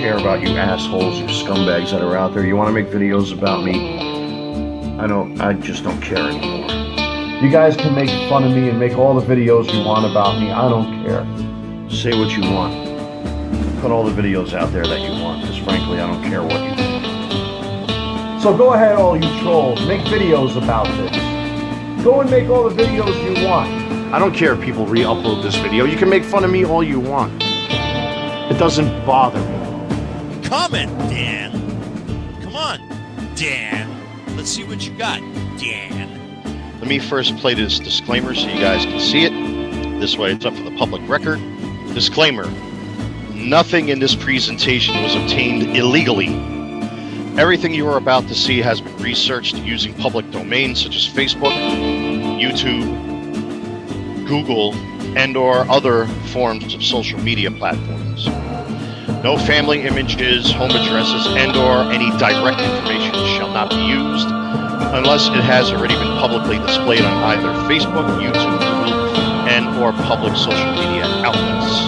care about you assholes, you scumbags that are out there. You want to make videos about me? I just don't care anymore. You guys can make fun of me and make all the videos you want about me. I don't care. Say what you want. Put all the videos out there that you want, because frankly, I don't care what you think. So go ahead, all you trolls. Make videos about this. Go and make all the videos you want. I don't care if people re-upload this video. You can make fun of me all you want. It doesn't bother me. Comment, Dan. Come on, Dan. Let's see what you got, Dan. Let me first play this disclaimer so you guys can see it. This way it's up for the public record. Disclaimer. Nothing in this presentation was obtained illegally. Everything you are about to see has been researched using public domains such as Facebook, YouTube, Google, and/or other forms of social media platforms. No family images, home addresses, and/or any direct information shall not be used unless it has already been publicly displayed on either Facebook, YouTube, Google, and/or public social media outlets.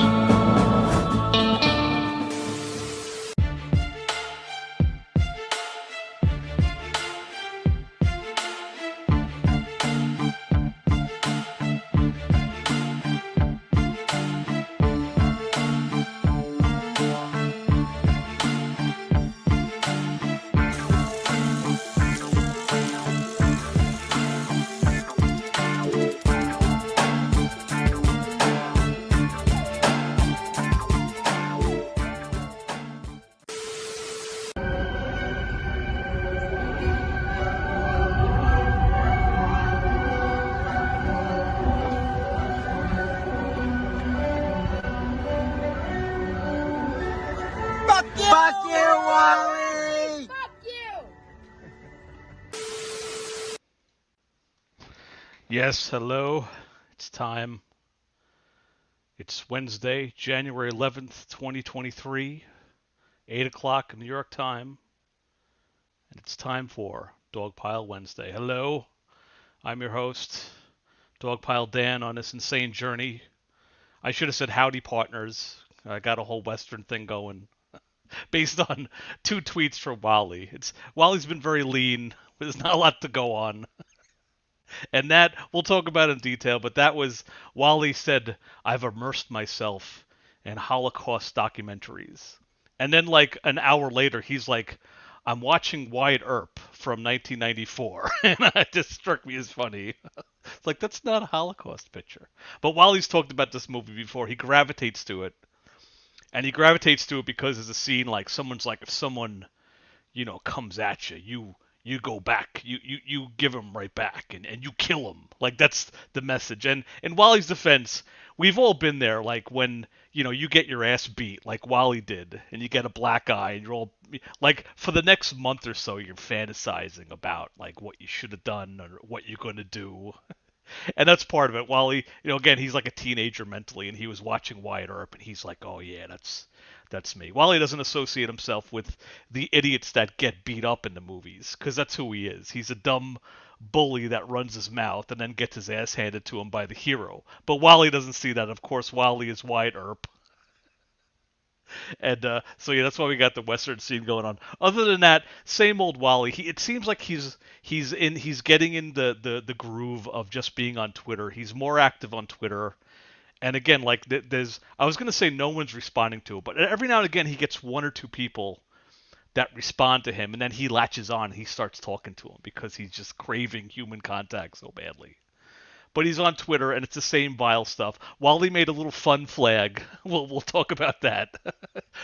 Fuck you, Wally! Fuck you! Yes, hello. It's time. It's Wednesday, January 11th, 2023, 8 o'clock New York time, and it's time for Dogpile Wednesday. Hello, I'm your host, Dogpile Dan, on this insane journey. I should have said howdy, partners. I got a whole Western thing going based on 2 tweets from Wally. Wally's been very lean. There's not a lot to go on. And that we'll talk about in detail, but that was Wally said, I've immersed myself in Holocaust documentaries. And then like an hour later, he's like, I'm watching Wyatt Earp from 1994. And it just struck me as funny. It's like, that's not a Holocaust picture. But Wally's talked about this movie before. He gravitates to it. And he gravitates to it because there's a scene like someone's like, if someone, comes at you, you go back, you give him right back, and you kill him. Like, that's the message. And in Wally's defense, we've all been there, like when, you get your ass beat, like Wally did, and you get a black eye, and you're all, like, for the next month or so, you're fantasizing about, like, what you should have done or what you're going to do. And that's part of it. Wally, again, he's like a teenager mentally, and he was watching Wyatt Earp, and he's like, oh yeah, that's me. Wally doesn't associate himself with the idiots that get beat up in the movies, because that's who he is. He's a dumb bully that runs his mouth and then gets his ass handed to him by the hero. But Wally doesn't see that. Of course, Wally is Wyatt Earp. And so yeah, that's why we got the Western scene going on. Other than that, same old Wally. It seems like he's getting in the groove of just being on Twitter. He's more active on Twitter. And again, like I was gonna say no one's responding to it, but every now and again he gets 1 or 2 people that respond to him, and then he latches on. He starts talking to him because he's just craving human contact so badly. But he's on Twitter, and it's the same vile stuff. Wally made a little fun flag. We'll talk about that.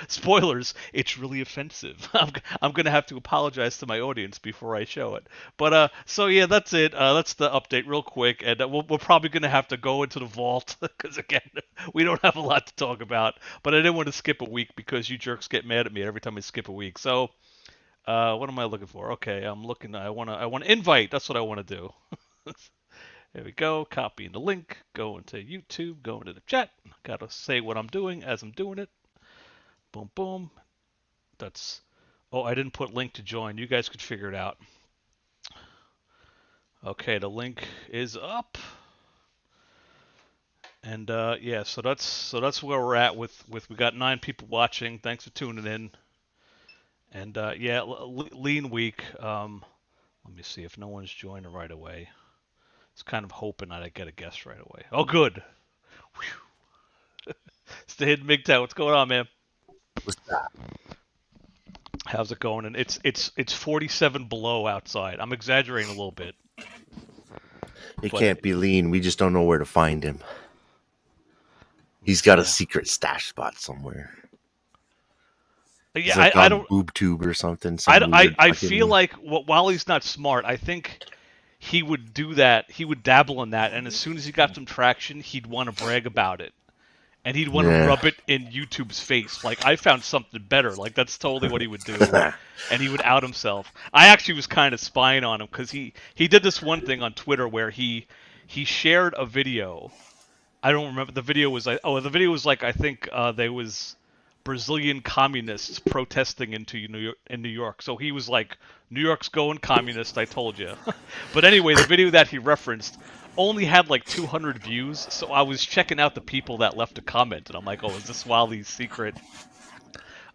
Spoilers, it's really offensive. I'm going to have to apologize to my audience before I show it. But, so yeah, that's it. That's the update real quick. And we're probably going to have to go into the vault, because again, we don't have a lot to talk about. But I didn't want to skip a week because you jerks get mad at me every time I skip a week. So, what am I looking for? Okay, I'm looking. I want to invite. That's what I want to do. There we go. Copying the link. Go into YouTube. Go into the chat. Gotta say what I'm doing as I'm doing it. Boom, boom. That's. Oh, I didn't put link to join. You guys could figure it out. Okay, the link is up. And yeah, so that's where we're at with we got 9 people watching. Thanks for tuning in. And yeah, lean week. Let me see if no one's joining right away. It's kind of hoping that I get a guest right away. Oh, good. It's the Hidden MGTOW. What's going on, man? What's that? How's it going? And it's 47 below outside. I'm exaggerating a little bit. It But- can't be lean. We just don't know where to find him. He's got Yeah. a secret stash spot somewhere. He's Yeah, like I on don't. boob tube or something. I feel like Wally's not smart. I think he would do that. He would dabble in that, and as soon as he got some traction, he'd want to brag about it, and he'd want to Yeah. rub it in YouTube's face. Like, I found something better. Like, that's totally what he would do, and he would out himself. I actually was kind of spying on him because he did this one thing on Twitter where he shared a video. I don't remember. The video was like, I think there was Brazilian communists protesting in New York. So he was like, New York's going communist, I told you. But anyway, the video that he referenced only had like 200 views. So I was checking out the people that left a comment, and I'm like, oh, is this Wally's secret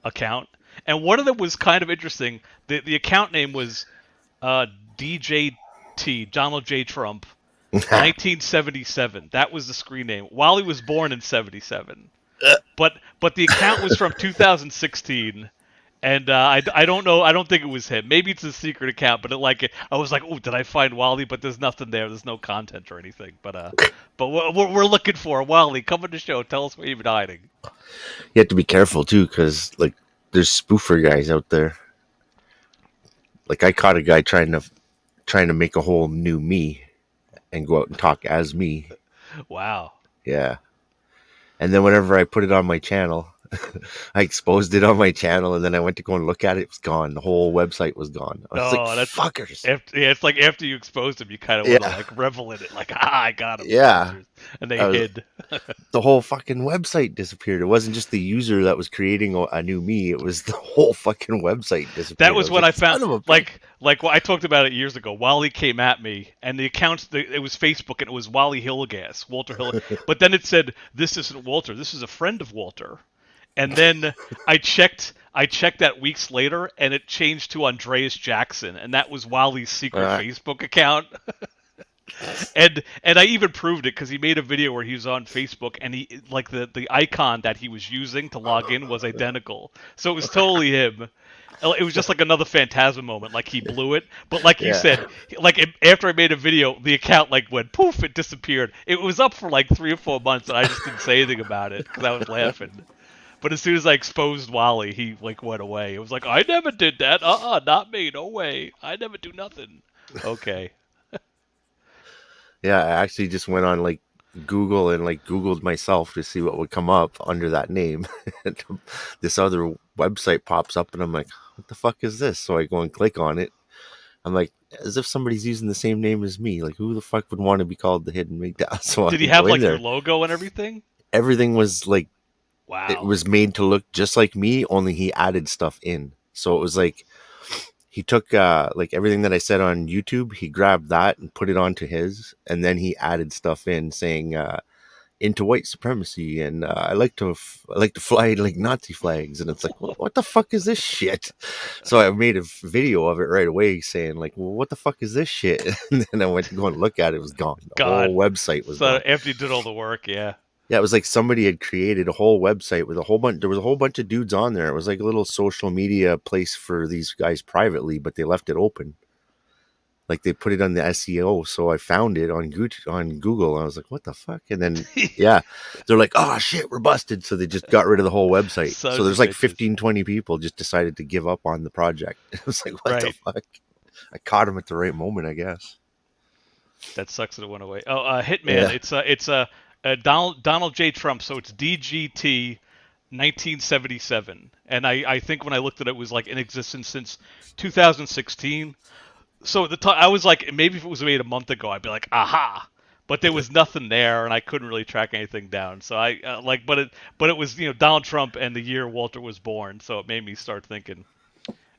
account? And one of them was kind of interesting. The account name was DJT, Donald J. Trump, 1977. That was the screen name. Wally was born in 77. But the account was from 2016, and I don't know. I don't think it was him. Maybe it's a secret account. But I was like, oh, did I find Wally? But there's nothing there. There's no content or anything. But we're looking for Wally. Come on the show. Tell us where you've been hiding. You have to be careful too, because like there's spoofer guys out there. Like I caught a guy trying to make a whole new me and go out and talk as me. Wow. Yeah. And then whenever I put it on my channel, I exposed it on my channel, and then I went to go and look at it. It was gone. The whole website was gone. I was like, that's fuckers. It's like after you exposed him, you kind of want to like revel in it. Like, I got him. Yeah. And they hid. The whole fucking website disappeared. It wasn't just the user that was creating a new me. It was the whole fucking website disappeared. That was what I "Son found. of a Like well, I talked about it years ago. Wally came at me, and the accounts, it was Facebook, and it was Wally Hillegas, Walter Hill. But then it said, this isn't Walter. This is a friend of Walter. And then I checked that weeks later, and it changed to Andreas Jackson, and that was Wally's secret Facebook account. And I even proved it because he made a video where he was on Facebook, and he like the icon that he was using to log in was identical. So it was totally him. It was just like another Phantasm moment, like he blew it. But like you said, after I made a video, the account like went poof, it disappeared. It was up for like 3 or 4 months, and I just didn't say anything about it because I was laughing. But as soon as I exposed Wally, he like went away. It was like, I never did that. Not me. No way. I never do nothing. Okay. Yeah, I actually just went on like Google and like Googled myself to see what would come up under that name. This other website pops up, and I'm like, what the fuck is this? So I go and click on it. I'm like, as if somebody's using the same name as me. Like, who the fuck would want to be called the Hidden MGTOW? So Did he have like your logo and everything? Everything was like, wow. It was made to look just like me, only he added stuff in. So it was like, he took like everything that I said on YouTube, he grabbed that and put it onto his, and then he added stuff in saying into white supremacy, and I like to fly like Nazi flags, and it's like, what the fuck is this shit? So I made a video of it right away saying like, well, what the fuck is this shit? And then I went to go and look at it. It was gone. The whole website was gone. After you did all the work, yeah. Yeah, it was like somebody had created a whole website with there was a whole bunch of dudes on there. It was like a little social media place for these guys privately, but they left it open. Like they put it on the SEO. So I found it on Google, and I was like, what the fuck? And then, yeah, they're like, oh shit, we're busted. So they just got rid of the whole website. So there's like 15, 20 people just decided to give up on the project. It was like, what the fuck? I caught them at the right moment, I guess. That sucks that it went away. Oh, Hitman. Yeah. It's Donald J. Trump, so it's DGT 1977. And I think when I looked at it, it was like in existence since 2016. So at the time, I was like, maybe if it was made a month ago, I'd be like, aha. But there was nothing there, and I couldn't really track anything down. So but it was Donald Trump and the year Walter was born, so it made me start thinking.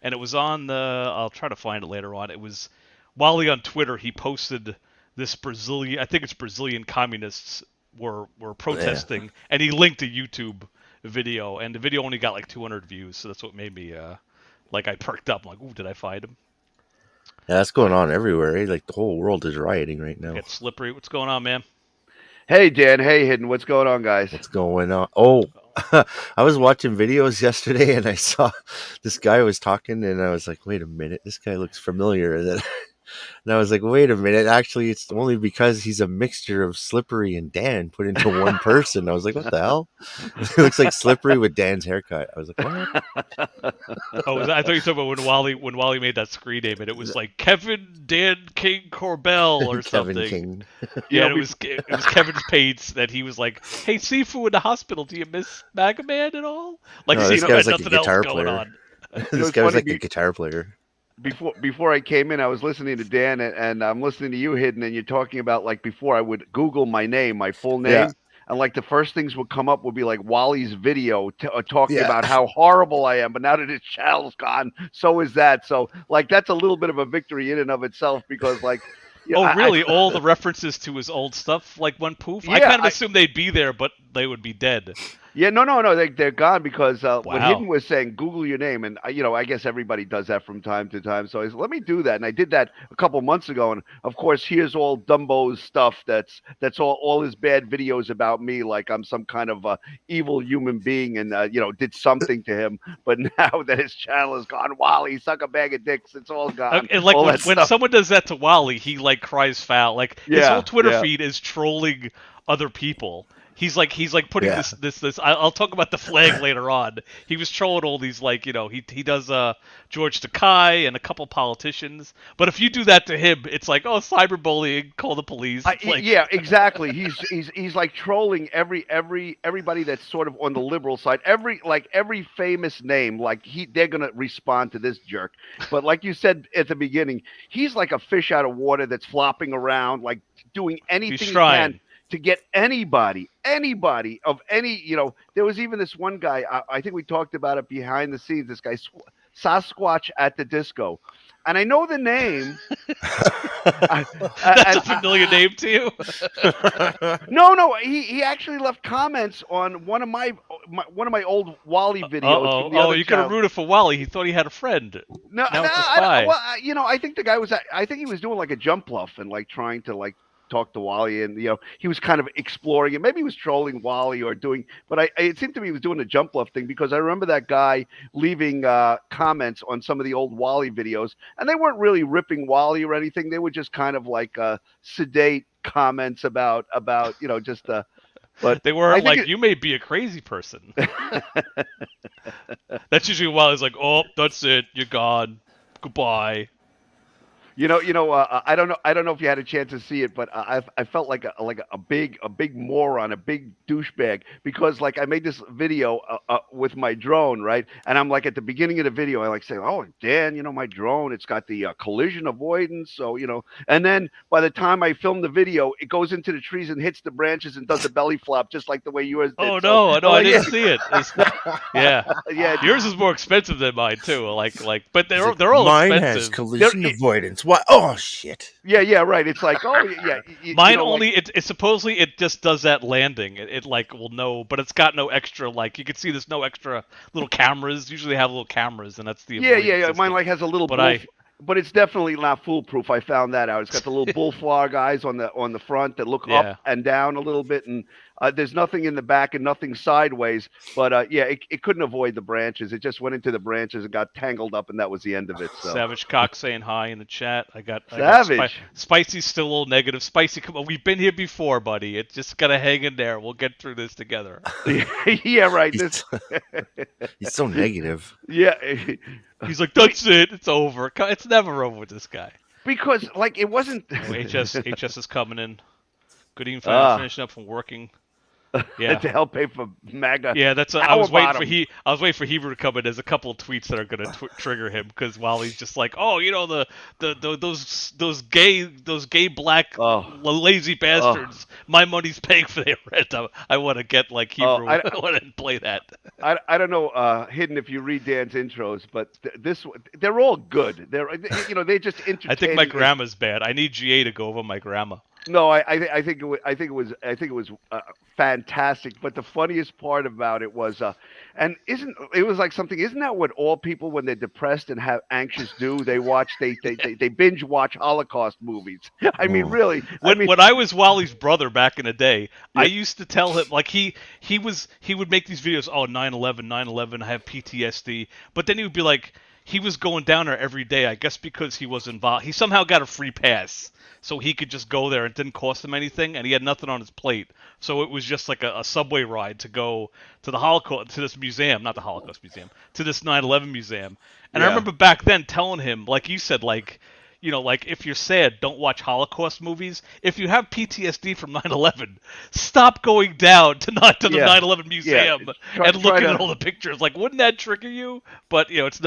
And it was on I'll try to find it later on. It was Wally on Twitter. He posted this I think it's Brazilian communists were protesting, and he linked a YouTube video, and the video only got like 200 views, so that's what made me Like I perked up. I'm like, ooh, did I find him? Yeah, that's going on everywhere. Eh? Like the whole world is rioting right now. Get slippery. What's going on, man? Hey, Dan. Hey, Hidden. What's going on, guys? What's going on? Oh, I was watching videos yesterday and I saw this guy was talking and I was like, wait a minute, this guy looks familiar. And I was like, wait a minute, actually, it's only because he's a mixture of Slippery and Dan put into one person. I was like, what the hell? It looks like Slippery with Dan's haircut. I was like, what? Oh, I thought you were talking about when Wally made that screen name, and it was like Kevin Dan King Corbell or Kevin something. King. Yeah, and it was Kevin's Pates that he was like, "Hey, Sifu in the hospital, do you miss Mega Man at all?" Like, No, this Sifu guy was had like a nothing else guitar going player. on. This guy was like a guitar player. Before I came in, I was listening to Dan, and I'm listening to you, Hidden, and you're talking about, like, before I would Google my name, my full name, Yeah. and, like, the first things would come up would be, like, Wally's video talking Yeah. about how horrible I am, but now that his channel's gone, so is that. So, like, that's a little bit of a victory in and of itself because, like... Oh, really? All the references to his old stuff, like, went poof? I Yeah, kind of assumed they'd be there, but they would be dead. Yeah, no, they're gone because what Wow. Hidden was saying, Google your name, and I guess everybody does that from time to time. So I said, let me do that, and I did that a couple months ago. And of course, here's all Dumbo's stuff. That's all his bad videos about me, like I'm some kind of evil human being, and did something to him. But now that his channel is gone, Wally, suck a bag of dicks. It's all gone. And like all when that stuff. someone does that to Wally, he like cries foul. Like his Yeah, whole Twitter yeah. feed is trolling other people. He's like putting Yeah. this. I'll talk about the flag later on. He was trolling all these he does George Takei and a couple politicians. But if you do that to him, it's like, oh, cyberbullying, call the police. It's like, Yeah, exactly. He's like trolling everybody that's sort of on the liberal side. Every famous name, like they're gonna respond to this jerk. But like you said at the beginning, he's like a fish out of water that's flopping around, like doing anything he's he trying. can to get anybody of any. There was even this one guy. I think we talked about it behind the scenes. This guy Sasquatch at the disco. And I know the name. That's a familiar name to you. No. He actually left comments on one of my old Wally videos. From the other You could have channel. rooted for Wally. He thought he had a friend. No, Now it's a I spy. I think the guy was. I think he was doing like a jump bluff and like trying to like talk to Wally, and he was kind of exploring it. Maybe he was trolling Wally or doing, but it seemed to me he was doing a jump bluff thing because I remember that guy leaving comments on some of the old Wally videos, and they weren't really ripping Wally or anything. They were just kind of like sedate comments about just but They were I think like, you may be a crazy person. That's usually Wally's like, oh, that's it, you're gone, goodbye. I don't know if you had a chance to see it, but I felt like a big moron, a big douchebag, because like I made this video with my drone, right? And I'm like at the beginning of the video, I like say, oh Dan, my drone, it's got the collision avoidance, so and then by the time I film the video, it goes into the trees and hits the branches and does a belly flop just like the way yours did. Oh So, no, I didn't see it. Yeah, yeah. yours is more expensive than mine too. But they're all Mine expensive. has collision avoidance. What? Oh shit! Yeah, right. It's like, oh yeah. Mine only it supposedly it just does that landing. It like will know, but it's got no extra you can see there's no extra little cameras. Usually they have little cameras, and that's the Yeah. system. Mine like has a little. But it's definitely not foolproof. I found that out. It's got the little bullfrog eyes on the front that look up and down a little bit, and there's nothing in the back and nothing sideways. But it couldn't avoid the branches. It just went into the branches and got tangled up, and that was the end of it. So. Savage Cock saying hi in the chat. I got Savage. Spicy's still a little negative. Spicy, come on, we've been here before, buddy. It's just gotta hang in there. We'll get through this together. Yeah, right. He's so negative. Yeah. He's like, that's it. It's over. It's never over with this guy. Because like it wasn't. HS is coming in. Good evening, finishing up from working. Yeah. To help pay for MAGA. Yeah, that's. I was waiting for Hebrew to come in. There's a couple of tweets that are going to trigger him because Wally's just like, oh, those gay black lazy bastards. My money's paying for their rent. I want to get like Hebrew. I want to play that. I don't know, Hidden, if you read Dan's intros, but they're all good. They just entertain. I think my grammar's bad. I need GA to go over my grammar. No, I think it was fantastic. But the funniest part about it was, and isn't that what all people when they're depressed and have anxious do? They binge watch Holocaust movies. I mean, Mm. really. When I was Wally's brother back in the day, I Yeah. used to tell him like he would make these videos. Oh, 9/11, 9/11. I have PTSD. But then he would be like, he was going down there every day. I guess because he was involved. He somehow got a free pass, so he could just go there. It didn't cost him anything, and he had nothing on his plate. So it was just like a subway ride to go to the Holocaust, to this museum, not the Holocaust museum, to this 9/11 museum. And I Yeah. remember back then telling him, like you said, like, you know, like if you're sad, don't watch Holocaust movies. If you have PTSD from 9/11, stop going down to the Yeah. 9/11 museum Try and looking to- at all the pictures. Like, wouldn't that trigger you? But you know, it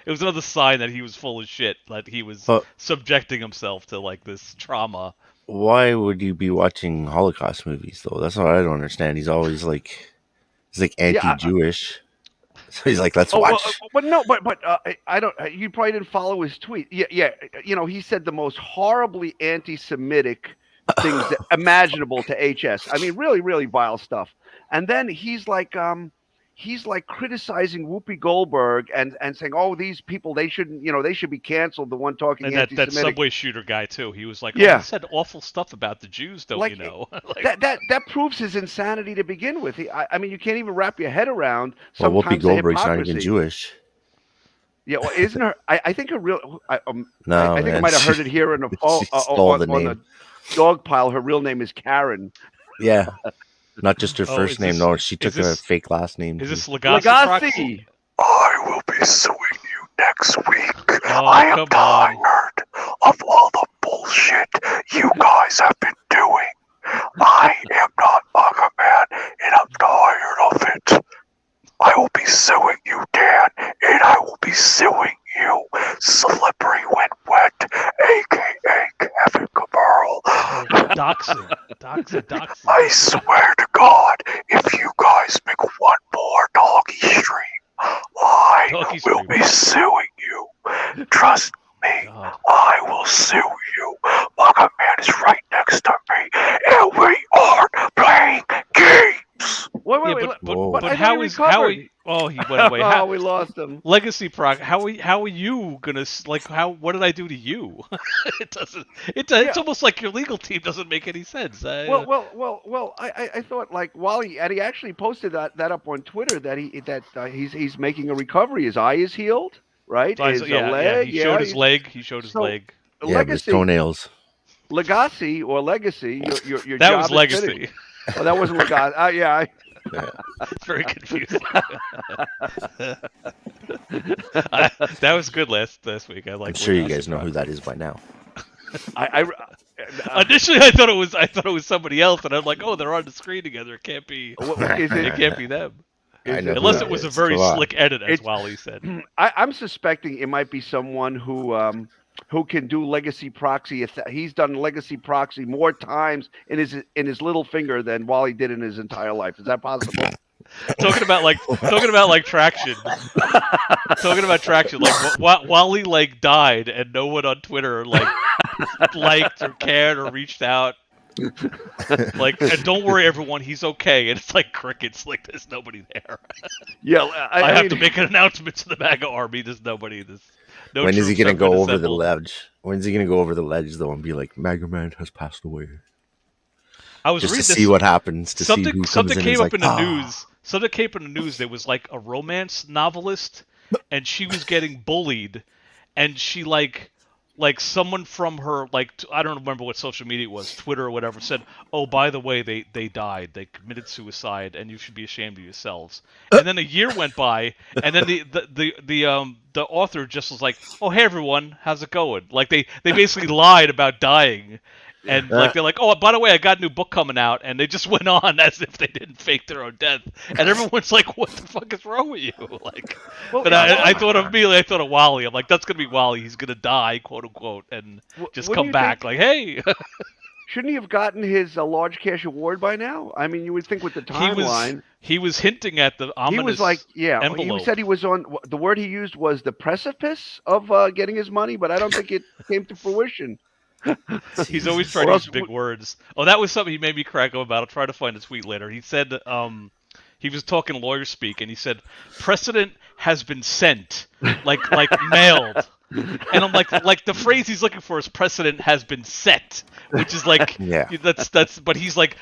was another sign that he was full of shit. That he was But- subjecting himself to like this trauma. Why would you be watching Holocaust movies though? That's what I don't understand. He's always like, he's like anti-Jewish. So he's like, let's Oh, watch. but no, but I don't. You probably didn't follow his tweet. Yeah. You know, he said the most horribly anti-Semitic things imaginable to HS. I mean, really, really vile stuff. And then he's like criticizing Whoopi Goldberg and saying, oh, these people, they shouldn't, they should be canceled. The one talking And that anti-Semitic. subway shooter guy too. He was like, Yeah. he said awful stuff about the Jews, don't you know? Like, that proves his insanity to begin with. I mean, you can't even wrap your head around. Well, Whoopi sometimes the Goldberg's not hypocrisy. even Jewish. Yeah, well, isn't her? I think her real. No, I think I man. might have heard it here in the She stole the on name. the Dogpile. Her real name is Karen. Yeah, not just her Oh, first is name. this- No, she is took this- a fake last name. is too. this Legacy? Proxy? Legacy. I will be suing you next week. Oh, I am come on. tired of all the bullshit you guys have been doing. I am not Manga Man, and I'm tired of it. I will be suing you, Dan, and I will be suing you, Slippery When Wet, a.k.a. Kevin Cabral. Doxing. I swear to God, if you guys make one more doggy stream, I Doggy will stream. be suing you. Trust me, God. I will sue you. Manga Man is right next to me, and we are playing games. Wait, Yeah, wait. Whoa. But But I how thought he is how? recovered. Oh, he went away. Oh, How, we lost him. Legacy Proc. How are you gonna like? How? What did I do to you? It doesn't. It's almost like your legal team doesn't make any sense. Well. I thought like Wally, and he actually posted that up on Twitter that he's making a recovery. His eye is healed, right? His leg. He showed his leg. He showed his So- leg. Yeah, but his toenails. Legacy or legacy. Your That job was is Legacy. finished. Oh, that wasn't Legacy. Yeah. It's very confusing. That was good last week. I like. I'm sure you guys know who that is by now. Initially, I thought it was somebody else, and I'm like, oh, they're on the screen together. It can't be. Is It it? can't be them. I know who Unless that it was a is. very Come on. slick edit, as It's- Wally said. I'm suspecting it might be someone who can do legacy proxy. He's done legacy proxy more times in his little finger than Wally did in his entire life. Is that possible? talking about like traction. Talking about traction. Like Wally like died, and no one on Twitter like liked or cared or reached out. Like, and don't worry, everyone, he's okay. And it's like crickets. Like, there's nobody there. Yeah, I have mean, to make an announcement to the MAGA army. There's nobody. No When is he troops gonna have go been over the assembled. ledge? When's he gonna go over the ledge though and be like, "MAGA Man has passed away"? I was Just to reading see this. what happens. To see who comes Something in came and up is in like, the "Ah." news. Something came up in the news. There was like a romance novelist, and she was getting bullied, and she like someone from her I don't remember what social media it was, Twitter or whatever, said, "Oh, by the way, they died. They committed suicide, and you should be ashamed of yourselves." And then a year went by, and then the author just was like, "Oh, hey everyone, how's it going?" Like they basically lied about dying. And like they're like, "Oh, by the way, I got a new book coming out," and they just went on as if they didn't fake their own death. And everyone's like, "What the fuck is wrong with you?" Like, Well, but yeah, I thought of Wally. I'm like, that's gonna be Wally. He's gonna die, quote unquote, and just wouldn't come you back think- like, "Hey." shouldn't he have gotten his large cash award by now? I mean, you would think with the timeline. He was hinting at the ominous. He was like, yeah. envelope. He said he was on. The word he used was the precipice of getting his money, but I don't think it came to fruition. He's always trying to use big words. Oh, that was something he made me crack up about. I'll try to find a tweet later. He said, he was talking lawyer speak, and he said, "Precedent has been sent, like mailed." And I'm like the phrase he's looking for is "precedent has been set," which is like, Yeah. that's. But he's like,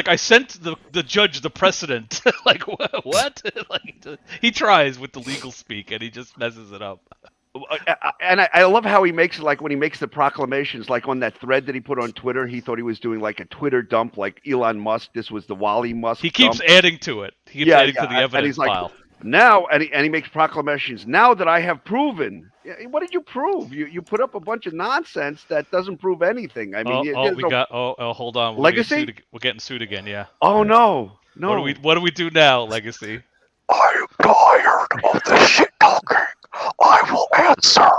I sent the judge the precedent. Like what? Like he tries with the legal speak, and he just messes it up. And I love how he makes, like, when he makes the proclamations, like on that thread that he put on Twitter, he thought he was doing like a Twitter dump, like Elon Musk. This was the Wally Musk. He keeps dump. adding to it. He keeps adding to the and evidence he's like, pile. now, and he makes proclamations. Now that I have proven, what did you prove? You put up a bunch of nonsense that doesn't prove anything. I mean, hold on. Legacy? We're getting sued again. Yeah. Oh no. What do we do now, Legacy? I am tired of this shit talking. I will answer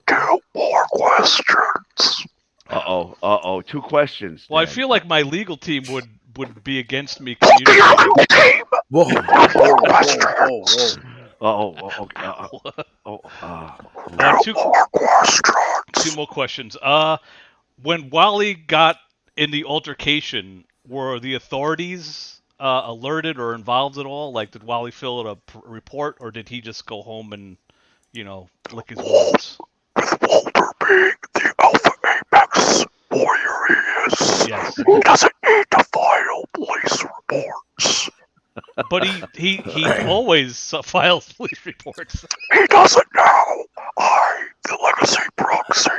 2 more questions. Uh-oh. 2 questions. Well, I Dan. feel like my legal team would be against me Fuck your communicating. legal team. Whoa. 2 more questions. Two 2 more questions. 2 more questions. When Wally got in the altercation, were the authorities alerted or involved at all? Like, did Wally fill out a report, or did he just go home and, lick his wounds? With Walter being the alpha apex warrior he is, Yes. he doesn't need to file police reports. But he always files police reports. He doesn't now. I, the legacy proxy,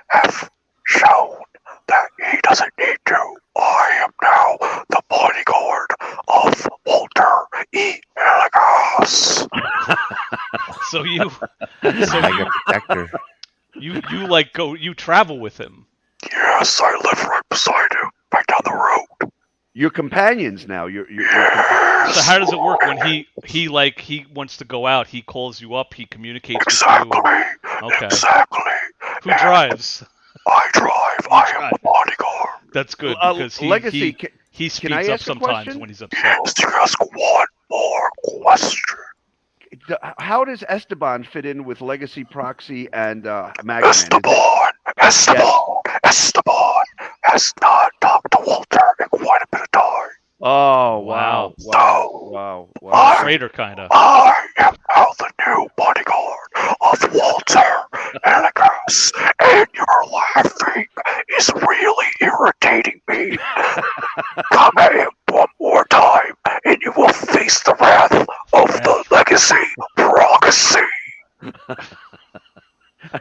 have shown that he doesn't need to. I am now the bodyguard of Walter E. Illegas. So Mega protector. you travel with him. Yes, I live right beside him, right down the road. You're companions now. You're So how does it work when he wants to go out? He calls you up. He communicates Exactly. with you. Okay. Exactly. Who drives? I drive. I am the bodyguard. That's good because Legacy, he can I speeds up ask a sometimes question? when he's upset. Just ask 1 more question. how does Esteban fit in with Legacy Proxy and Magman? Esteban has not talked to Walter in quite a bit of time. Oh Wow. wow! Traitor kind of. I am now the new bodyguard of Walter Illegas, and your laughing is really irritating me. Come at him 1 more time, and you will face the wrath of the legacy proxy.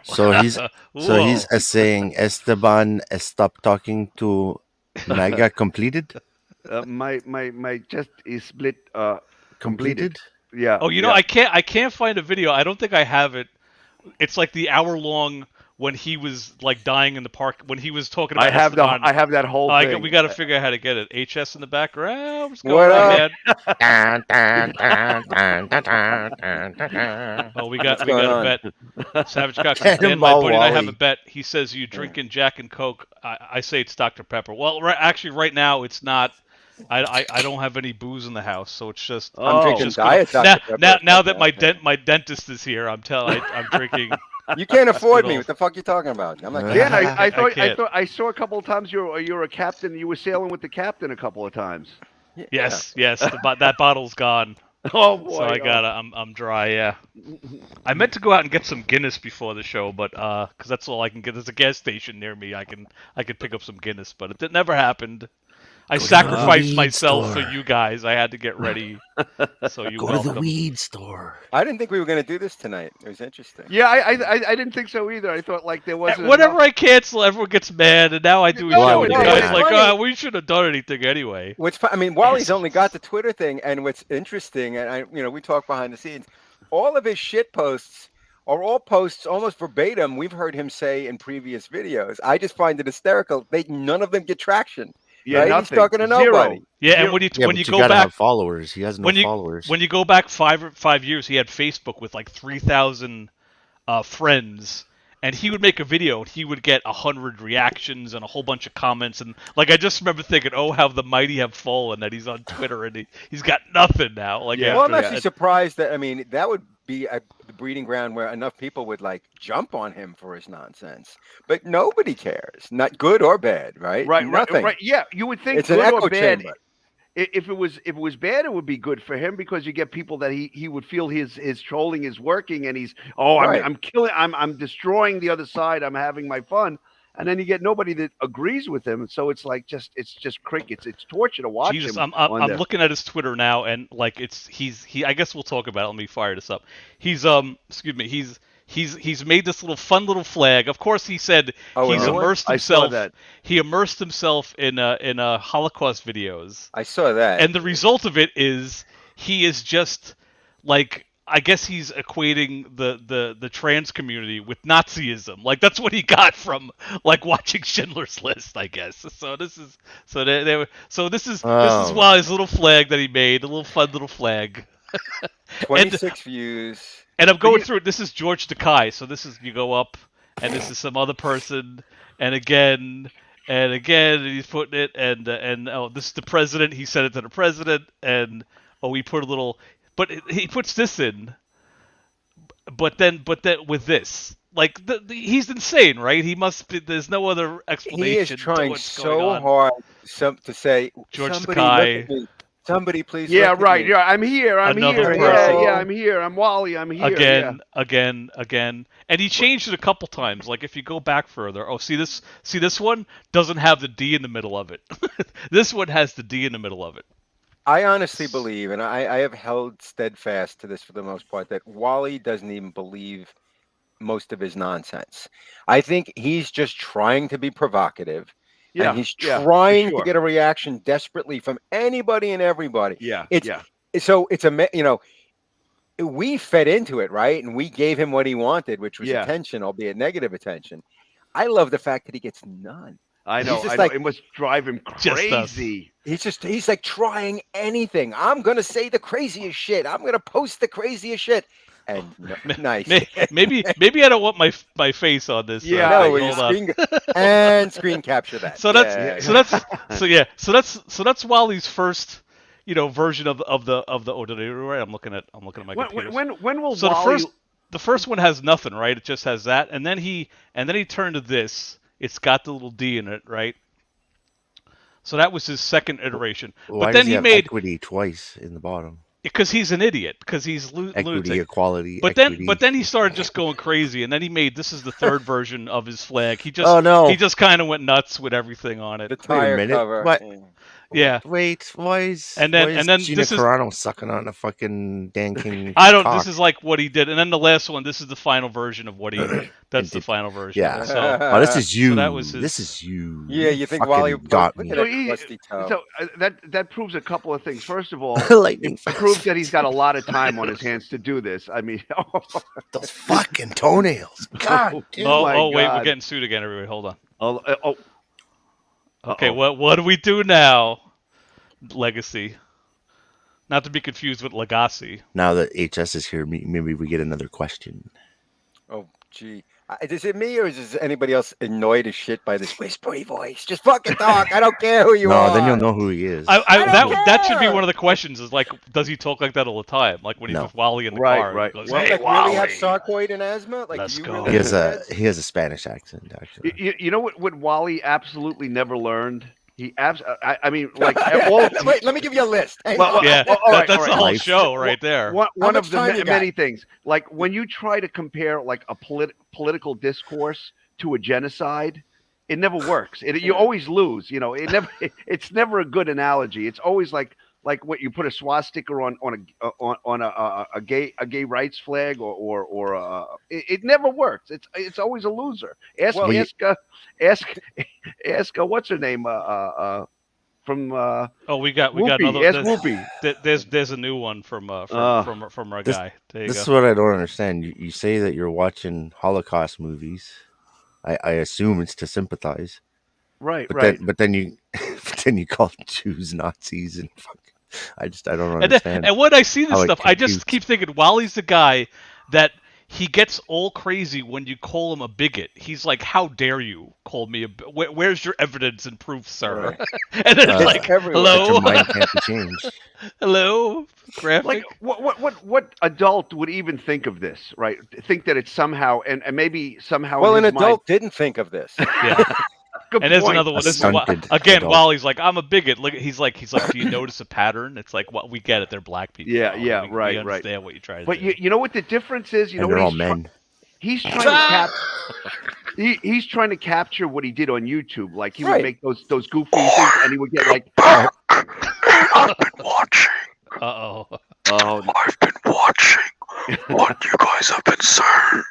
So he's saying Esteban stop talking to Mega completed? My chest is split. Completed? Yeah. Oh, yeah. I can't find a video. I don't think I have it. It's like the hour-long when he was like dying in the park when he was talking about. I have Esteban. that whole thing. We got to figure out how to get it. HS in the background. What's What going up? on, man? Oh, we got a bet. Savage Cox says, Dan, my buddy and I have a bet. He says you drinking Jack and Coke. I say it's Dr. Pepper. Well, actually, right now it's not. I don't have any booze in the house, so it's just. I'm drinking just Diet Dr. Pepper. now that my dentist is here, I'm drinking. You can't afford good me. old- What the fuck you talking about? I'm not. Dan, I I thought can't. I saw a couple of times you're a captain. You were sailing with the captain a couple of times. Yes. That bottle's gone. Oh boy! So I'm dry. Yeah. I meant to go out and get some Guinness before the show, but because that's all I can get. There's a gas station near me. I can pick up some Guinness, but it never happened. I sacrificed myself for you guys. I had to get ready. So you Go welcome. to the weed store. I didn't think we were gonna do this tonight. It was interesting. Yeah, I didn't think so either. I thought like there wasn't. Whenever enough. I cancel, everyone gets mad, and now I do a No, show, and you no, guys it's like, funny. we should have done anything anyway. I mean, Wally's only got the Twitter thing, and what's interesting, and we talk behind the scenes, all of his shit posts are all posts almost verbatim we've heard him say in previous videos. I just find it hysterical. None of them get traction. Yeah, right? nothing. He's talking to nobody. Zero. Yeah, and when you But go gotta back, have followers. He has no followers. when you go back five years, he had Facebook with like 3,000 friends, and he would make a video and he would get 100 reactions and a whole bunch of comments, and like I just remember thinking, oh, how the mighty have fallen that he's on Twitter and he's got nothing now. Like, Yeah. Well, I'm after actually that. surprised that. I mean, that would be the breeding ground where enough people would like jump on him for his nonsense. But nobody cares, not good or bad, right? Nothing. Right. Yeah, you would think It's an good echo or bad. chamber. If it was bad, it would be good for him because you get people that he would feel his trolling is working, and he's Right. I'm killing, I'm destroying the other side, I'm having my fun, and then you get nobody that agrees with him, so it's like it's just crickets. It's torture to watch Jesus, him. I'm looking at his Twitter now, and like he. I guess we'll talk about it. Let me fire this up. He's made this fun little flag. Of course, he said he's really? immersed I saw himself. that. He immersed himself in Holocaust videos, I saw that. and the result of it is he is just like, I guess he's equating the trans community with Nazism. Like that's what he got from like watching Schindler's List, I guess. So this is this is Wally's little flag that he made, a little fun little flag. 26 views. And I'm going through it. This is George Takei. So this is, you go up, and this is some other person, and again, and he's putting it, and oh, this is the president. He sent it to the president, and oh, he put a little, but he puts this in, but then with this, like he's insane, right? He must be. There's no other explanation. He is to trying what's so going on. hard to say, George somebody Takei. look at me. Somebody please. Yeah, look at right. me. Yeah, I'm here. Another Yeah, person. I'm here. I'm Wally. I'm here. Again, and he changed it a couple times. Like if you go back further, oh, see this one doesn't have the D in the middle of it. This one has the D in the middle of it. I honestly believe, and I have held steadfast to this for the most part, that Wally doesn't even believe most of his nonsense. I think he's just trying to be provocative. Yeah, and he's yeah, for trying sure. to get a reaction desperately from anybody and everybody. Yeah, So it's we fed into it, right? And we gave him what he wanted, which was Yeah. attention, albeit negative attention. I love the fact that he gets none. I know. He's just I know. like- It must drive him Just us. crazy. He's like trying anything. I'm gonna say the craziest shit. I'm gonna post the craziest shit. And nice. Maybe I don't want my face on this. Yeah, No, thing. we Hold on. screen capture that. So that's Wally's first, version of the. Oh, did I do it right? I'm looking at my computer. When will So Wally? the first one has nothing, right? It just has that, and then he turned to this. It's got the little D in it, right? So that was his second iteration. Why but does then he he have made, equity twice in the bottom? because he's an idiot, because he's Equity, lunatic. equality. But equity. then he started just going crazy, and then he made, this is the third version of his flag. He just Oh, no. he just kind of went nuts with everything on it. The Wait a tire minute, cover. what? Yeah. Wait, why is And then- why is and then Gina this is- Carano sucking on a fucking Dan King? I don't. cock? This is like what he did, and then the last one. This is the final version of what he. That's the final version. Yeah. So Oh, this is you. that was his- This is you. Yeah, you think fucking Wally got look me. at So, that crusty toe. so that proves a couple of things. First of all, Lightning it fast. proves that he's got a lot of time on his hands to do this. I mean, Those fucking toenails. God. Oh, damn. Oh, my wait, we're God. getting sued again, everybody. Hold on. oh, Okay, Uh-oh. what do we do now? Legacy. Not to be confused with Legacy. Now that HS is here, maybe we get another question. Oh, gee. Is it me or is anybody else annoyed as shit by this whispery voice? Just fucking talk. I don't care who you No, are. then you'll know who he is. That don't should be care. one of the questions. Is like, does he talk like that all the time? Like when he's No. with Wally in the Right, car. right. He goes, Well, hey, Like, Wally. really have sarcoid and asthma? Like, Let's you go. really He has have he has a Spanish accent actually. you know what Wally absolutely never learned? I mean, like all. Wait, let me give you a list. Hang Well, on. Yeah, all right, that's all the right. whole Life. show right there. One How of much the time you got? many things, like when you try to compare like a political discourse to a genocide, it never works. You always lose. It's never a good analogy. It's always like what you put a swastika on a gay rights flag or it never works. It's always a loser. Ask what's her name from Oh, we got Whoopi. another. Ask Whoopi. There's a new one from our This- guy. There you This go. is what I don't understand. You say that you're watching Holocaust movies. I assume it's to sympathize. Right, But right. then you call Jews Nazis and fuck. I don't And, understand. and when I see this how it stuff, I just computes. keep thinking Wally's the guy that he gets all crazy when you call him a bigot. He's like, "How dare you call me a? Where's your evidence and proof, sir?" Right. And then it's Uh, like, everywhere. But your "Hello, mind can't be changed. hello, graphic." Like what adult would even think of this, right? Think that it's somehow and maybe somehow. Well, in an his adult didn't think of this. Yeah. Good And there's point. another one. A This is stunted again. adult. Wally's like, "I'm a bigot." Look, he's like, "Do you notice a pattern?" It's like, "What we get it. They're black people." Yeah, Wally. yeah, we right. understand what you're trying to But do. you know what the difference is? You And know they're all what men. he's trying to he's trying to capture what he did on YouTube. Like he would Right. make those goofy things, and he would get like, And I've been watching. Uh-oh. oh, I've been watching what you guys have been saying.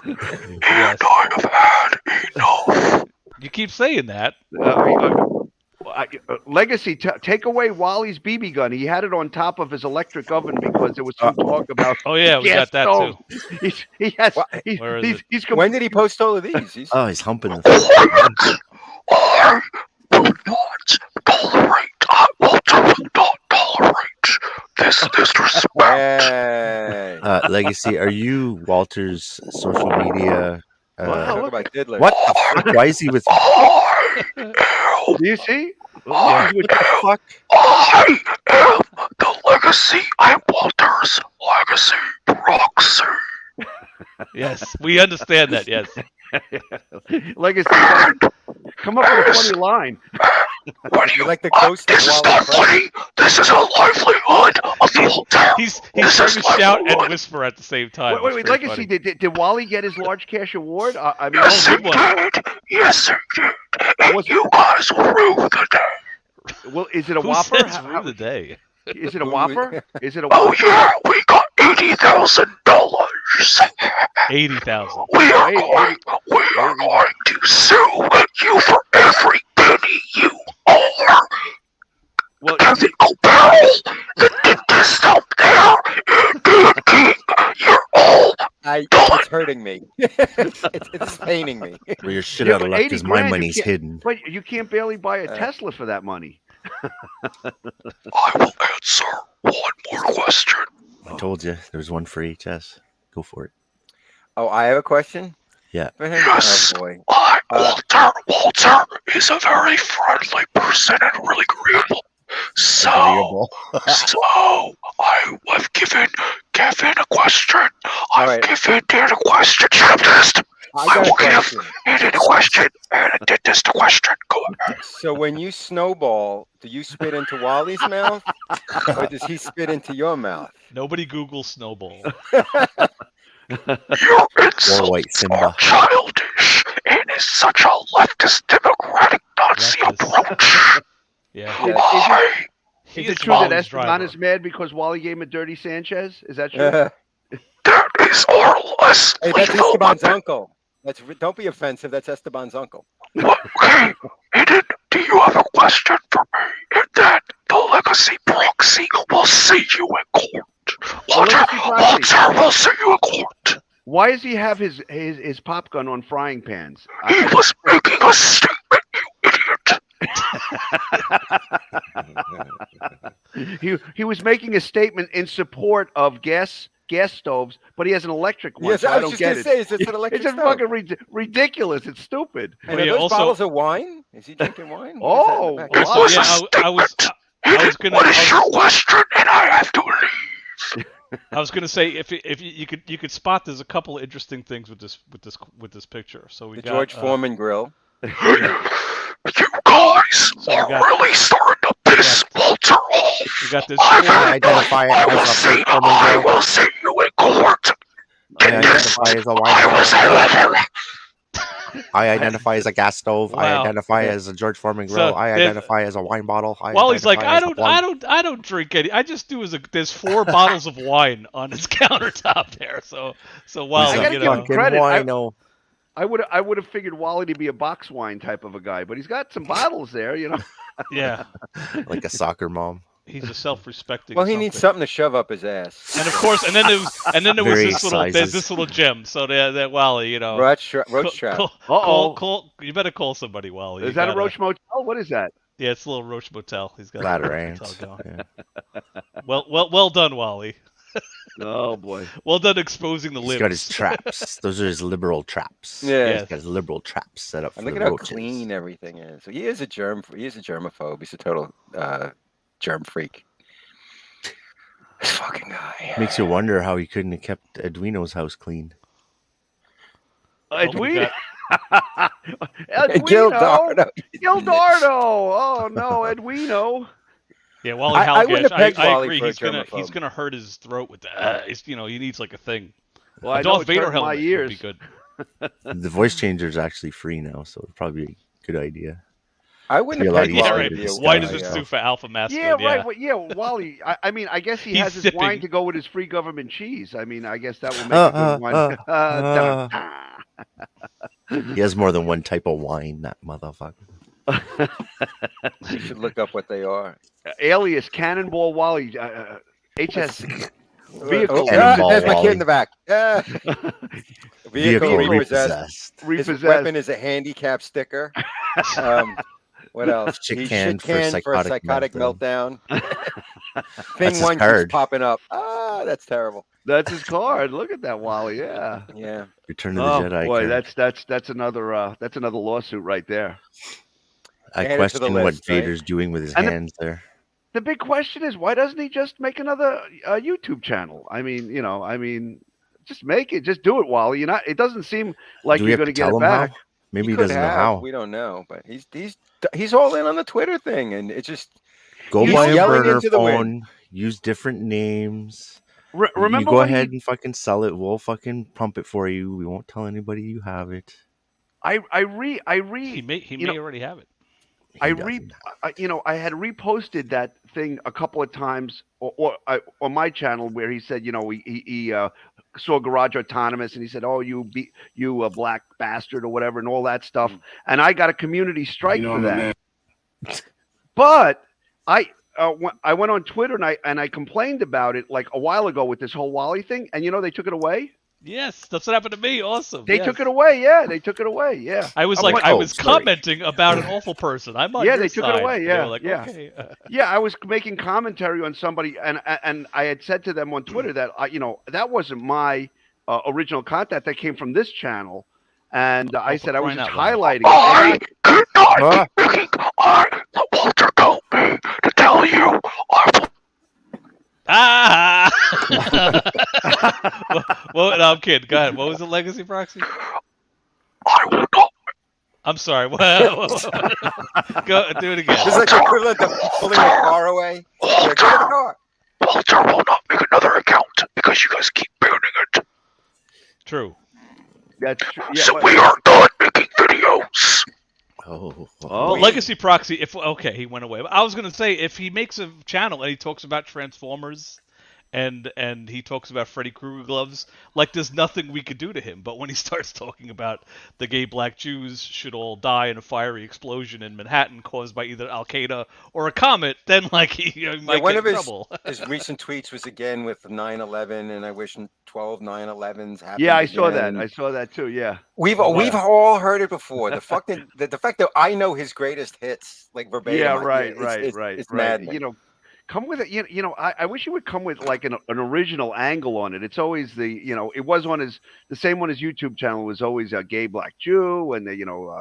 Yes. And I have had enough. You keep saying that. Legacy, take away Wally's BB gun. He had it on top of his electric oven because there was some talk about. Oh yeah, we gas got that stove. too. He has. Where is it? He's When did he post all of these? He's- Oh, he's humping the. I do not tolerate. Walter will not tolerate this disrespect. Hey. Legacy, are you Walter's social media? Wow. Talk about diddler. What the fuck? Why is he with? I am. Do you see? What the fuck? I am the legacy. I'm Walter's legacy proxy. Yes, we understand that. Yes. Legacy, come up with a funny line. What do You're you? like the ghost of This is Wally not Presley. funny. This is a livelihood of Walter. He's This trying is to my shout and one. whisper at the same time. Wait, It's pretty Legacy, funny. did Wally get his large cash award? I mean, Yes, he good one. did. Yes, he did. And Was- you guys rue the day. well, is it a Who Whopper? says rue the day? Is it a Whopper? Is it a Oh Whopper? yeah, we got $80,000. 80,000. We are going to sue you for every penny you are. Well, Kevin Barrel, the dentist up there, Indian King, you're all It's hurting me. it's paining me. Well, your shit Yeah, out of but luck 80 because my grand, you money's can't- hidden. but you can't barely buy a Tesla for that money. I will answer one more question. I told you there's one for HS. Go for it. Oh, I have a question? Yeah. For him? Yes. Oh, boy. Walter is a very friendly person and really agreeable. So I have given Kevin a question. I've right. given Dan a question. Dentist. I I got a will give question. Eden a question and a dentist a question. Go ahead. So when you snowball, do you spit into Wally's mouth? Or does he spit into your mouth? Nobody Google snowball. Your insults white Simba. are childish and is such a leftist democratic Nazi Leftist. approach. Yeah. Yeah. Why? He Is it is true that Wally's Esteban driver. is mad because Wally gave him a dirty Sanchez? Is that true? That is our less Hey, that's lethal Esteban's weapon. uncle. Don't be offensive. That's Esteban's uncle. Okay, Eden, do you have a question for me? And then the legacy proxy will see you in court. Walter will see you in court. Why does he have his pop gun on frying pans? He was making a statement, you idiot. He was making a statement in support of gas stoves, but he has an electric one. Yes, so I I was don't just get going to it. say, is this an electric It's just stove? fucking ridiculous. It's stupid. And Well, are yeah, those also- bottles of wine? Is he drinking wine? What Oh, is that in the back? Also, was yeah, a I was gonna. What is your question? And I have to leave. I was gonna say if you could spot there's a couple of interesting things with this picture. So we The got George Foreman grill. You guys we are got- really starting to piss Walter off. we got this. I identify it as a fake woman I girl. will see you in court. I identify as a I white will girl. say I identify as a gas stove. I Wow. identify as a George Foreman So, grill. I there's- identify as a wine bottle. I Wally's like, identify as a blonde. I don't drink any. I just do there's 4 bottles of wine on his countertop there. So He's Wally, I gotta you give him know, fucking credit. wino. I would have figured Wally to be a box wine type of a guy, but he's got some bottles there, you know. yeah, Like a soccer mom. he's a self-respecting. Well, he needs something to shove up his ass. And of course, and then there was Various this little there's sizes. this little gem. So that Wally, you know, Roach trap. call, you better call somebody, Wally. Is You that a gotta- Roach Motel? What is that? Yeah, it's a little Roach Motel. He's got Ladder a ants. motel going. Yeah. Well done, Wally. Oh boy. Well done exposing the He's libs. got his traps. Those are his liberal traps. Yeah. He's got his liberal traps set up for And look the at how roaches. clean everything is. So he is a germaphobe. He's a total germ freak. This fucking guy. Makes you wonder how he couldn't have kept Edwino's house clean. Edwino. Gildardo. Gildardo. Oh no, Edwino. Yeah, Wally I wouldn't have Halgash. pegged I Wally agree. for a He's gonna hurt his throat with that. He needs like a thing. Well, A I know Darth it's Vader hurting my helmet would ears. be good. The voice changer is actually free now, so it'd probably be a good idea. I wouldn't have Be a lot pegged easier Wally Yeah, to to right. be a Why disguise. does it yeah. sue for Alpha Masculine? Yeah, right. Well, yeah, Wally. I mean, I guess he He's has his sipping. wine to go with his free government cheese. I mean, I guess that will make a good one. He has more than one type of wine, that motherfucker. You should look up what they are. Alias Cannonball Wally. HS vehicle. Cannonball There's my Wally. kid in the back. Yeah. Vehicle repossessed. His Repossessed. weapon is a handicap sticker. What else? Shit He's canned shit canned for a psychotic meltdown. Thing his one card. keeps popping up. Ah, that's terrible. That's his card. Look at that, Wally. Yeah. Yeah. Return of the Oh Jedi. boy, card. that's another lawsuit right there. I add it to the question what list, right? Vader's doing with his And the- hands there. The big question is, why doesn't he just make another YouTube channel? I mean, just make it. Just do it, Wally. It doesn't seem like Do we you're have going to to get tell it him back. how? Maybe he could doesn't know have. how. We don't know, but he's all in on the Twitter thing, and it's just Go He's buy a yelling burner into the wind. phone. Use different names. Remember you go when ahead and fucking sell it. We'll fucking pump it for you. We won't tell anybody you have it. I He may already have it. I had reposted that thing a couple of times or on my channel where he said, he saw Garage Autonomous and he said, "Oh, you black bastard" or whatever and all that stuff. And I got a community strike for that. But I went on Twitter and I complained about it like a while ago with this whole Wally thing, and they took it away. Yes, that's what happened to me. Awesome. They yes. took it away. Yeah, they took it away. Yeah. I was I'm like, I oh, was sorry. commenting about an awful person. I'm on Yeah, your they took it side. away, They yeah, were like, yeah. okay. Yeah, I was making commentary on somebody, and I had said to them on Twitter that that wasn't my original content. That came from this channel, and I said I was just highlighting it. I cannot be making. Walter told me to tell you. Ah! well, no, I'm kidding. Go ahead. What was the legacy proxy? I will not. I'm sorry. Go do it again. it's like the equivalent of pulling a car away. Yeah, go to the car. Walter will not make another account because you guys keep banning it. True. That's true. Yeah, So we are done making videos. Oh. Well, legacy proxy. He went away. I was gonna say if he makes a channel and he talks about Transformers, and he talks about Freddy Krueger gloves, like there's nothing we could do to him. But when he starts talking about the gay black Jews should all die in a fiery explosion in Manhattan caused by either Al Qaeda or a comet, then like he might one get of in his trouble. his recent tweets was again with 9/11, and I wish 12 9/11s happened. yeah, I saw that. again. I saw that too. Yeah. We've all heard it before. The fact that I know his greatest hits like verbatim. Yeah. like, Right. It's right. maddening. Come with it. I wish you would come with like an original angle on it. It's always it was on the same on his YouTube channel was always a gay black Jew and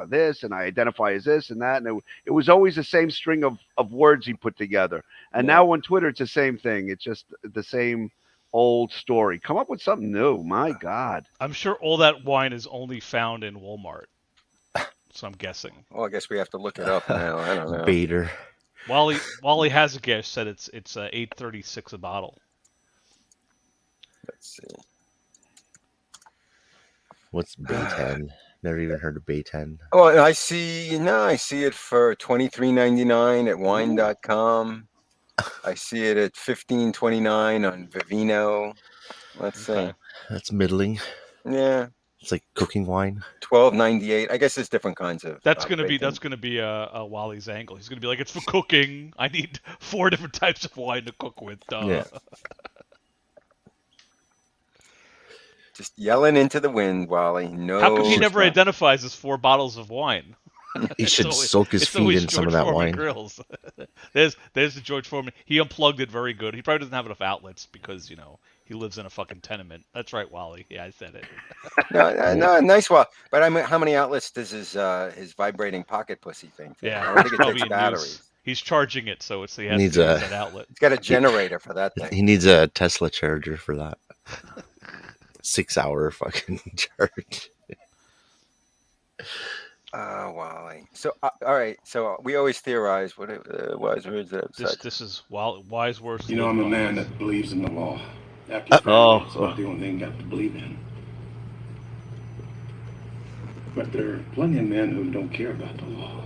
this and I identify as this and that. And it was always the same string of words he put together. And now on Twitter, it's the same thing. It's just the same old story. Come up with something new. My God. I'm sure all that wine is only found in Walmart. So I'm guessing. Well, I guess we have to look it up now. I don't know. Bader. Wally Halgash said it's $8.36 a bottle. Let's see. What's Bayten? Never even heard of Bayten. Oh, and I see it for $23.99 at wine.com. I see it at $15.29 on Vivino. Let's see. That's middling. Yeah, It's like cooking wine. $12.98. I guess there's different kinds of. That's gonna be bacon. a Wally's angle. He's gonna be like, it's for cooking. I need 4 different types of wine to cook with. Yeah. Just yelling into the wind, Wally. No. How come he never stop. identifies as 4 bottles of wine? He should It's always- soak his it's feet always in some of George that Foreman wine. Grills. There's the George Foreman. He unplugged it very good. He probably doesn't have enough outlets because he's He lives in a fucking tenement. That's right, Wally. Yeah, I said it. No, nice one. But I mean, how many outlets does his vibrating pocket pussy thing take? Yeah, I don't think it's it probably takes in batteries. use. He's charging it, so he has Needs to use a- that outlet. It's got a generator for that thing. He needs a Tesla charger for that. 6-hour fucking charge. Wally. So, all right. So we always theorize what wise words that have such. This is wise words. You know, I'm a man that believes in the law. After it's not the only thing you have to believe in. But there are plenty of men who don't care about the law.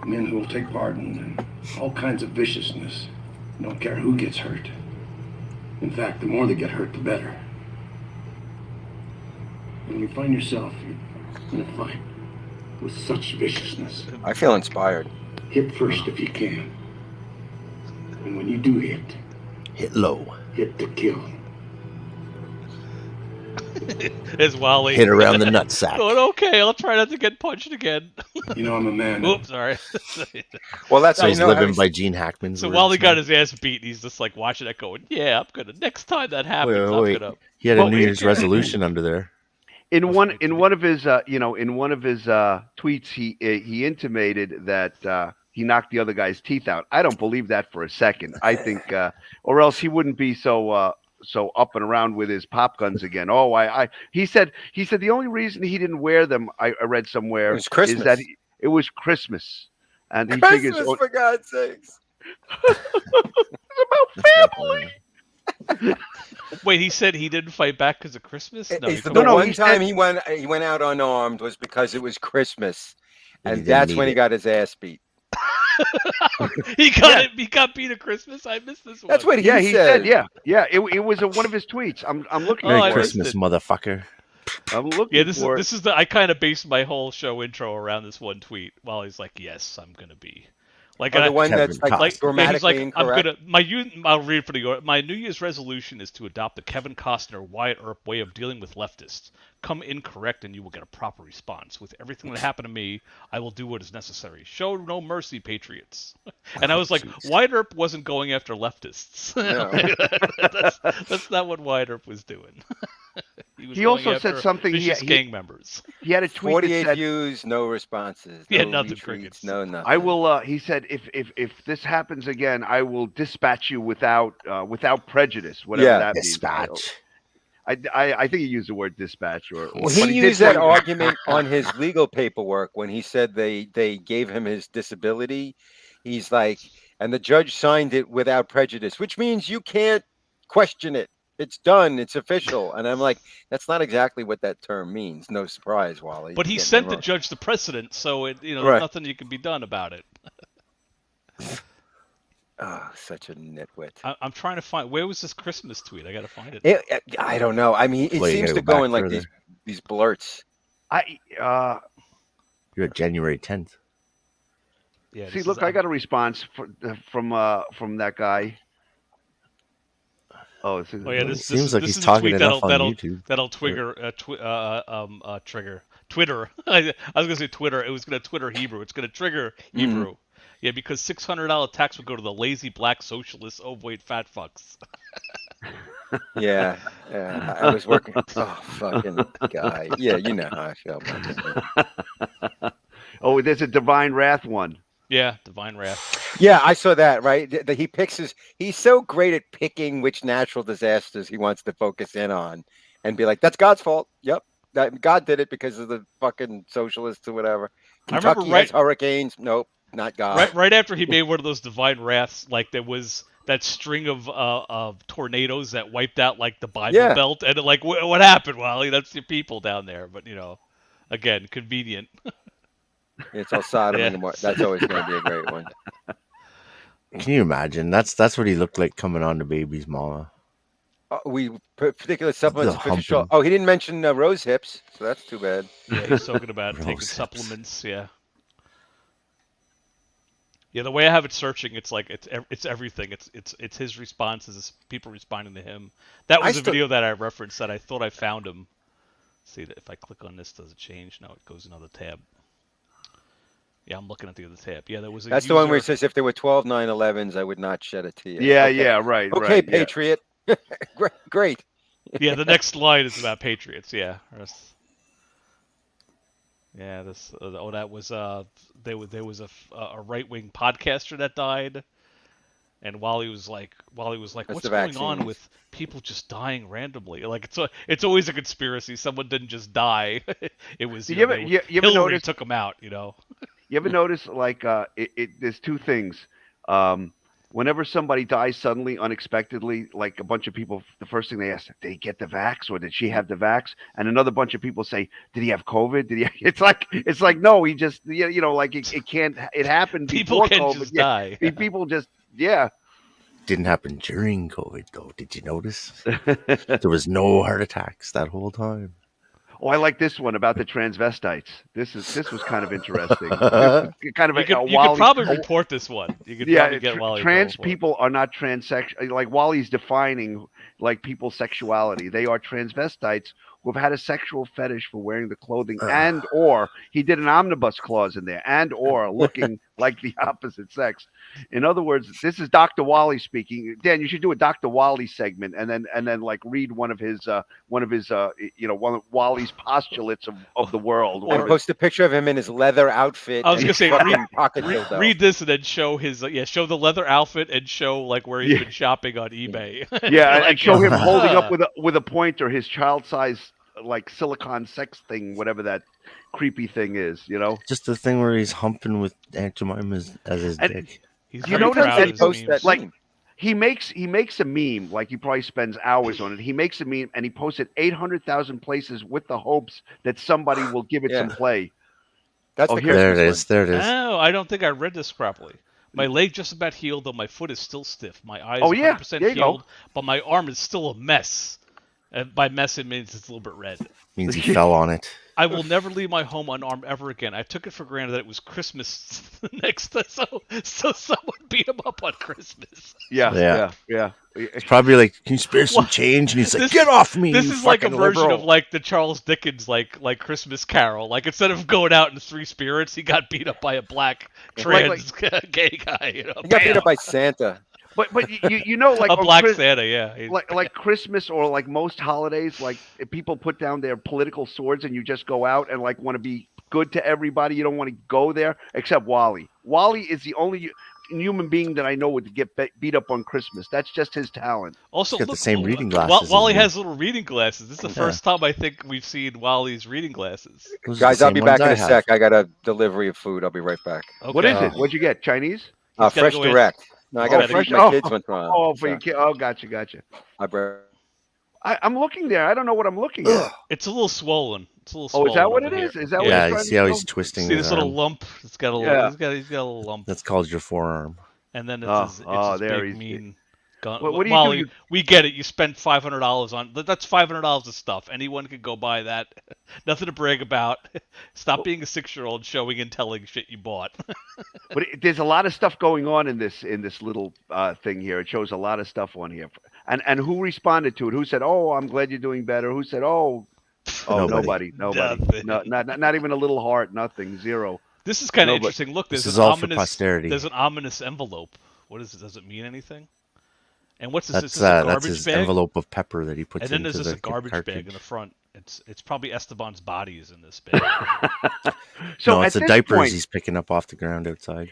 Men who will take part in all kinds of viciousness. Don't care who gets hurt. In fact, the more they get hurt, the better. When you find yourself in a fight with such viciousness, I feel inspired. hit first if you can. And when you do hit low. Hit to kill. Is Wally Hit around the nutsack. going, okay, I'll try not to get punched again. You know, I'm a man. Oops, sorry. Well, that's So how he's you know living by Gene Hackman's So words, Wally got man. his ass beat, and he's just like watching it going, yeah, I'm gonna, next time that happens, Wait. I'm gonna. He had a Well, New Year's resolution under there. In one of his tweets, he intimated that he knocked the other guy's teeth out. I don't believe that for a second. I think, or else he wouldn't be so up and around with his pop guns again. He said the only reason he didn't wear them, I read somewhere, It was Christmas. is that it was Christmas, and he Christmas, figures for God's sakes. it's about family. Wait, he said he didn't fight back because of Christmas? No, It's he the No, one he time said- he went out unarmed was because it was Christmas, And he and didn't that's need when he it. got his ass beat. he got beat at Christmas. I missed this one. That's what he Yeah, he said. said. Yeah. It was one of his tweets. I'm looking Oh, Merry I for it. missed Christmas, it. motherfucker. I'm looking Yeah, for it. this is the I kind of based my whole show intro around this one tweet. While he's like, "Yes, I'm gonna be." Like, Or and the one Kevin that's like, Costner. like grammatically he's like, incorrect. I'll read for my New Year's resolution is to adopt the Kevin Costner Wyatt Earp way of dealing with leftists. Come incorrect and you will get a proper response. With everything that happened to me, I will do what is necessary. Show no mercy, patriots. And I was like, Jeez. Wyatt Earp wasn't going after leftists. No. that's not what Wyatt Earp was doing. was He going also said after something. vicious gang members. He had a tweet that 48 said, views, no responses. Yeah, no nothing, retweets, crickets. no nothing. "I will." He said, "If this happens again, I will dispatch you without prejudice, whatever Yeah. that means." Dispatch. I think he used the word dispatch, or Well, but he did used that point- argument on his legal paperwork when he said they gave him his disability. He's like, and the judge signed it without prejudice, which means you can't question it. It's done. It's official. And I'm like, that's not exactly what that term means. No surprise, Wally. But he Get me sent the wrong. judge the precedent, so there's Right. nothing you can be done about it. Oh, such a nitwit. I'm trying to find where was this Christmas tweet? I gotta find it. I don't know. I mean, it Well, you seems gotta to go go back in like further. these blurts. You're at January 10th. Yeah. See, this look, is- I got a response from that guy. Oh, this is, Oh yeah, this Seems this, like this he's is a talking tweet enough on YouTube. that'll trigger trigger Twitter. I was gonna say Twitter. It was gonna Twitter Hebrew. It's gonna trigger Hebrew. Yeah, because $600 tax would go to the lazy black socialist overweight fat fucks. Yeah. I was working. Oh, fucking guy. Yeah, you know how I feel about this. oh, there's a divine wrath one. Yeah, divine wrath. Yeah, I saw that, right? That he picks he's so great at picking which natural disasters he wants to focus in on and be like, that's God's fault. Yep. God did it because of the fucking socialists or whatever. I remember Kentucky has hurricanes. Nope, not God. Right after he made one of those divine wraths, like there was that string of tornadoes that wiped out like the Bible Yeah. Belt, and like what happened, Wally? That's your people down there, but again, convenient. It's all Sodom Yeah. and Gomorrah. That's always going to be a great one. Can you imagine? That's what he looked like coming on to baby's mama. We particular supplements. The Official. humping. Oh, he didn't mention rose hips, so that's too bad. Yeah, he's talking about taking Gross. supplements. Yeah. Yeah, the way I have it searching, it's like it's everything. It's his responses, it's people responding to him. That was a video that I referenced that I thought I found him. See that if I click on this, does it change? No, it goes another tab. Yeah, I'm looking at the other tab. Yeah, there was a That's the one where it user- says if there were 12 9/11s, I would not shed a tear. Yeah, Okay. yeah, right. Okay, right, yeah. Patriot. Great. Yeah, the next line is about Patriots. Yeah. Yeah, that was there was a right wing podcaster that died, and Wally was like, That's what's the going on vaccines. with people just dying randomly? Like it's always a conspiracy. Someone didn't just die. It was You ever Hillary notice? took them out. You ever notice like there's two things. Whenever somebody dies suddenly, unexpectedly, like a bunch of people, the first thing they ask, did he get the vax or did she have the vax? And another bunch of people say, did he have COVID? Did he? It's like no, he just like it can't. It happened People before can COVID. just Yeah, die. people just yeah. Didn't happen during COVID though. Did you notice? There was no heart attacks that whole time. Oh, I like this one about the transvestites. This was kind of interesting. This is kind of You could Wally. probably report this one. You could probably get Wally. in trans trouble for it. people are not transsexual. Like Wally's defining like people's sexuality. They are transvestites who have had a sexual fetish for wearing the clothing and or he did an omnibus clause in there and or looking like the opposite sex. In other words, this is Dr. Wally speaking. Dan, you should do a Dr. Wally segment and then like read one of Wally's postulates of the world. And post a picture of him in his leather outfit. I was and gonna say, fucking pocket dildo. read this and then show show the leather outfit and show like where he's been shopping on eBay. Yeah, Like, and show him holding up with a pointer his child size like silicone sex thing, whatever that creepy thing is, Just the thing where he's humping with Aunt Jemima as his dick. He's You very notice proud that of he his posts memes. that like meme. he makes a meme, like he probably spends hours on it. He makes a meme and he posts it 800,000 places with the hopes that somebody will give it Yeah. some play. That's Oh, the here- There it Christmas is. There it is. Oh, I don't think I read this properly. My leg just about healed, though my foot is still stiff. My eye is Oh, yeah. 100% There you go. healed, but my arm is still a mess. And by mess, it means it's a little bit red. Means he fell on it. I will never leave my home unarmed ever again. I took it for granted that it was Christmas next, so someone beat him up on Christmas. Yeah. It's probably like, can you spare some change? And he's like, get off me. This you is like a fucking version liberal." of like the Charles Dickens like Christmas Carol. Like instead of going out in three spirits, he got beat up by a black trans gay guy. He got beat up by Santa. But you know, like a on black Chris- Santa, yeah. like Christmas or like most holidays, like if people put down their political swords and you just go out and like want to be good to everybody. You don't want to go there, except Wally. Wally is the only human being that I know would get beat up on Christmas. That's just his talent. Also, He's got the look, same reading glasses Wally as me. has little reading glasses. This is the first time I think we've seen Wally's reading glasses. Those are Guys, the I'll same be ones back in I a have. sec. I got a delivery of food. I'll be right back. Okay. What is it? What'd you get? Chinese? gotta Fresh go in. Direct. No, I got to Fresh- feed my kids once in a while. Oh, for your kid. Oh, gotcha. I'm looking there. I don't know what I'm looking at. It's a little swollen. It's a little Oh, swollen. is that what over it here. is? Is that what Yeah, he's you trying see to how show? he's twisting See his this little arm? lump? It's got a little. Yeah. He's got a little lump. That's called your forearm. And then it's Oh, his, oh, his there big he's- mean gun. What do you do? Wally, You- we get it. You spent $500 on that's $500 of stuff. Anyone could go buy that. Nothing to brag about. Stop being a 6-year-old showing and telling shit you bought. But there's a lot of stuff going on in this little thing here. It shows a lot of stuff on here. And who responded to it? Who said, "Oh, I'm glad you're doing better"? Who said, "Oh, nobody. Nothing. No, not even a little heart. Nothing. Zero." This is kind of No, but interesting. Look, this there's is an all for ominous. posterity. There's an ominous envelope. What is it? Does it mean anything? And what's this? That's Is this a that's garbage his bag? envelope of pepper that he puts And then into there's this the garbage cartridge. bag in the front. It's probably Esteban's body is in this bag. So No, at it's the this diapers point, he's picking up off the ground outside.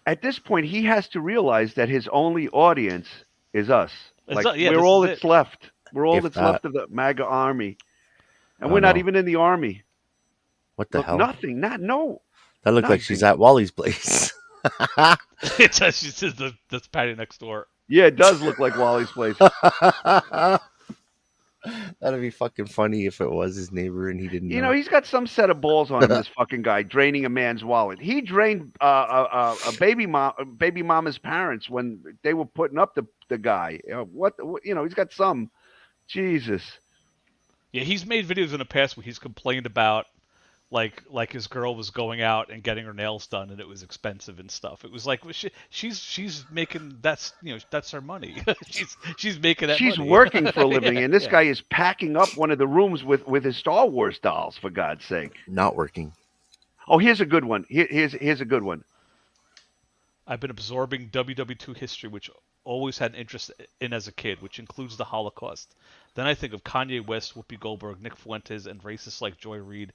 at this point, he has to realize that his only audience is us. It's Like not- yeah, we're this all is that's it. left. We're all If that's that. left of the MAGA army, and Oh, we're not no. even in the army. What the Look, hell? nothing. No. That looked like she's nothing. at Wally's place. It says she says that's Patty next door. Yeah, it does look like Wally's place. That'd be fucking funny if it was his neighbor and he didn't know. You know, he's got some set of balls on him. This fucking guy draining a man's wallet. He drained a baby mama's parents when they were putting up the guy. What he's got some. Jesus. Yeah, he's made videos in the past where he's complained about like his girl was going out and getting her nails done and it was expensive and stuff. It was like she's making that's her money. she's making that. She's money. working for a living, Yeah, and this yeah. guy is packing up one of the rooms with his Star Wars dolls. For God's sake! Not working. Oh, here's a good one. Here's a good one. I've been absorbing WW2 history, which always had an interest in as a kid, which includes the Holocaust. Then I think of Kanye West, Whoopi Goldberg, Nick Fuentes, and racists like Joy Reid.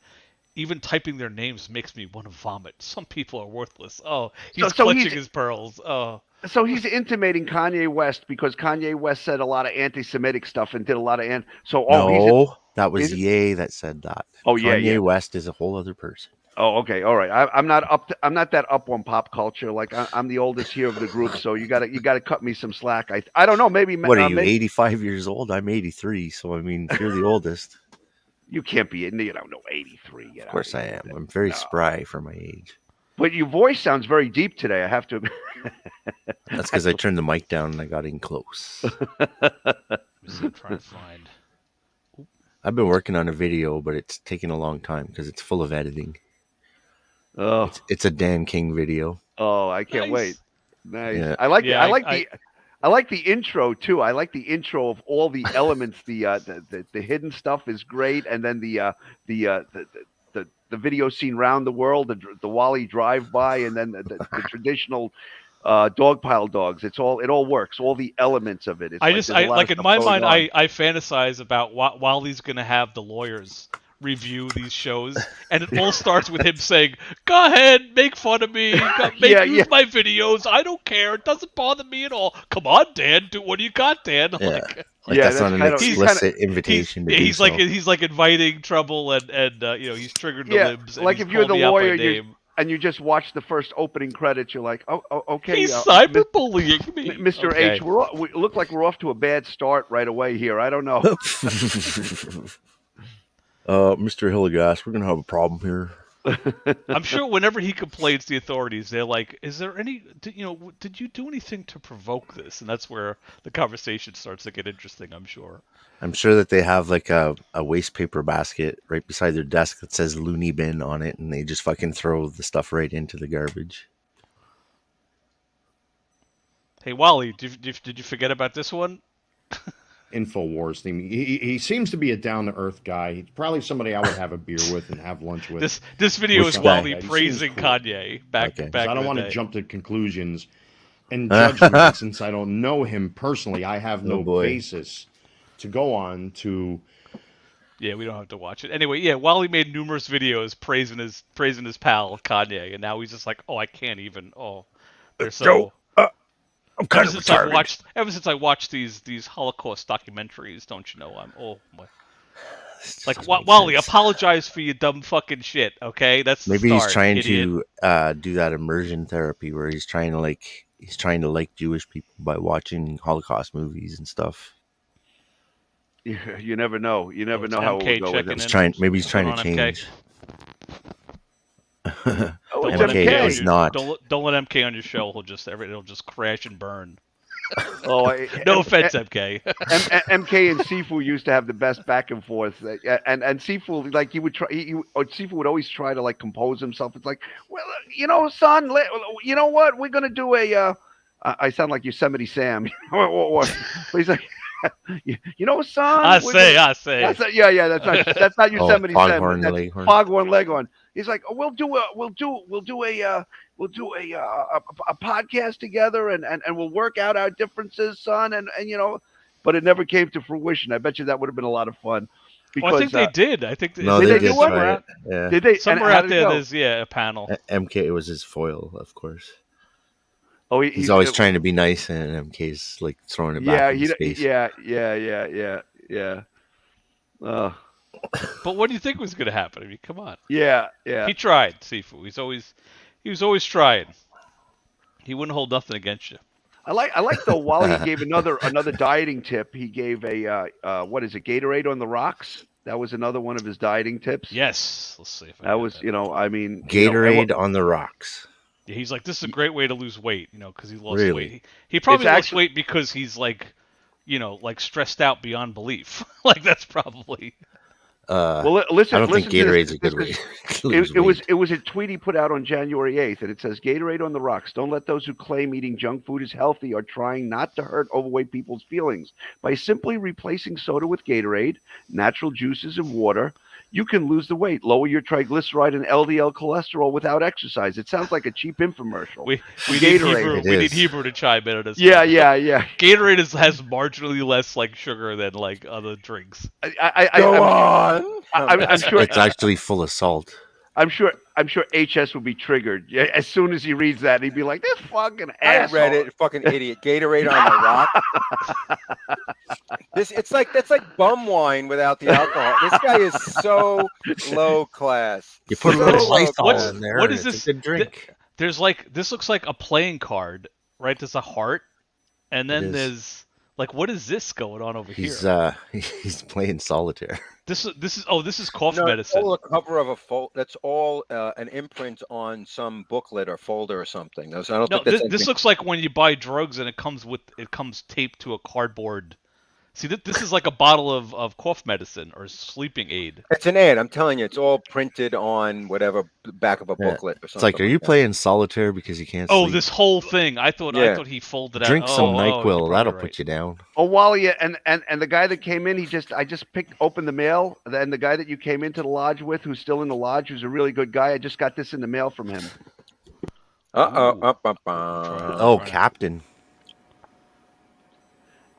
Even typing their names makes me want to vomit. Some people are worthless. Oh, he's clutching his pearls. Oh. So he's intimating Kanye West because Kanye West said a lot of anti-Semitic stuff and did a lot of that was Ye that said that. Oh yeah, Kanye West is a whole other person. Oh, okay, all right. I'm not that up on pop culture. Like I'm the oldest here of the group, so you gotta cut me some slack. I don't know. Maybe what are you? 85 years old? I'm 83. So I mean, if you're the oldest. You can't be. You don't know 83. Of course I am. I'm very spry for my age. But your voice sounds very deep today. I have to. That's because I turned the mic down and I got in close. I'm trying to find. I've been working on a video, but it's taking a long time because it's full of editing. Oh, it's a Dan King video. Oh, I can't wait. Nice. Yeah. I like the intro too. I like the intro of all the elements. The hidden stuff is great, and then the video scene round the world, the Wally drive by, and then the traditional dogpile dogs. It all works. All the elements of it. In my mind, I fantasize about Wally's gonna have the lawyers review these shows, and it all starts with him saying, "Go ahead, make fun of me, use my videos. I don't care. It doesn't bother me at all. Come on, Dan, what do you got, Dan?" That's not an explicit invitation. He's like inviting trouble, and he's triggered the libs. Like if you're the lawyer, and you just watch the first opening credits, you're like, oh okay. He's cyberbullying me, Mr. Okay. H. We look like we're off to a bad start right away here. I don't know. Mr. Hilligas, we're gonna have a problem here. I'm sure whenever he complains to the authorities, they're like, "Is there any? Did you do anything to provoke this?" And that's where the conversation starts to get interesting. I'm sure. I'm sure that they have like a waste paper basket right beside their desk that says "loony bin" on it, and they just fucking throw the stuff right into the garbage. Hey Wally, did you forget about this one? InfoWars theme. He seems to be a down to earth guy. He's probably somebody I would have a beer with and have lunch with. This video is Wally praising Kanye back. I don't want to jump to conclusions and judgment since I don't know him personally. I have no basis to go on to. Yeah, we don't have to watch it anyway. Yeah, Wally made numerous videos praising his pal Kanye, and now he's just like, oh, I can't even. Oh, they're so. I'm kind of retarded. Ever since I watched these Holocaust documentaries, don't you know? Wally, apologize for your dumb fucking shit. Okay, that's maybe he's trying to do that immersion therapy where he's trying to like Jewish people by watching Holocaust movies and stuff. You never know. You never know how it will go. Maybe he's trying to change. MK is not. Don't let MK on your show. It'll just crash and burn. No offense, MK. MK and Sifu used to have the best back and forth, and Sifu Sifu would always try to like compose himself. It's like, well, son, you know what? We're gonna do a. I sound like Yosemite Sam. He's like. Son. I say. That's not Yosemite Sam. That's Foghorn Leghorn. He's like, we'll do a podcast together, and we'll work out our differences, son, and but it never came to fruition. I bet you that would have been a lot of fun. Because, I think they did. I think they did. Yeah. Did they? Somewhere out there, there's a panel. MK was his foil, of course. Oh, he's always trying to be nice, and MK's like throwing it back in space. Yeah. But what do you think was going to happen? I mean, come on. Yeah. He tried, Sifu. He was always trying. He wouldn't hold nothing against you. I like though. While he gave another dieting tip, he gave a what is it? Gatorade on the rocks. That was another one of his dieting tips. Yes. Let's see if that was. Gatorade on the rocks. Yeah, he's like, this is a great way to lose weight, because he lost weight. He probably lost weight because he's like, stressed out beyond belief. That's probably. Listen. I don't think Gatorade's a good way. It was a tweet he put out on January 8th, and it says, "Gatorade on the rocks. Don't let those who claim eating junk food is healthy or trying not to hurt overweight people's feelings. By simply replacing soda with Gatorade, natural juices, and water, you can lose the weight, lower your triglyceride and LDL cholesterol without exercise. It sounds like a cheap infomercial. We need Gatorade. Hebrew. It We need is. Hebrew to chime in on this. Yeah, one. yeah. Gatorade has marginally less like sugar than like other drinks. Go on. I'm sure. It's actually full of salt. I'm sure HS would be triggered as soon as he reads that. He'd be like, "This fucking I asshole." read it, fucking idiot. Gatorade on the rock. That's like bum wine without the alcohol. This guy is so low class. You put a So little low Lysol class. in there. What and is it's this? a good drink. There's like this looks like a playing card, right? There's a heart, and then is. there's like what is this going on over He's here? he's playing solitaire. This is cough No, medicine. It's all a cover of a fold. That's all an imprint on some booklet or folder or something. I don't No, think that's this anything. looks like when you buy drugs and it comes taped to a cardboard. See, this is like a bottle of cough medicine or sleeping aid. It's an ad. I'm telling you, it's all printed on whatever back of a Yeah. booklet or It's something. like, are you that. playing solitaire because you can't Oh, sleep? this whole thing. I thought he folded out. Drink some Oh, NyQuil. you're probably That'll right. put you down. Oh, Wally, and the guy that came in, I just opened the mail, and the guy that you came into the lodge with, who's still in the lodge, who's a really good guy. I just got this in the mail from him. Oh, Captain.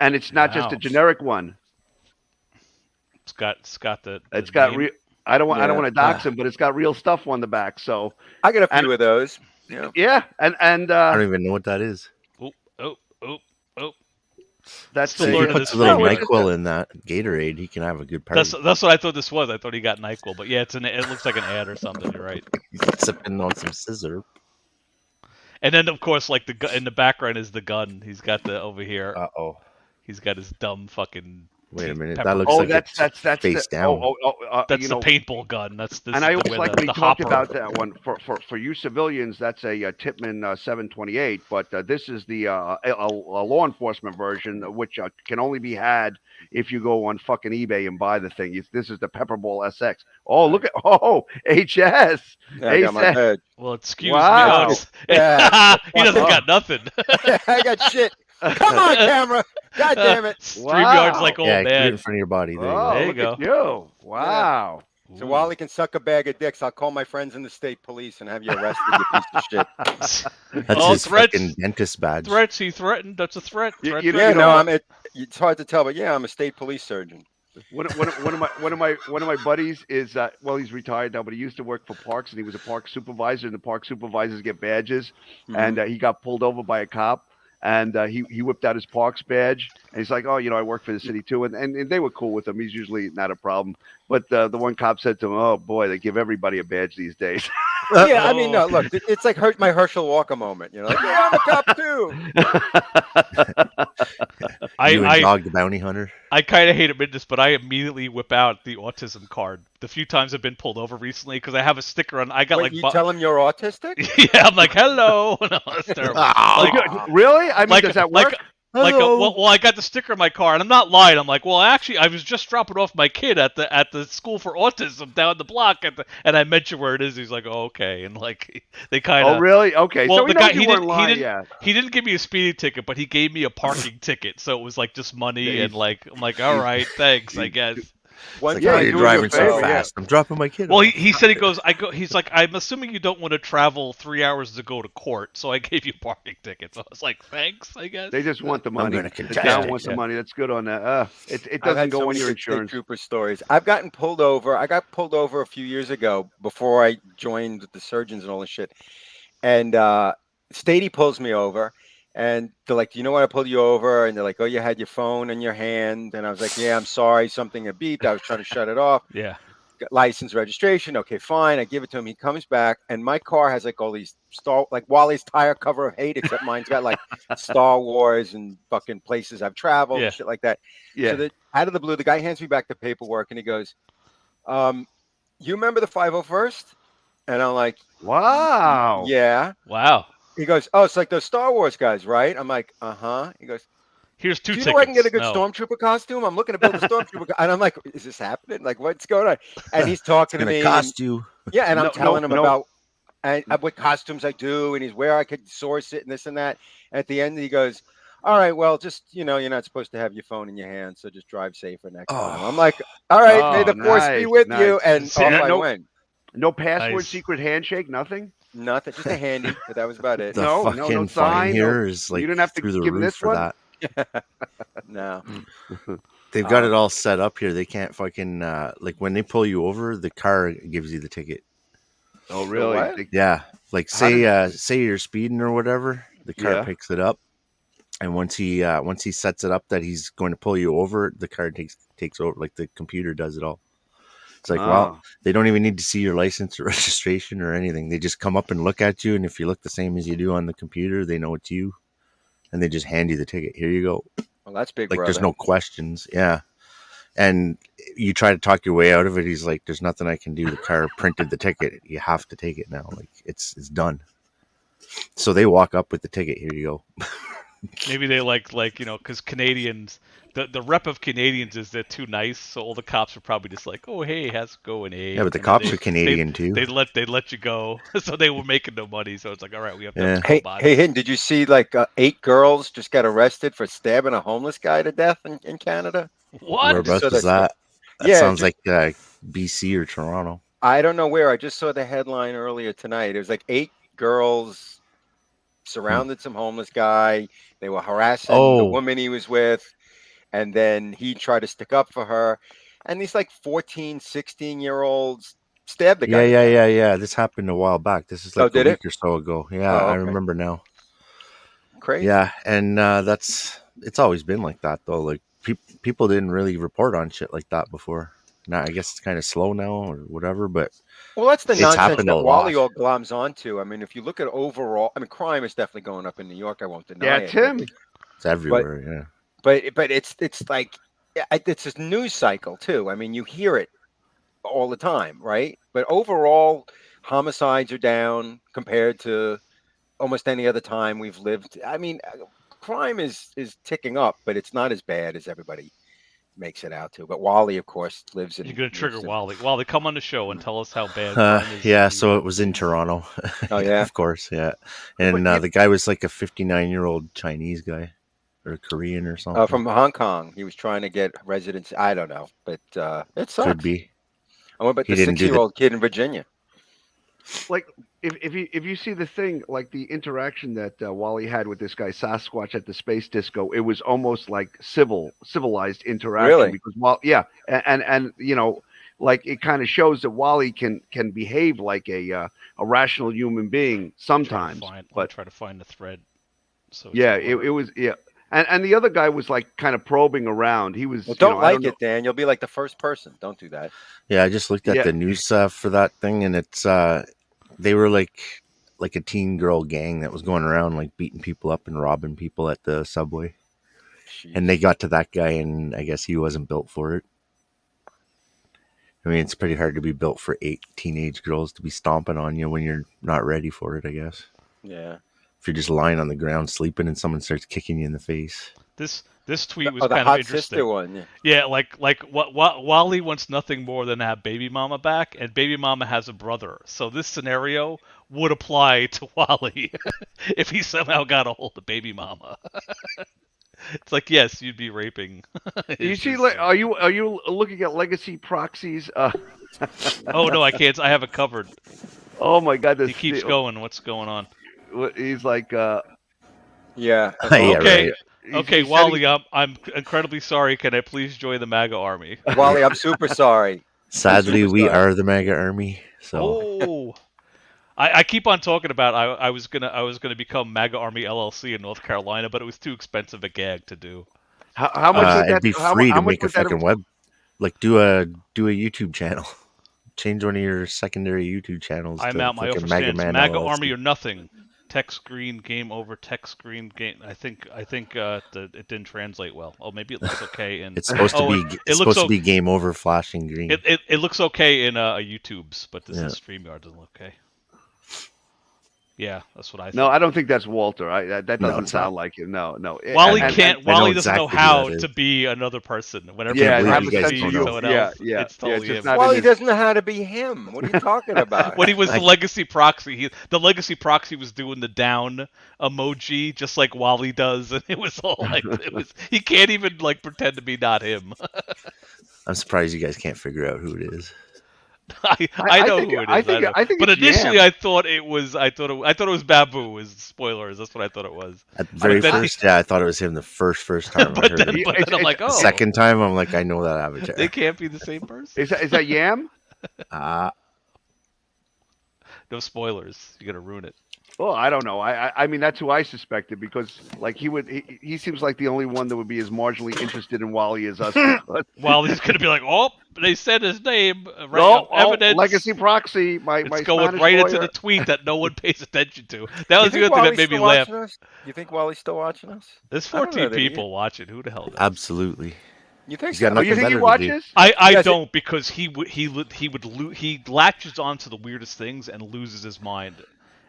And it's not just a Wow. generic one. It's got the. It's got name. real. I don't want Yeah. to dox him, but it's got real stuff on the back. So I got a few And- of those. Yeah. yeah, and I don't even know what that is. Oh. that's Still So if he learning puts this a little No, it's- NyQuil in that Gatorade, he can have a good party. That's what I thought this was. I thought he got NyQuil, but yeah, it looks like an ad or something. You're right. He's sipping on some scissor. And then of course, like in the background is the gun. He's got the over here. Uh-oh. He's got his dumb fucking. Wait a minute. pepper- That looks Oh, like that's it's face the, down. That's you the know, paintball gun. That's this. And I always where like the we talked hopper. about that one for you civilians. That's a Titman 728, but this is the a law enforcement version, which can only be had if you go on fucking eBay and buy the thing. This is the Pepperball SX. Oh, look at HS. Yeah, I got my head. Well, excuse Wow. me. Oh, it's- Yeah. he doesn't got nothing. I got shit. Come on, camera. God damn it. StreamYard's like all Yeah, keep it in bad. front of your body. There you Oh, go. There you look go. at you. Wow. So Wally can suck a bag of dicks. I'll call my friends in the state police and have you arrested, you piece of shit. That's Oh, his threats. fucking dentist badge. Threats. He threatened. That's a threat. You- Threat. you know- Yeah, no, what? it's hard to tell, but yeah, I'm a state police surgeon. One of my buddies is well, he's retired now, but he used to work for parks, and he was a park supervisor. And the park supervisors get badges, and he got pulled over by a cop, and he whipped out his parks badge, and he's like, "Oh, I work for the city too," and they were cool with him. He's usually not a problem, but the one cop said to him, "Oh boy, they give everybody a badge these days." Yeah, I mean, no, look, it's like my Herschel Walker moment. Like, yeah, I'm a cop too. You and I Dog the Bounty Hunter. I kind of hate admitting this, but I immediately whip out the autism card. The few times I've been pulled over recently, because I have a sticker on. I got Wait, like. you tell him you're autistic? Yeah, I'm like, hello. No, that's terrible. Like, Really? I mean, like, does that like, work? well, I got the sticker in my car, and I'm not lying. I'm like, well, actually, I was just dropping off my kid at the school for autism down the block, and I mentioned where it is. He's like, oh, okay, and like they kind of. Oh, really? Okay. Well, So the knows guy you weren't lying. Yeah. he didn't give me a speeding ticket, but he gave me a parking ticket, so it was like just money and like I'm like, all right, thanks, I guess. One Like, Yeah, oh, time, you you're do me a driving so favor, yeah. fast. I'm dropping my kid Well, off. he said he's like, I'm assuming you don't want to travel 3 hours to go to court, so I gave you a parking ticket. So I was like, thanks, I guess. They just want the money. gonna The contest town it, wants the yeah. money. That's good on that. It I've doesn't had go so on many your good state insurance. trooper stories. I've gotten pulled over. I got pulled over a few years ago before I joined the surgeons and all this shit. And Statey pulls me over. And they're like, do you know why I pulled you over? And they're like, oh, you had your phone in your hand. And I was like, yeah, I'm sorry. Something had beeped. I was trying to shut it off. Yeah. Got license, registration. Okay, fine. I give it to him. He comes back. And my car has like all these like Wally's tire cover of hate, except mine's got like Star Wars and fucking places I've traveled Yeah. and shit like that. Yeah. So out of the blue, the guy hands me back the paperwork and he goes, you remember the 501st? And I'm like, Wow. yeah. Wow. He goes, oh, it's like those Star Wars guys, right? I'm like, uh-huh. He goes, Here's two do you tickets. know where I can get a good No. stormtrooper costume? I'm looking to build a stormtrooper. And I'm like, is this happening? Like, what's going on? And he's talking It's to me. gonna and- cost you. yeah, and I'm No, telling no, him no. about what costumes I do, and he's where I could source it and this and that. And at the end, he goes, all right, well, just you're not supposed to have your phone in your hand, so just drive safer next time. Oh. I'm like, all right, may Oh, the force be nice, with nice. you, and See, off I no- went. No password, Nice. secret handshake, nothing. Nothing, just a handy, but that was about it. The No fucking sign, fine no- here is you like didn't have to through the give roof this for one? that. No. They've got it all set up here. They can't fucking like when they pull you over, the car gives you the ticket. Oh, really? what? Yeah, like How say you're speeding or whatever, the car Yeah. picks it up, and once he sets it up that he's going to pull you over, the car takes over. Like the computer does it all. It's like, well, they don't even need to see your license or registration or anything. They just come up and look at you, and if you look the same as you do on the computer, they know it's you, and they just hand you the ticket. Here you go. Well, that's big, Like brother. there's no questions. Yeah. And you try to talk your way out of it. He's like, "There's nothing I can do. The car printed the ticket. You have to take it now. Like it's done." So they walk up with the ticket. Here you go. Maybe they like because Canadians, the rep of Canadians is they're too nice, so all the cops are probably just like, oh hey, how's it going, eh? Yeah, but the And then cops are Canadian too. They let you go, so they were making no money. So it's like, all right, we have to. Yeah. Have Hey, robots. Hidden, did you see like 8 girls just got arrested for stabbing a homeless guy to death in Canada? What? Whereabouts So was that's- that? That Yeah, sounds just- like BC or Toronto. I don't know where. I just saw the headline earlier tonight. It was like 8 girls surrounded some homeless guy. They were harassing the Oh. woman he was with, and then he tried to stick up for her. And these like 14, 16-year-olds stabbed the guy. Yeah. This happened a while back. This is like a did week it? or so ago. Yeah, Oh, I okay. remember now. Crazy. Yeah, and it's always been like that though. Like people didn't really report on shit like that before. Now I guess it's kind of slow now or whatever. But Well, that's the It's nonsense happened that a Wally lot. all gloms onto. I mean, if you look at overall, I mean, crime is definitely going up in New York. I won't deny Yeah, it. Tim. it's everywhere. Yeah. But it's like it's this news cycle too. I mean, you hear it all the time, right? But overall, homicides are down compared to almost any other time we've lived. I mean, crime is ticking up, but it's not as bad as everybody makes it out to. But Wally, of course, lives in. You're gonna trigger lives in- Wally. Wally, come on the show and tell us how bad crime is. Yeah, in so New it was in Toronto. Oh, yeah? Of course, yeah. And But you- the guy was like a 59-year-old Chinese guy or Korean or something. from Hong Kong. He was trying to get residency. I don't know, but it sucks. Could be. What about He the didn't do the- 6-year-old kid in Virginia? Like if you see the thing, like the interaction that Wally had with this guy Sasquatch at the space disco, it was almost like civilized interaction. Really? Because and like it kind of shows that Wally can behave like a rational human being sometimes. But try to find the thread. So it's Yeah, more- it was And the other guy was like kind of probing around. He was Well, don't I like know- it, Dan. You'll be like the first person. Don't do that. Yeah, I just looked at Yeah. the news for that thing, and it's they were like a teen girl gang that was going around like beating people up and robbing people at the subway. And they got to that guy, and I guess he wasn't built for it. I mean, it's pretty hard to be built for 8 teenage girls to be stomping on you when you're not ready for it, I guess. Yeah. If you're just lying on the ground sleeping and someone starts kicking you in the face. This tweet was Oh, the kind hot of interesting. sister one. Yeah. Yeah, like Wally wants nothing more than to have baby mama back, and baby mama has a brother. So this scenario would apply to Wally if he somehow got a hold of baby mama. It's like, yes, you'd be raping. You It's see, just- are you looking at legacy proxies? Oh no, I can't. I have it covered. Oh my God, He keeps going. What's going on? He's like, Yeah. Yeah, Okay, right. okay, he's Wally, I'm incredibly sorry. Can I please join the MAGA army? Wally, I'm super sorry. Sadly, we superstar. are the MAGA army. So Oh, I keep on talking about I was gonna become MAGA Army LLC in North Carolina, but it was too expensive a gag to do. how much would that it'd be how free to much make a would that fucking web, like do a YouTube channel. Change one of your secondary YouTube channels. I'm to out. My fucking offer stands. Man MAGA LLC. Army or nothing. Text screen, game over. Text screen, game. I think it didn't translate well. Oh, maybe it looks okay in. It's supposed to Oh, be. it It's looks supposed to be game over, flashing green. It looks okay in YouTube's, but this Yeah. is StreamYard doesn't look okay. Yeah, that's what I think. No, I don't think that's Walter. That No, doesn't it's not. sound like him. No. Wally and- can't. I know Wally doesn't know exactly who how that is. to be another person. Whenever Yeah, believe have you a guys sense sees don't of know. someone humor. else, Yeah. it's totally just him. not Well, in he his- doesn't know how to be him. What are you talking about? When he was I- the legacy proxy, the legacy proxy was doing the down emoji just like Wally does, and it was all like he can't even like pretend to be not him. I'm surprised you guys can't figure out who it is. I know who it is. I think but it's initially Yam. I thought it was Babu. As spoilers, that's what I thought it was. At the very then- first, yeah, I thought it was him the first time I But heard then, him. but then I'm like, oh, Second time, I'm like, I know that avatar. they can't be the same person. Is that Yam? No spoilers. You're gonna ruin it. Well, I don't know. I mean, that's who I suspected because, like, he seems like the only one that would be as marginally interested in Wally as us. Wally's gonna be like, oh, they said his name. Right, No, evidence. legacy proxy. My It's my going Spanish right lawyer. into the tweet that no one pays attention to. That You was the think other thing that Wally's made me still laugh. watching us? You think Wally's still watching us? There's I don't know 14 that he- people watching. Who the hell does? Absolutely. You think He's got so? Oh, nothing you think he better to do. watches? I Yes, don't because he latches on to the weirdest things and loses his mind,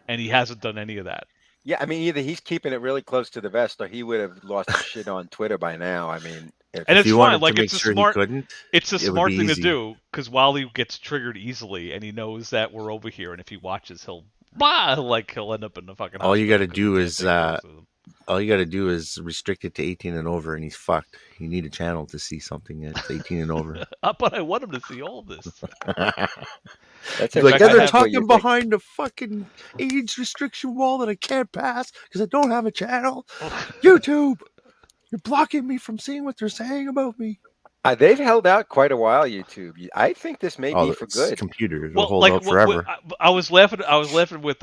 and he hasn't done any of that. Yeah, I mean, either he's keeping it really close to the vest, or he would have lost his shit on Twitter by now. I mean, And If it's you fine. wanted Like to it's make a sure smart. he couldn't, It's a it would smart be thing to easy. do because Wally gets triggered easily, and he knows that we're over here, and if he watches, he'll end up in the fucking. All you hospital gotta 'cause do he can't is, take close to them. all you got to do is restrict it to 18 and over, and he's fucked. You need a channel to see something that's 18 and over. But I want him to see all this. that's He's like, fact, yeah, I they're have what you talking think. behind the fucking age restriction wall that I can't pass because I don't have a channel. YouTube, you're blocking me from seeing what they're saying about me. They've held out quite a while, YouTube. I think this may be for it's good. computers will hold like out forever. I was laughing. I was laughing with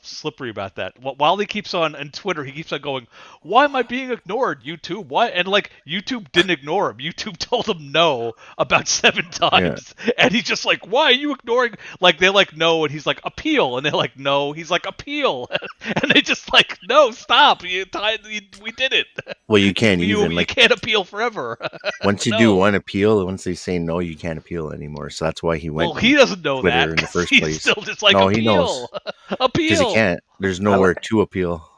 Slippery about that. While he keeps on Twitter, he keeps on going, "Why am I being ignored, YouTube? Why?" And like YouTube didn't ignore him. YouTube told him no about 7 times, and he's just like, "Why are you ignoring?" Like they're like, "No," and he's like, "Appeal," and they're like, "No." He's like, "Appeal," and they just like, "No, stop! We did it. Well, you can't You even like can't appeal forever." once you No. do one appeal, once they say no, you can't appeal anymore. So that's why he went. Well, he doesn't know Twitter that in the 'cause first he's place. still just like No, appeal, he knows. appeal. because he can't. There's nowhere to appeal.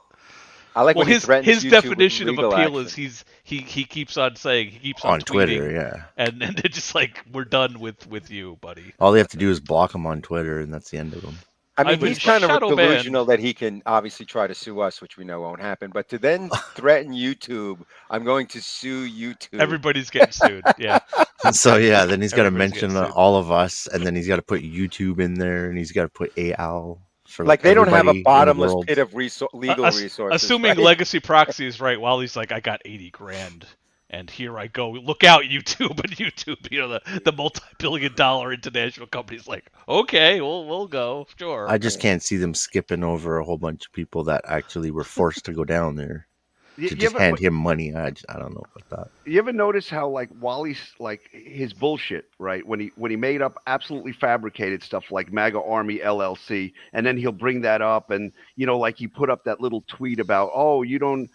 I like Well, when he his threatens YouTube definition with of legal appeal action. is he keeps on saying he keeps on, On tweeting, Twitter, yeah. and they're just like, we're done with you, buddy. All they have to do is block him on Twitter, and that's the end of him. I mean, I mean, he's kind of shadow delusional that he can obviously try to sue us, which we know won't happen. But to then threaten YouTube, I'm going to sue YouTube. Everybody's getting sued. Yeah, So yeah, then he's got to Everybody's mention getting sued. all of us, and then he's got to put YouTube in there, and he's got to put AL for Like they don't have everybody a in the bottomless world. pit of legal resources. assuming right? legacy proxy is right. Wally's like, I got 80 grand, and here I go. Look out, YouTube! And YouTube, the multi-billion-dollar international company's like, okay, we'll go, sure. I just can't see them skipping over a whole bunch of people that actually were forced to go down there to just hand him money. I don't know about that. You ever notice how like Wally's like his bullshit, right? When he made up absolutely fabricated stuff like MAGA Army LLC, and then he'll bring that up, and like he put up that little tweet about, oh, you don't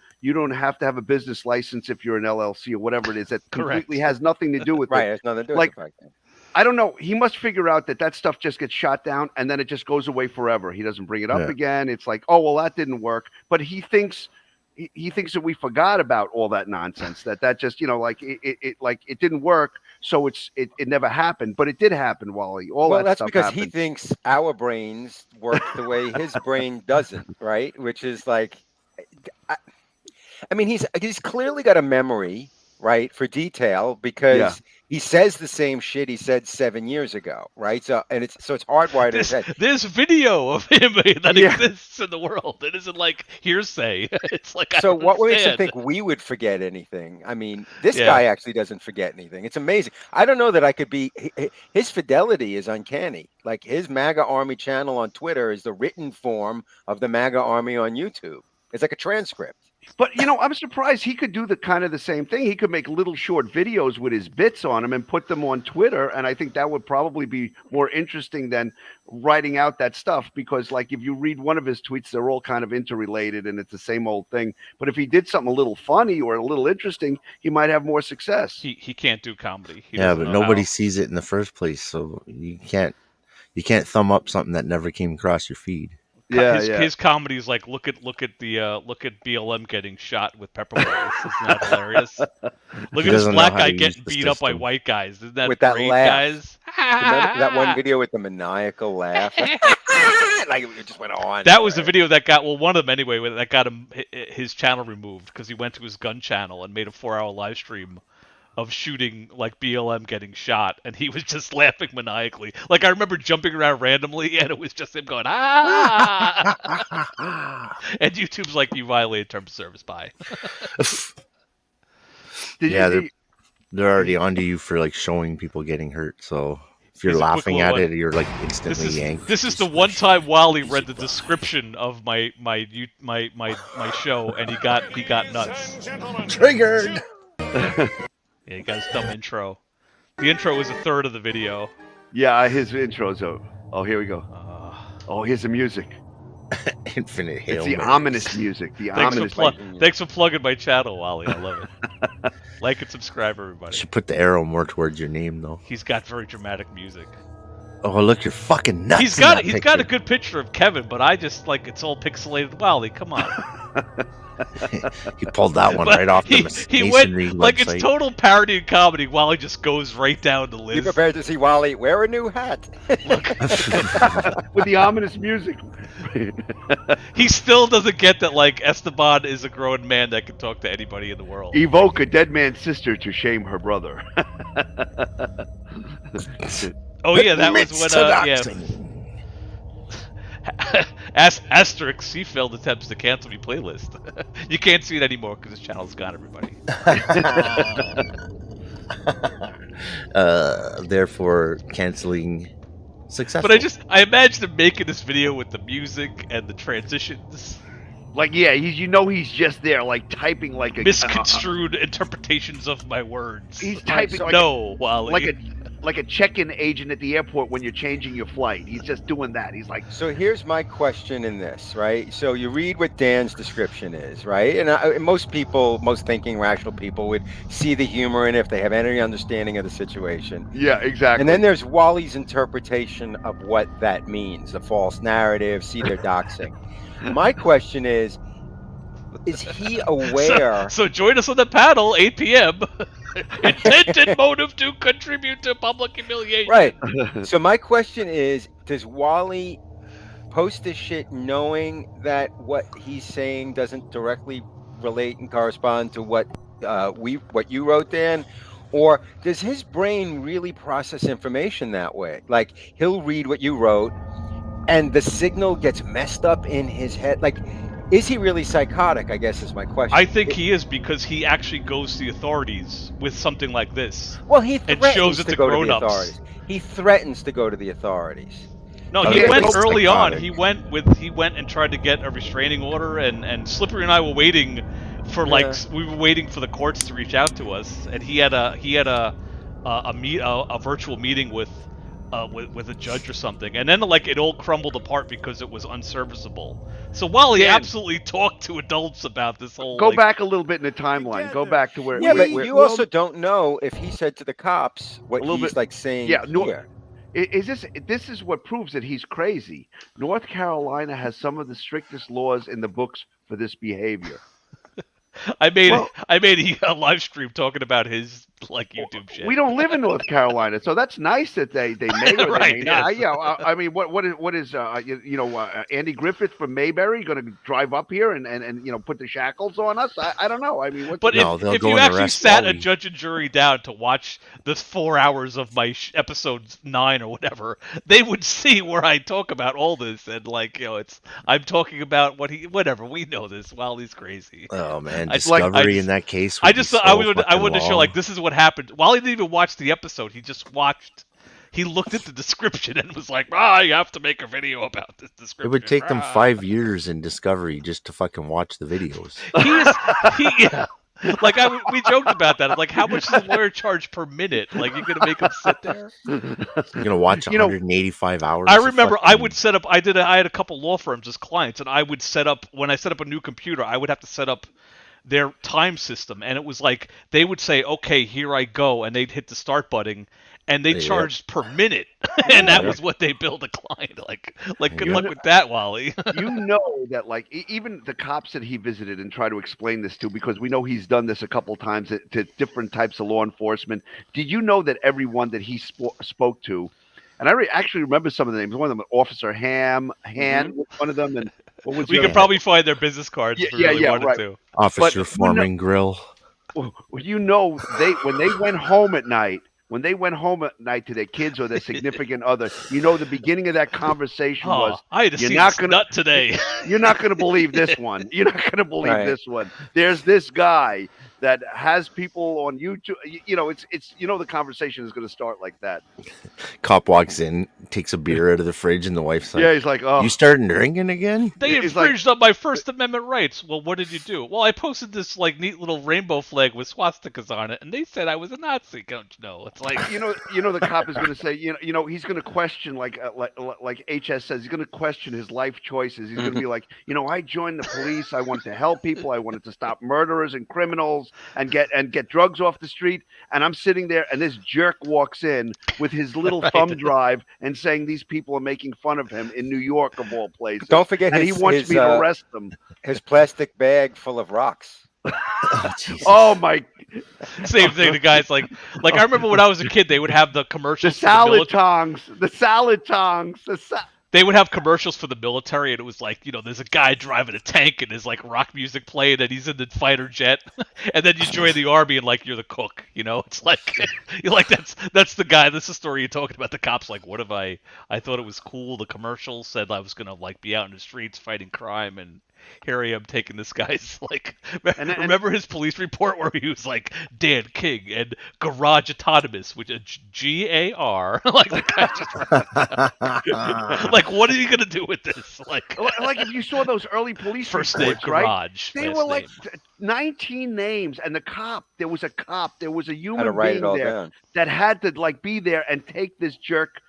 have to have a business license if you're an LLC or whatever it is. That completely has nothing to do with Right, it. it's nothing to do Like, with the fact. I don't know. He must figure out that stuff just gets shot down and then it just goes away forever. He doesn't bring it up Yeah. again. It's like, oh well, that didn't work. But he thinks that we forgot about all that nonsense. That just like it didn't work, so it never happened. But it did happen, Wally. All Well, that that's stuff because happened. he thinks our brains work the way his brain doesn't, right? Which is like, I mean, he's clearly got a memory, right, for detail because he says the same shit he said 7 years ago, right? So it's hardwired in his head. There's video of him that exists in the world. It isn't like hearsay. It's like So what makes him understand. think we would forget anything? I mean, this guy actually doesn't forget anything. It's amazing. I don't know that I could be. His fidelity is uncanny. Like his MAGA Army channel on Twitter is the written form of the MAGA Army on YouTube. It's like a transcript. But I'm surprised he could do the same thing. He could make little short videos with his bits on them and put them on Twitter, and I think that would probably be more interesting than writing out that stuff. Because like if you read one of his tweets, they're all kind of interrelated and it's the same old thing. But if he did something a little funny or a little interesting, he might have more success. He can't do comedy. He Yeah, doesn't but know nobody how. sees it in the first place, so you can't thumb up something that never came across your feed. Yeah, his comedy is like look at BLM getting shot with pepper bullets. Isn't that hilarious? Look at this doesn't know black how guy to use getting the beat up by system. white guys. Isn't that With that great, laugh. guys? Remember that one video with the maniacal laugh? Like it just went on. That was the video that got one of them anyway. That got him his channel removed because he went to his gun channel and made a 4-hour live stream of shooting like BLM getting shot, and he was just laughing maniacally. Like I remember jumping around randomly, and it was just him going ah. And YouTube's like, you violated terms of service. Bye. They're already onto you for like showing people getting hurt. So if you're Here's a quick laughing little at one. it, you're like instantly yanked. This is the one time Wally read the description of my show, and he got nuts. Triggered. Yeah, he got his dumb intro. The intro is a third of the video. Yeah, his intro's over. Oh, here we go. Oh, here's the music. Infinite Hail It's the Marys. ominous music. The ominous music. Thanks for plugging my channel, Wally. I love it. Like and subscribe, everybody. Should put the arrow more towards your name, though. He's got very dramatic music. Oh, look, you're fucking nuts. He's got a good picture of Kevin, but I just like it's all pixelated. Wally, come on. He pulled that one right off the he went masonry like website. it's total parody and comedy. Wally just goes right down the Be list. prepared to see Wally wear a new hat. With the ominous music. He still doesn't get that like Esteban is a grown man that can talk to anybody in the world. Evoke a dead man's sister to shame her brother. Oh yeah, that was when Asterix, he failed attempts to cancel me playlist. You can't see it anymore because his channel's gone, everybody. Therefore, canceling successful. But I imagine him making this video with the music and the transitions. Like, yeah, he's just there, like, typing like a... Misconstrued interpretations of my words. He's typing like no, Wally. Like a check-in agent at the airport when you're changing your flight. He's just doing that. He's like... So here's my question in this, right? So you read what Dan's description is, right? And most thinking rational people would see the humor in it if they have any understanding of the situation. Yeah, exactly. And then there's Wally's interpretation of what that means, the false narrative, see their doxing. My question is he aware? So join us on the panel, 8 p.m. Intent and motive to contribute to public humiliation. Right. So my question is, does Wally post this shit knowing that what he's saying doesn't directly relate and correspond to what you wrote, Dan? Or does his brain really process information that way? Like he'll read what you wrote and the signal gets messed up in his head. Like, is he really psychotic, I guess is my question. I think he is, because he actually goes to the authorities with something like this. Well, he and threatens shows it to to go to the grown-ups. authorities. He threatens to go to the authorities. No, Oh, he yeah, went it's early on. psychotic. He went and tried to get a restraining order, and Slippery and I were waiting for we were waiting for the courts to reach out to us, and he had a virtual meeting with a judge or something, and then like it all crumbled apart because it was unserviceable. So Wally absolutely talked to adults about this whole. Go back a little bit in the timeline. Go back to where. Yeah, but where, you also don't know if he said to the cops what A little he's bit- like saying Yeah, no, here. This is what proves that he's crazy. North Carolina has some of the strictest laws in the books for this behavior. I made a live stream talking about his like YouTube shit. We don't live in North Carolina, so that's nice that they made it. Right, yes. I mean, what is Andy Griffith from Mayberry going to drive up here and put the shackles on us? I don't know. I mean, But No, they'll if go you and actually arrest sat a Wally. judge and jury down to watch the 4 hours of my episode 9 or whatever, they would see where I talk about all this, and I'm talking about whatever. We know this. Wally's crazy. Oh man, I- Discovery in that case. I would just be I so wanted fucking to show long. like this is what happened. Wally didn't even watch the episode. He just watched. He looked at the description and was like, you have to make a video about this description. It would take them 5 years in Discovery just to fucking watch the videos. Yeah. Like we joked about that. I'm like, how much does a lawyer charge per minute? Like, you're gonna make him sit there? You're gonna watch 185 hours. I of remember I fucking- would set up. I had a couple law firms as clients, and I would set up when I set up a new computer. I would have to set up their time system, and it was like they would say, "Okay, here I go," and they'd hit the start button, and they Yeah. charged per minute, and that was what they billed a client. Like good luck with that, Wally. You know that, like, even the cops that he visited and tried to explain this to, because we know he's done this a couple times to different types of law enforcement. Did you know that everyone that he spoke to, and I actually remember some of the names. One of them, Officer Han was one of them, and what was We the could other? probably find their business cards if we really wanted right. to. Officer But Foreman Grill. Well, you know, when they went home at night. When they went home at night to their kids or their significant other, you know, the beginning of that conversation was, I had to "You're see not this gonna nut today." You're not going to believe this one. You're not going to believe this one. There's this guy that has people on YouTube. You know, it's the conversation is going to start like that. Cop walks in, takes a beer out of the fridge, and the wife's like, Yeah, he's like, "Oh, you starting drinking again?" They infringed on my First Amendment rights. Well, what did you do? Well, I posted this like neat little rainbow flag with swastikas on it, and they said I was a Nazi. Don't you know? It's like you know, the cop is going to say, you know, he's going to question like HS says, he's going to question his life choices. He's going to be like, you know, I joined the police. I wanted to help people. I wanted to stop murderers and criminals and get drugs off the street. And I'm sitting there, and this jerk walks in with his little thumb drive and saying these people are making fun of him in New York of all places. Don't forget, and he wants me to arrest them. His plastic bag full of rocks. Oh my! Same thing. The guys like I remember when I was a kid, they would have the commercials. The salad tongs. The salad tongs. They would have commercials for the military, and it was like, you know, there's a guy driving a tank, and there's like rock music playing, and he's in the fighter jet, and then you join the army, and like you're the cook, you know. It's like you're like that's the guy. That's the story you're talking about. The cops like, what if I thought it was cool. The commercial said I was gonna like be out in the streets fighting crime, and here I am taking this guy's like. Remember his police report where he was like Dan King and Garage Autonomous, which is GAR. Like the guy just like, what are you gonna do with this? Like if you saw those early police first reports, name right? Garage. They were like 19 names, and there was a human write being it all there down. that had to like be there and take this jerk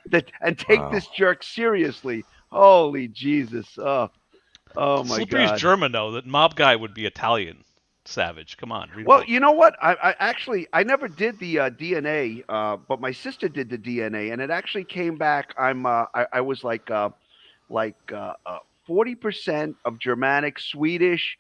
this jerk seriously. Holy Jesus! Oh my Slippery's God! German though. That mob guy would be Italian. Savage. Come on. Well, you know what? I actually never did the DNA, but my sister did the DNA, and it actually came back. I was like 40% of Germanic, Swedish,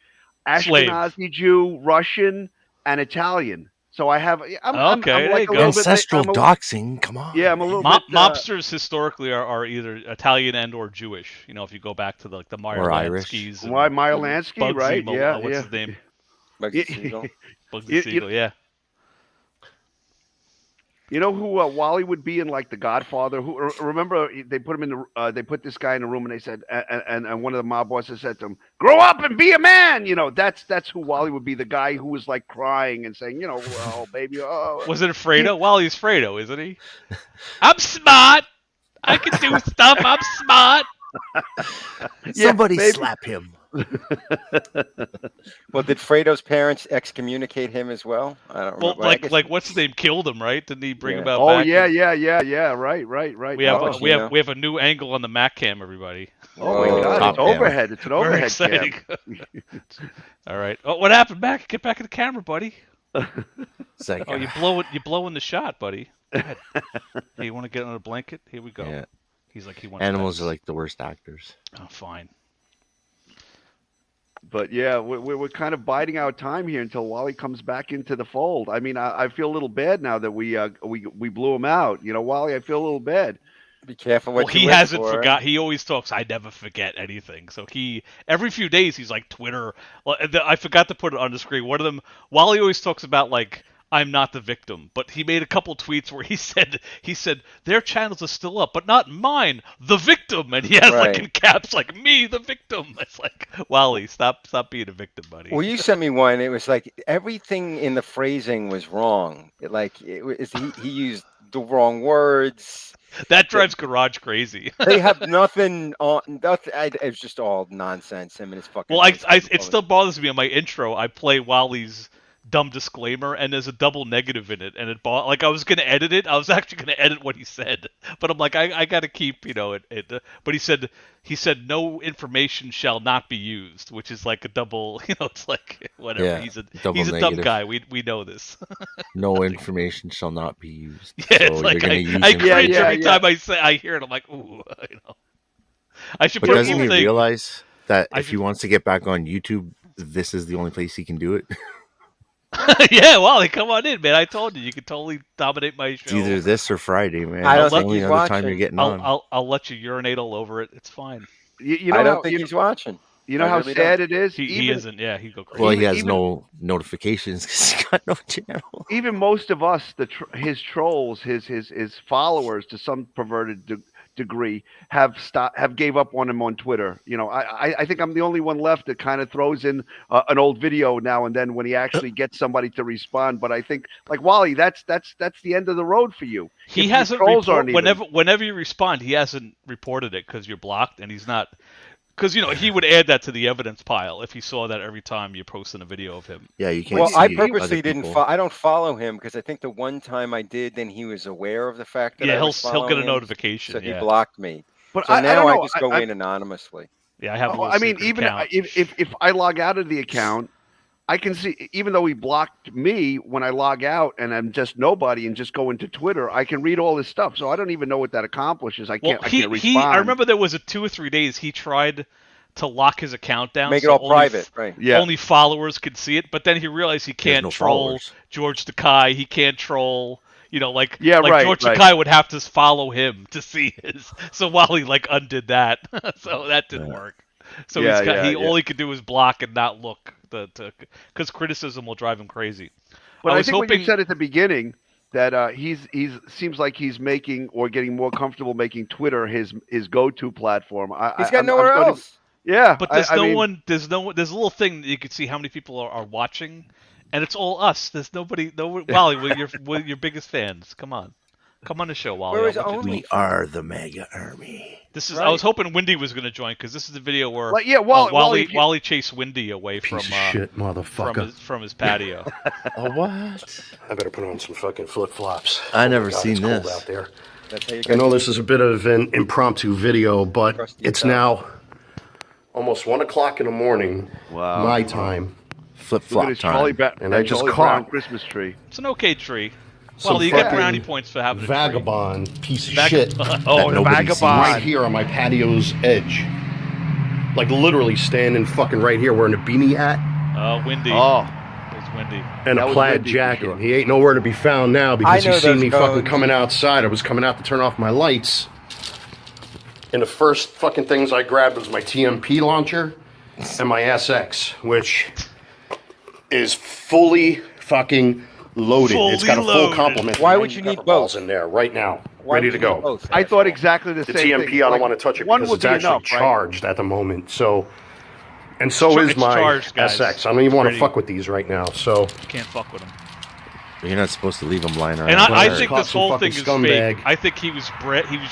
Ashkenazi Jew, Russian, and Italian. So I have. I'm like a little ancestral bit, doxing. Come on. Yeah, I'm a little bit. Mobsters historically are either Italian and or Jewish. You know, if you go back to the Meyer Lansky's. Why Meyer Lansky? Right? Yeah. What's his name? Bugsy Siegel. Bugsy Siegel. Yeah. You know who Wally would be in like The Godfather? Who remember they put him in they put this guy in a room and they said and one of the mob bosses said to him, "Grow up and be a man." You know, that's who Wally would be. The guy who was like crying and saying, you know, "Oh baby, oh." Was it Fredo? Wally's Fredo, isn't he? I'm smart. I can do stuff. I'm smart. Somebody slap him. Well, did Fredo's parents excommunicate him as well? I don't Well, remember. like what's his name killed him, right? Didn't he bring him out? Oh back? yeah. Right. We have a new angle on the Mac cam, everybody. Oh my God! Top It's down. overhead. It's an Very overhead exciting. cam. All right. Oh, what happened, Mac? Get back in the camera, buddy. It's like, Oh, you're blowing the shot, buddy. Go ahead. Hey, you want to get on a blanket? Here we go. yeah. He's like he wants. Animals pets. are like the worst actors. Oh, fine. But yeah, we're kind of biding our time here until Wally comes back into the fold. I mean, I feel a little bad now that we blew him out. You know, Wally, I feel a little bad. Be careful what Well, you he wish hasn't for. forgot. He always talks. I never forget anything. So every few days he's like Twitter. Well, I forgot to put it on the screen. One of them, Wally always talks about like I'm not the victim, but he made a couple tweets where he said their channels are still up, but not mine, the victim, and he has like in caps like me, the victim. It's like Wally, stop being a victim, buddy. Well, you sent me one. It was like everything in the phrasing was wrong. He used the wrong words. That drives Garage crazy. They have nothing on. It's just all nonsense. I mean, it's fucking. Well, it still bothers me on my intro. I play Wally's dumb disclaimer, and there's a double negative in it, and it bought like I was gonna edit it. I was actually gonna edit what he said, but I'm like I gotta keep it. But he said no information shall not be used, which is like a double. It's like whatever. Yeah, he's a double dumb guy. We know this. No information shall not be used. Yeah, So it's like you're gonna use I information. cringe every time I hear it. I'm like, ooh, I should But put a doesn't little he thing. realize that I if he should- wants to get back on YouTube, this is the only place he can do it? Yeah, Wally, come on in, man. I told you can totally dominate my show. It's either this or Friday, man. I don't That's the think only he's other time watching. you're getting on. I'll let you urinate all over it. It's fine. You know I don't how, think you, he's watching. you know I how really sad it is. He isn't. Yeah, he'd go crazy. Well, he has even- no notifications because he's got no channel. Even most of us, his trolls, his followers, to some perverted degree, have gave up on him on Twitter. I think I'm the only one left that kind of throws in an old video now and then when he actually gets somebody to respond. But I think, like Wally, that's the end of the road for you. He If your hasn't trolls aren't even- whenever you respond, he hasn't reported it because you're blocked, and he's not. Because he would add that to the evidence pile if he saw that every time you posted a video of him. Yeah, you can't. Well, see I other purposely didn't. people. I don't follow him because I think the one time I did, then he was aware of the fact that Yeah, I was he'll following get a him, notification. so he Yeah, blocked me. But So I now don't I know. just go in anonymously. yeah. I have. A little I mean, secret even account. if I log out of the account, I can see, even though he blocked me, when I log out and I'm just nobody and just go into Twitter, I can read all this stuff. So I don't even know what that accomplishes. I can't respond. I remember there was 2 or 3 days he tried to lock his account down, Make it so all only private, right? Yeah. Only followers could see it, but then he realized he can't no troll followers. George Takei. He can't troll, like Yeah, right, George right. Takei would have to follow him to see his. So Wally undid that, so that didn't work. So all he could do is block and not look, because criticism will drive him crazy. But I was think what hoping you said at the beginning, that he's seems like he's making or getting more comfortable making Twitter his go-to platform. He's got I'm nowhere starting- else. Yeah, But there's I mean, there's a little thing that you can see how many people are watching, and it's all us. There's nobody. Wally, we're your biggest fans. Come on the show, Wally. Where is I'll let you Only? We are the mega army. This is. Right. I was hoping Windy was going to join because this is the video where like, yeah, Wally, if you- Wally chased Windy away Piece from of shit, motherfucker. from his patio. Oh, what? I better put on some fucking flip flops. I never seen Cold this. out there. That's how you I know this is a bit of an impromptu video, but Trust it's yourself. now almost 1 o'clock in the morning, Wow. my time. Flip Look at flop his Charlie, time. And I just Charlie caught- Brown Christmas tree. It's an okay tree. Some Well, you get fucking brownie points for having a tree. Vagabond piece of shit. Oh, That the nobody's seen. vagabond. Right here on my patio's edge. Like literally standing fucking right here wearing a beanie hat Windy. Oh, It's Windy. and That a was plaid windy for jacket. sure. He ain't nowhere to be found now because I know he's seen those me fucking codes. coming outside. I was coming out to turn off my lights. And the first fucking things I grabbed was my TMP launcher and my SX, which is fully fucking loaded. It's got a Fully full loaded. complement. Why of would you need pepper balls both? in there right now, Why ready would to you need go? both? I thought exactly the The same TMP, thing. I don't Like, want to touch it one because would it's be actually enough, right? charged at the moment. So, and so is It's my charged, guys. SX. I don't even want to Ready. fuck with these right now. So, You can't fuck with him. You're not supposed to leave them lying around. And I Well, think caught this some whole fucking thing is scumbag. fake. I think he was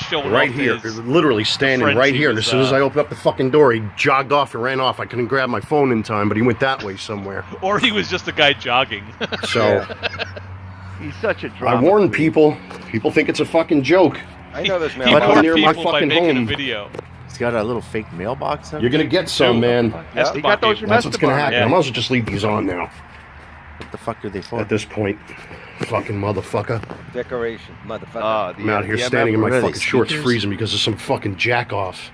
showing right off here, his- literally standing friends right he here. And was, as soon as I opened up the fucking door, he jogged off and ran off. I couldn't grab my phone in time, but he went that way somewhere. or he was just a guy jogging. So, He's such a I drama warn queen. people. People think it's a fucking joke. I know those He But mailboxes. I'm warned near my people by fucking making a home. video. He's got a little fake mailbox. You're gonna get some, man. Yeah. He got those from That's what's gonna Esteban. happen. Yeah. I might as well just leave these on now. What the fuck are they for? At this point, fucking motherfucker. Decoration, motherfucker. I'm out here standing in my What are they, fucking shorts speakers? freezing because of some fucking jack off.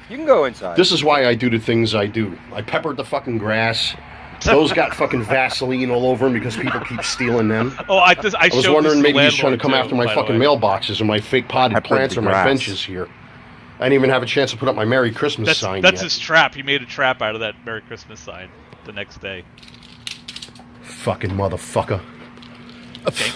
You can go inside. This is why I do the things I do. I peppered the fucking grass. Those got fucking Vaseline all over them because people keep stealing them. Oh, I I was showed wondering this to maybe he's trying to landlord, come too, after my by the fucking way. mailboxes or my fake potted Peppered plants the or my grass. benches here. I didn't even have a chance to put up my Merry Christmas sign That's yet. his trap. He made a trap out of that Merry Christmas sign the next day. Fucking motherfucker.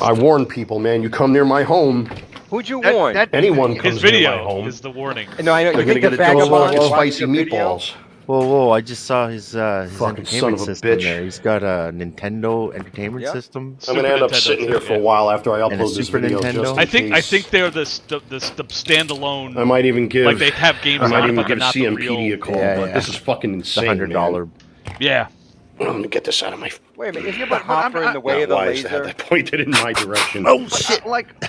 I warn people, man. You come near my home, Who'd you warn? anyone His comes near my video home, is the warning. No, I know. they're You gonna think the get a dose of vagabond fucking is watching spicy the video? meatballs. Whoa! I just saw his Fucking son entertainment of a system bitch. there. He's got a Nintendo entertainment Yeah. system. I'm gonna end up Nintendo sitting here for a yeah. while after I And a upload this Super video. Nintendo? Just in I think case. they're the standalone. I might even give. Like they have games I might on it, even but they're give not the CMPD a real. call, Yeah, but yeah. this is fucking The insane. $100. Yeah, I'm gonna get this out of my. Wait a minute, isn't the hopper in the way of the wise to have laser? that pointed in my direction. Oh shit!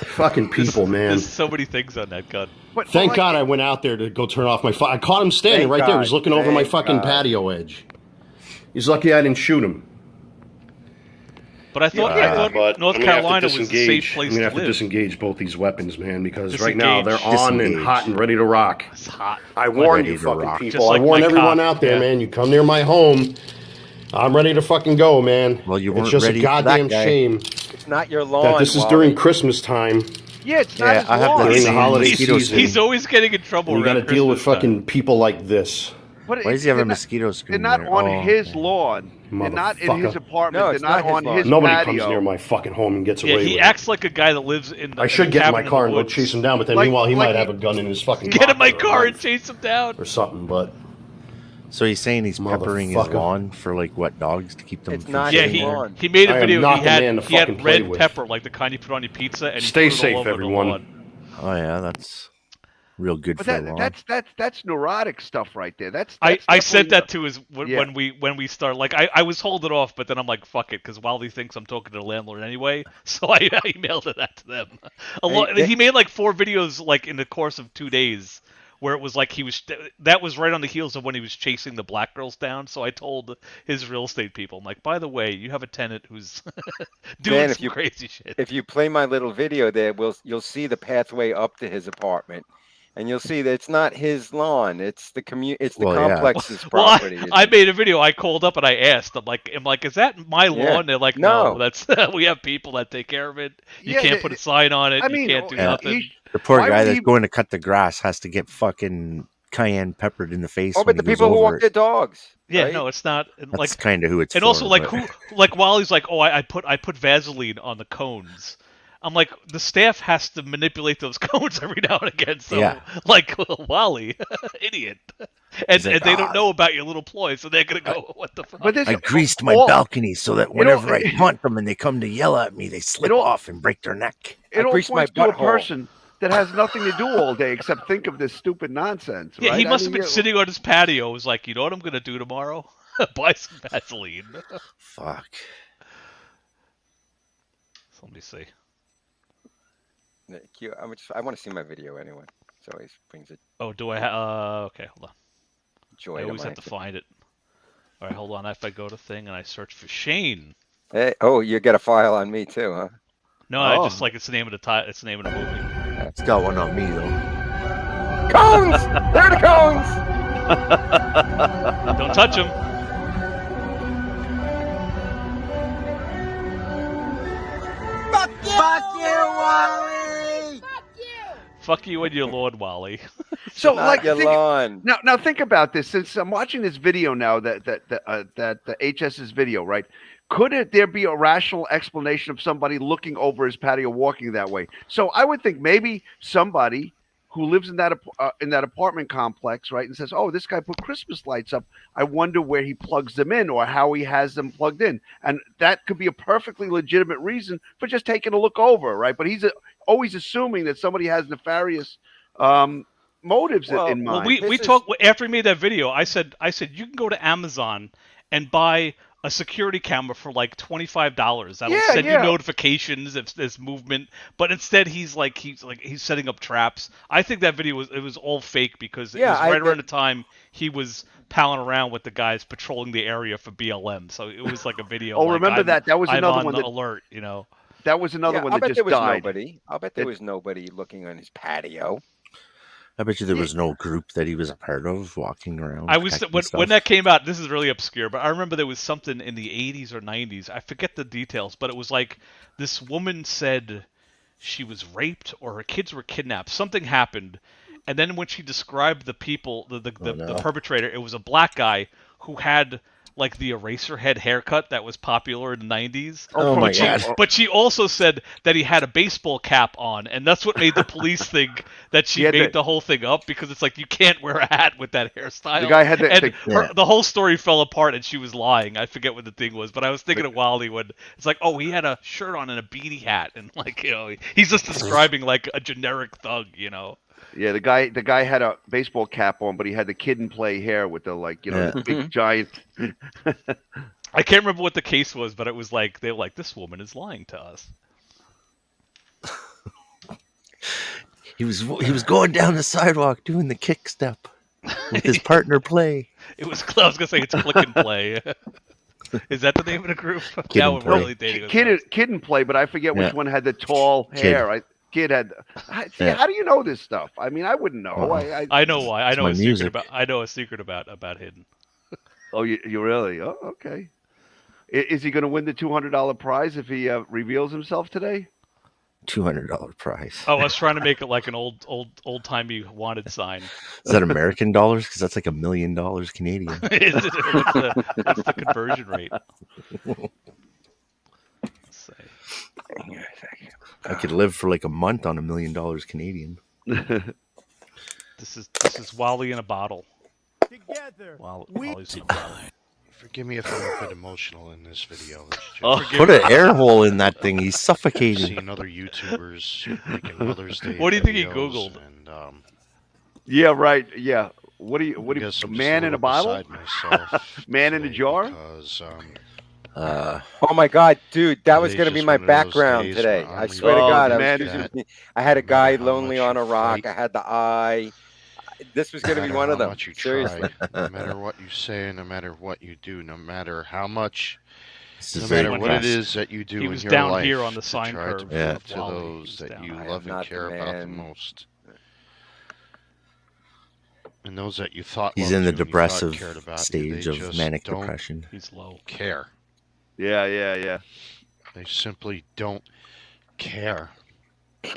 Fucking people, man. There's so many things on that gun. Thank God I went out there to go turn off my. I caught him standing right there. He was looking over my fucking patio edge. He's lucky I didn't shoot him. But I thought But North I'm gonna have to Carolina was a disengage. safe place I'm gonna to have to live. disengage both these weapons, man, because right now they're Disengage. on and hot and ready to rock. It's hot. I warn Ready you, to fucking rock. people. Just like I warn my everyone cock. out there, Yeah. man. You come near my home, I'm ready to fucking go, man. Well, you It's weren't just ready a for that goddamn guy. shame It's not your lawn. that this is Wally. during Christmas time. Yeah, it's not Yeah, his I have lawn. the During the same holiday mosquito season. He's always getting in trouble. And you got to around deal with Christmas time. fucking people like this. But Why does he have a they're not- mosquito They're screen not there? on Oh, his okay. lawn. They're not in his Motherfucker. apartment. No, They're it's not not his on lawn. his Nobody patio. comes near my fucking home and gets Yeah, away he with acts like a guy that lives in the it. I should in get in cabin my car the and go woods. chase him down, but then Like- meanwhile he like might he- have a gun in his fucking Get in my locker or car and knife chase him down. or something. But So he's saying he's peppering his Motherfucker. lawn for like what dogs to keep them It's from not Yeah, his sitting there? lawn. he made I a am video. not He the had man to he had fucking play red with. pepper, like the kind you put on your pizza, and he Stay put it safe, all over everyone. the lawn. Oh yeah, that's real good But for the lawn. that's neurotic stuff right there. That's I said definitely- that to his Yeah. when we start. Like I was holding off, but then I'm like, fuck it, because Wally thinks I'm talking to the landlord anyway. So I emailed that to them. He made like 4 videos like in the course of 2 days, where it was like that was right on the heels of when he was chasing the black girls down. So I told his real estate people, I'm like, by the way, you have a tenant who's doing Dan, some crazy shit. If you play my little video there, you'll see the pathway up to his apartment, and you'll see that it's not his lawn. It's the It's the Well, yeah. complex's Well, property. I made a video. I called up and I asked. I'm like, is that my lawn? Yeah. They're like, No. no, that's we have people that take care of it. You Yeah, can't put a sign on it. I mean, you can't do yeah. nothing. The poor Why guy would that's he- going to cut the grass has to get fucking cayenne peppered in the face. Oh, when but he the goes people who over walk it. their dogs. Yeah, right? no, it's not. That's Like, kind of who it's and for. also like but- like Wally's like, oh, I put Vaseline on the cones. I'm like, the staff has to manipulate those cones every now and again. So, Yeah. like, Wally, idiot, and like, they don't know about your little ploy, so they're gonna go, what the fuck? But this I greased my all- balcony so that whenever I hunt them and they come to yell at me, they slip all- off and break their neck. It all greased my points to a butthole. person that has nothing to do all day except think of this stupid nonsense. Yeah, right? he I must mean, have been yeah, sitting on his patio. Was like, you know what I'm gonna do tomorrow? Buy some Vaseline. Fuck. So let me see. I want to see my video anyway. It always brings a Oh, do I? Okay, hold on. joy I to always my. have to find it. All right, hold on. If I go to thing and I search for Shane. Hey, oh, you get a file on me too, huh? No, I just like it's the name of the title. It's the name of the movie. It's got one on me though. Cones! There are the cones! Don't touch him. Fuck you and your Lord Wally. So Not like your think, lawn. now think about this. Since I'm watching this video now, that the HS's video, right? Could there be a rational explanation of somebody looking over his patio, walking that way? So I would think maybe somebody who lives in that apartment complex, right, and says, "Oh, this guy put Christmas lights up. I wonder where he plugs them in or how he has them plugged in." And that could be a perfectly legitimate reason for just taking a look over, right? But he's always assuming that somebody has nefarious motives Well, in mind. Well, we talked after he made that video. I said you can go to Amazon and buy a security camera for like $25 that'll Yeah, send yeah. you notifications if there's movement. But instead, he's setting up traps. I think that video was all fake because it was right around the time he was palling around with the guys patrolling the area for BLM. So it was like a video. Oh, like, remember that? That was I'm another on one the that- alert. You know. That was another one I'll that bet just there was died. nobody. I'll bet there was nobody looking on his patio. I bet you there was no group that he was a part of walking around. I was checking when stuff. that came out. This is really obscure, but I remember there was something in the 80s or 90s. I forget the details, but it was like this woman said she was raped or her kids were kidnapped. Something happened, and then when she described the people, the perpetrator, it was a black guy who had like the eraser head haircut that was popular in the 90s. Oh my God. But she also said that he had a baseball cap on, and that's what made the police think that she made the whole thing up, because it's like you can't wear a hat with that hairstyle. The guy had the whole story fell apart, and she was lying. I forget what the thing was, but I was thinking of Wally when it's like, oh, he had a shirt on and a beanie hat, and like, you know, he's just describing like a generic thug, you know. Yeah, the guy had a baseball cap on, but he had the kid in play hair with the the big giant. I can't remember what the case was, but it was like they were like, "This woman is lying to us." He was going down the sidewalk doing the kick step with his partner Play. It was. I was gonna say it's Click and Play. Is that the name of the group? Kid Now and we're Play. really dating. Kid and Play, but I forget which Yeah. one had the tall Kid. hair. Kid had. See, Yeah. how do you know this stuff? I mean, I wouldn't know. I know why. I It's know my a secret music. about. I know a secret about Hidden. Oh, you really? Oh, okay. Is he going to win the $200 prize if he reveals himself today? $200 prize. Oh, I was trying to make it like an old timey wanted sign. Is that American dollars? Because that's like $1 million Canadian. What's the conversion rate? Let's see. I could live for like a month on $1 million Canadian. This is Wally in a bottle. Together. Wally's in a bottle. Forgive me if I'm a bit emotional in this video. It's just, Oh, put an air hole in that thing. He's I've suffocating. seen other YouTubers making Mother's Day What do you think he videos, Googled? And, Yeah, right. Yeah. What do you? I guess I'm just Man in a little bottle? beside myself Man in a today jar? Because, Oh my God, dude, that was Today's going to be just my one of those background days today. where I I'm swear to really God, mad I had a no guy matter how lonely much on you a rock. fight, I had the eye. This was going to be one of them. Much you Seriously. try, no matter what you say, no matter what you do, no matter how much, This is no very matter what it depressed. is that you do He in was your down life here on the to sine try curve to of prove to Wally. He those was that down. you I am love and not the care about the man. most, and those that you thought He's loved in the you and you thought depressive cared about you, stage they of just manic don't depression. He's low. care. Yeah. They simply don't care. There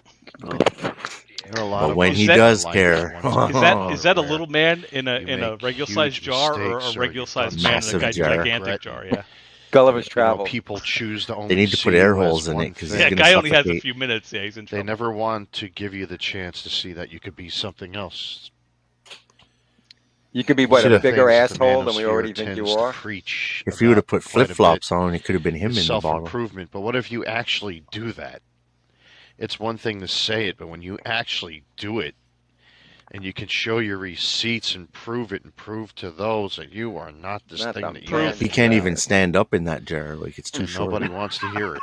are a lot But of when us he that does like care, that once Is that a where little man in you a make regular sized huge jar or a mistakes or regular you've sized done man in a Massive something jar. gigantic regret. jar? Yeah. Gulliver's You know, Travel. people choose to only They need to put see air you as holes in one it 'cause thing. he's Yeah, gonna guy only has a suffocate. few minutes. Yeah, he's in They trouble. never want to give you the chance to see that you could be something else. You could be what, Should've a bigger Things the asshole than we manosphere already think you tends to are? preach If he would have about put quite a flip flops bit on, it could have been him is in the bottle. self-improvement. But what if you actually do that? It's one thing to say it, but when you actually do it, and you can show your receipts and prove it and prove to those that you are not this Not thing the that you man. have He to can't be. even stand up in that jar. Like, it's too And short. nobody wants to hear it.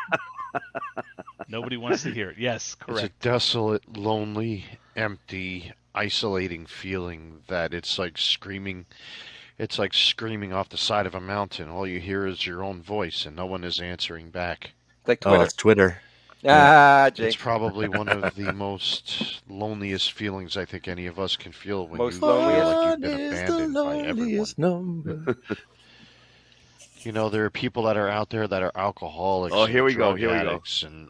Nobody wants to hear it. Yes, It's a correct. desolate, lonely, empty, isolating feeling that it's like screaming. It's like screaming off the side of a mountain. All you hear is your own voice, and no one is answering back. Like Oh, Twitter. it's Twitter. Ah, Jake. It's probably one of the most loneliest feelings I think any of us can feel when Most you feel loneliest. like you've One been is the abandoned by everyone. loneliest number. You know, there are people that are out there that are alcoholics. Oh, and here we go, drug here we go. addicts and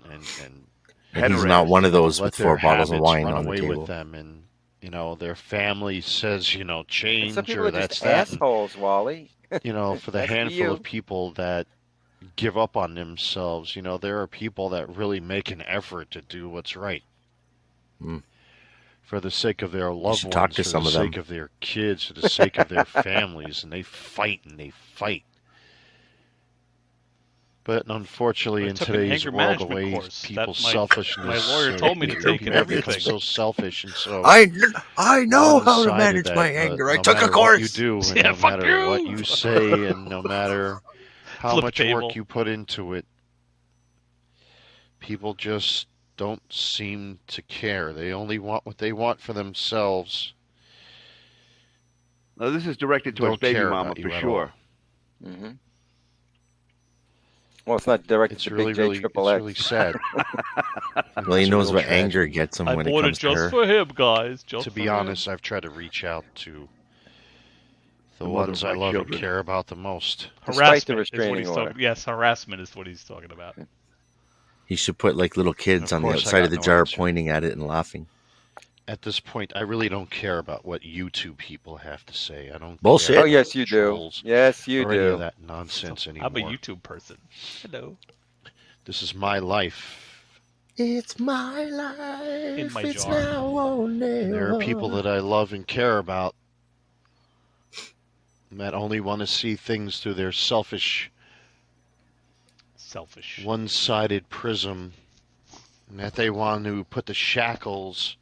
And he's not one of those let with their 4 bottles of habits wine run on the away table. with them, and you know their family says And change some people or are that's just that. assholes, Wally. You know, for the That's handful you. of people that give up on themselves, you know, there are people that really make an effort to do what's right. Mm. For the sake of their loved should ones, talk to for some the of them. sake of their kids, for the sake of their families, and they fight and they fight. But unfortunately, I in took an today's anger world, the management way course that people's my selfishness, lawyer told me to take and people become everything. so selfish and so I know how to one-sided manage that, my anger. I no took a matter course. What you do, and Yeah, no fuck matter what you. you say, and no matter how Flip much table. work you put into it, people just don't seem to care. They only want what they want for themselves. Now, this is directed towards Don't baby care mama about you for at sure. Mm-hmm. Well, it's not directed It's to really, Big J really, it's Triple X. really sad. Well, he It's a knows real what tragedy. anger gets him I when it bought it comes to just her. for him, guys. Just To for be him. honest, I've tried to reach out to the The mother ones of I my love children. and care about the most. Despite the Harassment is what restraining he's order. talking. Yes, harassment is what he's talking about. He should put like little kids Of on the course, I outside got of the no jar answer. pointing at it and laughing. At this point, I really don't care about what YouTube people have to say. I don't Bullshit. care Oh, yes, about you do. trolls Yes, you or any of do. that nonsense anymore. I'm a YouTube person. Hello. This is my life. It's my life. In my it's jar. now or never. There are people that I love and care about that only want to see things through their selfish, Selfish. one-sided prism, and that they want to put the shackles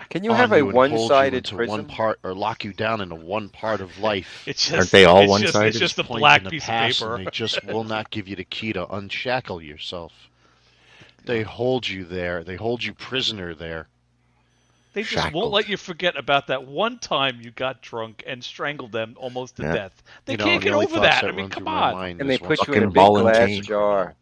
Can you have a and hold you one-sided into prism? one part, or lock you down into one part of life? It's just, Aren't they all it's one-sided? It's just a Point black in the piece of past, paper. And they just will not give you the key to unshackle yourself. They hold you there. They hold you prisoner there. They just Shackled. won't let you forget about that one time you got drunk and strangled them almost to Yeah. death. They You know, can't and the get only over thoughts that. I run mean, through come my on. mind And they is put once you in a fucking big ball and glass chain. jar.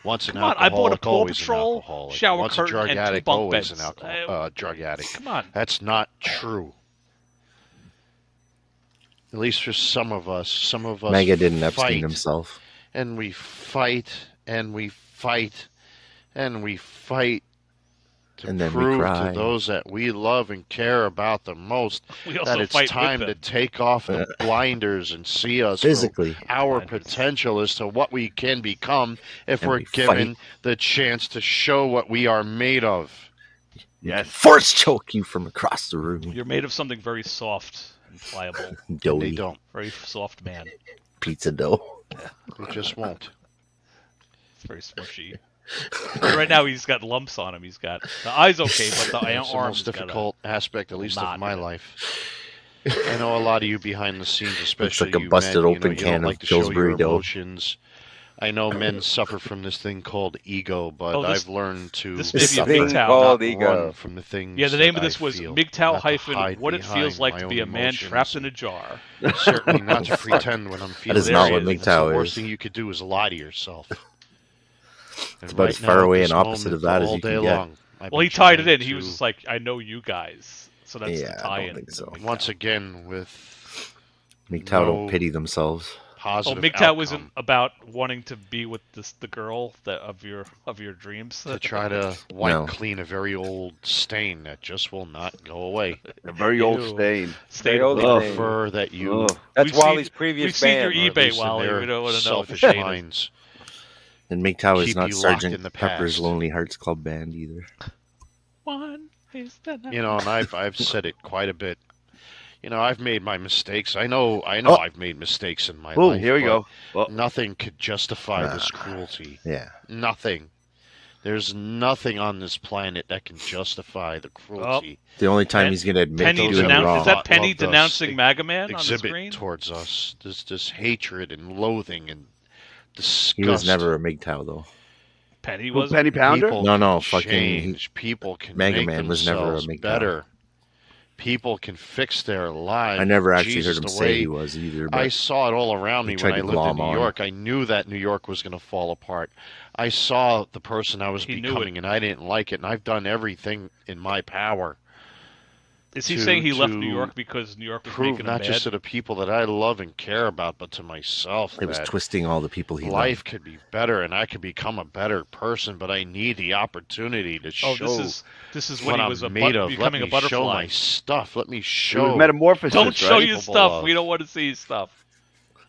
Once an Come on, I bought a alcoholic, Paw always an Patrol alcoholic. shower Once a curtain drug and 2 addict, bunk always beds. an drug addict. Come on. That's not true. At least for some of us Mega didn't fight, Epstein himself. and we fight, and we fight, and we fight to And then we prove cry. to those that we love and care about the most We also that it's fight time with to them. take off the blinders and see us for Physically. our Blinders. potential as to what we can become if And we're we given the chance to show what we are made of. Yes. Force choke you from across the room. You're made of something very soft and pliable. And Doughy they don't. Very soft man. pizza dough. They just won't. It's very smushy. Right now he's got lumps on him. He's got the eyes okay, but the That's the arms most difficult aspect, at least of my life. I know a lot of you behind the scenes, especially like a you busted men, open you can don't of like to show your Pillsbury dough. emotions. I know men suffer from this thing called ego, but Oh, this- I've learned to this This may be a thing MGTOW, called not ego. run from the things. Yeah, the name that of this I was feel, MGTOW not to hyphen hide what it feels behind like my to own be a man emotions, trapped in a jar. and certainly not to Fuck. pretend when I'm feeling. is not what That's MGTOW the worst is. thing you could do is lie to yourself. It's about as far away and opposite of that as you can get. Well, he tied it in. He was just like, I know you guys. So that's Yeah, the I tie-in. don't think so. to MGTOW. once again with MGTOW No. don't pity themselves. Oh, positive MGTOW outcome wasn't about wanting to be with the girl that of your dreams. to try to wipe No. clean a very old stain that just will not go away. A very old Ew. stain. Stay old Ugh. thing. Prefer that you Ugh. That's We've seen- Wally's We've previous seen your band. or at eBay, least in Wally. their We don't want to know what the selfish shade is. minds. And MGTOW is Keep not you locked in Sergeant the Pepper's past. Lonely Hearts Club Band either. One is the You know, and I've said it quite a bit. You know, I've made my mistakes. I know Oh. I've made mistakes in my Oh, life. here we but go. Well, Nothing could justify this cruelty. Yeah. Nothing. There's nothing on this planet that can justify the cruelty. The only time Pen- he's going to admit Penny to doing denou- wrong. is that Penny Loved us. denouncing MAGA Man on the Exhibit screen? towards us. This hatred and loathing and disgust. He was never a MGTOW, though. Penny who, was. Penny Pounder? People No, no, can fucking- change. People can Mega make Man was never a themselves MGTOW. better. People can fix their lives. I never actually Jesus, heard him the say way he was either. I But saw it all around he me tried when I to lived in glom New on. York. I knew that New York was going to fall apart. I saw the person I was He knew becoming, and I didn't like it. And I've done everything in my power Is he to- saying he left to New York because New York was prove making him not mad? just to the people that I love and care about, but to myself it was that twisting all the people he life loved. could be better and I could become a better person. But I need the opportunity to Oh, show this is what when he I'm was made of. Let becoming me a butterfly. show my stuff. Let me It show. was metamorphosis, Don't right? show your capable stuff. of. We don't want to see your stuff.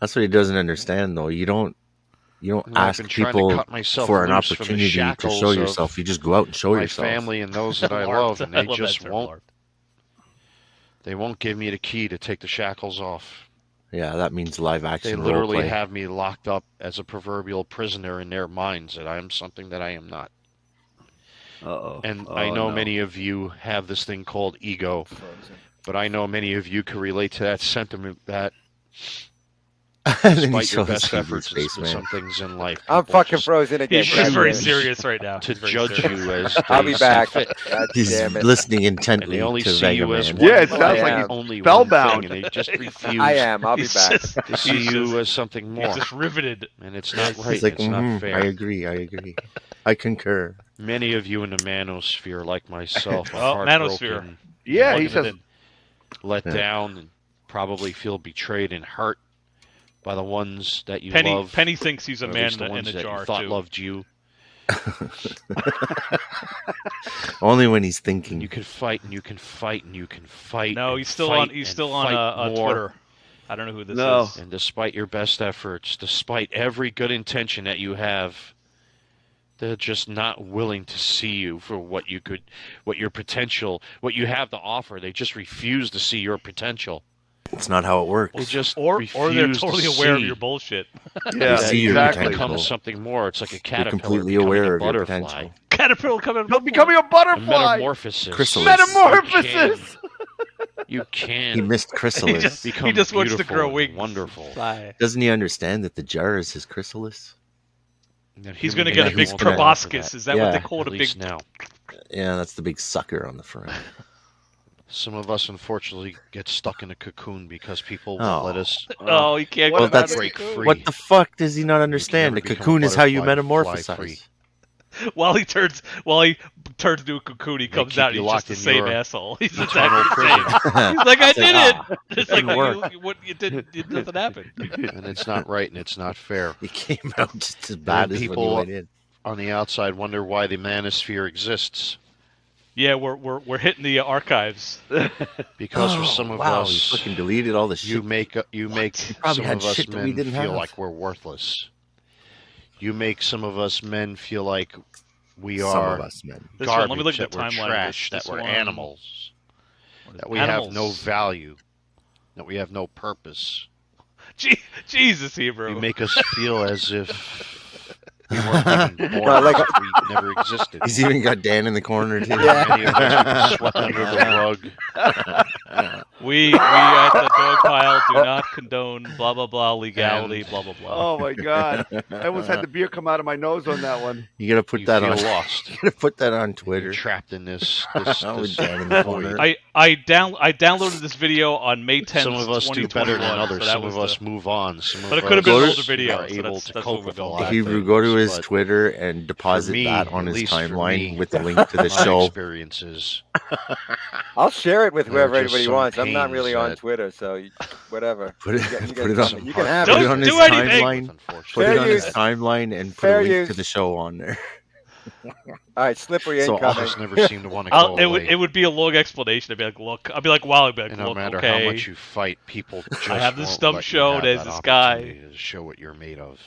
That's what he doesn't understand, though. You don't I've ask been trying to people cut myself for an loose from the opportunity to shackles show of yourself. You just go out and show my yourself. family and those that I LARPed. love, and I they love that just term, won't. LARPed. They won't give me the key to take the shackles off. Yeah, that means live They action literally role play. have me locked up as a proverbial prisoner in their minds that I am something that I am not. Uh-oh. And Oh, I know no. many of you have this thing called ego, but I know many of you can relate to that sentiment that And then he despite your shows best Steve's efforts face, in man. some things in life, I'm people fucking just frozen again. He's God very damn it. serious right now. to He's very judge serious. you as I'll they be see back. fit. God He's damn it. listening And intently they only to see Mega you as Man. one Yeah, it thing, sounds like he's only spellbound. one thing, and they just refuse I am. I'll be He's back. just- to see he's you just- as something more. He's just riveted. And it's not right. He's like, it's not fair. I agree. I concur. Many of you in the manosphere, like myself, Oh, are manosphere. heartbroken, Yeah, he Plugging it says, in. let Yeah. down, and probably feel betrayed and hurt by the ones that you Penny love. Penny thinks he's a or at man least the in ones a that jar you thought too. loved you. Only when he's thinking. You can fight, and you can fight, and you can fight. No, and he's still fight on. He's and still fight on more. Twitter. I don't know who this No. is. And despite your best efforts, despite every good intention that you have, they're just not willing to see you for what your potential, what you have to offer. They just refuse to see your potential. It's not how it works. They just Or they're refuse totally to aware of see your bullshit. yeah, see your that exactly. potential. becomes something more. It's like a You're caterpillar completely becoming aware a of your butterfly. potential. caterpillar coming. He'll becoming a butterfly. Metamorphosis. Chrysalis. Metamorphosis. You can. He missed chrysalis. become he just wants to beautiful grow and wings. Wonderful. Fly. Doesn't he understand that the jar is his chrysalis? He's going to get a big he's gonna- proboscis. Is that what Yeah. they call it? At A least big. now. Yeah, that's the big sucker on the front. Some of us, unfortunately, get stuck in a cocoon because people Oh. won't let us Oh, you can't. What go about back. break free. What the fuck does he not understand? The never become cocoon a is how you butterfly, fly free. metamorphosize. While he turns into a cocoon, he comes keep out. you He's just locked the in same your asshole. He's eternal exactly the same. prison. He's like, I did it. It's like didn't work. you didn't. Nothing happened. And it's not right and it's not fair. He came out just as bad as when people- he went in. On the outside, wonder why the manosphere exists. Yeah, we're hitting the archives. Because for some of wow, us, he fucking deleted all the shit. you make He some probably had of us shit that we men didn't feel have. like we're worthless. You make some of us men feel like we Some are of us, man. This one, garbage, let me look at that the we're timeline of trash, this that we're one. animals, What is that we animals? have no value, that we have no purpose. Jesus, Hebrew. You make us feel as if we weren't even born, No, like- as if we never existed. He's even got Dan in the corner too. Many of us swept under the rug. We at the Dogpile do not condone blah blah blah legality, blah blah blah. Oh my God! I almost had the beer come out of my nose on that one. You gotta put You that feel on. lost. You gotta put that on You're Twitter. trapped in this With Dan in the corner. I downloaded this video on May 10th. Some of us do better than 2021, others. so that Some was of us the- move on. Some But of it could have been an us older video, are so able that's- to that's cope what with we're a going lot with. of Hebrew, go to things, his but Twitter and deposit me, that on at his least for timeline me, with the link to the my show. experiences. I'll share it with There are whoever just anybody some wants. I'm not pains really on that- Twitter, so whatever. Put it, You guys put it can- on. you can have Put it. it on Don't his do anything. timeline. Put Unfortunately, it Fair on his use. timeline and put Fair a link use. to the show on there. All right, slippery So incoming. others never seem to want to go It away. would be a long explanation. I'd be like, look. I'd be like, Wally. I'd be like, And no look, matter okay. how much you fight, people just I have this won't dumb let you show, have there's that this guy. opportunity to show what you're made of.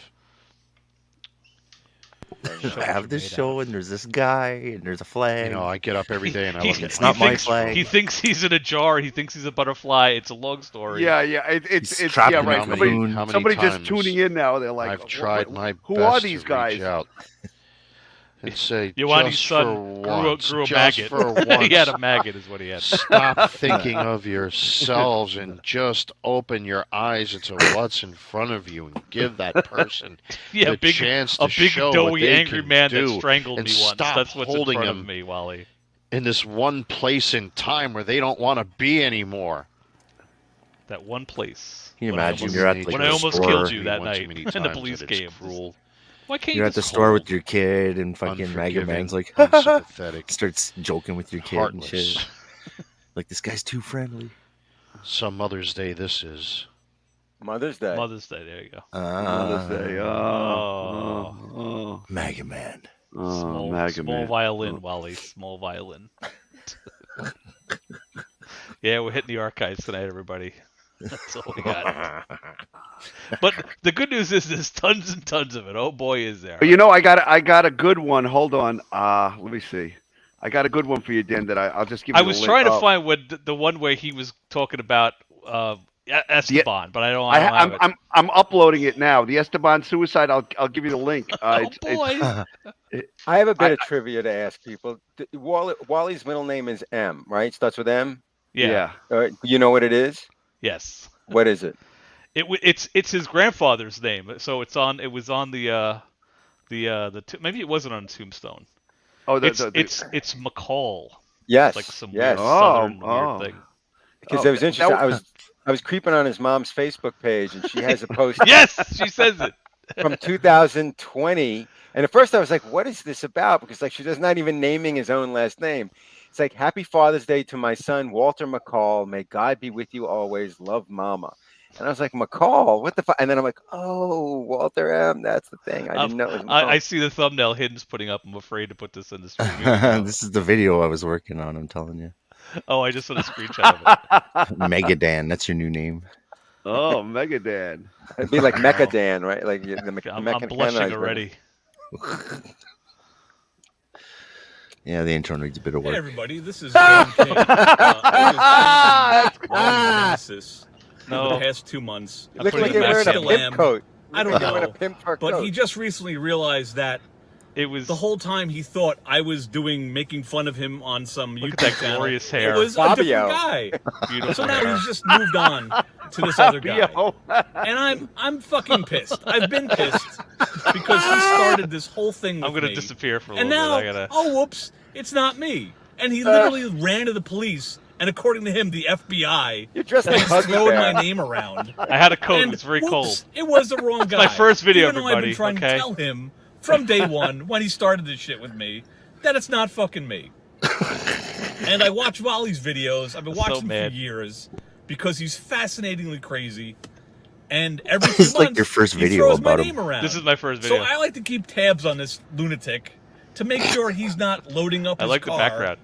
I have this show and there's this guy and there's a flag. You know, I get up every day and I He- look at It's not my thinks, flag. He thinks he's in a jar. He thinks he's a butterfly. It's a long story. Yeah, yeah. It's He's trapped yeah, in right. a Somebody, cocoon. How many somebody just times tuning in now. They're like, I've tried my who best are these to guys? reach out and say, Yawani's just son for grew once, a just maggot. for once, He had a maggot, is what he had. stop thinking of yourselves and just open your eyes into what's in front of you and give that person Yeah, the chance a to big show what doughy they angry can man do that strangled and me once. stop That's what's holding in front him of me, Wally. in this one place in time where they don't want to be anymore. That one place. Can you when I imagine almost- you're at like when a I almost store, killed you that One too night, many and the times police that it's came. cruel, Why can't You're you at the just store call? with your kid and fucking Mega unforgiving, Man's like unsympathetic, starts joking with your kid and heartless. shit. Like this guy's too friendly. Some Mother's Day this is. Mother's Day. Mother's Day. There you go. Mother's Day. Oh. Mega Man. Small, Mega small Man. violin, Wally. Small violin. Yeah, we're hitting the archives tonight, everybody. That's all we got. But the good news is there's tons and tons of it. Oh boy, is there! But you know, I got a good one. Hold on. Let me see. I got a good one for you, Dan. That I'll just give you. I the was link. trying to Oh. find what the one where he was talking about Esteban, but I don't have it. I'm uploading it now. The Esteban suicide. I'll give you the link. Oh boy! I have a bit of trivia to ask people. Wally's middle name is M, right? Starts with M. Yeah. You know what it is? Yes. What is it? It's his grandfather's name. So it was on the maybe it wasn't on Tombstone. Oh, It's McCall. Yes. It's like some yes. weird southern weird thing. Because it was interesting. I was creeping on his mom's Facebook page, and she has a post. Yes, she says it. From 2020, and at first I was like, "What is this about?" Because like she's not even naming his own last name. It's like, "Happy Father's Day to my son Walter McCall. May God be with you always. Love, Mama." And I was like, "McCall, what the fuck?" And then I'm like, "Oh, Walter M. That's the thing. I didn't know it was McCall." I see the thumbnail Hidden's putting up. I'm afraid to put this in the stream. This is the video I was working on, I'm telling you. Oh, I just saw a screenshot of it. Mega Dan, that's your new name. Oh, Megadan. It'd be like Mecha Dan, right? Like the I'm blushing already. Yeah, the intro needs a bit of Hey work. everybody, this is Game King. Nemesis No. for the past 2 months. You look putting like it you're back wearing a in. pimp coat. I don't You're wearing know, a pimp fur but coat. he just recently realized that It was The whole time he thought I was making fun of him on some Look YouTube at that channel. glorious hair. It was a Fabio. different guy. beautiful. So now hair. he's just moved on to this other guy. Fabio. And I'm fucking pissed. I've been pissed because he started this whole thing with I'm gonna me. disappear for a And little now, bit. I gotta. oh whoops, it's not me. And he literally ran to the police, and according to him, the FBI You're dressed like is Huggy throwing my Bear. name around. I had a coat. And It's very whoops, cold. It was the wrong guy. my first video, Even though I've been everybody, trying okay? to tell him from day one when he started this shit with me that it's not fucking me. And I watch Wally's videos. I've been I'm so watching him mad. for years because he's fascinatingly crazy. And every few It's like months, your first he video throws my about name him. around. This is my first So video. I like to keep tabs on this lunatic to make sure he's not loading up I his like the car background.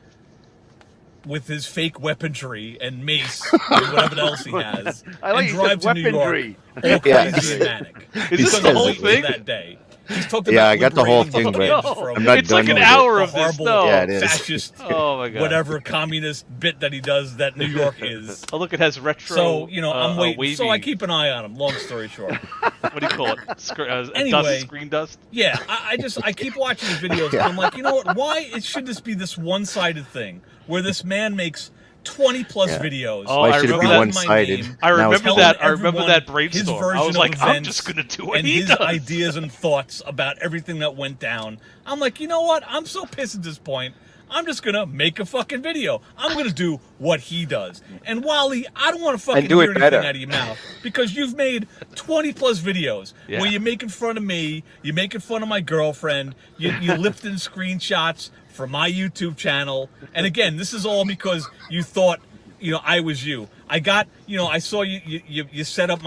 with his fake weaponry and mace and whatever else he has, I like and he drive said to New York weavenry. all Yeah. crazy and manic. Is He's this done the a whole whole thing? that day. He's talked Yeah, about I got the whole liberating thing, kids but from I'm not it's like done an with it. hour the of this. horrible No. Yeah, it is. fascist, Oh my god. whatever communist bit that he does that New York is. Oh look, it has retro. So, you know, I'm waiting. Wavy, So I keep an eye on him, long story short. What do you call it? Anyway. Dust, screen dust. Yeah, I keep watching his videos, and I'm like, you know what? Why should this be this one-sided thing where this man makes 20-plus Yeah. videos? Oh, Why I should it be remember that. one-sided? name, I Now remember it's telling that. I remember everyone that his brainstorm. version I was of like, I'm events just gonna do what and he his does. ideas and thoughts about everything that went down. I'm like, you know what? I'm so pissed at this point. I'm just gonna make a fucking video. I'm gonna do what he does. And Wally, I don't want to fucking do it hear anything better. out of your mouth because you've made 20+ videos Yeah. where you're making fun of me, you're making fun of my girlfriend, you're lifting screenshots from my YouTube channel. And again, this is all because you thought, you know, I was you. I got, you know, I saw you set up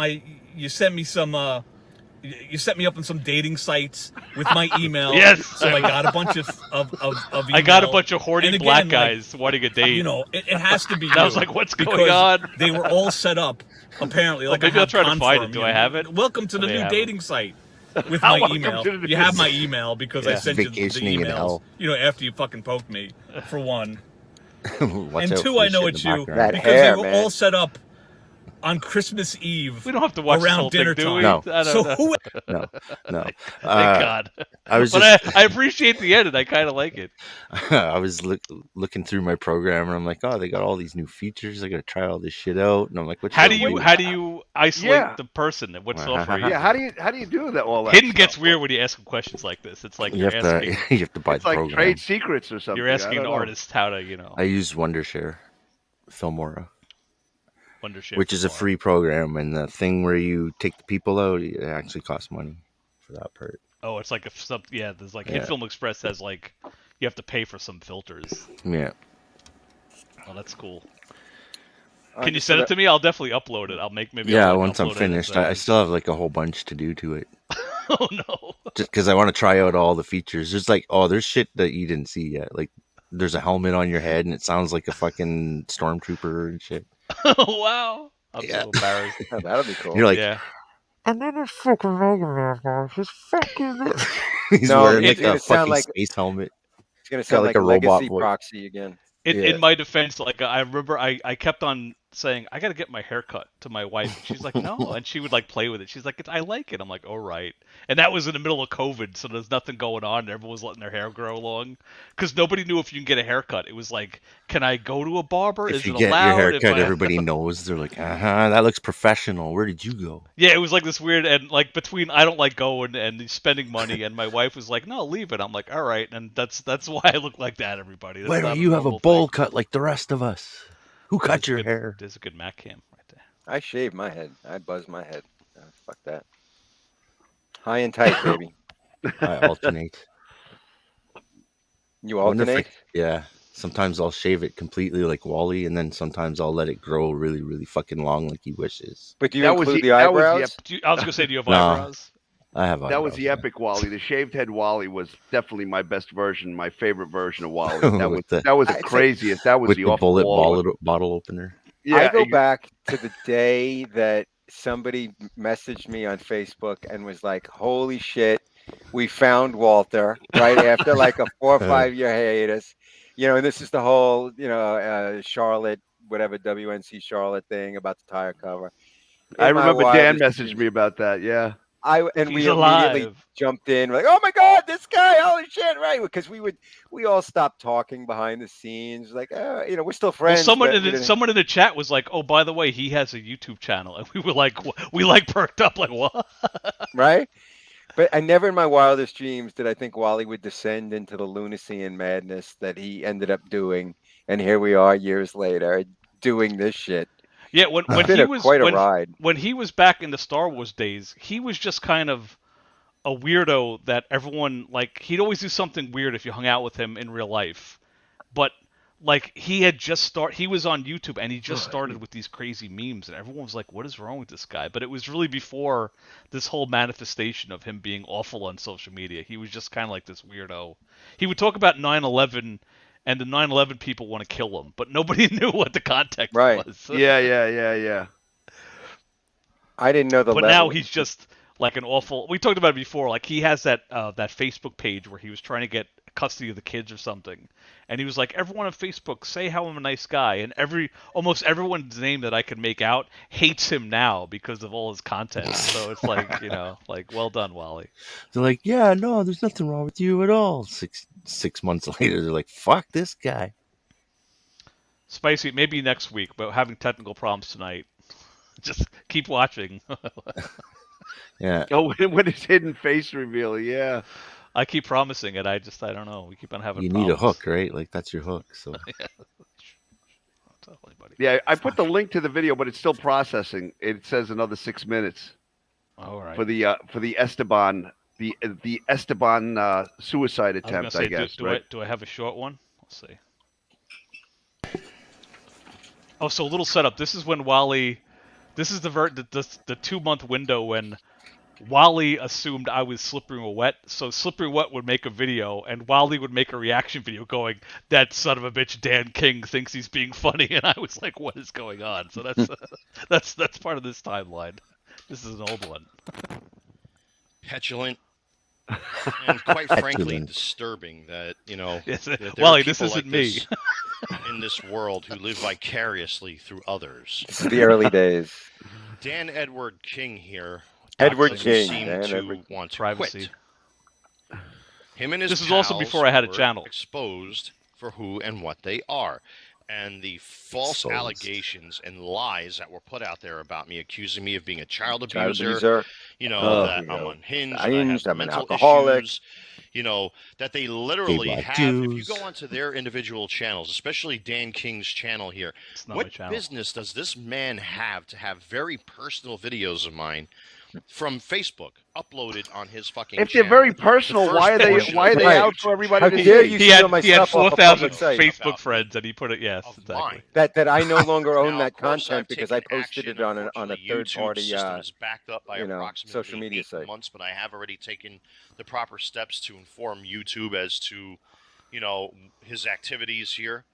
you sent me some, you set me up on some dating sites with my email. Yes. So I got a bunch of email. I got a bunch of horny And again, black like, guys wanting a date. you know, it has to be And I you, was like, what's going because on? They were all set up, apparently. Like maybe I I'll have try to find Confirm, it. Do you I know. have it? Welcome to the may new have dating site with my Welcome email. to the You have my email because I Yeah. sent you the Vacationing in emails. hell. You know, after you fucking poked me, for one. Watch And out two, for I the know shit it's in the you background. That because hair, they were man. all set up on Christmas Eve We don't have to watch this around whole dinner thing, do we? No. I don't So know. who? No. Thank Uh, God. I was but just I appreciate the edit. I kind of like it. I was looking through my program and I'm like, oh, they got all these new features. I got to try all this shit out. And I'm like, what How should do I you isolate Yeah. the person? What software? Yeah, Yeah, how do you do that? All that Hidden stuff? gets weird when you ask him questions like this. It's like You you're have asking to you have to buy It's the like program. trade secrets or something. you're I asking don't an know. artist how to I use Wondershare, Filmora, Wondershare which is a Filmora. free program, and the thing where you take the people out, it actually costs money for that part. Oh, it's like yeah. There's like Yeah. HitFilm Express has like you have to pay for some filters. Yeah. Oh, that's cool. I Can you just send said it to me? I'll definitely upload it. I'll make maybe. Yeah, I'll, like, once I'm upload it finished, as, I still have like a whole bunch to do to it. Oh no. Just because I want to try out all the features. There's like, there's shit that you didn't see yet. Like, there's a helmet on your head and it sounds like a fucking stormtrooper and shit. Oh wow. I'm Yeah. so embarrassed. Oh, that'll be cool. You're like, Yeah. and then it's fucking Mega Man, guys. He's fucking. He's No, wearing it's like gonna a sound fucking like- space helmet. It's gonna sound like like a a robot legacy voice. proxy again. Yeah. In my defense, like I remember I kept on saying I got to get my hair cut to my wife. She's like, no, and she would like play with it. She's like, I like it. I'm like, all right. And that was in the middle of COVID, so there's nothing going on. Everyone was letting their hair grow long because nobody knew if you can get a haircut. It was like, can I go to a barber? If Is you it get allowed? your If haircut, I- everybody knows. They're like, that looks professional. Where did you go? Yeah, it was like this weird, and like between I don't like going and spending money, and my wife was like, no, leave it. I'm like, all right, and that's why I look like that. Everybody. That's Why not don't you have a normal bowl thing. cut like the rest of us? Who There's cut a your good- hair? There's a good Mac cam right there. I shave my head. I buzz my head. Fuck that. High and tight, baby. I alternate. You I wonder if I- alternate? yeah. Sometimes I'll shave it completely like Wally, and then sometimes I'll let it grow really, really fucking long like he wishes. But do you That was include the- the that was the eyebrows? I was gonna say, do you have No. eyebrows? I have That was eyebrows, the yeah. epic Wally. The shaved head Wally was definitely my best version, my favorite version of Wally. That was With the- that was the I think- craziest. That was with the the off bullet wall. bottle opener. Yeah, I go ex- back to the day that somebody messaged me on Facebook and was like, holy shit, we found Walter right after like a 4 or 5 year hiatus. You know, and this is the whole, Charlotte, whatever, WNC Charlotte thing about the tire cover. I In my remember Dan wildest messaged me about that. Yeah. we He's immediately alive. jumped in, like, oh my God, this guy, holy shit, right? Because we all stopped talking behind the scenes, like, we're still Well, friends. someone but in we the, didn't- someone in the chat was like, "Oh, by the way, he has a YouTube channel," and we were like, perked up, like, what? right? But I never in my wildest dreams did I think Wally would descend into the lunacy and madness that he ended up doing, and here we are years later doing this shit. Yeah, when It's he been was quite a ride. when he was back in the Star Wars days, he was just kind of a weirdo that everyone like. He'd always do something weird if you hung out with him in real life, but like he was on YouTube and he just started with these crazy memes, and everyone was like, "What is wrong with this guy?" But it was really before this whole manifestation of him being awful on social media. He was just kind of like this weirdo. He would talk about 9/11. And the 9/11 people want to kill him, but nobody knew what the context Right. was. Yeah. I didn't know the But level. now he's just like an awful. We talked about it before. Like he has that Facebook page where he was trying to get custody of the kids or something, and he was like, "Everyone on Facebook, say how I'm a nice guy." And almost everyone's name that I can make out hates him now because of all his content. So it's like, like, well done, Wally. They're like, yeah, no, there's nothing wrong with you at all. Six months later, they're like, fuck this guy. Spicy, maybe next week, but having technical problems tonight. Just keep watching. Yeah. Oh, when his hidden face reveal, yeah. I keep promising it. I don't know. We keep on having You problems. need a hook, right? Like that's your hook. So Yeah. Don't tell anybody. Yeah, I put the link to the video, but it's still processing. It says another 6 minutes All right. for the Esteban the Esteban suicide I was attempt. gonna I say, guess. do Right? I have a short one? Let's see. Oh, so a little setup. This is when Wally. This is the 2-month window when Wally assumed I was Slippery Wet. So Slippery Wet would make a video, and Wally would make a reaction video going, "That son of a bitch, Dan King, thinks he's being funny," and I was like, "What is going on?" So that's that's part of this timeline. This is an old one. Petulant. And quite frankly, Petulant. disturbing that, Yes, that there are Wally, this people isn't like me. this in this world who live vicariously through others. This is the early days. Dan Edward King here. Edward doesn't King, seem Dan to Edward- want to Privacy. quit. Him and his This is also pals before I had a were channel. exposed for who and what they are. And the false Exposed. allegations and lies that were put out there about me, accusing me of being a child Child abuser, abuser. that you I'm know, unhinged, unhinged, that I I'm have an mental alcoholic. issues, that they literally black have. If you Jews. go onto their individual channels, especially Dan King's channel here, It's not my what channel. business does this man have to have very personal videos of mine from Facebook uploaded on his fucking If they're channel? very personal, The why are first they portion why are of they my out YouTube for everybody How to dare see? you He had steal my he had stuff off a 4,000 public site. Facebook About friends, and he put it. Yes, of exactly. mine. That I no longer own Now, that of course, content I've because I taken posted action. it on a Unfortunately, third YouTube party system is backed up by approximately social media 8 site. months, but I have already taken the proper steps to inform YouTube as to, his activities here.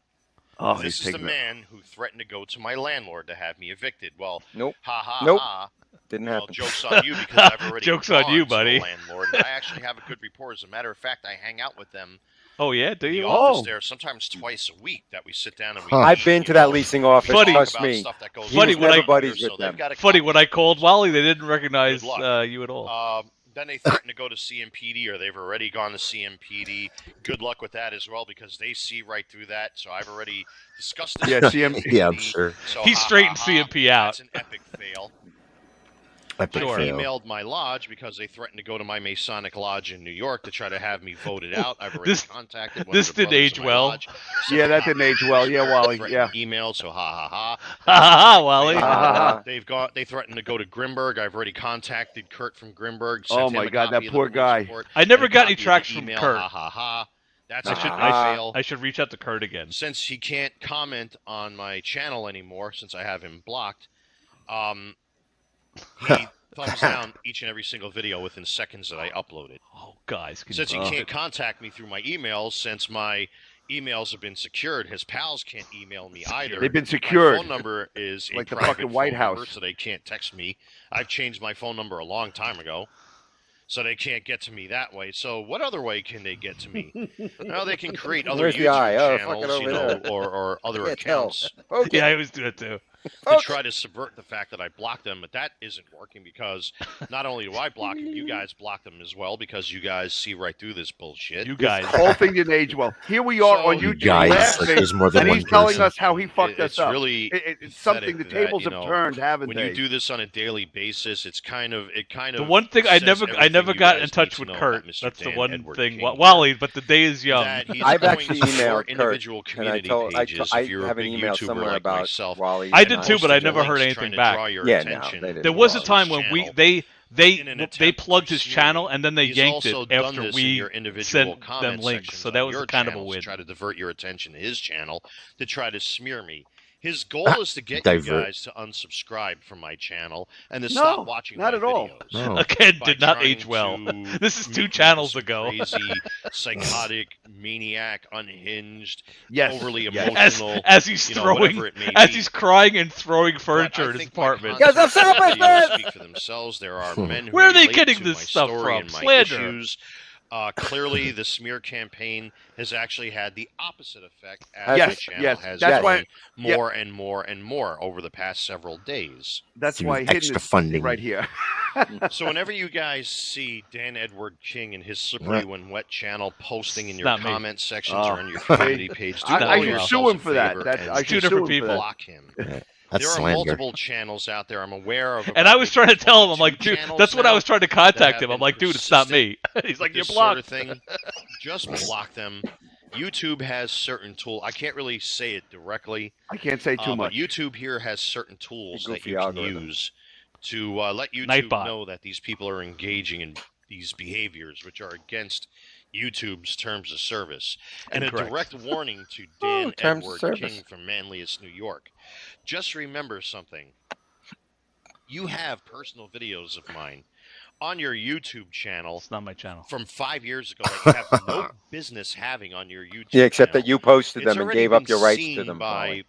Oh, This he's is the taking man who threatened to go to my landlord to have me evicted. Well, Nope. ha ha Nope. ha. Didn't Well, happen. joke's on you because I've already Joke's on gone you, to the buddy. landlord, and I actually have a good rapport. As a matter of fact, I hang out with them Oh yeah, do in the you? office Oh. there sometimes twice a week that we sit down and we Huh. I've been to that leasing office. Funny. Trust about me. stuff that goes Funny, on when there, I- buddies so with they've them. got a Funny, copy when I called Wally, they didn't recognize Good luck. you at all. Then they threaten to go to CMPD, or they've already gone to CMPD. Good luck with that as well, because they see right through that. So I've already discussed this. Yeah, with CMPD. Yeah, I'm sure. So He straightened CMP out. That's an epic fail. Epic Sure. I fail. emailed my lodge because they threatened to go to my Masonic lodge in New York to try to have me voted out. I've already This- contacted one this of the didn't brothers age in my well. lodge. Yeah, that didn't age well. Yeah, Wally. Threatened Yeah. email, so ha ha ha. Ha ha ha, Wally. Ah. They threatened to go to Grimberg. I've already contacted Kurt from Grimberg. sent Oh him my a God, copy that of the poor police guy. report I never and a got any copy of the tracks from email. Kurt. Ha ha ha. That's I a should, big I, fail. I should reach out to Kurt again. Since he can't comment on my channel anymore, since I have him blocked, he thumbs down each and every single video within seconds that I uploaded. Oh, guys. Can Since he you can't contact me through my emails, since my emails have been secured, his pals can't email me either. They've been My secured. phone number is Like a the private fucking White phone number, House. so they can't text me. I've changed my phone number a long time ago, so they can't get to me that way. So what other way can they get to me? Well, they can create other Where's the YouTube eye? Oh, channels, fucking over there. or other Yeah, tell. accounts. Okay. Yeah, I always do that too. to try to subvert the fact that I blocked them, but that isn't working because not only do I block them, you guys block them as well because you guys see right through this bullshit. You guys. Whole thing didn't age well. Here we are on So- YouTube Guys, laughing, there's more than and one he's telling person. us how he fucked us It's up. really It's something. The pathetic tables that, have you know, turned, haven't when they? you do this on a daily basis, it kind of The one thing I says never everything you got guys in touch need with to know Kurt. about Mr. That's the Dan one Edward thing. King. Wally, but the day is young. That he's I've going actually to emailed your Kurt, individual and I community told pages I if you're a have an big email YouTuber somewhere like about myself. Wally. I and did too, but I posted never heard links anything trying to back. draw your Yeah, no, attention they didn't. There was a to his time when channel they in an they attempt plugged to his smear channel me. and then they He's yanked also it done after this in we your individual sent them comment links. sections So on that was your kind of a channels to win. try to divert your attention to his channel to try to smear me. His goal is to get you Divert. guys to unsubscribe from my channel and to No, stop watching not my at all. videos. No. Again, by did not trying age well. to This is 2 make me channels some ago. Crazy, psychotic, maniac, unhinged, Yes. overly Yes. emotional. As he's you know, throwing, whatever it may as be. he's crying and throwing But furniture I in his think my apartment. Because I'm content selfish, videos man! speak for themselves. There are men who Where are they relate getting to this my stuff story from? and my Slander. issues. Clearly, the smear campaign has actually had the opposite effect as Yes, my channel yes, has that's grown why- more and more and more over the past several days. That's Through why Hidden extra is funding. right here. So whenever you guys see Dan Edward King and his Slippery When Wet channel posting in It's your not me. comment sections Oh. or on your community page, do I all should yourselves sue him a for that. favor That's- and I should Two sue different him for people. that. block him. That's There are slander. multiple channels out there. I'm aware of. And I about was trying to maybe tell him, I'm 22 like, dude, channels that's what I now was trying to that contact have him. I'm been like, dude, it's not me. He's with like, you're this blocked. Sort of thing. Just block them. YouTube has certain tools. I can't really say it directly. I can't say too But much. YouTube here has certain tools that Goofy you can algorithm. use to let YouTube Nightbot. know that these people are engaging in these behaviors, which are against YouTube's terms of service. And Incorrect. a direct warning to Oh, Dan terms of Edward service. King from Manlius, New York. Just remember something. You have personal videos of mine on your YouTube channel It's not my channel. from 5 years ago that you have no business having on your YouTube Yeah, except channel. that you posted It's them and already gave up been your rights seen to them. by Wally.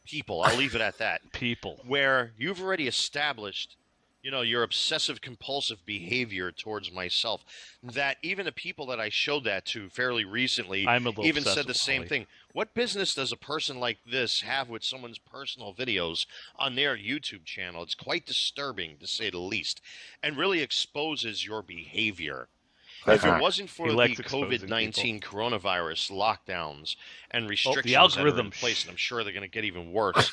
people. I'll leave it at that. People. Where you've already established, you know, your obsessive compulsive behavior towards myself. That even the people that I showed that to fairly recently I'm a little even said obsessive, the same Wally. thing. What business does a person like this have with someone's personal videos on their YouTube channel? It's quite disturbing, to say the least, and really exposes your behavior. If it wasn't for He the likes exposing COVID-19 coronavirus lockdowns and restrictions that are in algorithm. place, and I'm sure they're going to get even worse,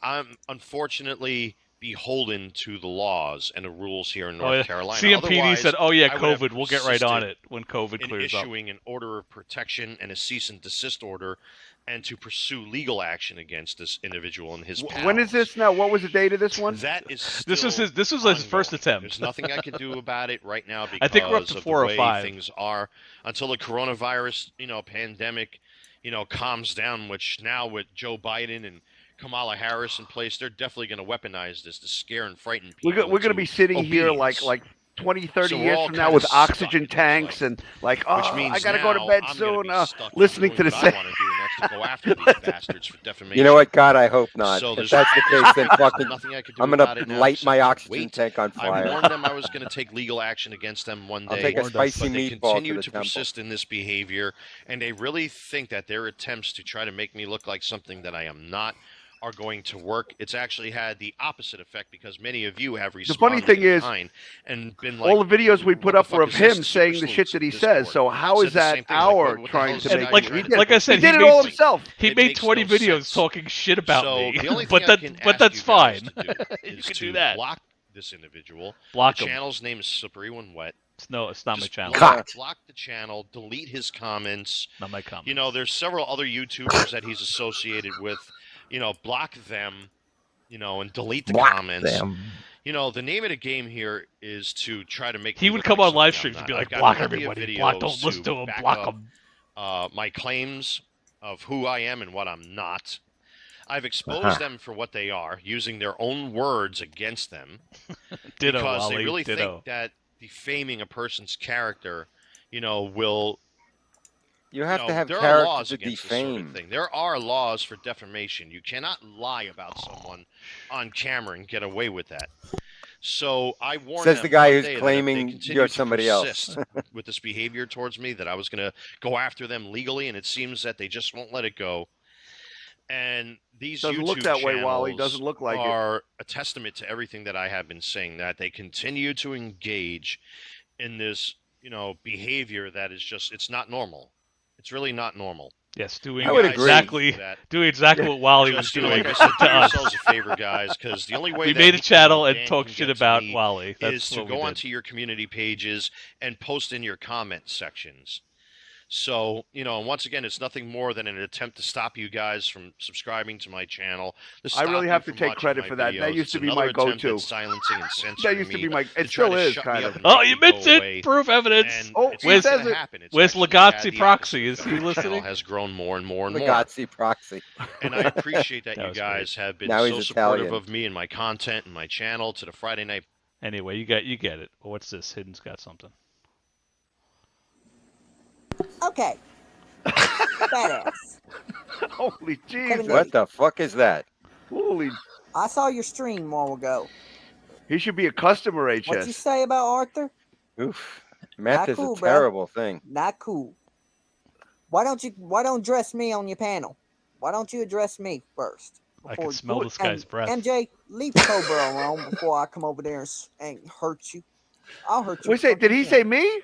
I'm unfortunately beholden to the laws and the rules here in North Carolina. CMPD Otherwise, said, oh yeah, I would have COVID, we'll get right on persisted it when COVID in clears up. issuing an order of protection and a cease and desist order and to pursue legal action against this individual and his pals. When is this now? What was the date of this one? That is This was still this was his first ongoing. attempt. There's nothing I can do about it right now because I think we're up to of 4 the or way 5. things are until the coronavirus, pandemic, calms down, which now with Joe Biden and Kamala Harris in place, they're definitely going to weaponize this to scare and frighten people. We're going to be into sitting here obedience. like 20, 30 So we're years all from now kinda with stuck oxygen in this tanks way. and like, Which oh, means I got to go to now bed I'm soon. gonna be stuck Listening to doing the what I same. want to do, and that's to go after these bastards for defamation. You know what? God, I hope not. So if there's that's the case, then fucking, nothing I can do I'm about gonna it now light except my to oxygen wait. tank on I fire. warned them I was going to take legal action against them one I'll day. take a spicy but they meatball to continue the to temple. persist in this behavior, and they really think that their attempts to try to make me look like something that I am not are going to work. It's actually had the opposite effect because many of you have responded thing in is, kind and been like, all the videos we put "What up the were fuck of is this? him The saying super the shit sleuths that he of says. Discord So how said is the that same thing, like, our what the trying hell is to this make? guy like, trying to did. like I said, he did it all himself. He It made makes 20 no videos sense. talking shit about So me. the only but thing I that, can but ask that's you fine. guys to do You is can to do that. block this individual. Block the him. channel's name is Slippery When Wet. No, it's not my Just channel. block the channel, delete his comments. Not my comment. You know, there's several other YouTubers that he's associated with. Block them, and delete the comments. Them. The name of the game here is to try to make He me would look come like on live something streams I'm and be not. like, I've got block plenty of everybody. Block, videos don't listen to him. back Block up, him. my claims of who I am and what I'm not. I've exposed them for what they are, using their own words against them. Ditto, because Wally. they really Ditto. think that defaming a person's character, will. You have to have there are character laws to against this sort of defame. thing. There are laws for defamation. You cannot lie about someone on camera and get away with that. So I warned Says them the guy one who's day that if claiming they continued you're to somebody else. persist with this behavior towards me, that I was going to go after them legally, and it seems that they just won't let it go. And these Doesn't YouTube look that way, Wally. channels Doesn't look like it. are a testament to everything that I have been saying, that they continue to engage in this, behavior that is just, it's not normal. It's really not normal. Yes, doing I would agree. exactly what Wally was Just, doing like I said, do to us. yourselves a favor, guys, because the only way We that made a he channel and Dan talked can shit get to about me Wally. That's is to what we go did. onto your community pages and post in your comment sections. So, and once again, it's nothing more than an attempt to stop you guys from subscribing to my channel. I really have to take credit for that. That used to be my go-to. Silencing and censoring That used to be my. to It try still to is shut kind me of. up and Oh, make you me go mentioned away. proof evidence. And Oh, it's he not says gonna it. happen. It's Where's actually Lagazzi had the Proxy? opposite Is he effect. The channel listening? has grown more and more and more. Lagazzi Proxy. And I appreciate that, That you was guys have been Now so he's supportive Italian. of me and my content and my channel to the Friday night. Anyway, you get it. What's this? Hidden's got something. Okay. Badass. Holy Jesus! Kevin, What the fuck is that? Holy! I saw your stream a while ago. He should be a customer, HS. What'd you say about Arthur? Oof. Meth Not is cool, a bro. terrible thing. Not cool. Why don't address me on your panel? Why don't you address me first? I can before- smell this guy's breath. MJ, leave Cobra alone before I come over there and hurt you. I'll hurt you. Wait, did he say me?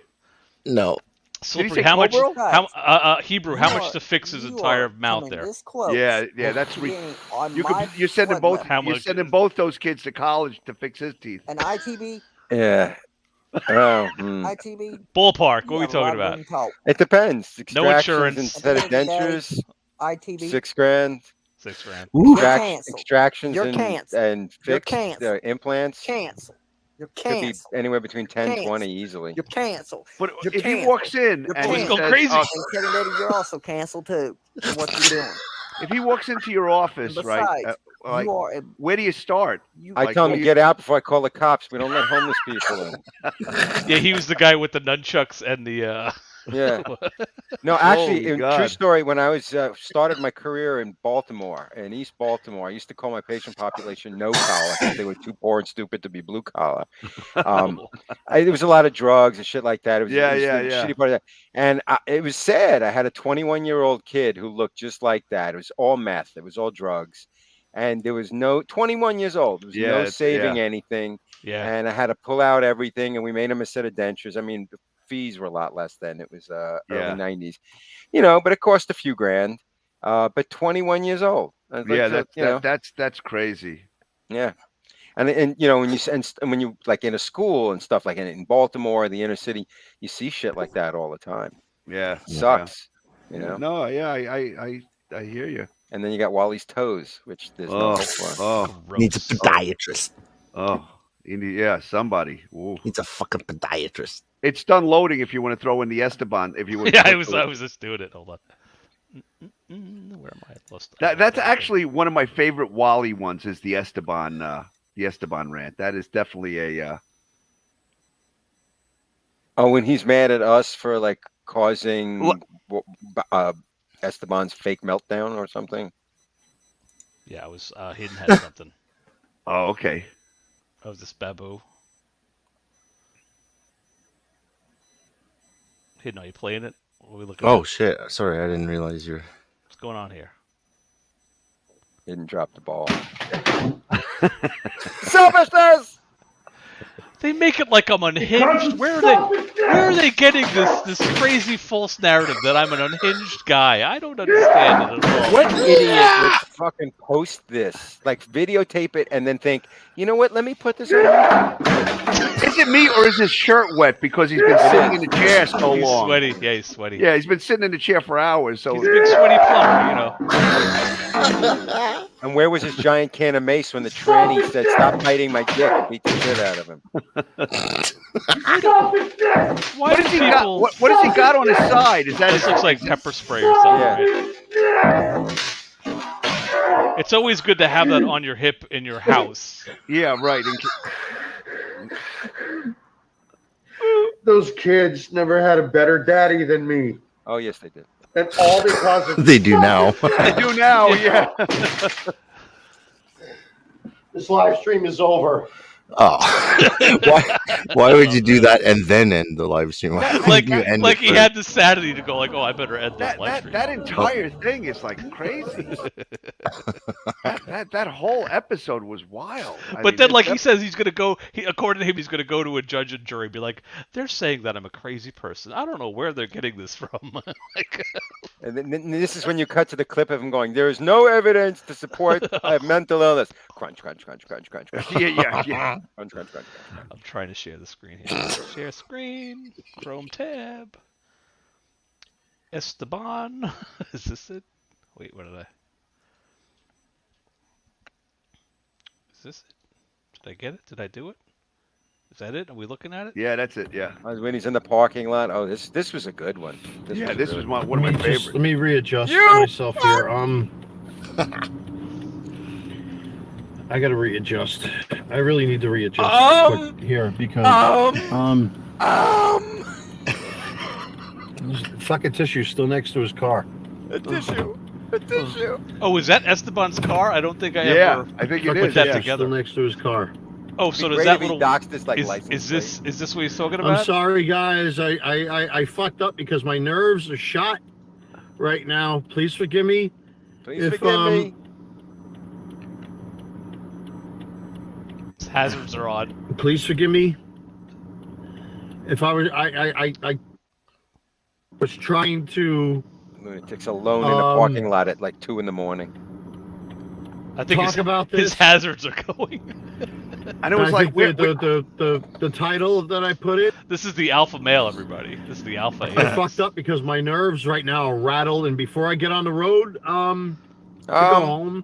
No. Slippery, say how much? Cobra? Hebrew, You how much are- to fix his you entire are mouth coming there? This close Yeah, that's to re- being on You my could, you're sending blood both. level. You're sending both those kids to college to fix his teeth. An ITB. Yeah. Oh, ITB. Ballpark. What are we you have a lot talking of about? room to talk. It depends. No Extractions insurance. instead of At the end of the day, dentures. ITB. $6 grand. $6 grand. You're canceled. Extractions You're and, canceled. and You're fixed canceled. implants. Cancel. You're Could be canceled. anywhere between 10 Cancel. 20 easily. You're canceled. But You're if he canceled. walks in You're and he canceled. says, crazy. "Oh, And Kevin Daddy, you're also canceled too for what you're doing. if he walks into your office, And right? besides, Like, you are. where do you start? I Like, tell him what to do get out before I call the cops. We don't let homeless people in. Yeah, he was the guy with the nunchucks and the. Yeah. No, actually, Holy true God. story. When I was started my career in Baltimore, in East Baltimore, I used to call my patient population no collar because they were too poor and stupid to be blue collar. There was a lot of drugs and shit like that. It was, Yeah, it was yeah, the yeah. shitty part of that. And it was sad. I had a 21-year-old kid who looked just like that. It was all meth. It was all drugs. And there was no 21 years old. There was Yeah, no it's- saving yeah. anything. Yeah. And I had to pull out everything, and we made him a set of dentures. I mean, the fees were a lot less then. It was Yeah. early 90s, but it cost a few grand. But 21 years old. Yeah, that's crazy. Yeah. And when you like in a school and stuff like in Baltimore, the inner city, you see shit like that all the time. Yeah, It sucks. No, yeah, I hear you. And then you got Wally's toes, which there's no hope for. Oh, Needs a podiatrist. oh, yeah, somebody. Ooh. Needs a fucking podiatrist. It's done loading. If you want to throw in the Esteban, if you would. Yeah, I was just doing it. Hold on. Where am I? Lost. That's actually one of my favorite Wally ones. Is the Esteban rant. That is definitely a. Oh, when he's mad at us for like causing Esteban's fake meltdown or something. Yeah, I was Hidden had something. Oh, okay. Oh, this Babu. Hidden, are you playing it? What are we looking Oh at? shit! Sorry, I didn't realize you're. What's going on here? Didn't drop the ball. Selfishness! They make it like I'm unhinged. Where are they getting this crazy false narrative that I'm an unhinged guy? I don't understand it at all. What idiot would fucking post this? Like videotape it and then think, you know what? Let me put this on YouTube. Is it me or is his shirt wet because he's been sitting in the chair so He's long? sweaty. Yeah, he's sweaty. Yeah, he's been sitting in the chair for hours. So He's a big sweaty plumber, And where was his giant can of mace when the tranny said, "Stop biting my dick," and beat the shit out of him? Why do people... What has he got on his side? Is that This looks like pepper spray or something, right? It's always good to have that on your hip in your house. Yeah, right. Those kids never had a better daddy than me. Oh, yes, they did. And all because of They do now. I do now, yeah. this live stream is over. Oh, why would you do that and then end the live stream? Why Like, would you end like it he first? had the sanity to go like, oh, I better end this live stream. That entire thing is like crazy. that whole episode was wild. But then, like he says, he's gonna go. According to him, he's gonna go to a judge and jury, and be like, "They're saying that I'm a crazy person. I don't know where they're getting this from." Like, And then this is when you cut to the clip of him going, "There is no evidence to support I have mental illness." Crunch, crunch, crunch, crunch, crunch, crunch. yeah. Crunch, crunch, crunch. I'm trying to share the screen here. Share screen. Chrome tab. Esteban. Is this it? Wait, what did I? Is this it? Did I get it? Did I do it? Is that it? Are we looking at it? Yeah, that's it. Yeah. When he's in the parking lot. Oh, this was a good one. This was one of my favorites. Let me readjust You myself here. I gotta readjust. I really need to readjust quick here because fucking tissue's still next to his car. A tissue. A tissue. Oh, is that Esteban's car? I don't think I Yeah, ever I think it Fucking is. that tissue's together. still next to his car. Oh, so does Great that if he little doxed his like license is this what he's talking I'm about? sorry, guys. I fucked up because my nerves are shot right now. Please forgive me. Please If, forgive me. His hazards are on. Please forgive me. If I was, I was trying to Lunatics alone in a parking lot at like 2 a.m. I think talk about his this. hazards are going. And it was like think the title that I put it. This is the alpha male, everybody. This is the alpha. I fucked up because my nerves right now are rattled, and before I get on the road, to go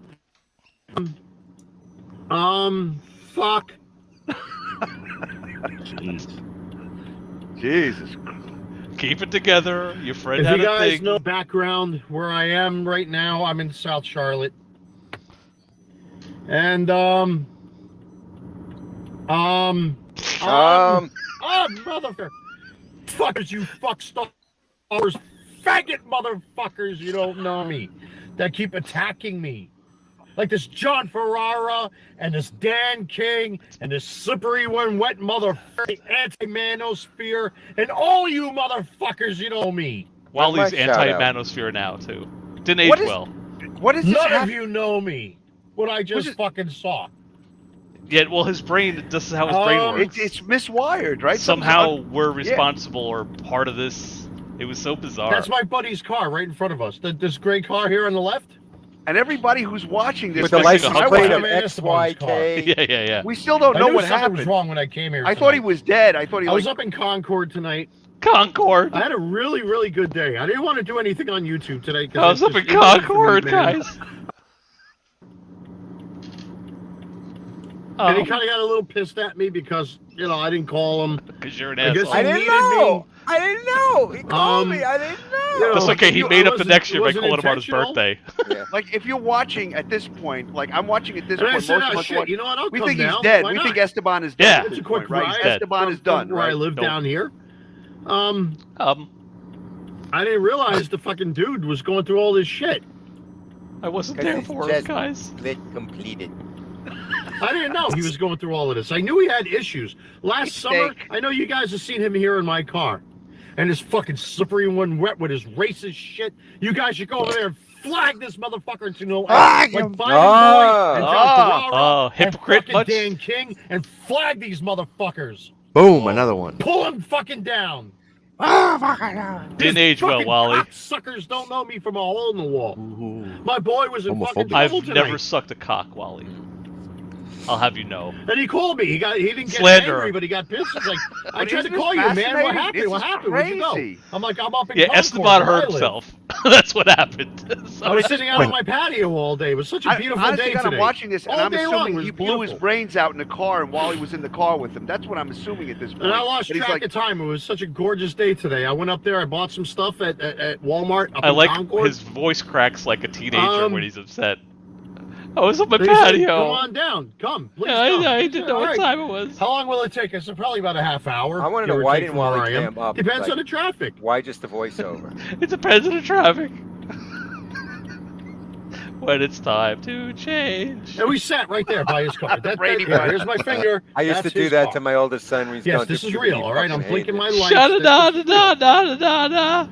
home, fuck. Jesus. Keep it together. Your friend If had you a guys thing. know background where I am right now, I'm in South Charlotte, and motherfucker, fuckers, you fuck stars, faggot motherfuckers, you don't know me, that keep attacking me. Like this John Ferrara and this Dan King and this slippery one wet motherfucker, anti-manosphere, and all you motherfuckers, you know me. Wally's my shout-out. anti-manosphere now, too. Didn't age What is- well. What is this? None of you know me. What I just fucking saw. Yeah, well, his brain, this is how his brain works. It's miswired, right? Somehow we're responsible or part of this. It was so bizarre. That's my buddy's car right in front of us. This gray car here on the left. And everybody who's watching this, With the Especially license the plate husband. of XYK. Yeah. we still don't I know knew what something happened. was wrong when I came here. I thought he tonight. was dead. I thought he I was like, up in Concord tonight. Concord. I had a really, really good day. I didn't want to do anything on YouTube today. I was up in Concord, guys. And he kind of got a little pissed at me because, you know, I didn't call him. Because you're an I guess asshole. I didn't needed know. me. I didn't know. He called me. I didn't know. That's okay. He You- made it up the wasn't- next it year by wasn't calling him on his intentional. birthday. like if you're watching at this point, like I'm watching at this And I point, said, most of oh, us shit, watch, you know what? I'll we come think he's down. dead. Why We not? think Esteban is dead. Yeah. at It's this a quick point, right? ride. Esteban is done, Where right? I live Nope. down here. I didn't realize the fucking dude was going through all this shit. wasn't Because there it's for it, just guys. Split completed. I didn't know he was going through all of this. I knew he had issues. Last summer, I know you guys have seen him here in my car. And this fucking slippery one wet with his racist shit. You guys should go over there and flag this motherfucker into no like Biden Boy and John Corral and hypocrite fucking much? Dan King and flag these motherfuckers. Boom, another one. Pull him fucking down. Didn't age well, Wally. Suckers don't know me from a hole in the wall. My boy was in fucking trouble I've tonight. never sucked a cock, Wally. I'll have you know. And he called me. He didn't get Slanderer. angry, but he got pissed. He's like, I But tried to isn't call this you, man. What fascinating? happened? This What is happened? Where'd you go? crazy. I'm like, I'm up in Yeah, Concord, Esteban where I hurt live. himself. That's what happened. So I was sitting out on my patio all day. It was such a beautiful honestly, day God, today. I'm watching this, and All I'm day long, assuming it was he blew his beautiful. brains out in the car, and Wally was in the car with him. That's what I'm assuming at this point. And I lost But he's track like, of time. It was such a gorgeous day today. I went up there. I bought some stuff at Walmart up I in like Concord. his voice cracks like a teenager when he's upset. I was on my They said, patio. Come on down. Come. Please Yeah, come. I didn't know All what right. time it was. How long will it take us? Probably about a half hour. I want to give know or why take didn't from where Wally I am. cam up? Depends Like, on the traffic. Why just the voiceover? It depends on the traffic. When it's time to change. And we sat right there by his car. Brady Here's my finger. I used to That's do his that car. to my oldest son when he's Yes, going this through is puberty. real. He All right, I'm fucking blinking hated my it. lights. Sha-da-da-da-da-da-da-da.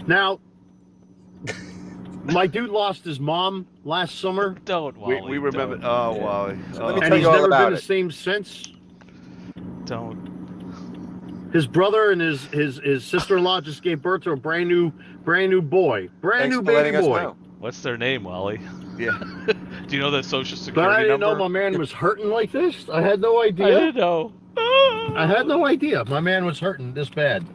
Now, my dude lost his mom last summer, Don't, Wally. We remember. Don't. Oh, Wally. let me and tell he's you all never about been it. the same since. Don't. His brother and his sister-in-law just gave birth to a brand new boy, Thanks new for letting baby us boy. know. What's their name, Wally? Yeah. Do you know their social But security I didn't number? know my man was hurting like this. I had no I idea. didn't know. I had no idea my man was hurting this bad.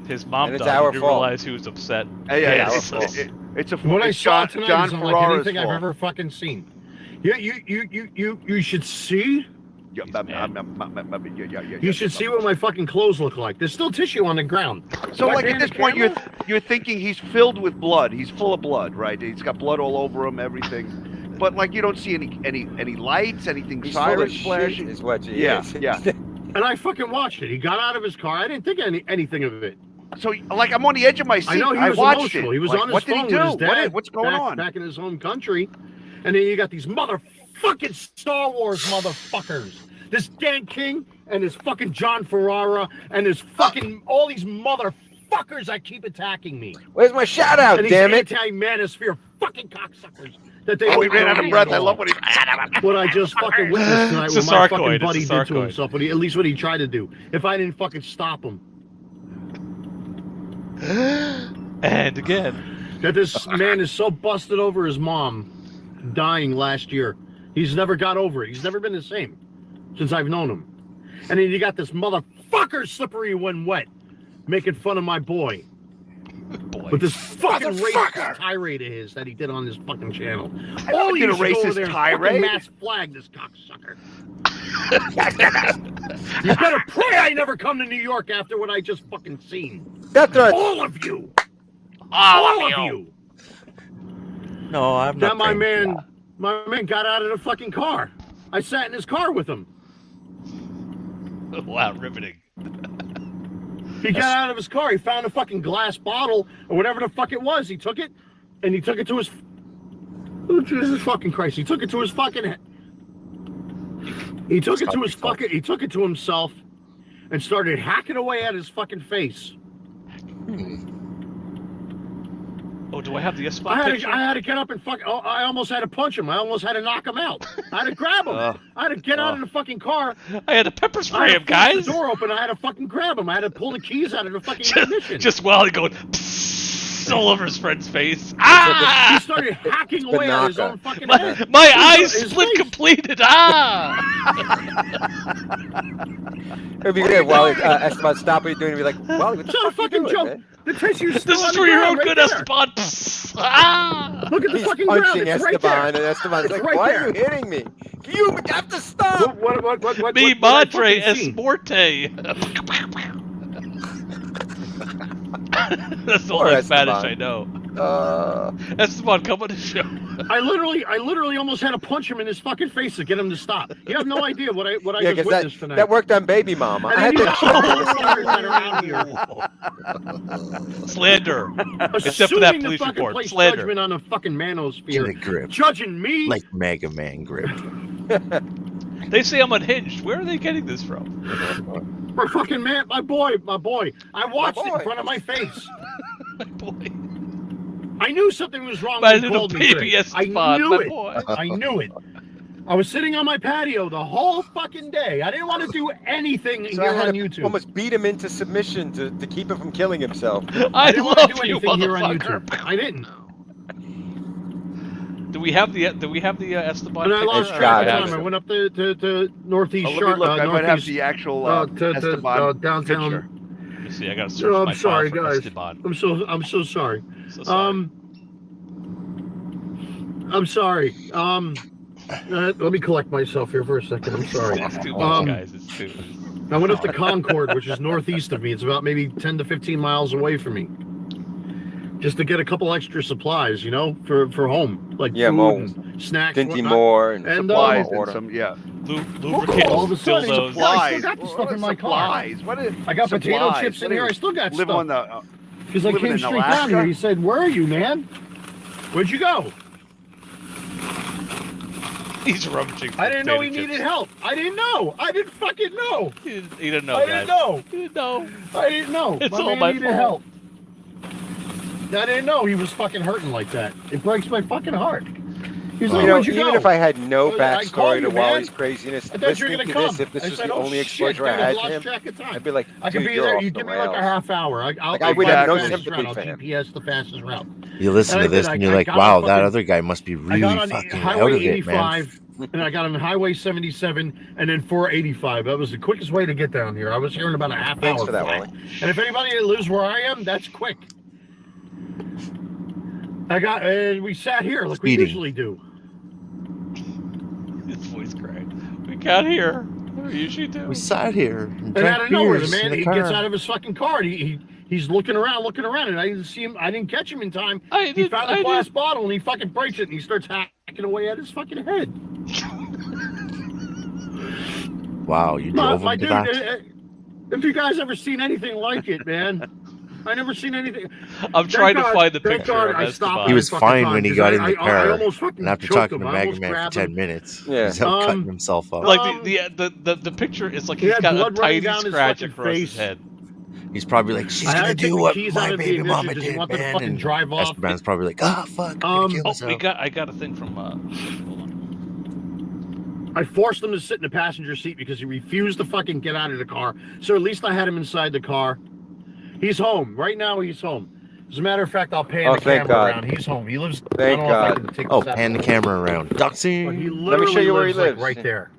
His mom And it's died. our He didn't fault. realize he was upset. Hey, Yeah, yeah, it's us. it's a When I it's saw John, it tonight, John it's unlike Ferrara's anything I've fault. ever fucking seen. You should see. Yeah, yeah. You should see what my fucking clothes look like. There's still tissue on the ground. So, Right like there at in this the point, camera? you're thinking he's filled with blood. He's full of blood, right? He's got blood all over him, everything. But like, you don't see any lights, anything, He's full sirens of shit, flashing. is what he Yeah, is. yeah. And I fucking watched it. He got out of his car. I didn't think anything of it. So, like, I'm on the edge of my seat. I know he was watched emotional. it. He was Like, on his what phone did he do? with his dad. What's going on? Back in his home country. And then you got these motherfucking Star Wars motherfuckers. This Dan King and this fucking John Ferrara and this fucking all these motherfuckers that keep attacking me. Where's my shout out, And these damn it? anti-manosphere fucking cocksuckers that they Oh, he won't ran know out of me breath. at I all. love what he. What I just fucking witnessed tonight, It's what a my sarcoid, fucking it's a buddy did to sarcoid. himself, at least what he tried to do. If I didn't fucking stop him. And again. That this man is so busted over his mom dying last year. He's never got over it. He's never been the same since I've known him. And then you got this motherfucker slippery when wet making fun of my boy. With this fucking racist tirade of his that he did on this fucking channel. Oh, you did a should go over racist there and tirade? fucking mass flag this cocksucker. You better pray I never come to New York after what I just fucking seen. That's right. All of you. All of you. No, I'm That not. my praying. man got out of the fucking car. I sat in his car with him. Wow, riveting. He got out of his car. He found a fucking glass bottle or whatever the fuck it was. He took it and he took it to his. Oh, Jesus fucking Christ! He took it to his fucking. He took it to his fucking. He took it to himself, and started hacking away at his fucking face. Oh, do I have the S I picture? had to get up and fuck. Oh, I almost had to punch him. I almost had to knock him out. I had to grab him. I had to get out of the fucking car. I had to pepper I spray had him, to force guys. the door open. I had to fucking grab him. I had to pull the keys out of the fucking ignition. Just Wally going psst, all over his friend's face. Ah! He started hacking away at his own fucking head. My eyes His split face. completed. Ah! It'd be good, Wally. Esteban, stop what you're doing and be like, Wally, what the It's not a fuck you fucking doing, joke. man? The tissue's still This on is the for your ground own good, right there. Esteban. Psst. Ah! Look at the He's fucking ground. punching It's right Esteban, there. and Esteban's It's like, right why there. are you hitting me? You have to stop! What, Me, what I Madre fucking seen? Esporte. That's the Poor only Spanish Esteban. I know. Esteban, come on the show. I literally almost had to punch him in his fucking face to get him to stop. You have no idea what I Yeah, just because witnessed tonight. that worked on Baby Mama. And I had then you to got check all it. the fuckers that are out here. Slander. Except for Assuming that to police fucking report. place Slander. judgment on the fucking Get manosphere. a grip. Judging me? Like Mega Man grip. They say I'm unhinged. Where are they getting this from? For fucking man, my boy. I watched it boy. in front of my face. My boy. I knew something was wrong My with little Golden baby Drake. I Esteban, knew my it. boy. I knew it. I was sitting on my patio the whole fucking day. I didn't want to do anything So here I had on to YouTube. almost beat him into submission to keep him from killing himself. I didn't want to love do you, anything here on motherfucker. YouTube. I didn't. Do we have the Esteban? And I picture? lost It's track got of it. time. I went up to Northeast Oh, let me Sharp. look. I might have Northeast, the actual to Esteban downtown. picture. Let me see. I gotta search Oh, my I'm sorry, file for guys. Esteban. I'm so sorry. So sorry. I'm sorry. Let me collect myself here for a second. I'm sorry. It's too much, guys. It's too. I went up to Concord, which is northeast of me. It's about maybe 10 to 15 miles away from me. Just to get a couple extra supplies, for home, like Yeah, food more and snacks, Dinty whatnot. Moore and And, Supplies order. and some, yeah. lubricant, All of a sudden, dildos. yeah, I still got the stuff in my car. I got potato chips in here. I still got live stuff. on the Because I living came in straight Alaska? down here. He said, "Where are you, man? Where'd you go?" He's rummaging. I didn't know he potato needed chips. help. I didn't know. I didn't fucking know. He didn't know. I guys. didn't know. He didn't know. I didn't know. It's my all man my needed fault. help. I didn't know he was fucking hurting like that. It breaks my fucking heart. He's like, You know, "Where'd you even go?" if I had no I called backstory you, to man. Wally's craziness, I thought you were listening to gonna this, come. if this I was said, the "Oh, only shit, exposure dude, I had lost to him, track of time. I'd be like, I could dude, be you're there. off You the give me like a rails. half hour. I'll I would have no sympathy I'll for him. GPS the fastest route. You listen And to I this did. and you're I like, got wow, on that fucking- other guy must be I really got on fucking Highway out of it, 85, man. and I got on Highway 77, and then 485. That was the quickest way to get down here. I was here in about a half Thanks hour. for that, flat. Wally. And if anybody that lives where I am, that's quick. And we sat here like we Speeding. usually do. His voice cracked. We got here. We usually do. We sat here And out of nowhere, the man, he gets car. out of his fucking car. And he's looking around, and I didn't see him. I didn't catch him in time. He found a glass bottle and he fucking breaks it and he starts hacking away at his fucking head. Wow, you drove My him to dude, that? if you guys ever seen anything like it, man, I never seen anything. I'm trying to find the thank picture God of I Esteban. stopped He was fucking fine time, when he 'cause got in the I car. almost fucking And after choked talking him. to I Mega almost Man for grabbed 10 him. minutes, Yeah. he's out cutting himself up. Like the picture is like He he's had got a blood running tiny down his scratch fucking across his face. head. He's probably like, she's I had gonna to take do the what keys my out of the baby ignition mama because he did, wanted to man. fucking And drive off. Esteban's probably like, ah, fuck, I'm gonna kill myself. I got a thing from hold on. I forced him to sit in the passenger seat because he refused to fucking get out of the car. So at least I had him inside the car. He's home. Right now, he's home. As a matter of fact, I'll pan the thank camera God. around. He's home. He lives. Thank I don't know if I God. can take Oh, this out pan the of camera around. But Doxy. he Let me literally show you where he lives, like, lives. right there.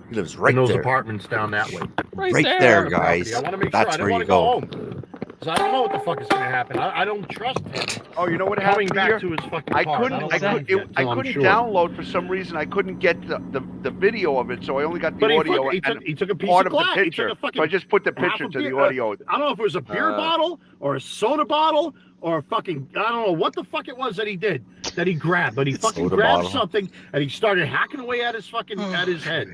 He lives right in those there. apartments down that way. Right there, guys. I want to make That's sure. I where didn't want you to go go. home. Because I don't know what the fuck is going to happen. I don't trust him. Oh, you know what Coming happened back here? to his fucking I car. couldn't. I couldn't download for some reason. I couldn't get the video of it, so I only got the But audio he and took a piece part of of the glass. He picture. took a fucking So I just put the half picture a to the beer- audio. I don't know if it was a beer bottle or a soda bottle or a fucking, I don't know what the fuck it was that he did, that he grabbed. But he fucking Soda grabbed bottle. something and he started hacking away at his fucking, at his head.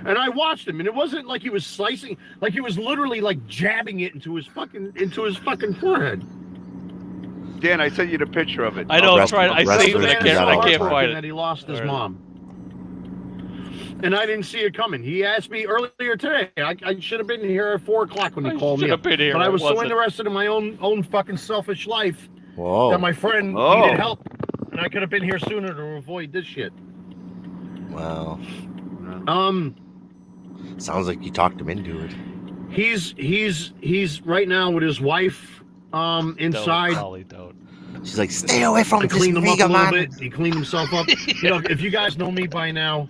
And I watched him, and it wasn't like he was slicing, like he was literally like jabbing it into his fucking forehead. Dan, I sent you the picture of it. I know. I'm Rest- trying. I rest saved of it. it I is can't. out I of can't time. find That it. he lost his All right. mom. And I didn't see it coming. He asked me earlier today. I should have been here at 4 o'clock when he called me should up. have been here. But I was so wasn't. interested in my own fucking selfish life Whoa. that my friend Oh. needed help, and I could have been here sooner to avoid this shit. Wow. Sounds like you talked him into it. He's right now with his wife inside. Don't, Wally, don't. She's like, stay away from I this cleaned him up a nigga, little man. bit. He cleaned himself up. You know, if you guys know me by now,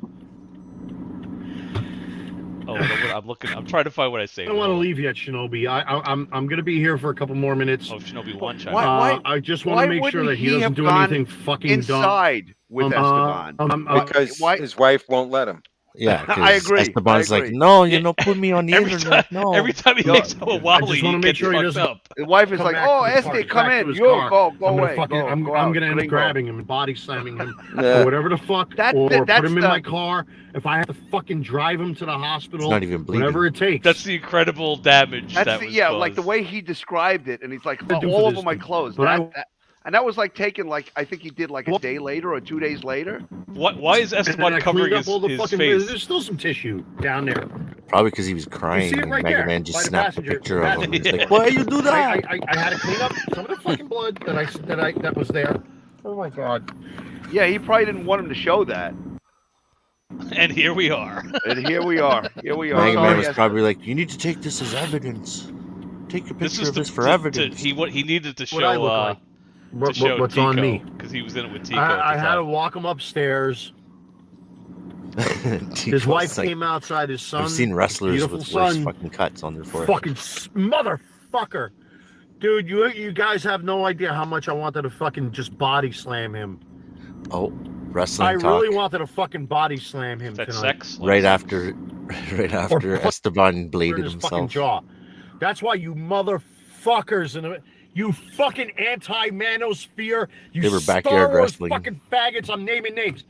Oh, I'm looking. I'm trying to find what I saved. I don't want to leave yet, Shinobi. I'm gonna be here for a couple more minutes. Oh, Shinobi 1 check. I just want to make sure that he doesn't do anything fucking inside with dumb. Esteban. Because Why- his wife won't let him. Yeah, 'cause I agree. Esteban's I like, agree. no, you know, put me on the Every internet. time, No. every time he No, makes a Wally, just he wanna make gets sure he fucked doesn't- up. His wife is Come like, back oh, to his Este, car, come back to in. his You car. go I'm gonna away. fucking, Go I'm out. gonna end up Gringo. grabbing him and body slamming him Yeah. or whatever the fuck, That- or that's put him in the- my car. If I have to fucking drive him to the hospital, It's not even bleeding. whatever it takes. That's the incredible damage That's that the, was yeah, caused. like the way he described it, and he's like, I do all for over this my dude. clothes. But And that was like taken, like, I think he did like a day later or 2 days later. Why is and then Esteban I covering cleaned his, up all the his fucking. face? There's still some tissue down there. Probably because he was crying. see it And right Mega there, Man by just the snapped a passenger- picture of him. He's Yeah. like, why you do that? I had to clean up some of the fucking blood that was there. Oh my god. Yeah, he probably didn't want him to show that. And here we are. And here we are. Here we are. Mega Sorry, Man was Este. probably like, you need to take this as evidence. Take a This picture is of this for evidence. he needed to What I show look like. to show What's Tico, on me? because he was in it with Tico. I at the had to time. walk him upstairs. Tico's His wife like, came outside. His son. I've seen wrestlers beautiful with worse son, fucking cuts on their forehead. fucking motherfucker. Dude, you guys have no idea how much I wanted to fucking just body slam him. Oh, wrestling I talk. really wanted to fucking body slam him Is that tonight. sex? Right after put Esteban In bladed his fucking himself. jaw. That's why you motherfuckers you fucking anti-manosphere, you They were Star backyard Wars wrestling. fucking faggots. I'm naming names.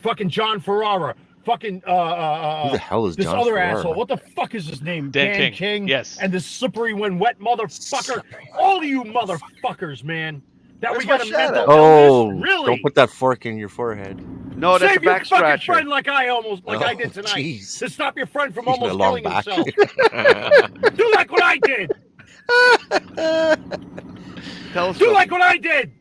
Fucking John Ferrara, fucking Who the hell is this John other Ferrara? asshole. What the fuck is his name? Dan King. Yes. And this slippery when wet motherfucker. All of you motherfuckers, man. That Where's we got my a shadow? mental Oh, illness? Really? don't put that fork in your forehead. No, that's Save a your back fucking scratcher. friend like I Oh, did tonight. jeez. To stop your friend from He's got a almost long killing back. himself. Do like what I did. Tell us Do something. like what I did.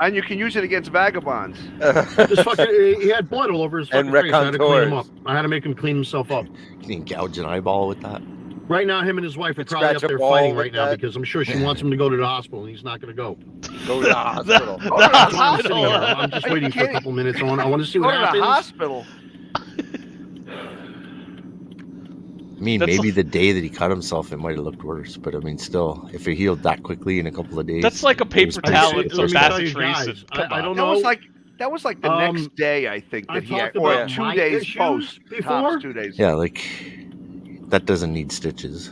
And you can use it against vagabonds. This fucking, he had blood all over his fucking And face. I had to clean him up. raconteurs. I had to make him clean himself up. Can you gouge an eyeball with that? Right now, him and his wife are Could probably up scratch a there ball fighting with right now that. because I'm sure she wants him to go to the hospital and he's not going to go. Go to the hospital. That's why I'm sitting hospital. here. I'm just Are you waiting for a kidding? couple minutes. I want to see Go what to the happens. hospital. I mean, That's maybe like- the day that he cut himself, it might have looked worse. But I mean, still, if it healed that quickly in a couple of days, That's like a paper pretty towel sick. and Let some me tell you bacitracin. guys, Come I on. don't That know. was like the next day, I think, I that he had, talked or about 2 my days issues post. before. Tops 2 days. Yeah, like that doesn't need stitches.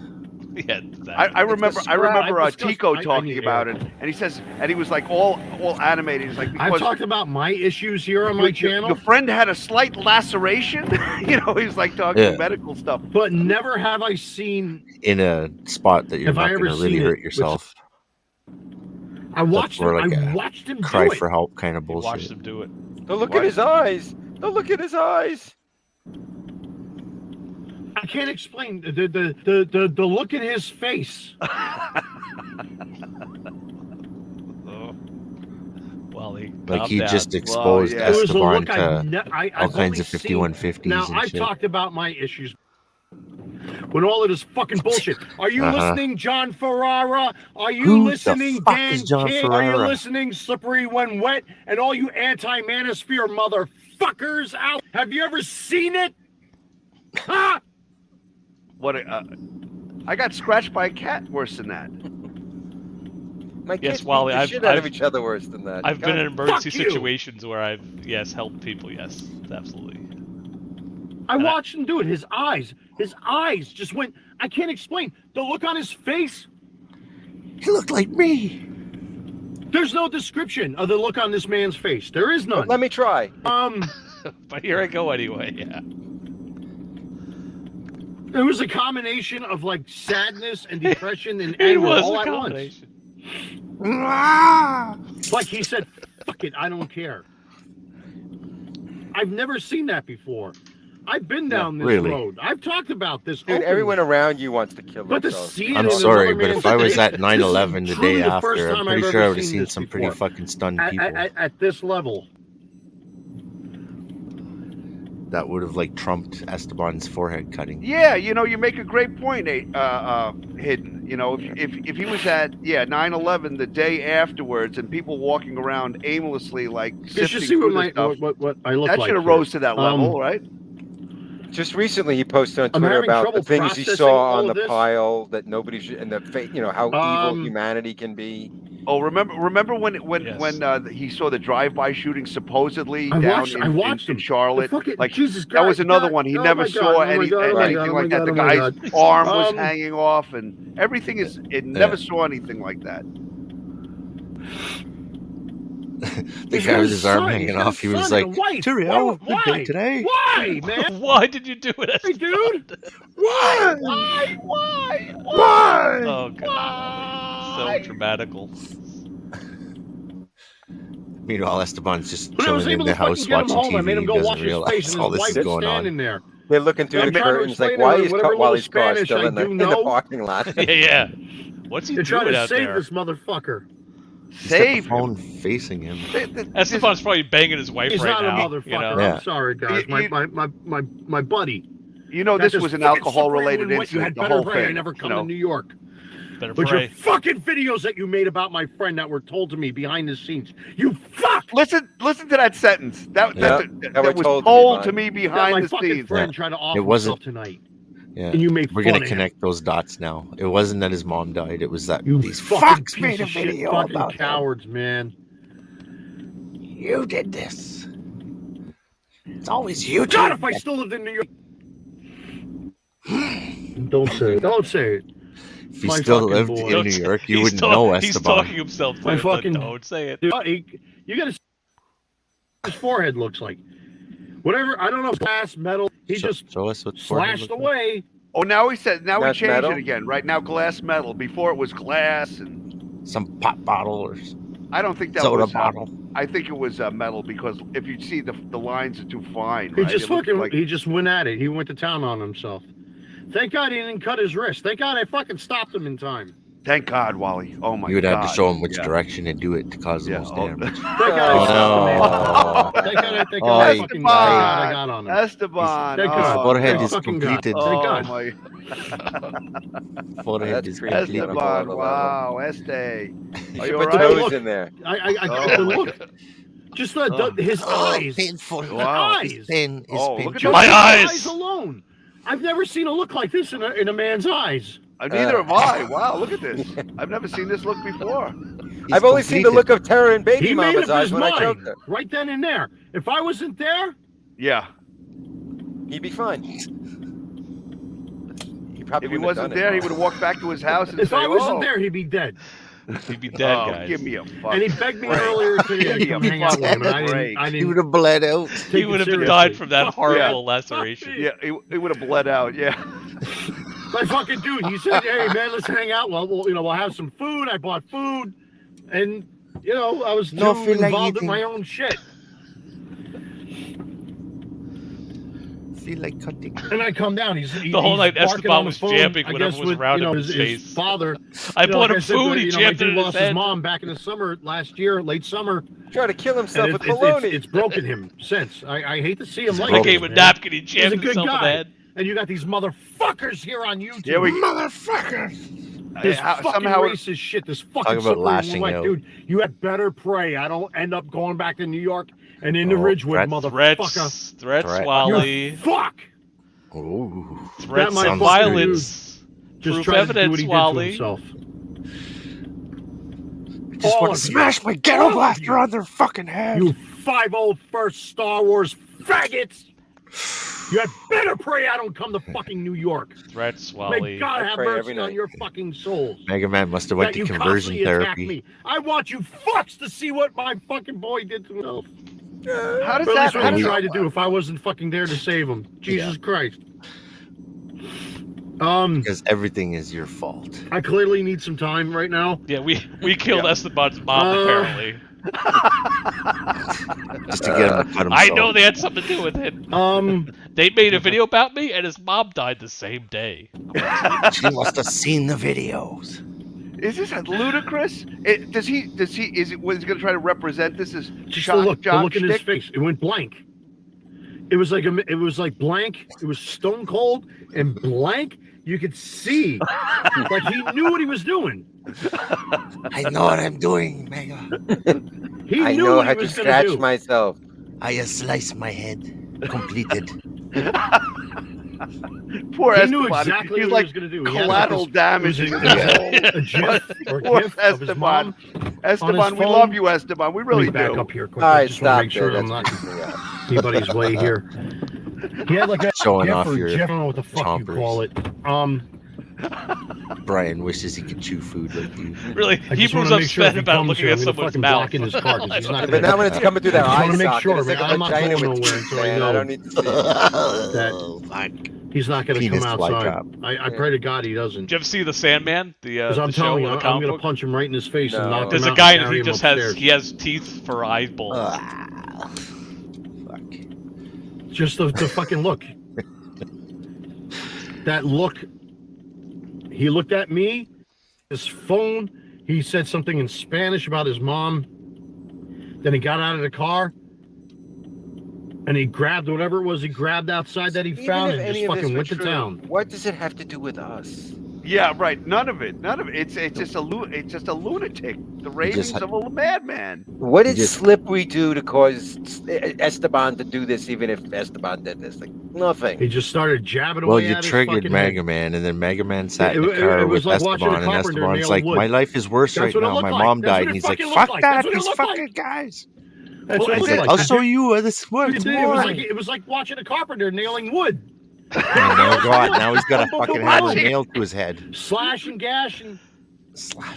Yeah, I remember I discussed- Tico I talking need about air. it, and he says, and he was like all animated. He's like, I've because talked about my issues here on my channel, your friend had a slight laceration. He's like talking Yeah. medical stuff. but never have I seen. In a spot that you're Have I not ever going to really seen hurt it? yourself. I watched more him. like I a watched him Cry do it. for help kind of You watched bullshit. him do it. Don't look What? at his eyes. Don't look at his eyes. I can't explain the look in his face. Oh. Wally, Like calm he down. just exposed yeah. It was a Esteban look to I've all kinds only of seen. 5150s Now and I've shit. talked about my issues. When all of this fucking bullshit. Are you Uh-huh. listening, John Ferrara? Are you Who the listening, fuck Dan is John King? Are you Ferrara? listening, Slippery When Wet? And all you anti-manosphere motherfuckers out. Have you ever seen it? Huh? What? I got scratched by a cat worse than that. My Yes, kids Wally, beat the I've- shit out of I've- each other worse than that. I've God, been in emergency fuck you. situations where I've helped people. Yes, absolutely. I watched him do it. His eyes just went. I can't explain. The look on his face. He looked like me. There's no description of the look on this man's face. There is none. Let me try. But here I go anyway. Yeah. It was a combination of like sadness and depression and It anger was all a at combination. once. Like he said, "Fuck it, I don't care." I've never seen that before. I've been down this really? road. I've talked about this. Dude, openly. everyone around you wants to kill But to themselves. see it I'm in sorry, another but man's if I was face, at this is 9/11 the truly day the first after, I'm time pretty I've sure I ever would have seen seen this some pretty before. fucking stunned people At this level. that would have like trumped Esteban's forehead cutting. Yeah, you make a great point, Hidden. If he was at 9/11 the day afterwards and people walking around aimlessly like You sifting should see through what the stuff, what I look that like. should have here. rose to that level, right? Just recently, he posted on I'm Twitter having about trouble the things he processing saw all on of the this. pile that nobody should, and the how evil humanity can be. Oh, remember when Yes. he saw the drive-by shooting supposedly I down watched in him. Charlotte? Fucking- Like Jesus that was God, another God. one. He Oh never my saw God, oh my anything God, oh my like God, that. oh The my guy's God. arm was Um, hanging off, and everything is. It never saw anything like that. The He's guy got with a his arm son, hanging he's got a off, he was son like, and a wife. "Cheerio, good Why? day today." Why, man? Why did you do it, Hey, Esteban? dude. Why? Oh god, so dramatical. Meanwhile, Esteban's just When I was chilling in able the to fucking house get him watching home, I TV. made him He go doesn't wash his realize face, and all his this wife is going standing on. there. They're looking through I'm the trying to curtains like, explain why to is whatever little Wally's car Spanish still I in the do parking lot? Yeah. What's he They're trying doing to out save there? this motherfucker. He's got the Save him. phone facing him. Esteban's probably banging his wife He's right not now. a motherfucker. You know? Yeah. I'm sorry, guys. My buddy. This was an alcohol-related You incident. had The better whole pray I thing. never come to New York. Better But your pray. fucking videos that you made about my friend that were told to me behind the scenes. You fuck! Listen to that sentence. That was was told told to to me That behind my the fucking scenes. friend tried to off It wasn't- himself tonight. Yeah, And you made we're fun gonna of connect those dots now. It wasn't that his mom died. It was that You these fucking fucks piece made a of shit video fucking about him. cowards, man. You did this. It's always you. God, if I still lived in New York. Don't say it. Don't say it. If you My still fucking lived boy. in New York, you wouldn't know He's Esteban. talking himself to My it, but fucking- don't say it. Dude, you gotta see what his forehead looks like. Whatever, I don't know, glass, metal. He just show us what forehead slashed looks away. Oh, now he said. Now he That's changed metal? it again. Right now, glass metal. Before it was glass, and like. Some pop bottle or I don't think that soda was. bottle. I think it was metal because if you see the lines are too fine. He Right? just It looks fucking, like- he just went at it. He went to town on himself. Thank God he didn't cut his wrist. Thank God I fucking stopped him in time. Thank God, Wally. Oh my God. You would have to show him which Yeah. direction to do it to cause the most damage. Thank God I stopped him. Thank God I fucking Esteban. I got on him. Esteban. Thank God. Oh, Forehead Thank is fucking God. completed. Thank Oh God. my. Forehead That's is creepy. completed. Esteban. Wow, Este. You Are should you put the alright? nose in there. I got the look. Just his eyes. Painful. Wow. Eyes. Pain is Oh, look at painful. My His eyes! alone. I've never seen a look like this in a man's eyes. Neither have I. Wow, look at this. I've never seen this look before. I've only seen the look of terror in baby He made mama's up eyes his when I mind choked her. right then and there. If I wasn't there, Yeah. He'd be fine. He probably If he wouldn't have wasn't done there, it. he would have walked back to his house and if say, I wasn't "Oh, there, he'd be dead. He'd be dead, oh, guys. give me a fuck." And he begged me earlier today to come hang out with him, and I He didn't would have bled out. take He it would have seriously. died from that Fuck horrible yeah. laceration. Yeah, he would have bled out. Yeah. My fucking dude, he said, "Hey man, let's hang out. Well, we'll have some food." I bought food, and I was No too feel like involved in eating. my own shit. Feel like cutting. And I come down. He's The whole night barking Esteban on the was phone, jamming I whenever guess it was with, around him in his his father. I bought like him said, food, he my jammed it dude in his lost head. his mom back in the summer last year, late summer. Tried to kill himself And with it's baloney. broken him since. I hate to see him like I this, gave him a man. napkin, he He's jammed a good himself in the guy. head. And you got these motherfuckers here on YouTube. Yeah, we- motherfuckers. This fucking somehow racist shit. This fucking Talk about slippery lashing when wet, out. dude. You had better pray. I don't end up going back to New York and into Oh, Ridgewood, threats. motherfucker. Threats, Threat. Wally. Fuck. Ooh. Threats my and fucking violence. Just Proof try to do evidence, what he did to Wally. himself. Just All want of to you. smash my ghetto All of blaster you. on their fucking head. You 501st Star Wars faggots. You had better pray I don't come to fucking New York. Threats, May Wally. God have pray every mercy on night. your fucking souls. Mega Man must have went That to you conversion constantly attack therapy. me. I want you fucks to see what my fucking boy did to himself. How does Or at that? least How what he does tried to do if I wasn't fucking there to save him. Jesus Christ. Because everything is your fault. I clearly need some time right now. Yeah, we killed Esteban's mom, apparently. Just to get him to cut himself. I know they had something to do with it. Um, They made a video about me, and his mom died the same day. She must have seen the videos. Is this ludicrous? Was he going to try to represent this as just shock the jock look in his shtick? face. It went blank. It was like blank. It was stone cold and blank. You could see, like he knew what he was doing. I know what I'm doing, Mega. He I knew know what how he to was gonna scratch do. myself. I slice my head. Completed. Poor He Esteban. knew exactly He's what like he was going to do. He had collateral this- damage. it was in a- his a GIF or Poor GIF of his mom. Esteban, we phone. love you, Esteban. We Let me really back do. up here quick. All I right, just want to stop make sure there. I'm not That's creeping me out. anybody's way here. He had like a Showing GIF off or your GIF, I don't know what the fuck chompers. you call it. Brian wishes he could chew food like you. Really, I he just was wanna make sure upset if he about comes looking here, at I'm gonna someone's fucking mouth. block in his car 'cause he's not But now when it's coming through that I just eye wanna make socket, sure, it's like man, a I'm not vagina going with nowhere teeth, until I man. I know don't need to see it. Oh, fuck. He's not going to Penis come fly outside. cop. I pray to God he doesn't. Did you ever see the Sandman? The Because I'm the show telling you, with the I'm comic going to book? punch him right in his face and No. knock him There's out a guy and that carry he him just upstairs. has teeth for eyeballs. Fuck. Just the fucking look. That look. He looked at me, his phone. He said something in Spanish about his mom. Then he got out of the car and he grabbed whatever it was he grabbed outside that he Even found if and any just of this fucking were went to true, town. What does it have to do with us? Yeah, right. None of it. It's just a lunatic. The ravings of a madman. What did Slippery do to cause Esteban to do this? Even if Esteban did this, like nothing. He just started jabbing Well, away you at his triggered fucking Mega head. Man, and then Mega Man sat It- in the it- car it was with like watching a Esteban, and carpenter Esteban's nail like, wood. my life is worse That's right what it now. looked My like. mom That's died. what And it he's like, fucking fuck looked like. that, That's what it these looked fucking like. guys. That's what it He's looked like, like. I'll show you where this works more. It was like watching a carpenter nailing wood. Oh my God, now he's got a fucking hammer nailed to his head. Slash and gash and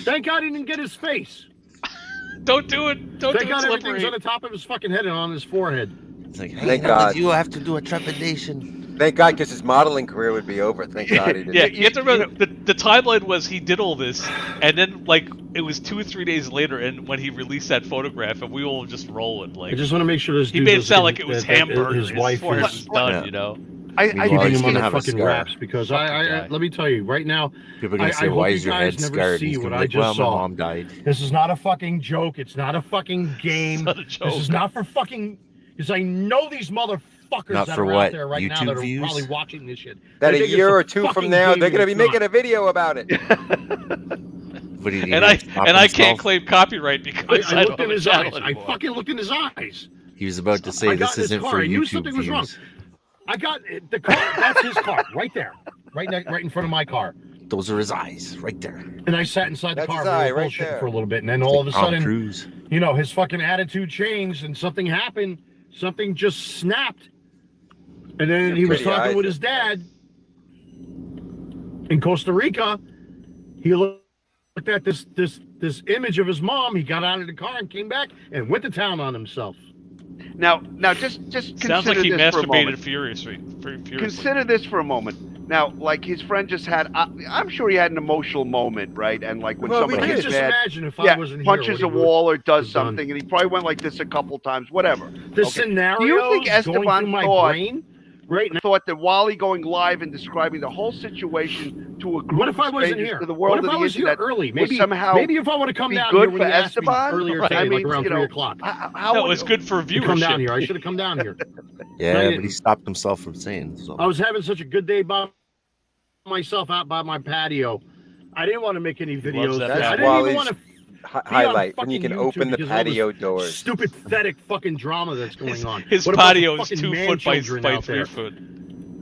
thank God he didn't get his face. Don't do it. Don't Thank do God it, everything's Slippery. on the top of his fucking head and on his forehead. It's like, Thank hanging out God. with you, I have to do a trepidation. Thank God, because his modeling career would be over. Thank God he didn't. Yeah, you have to remember the timeline was he did all this, and then like it was 2 or 3 days later, and when he released that photograph, and we all just rolling like. I just want to make sure this He dude made it doesn't sound get- like it was that hamburgers. His wife forehead is was done, Yeah. you know. I keeping he's him on gonna the have a fucking scar. wraps because Fucking I guy. let me tell you right now. People are gonna I say, hope "Why you is your guys head never scarred?" see He's what gonna I be like, just "Well, saw. my mom died." This is not a fucking joke. It's not a fucking game. Not a This joke. is not for fucking. Because I know these motherfuckers Not that for are what? out there right now YouTube that are views? probably watching this shit. That They a think year it's or two from fucking now, game they're going to and be it's making not. a video about it. What did he And do? I Stop can't himself? claim copyright because I I looked don't in have a his channel eyes. anymore. I fucking looked in his eyes. He was about to I say, got "This in his isn't car. for I knew YouTube something was wrong. views." I got the car. That's his car, right there, right in front of my car. Those are his eyes, right there. And I sat inside the That's car his and we eye were right bullshitting there. for a little bit, and then It's all like of a Tom sudden, Cruise. you know, his fucking attitude changed, and something happened. Something just snapped, and then he was Pretty talking eyes with his up there. dad in Costa Rica. He looked at this image of his mom. He got out of the car and came back and went to town on himself. Now just Sounds like consider he this for a masturbated moment. furiously. Consider this for a moment. Now, like his friend just had, I'm sure he had an emotional moment, right? And like when Well, we somebody did. gets Just mad, imagine if I wasn't here, punches what a he would wall or does have done. something, and he probably went like this a couple times, whatever. The Okay. scenario Do you think going Esteban through my thought brain right now. thought that Wally going live and describing the whole situation to a group What if I of wasn't strangers here? to the world What if of I the was here internet early? was Maybe somehow maybe if I would have come be down good here when for you asked me Esteban? earlier Right. today, I like mean, around you 3 know, o'clock. How No, would it's good for To come down viewership. here, I should have come down here. Yeah, I but didn't. he stopped himself from saying so. I was having such a good day by myself out by my patio. I didn't want to make any He loves videos. that I patio. didn't Wally's even want to highlight when you fucking can YouTube open the because all this patio doors. stupid pathetic fucking drama that's going on. His What about the patio is fucking 2 man foot by children out 3 there foot.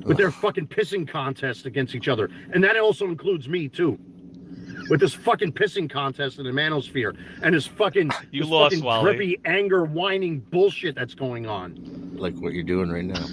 with their fucking pissing contest against each other, and that also includes me too. With this fucking pissing contest in the manosphere and this fucking You this lost, fucking Wally. drippy anger whining bullshit that's going on. Like what you're doing right now.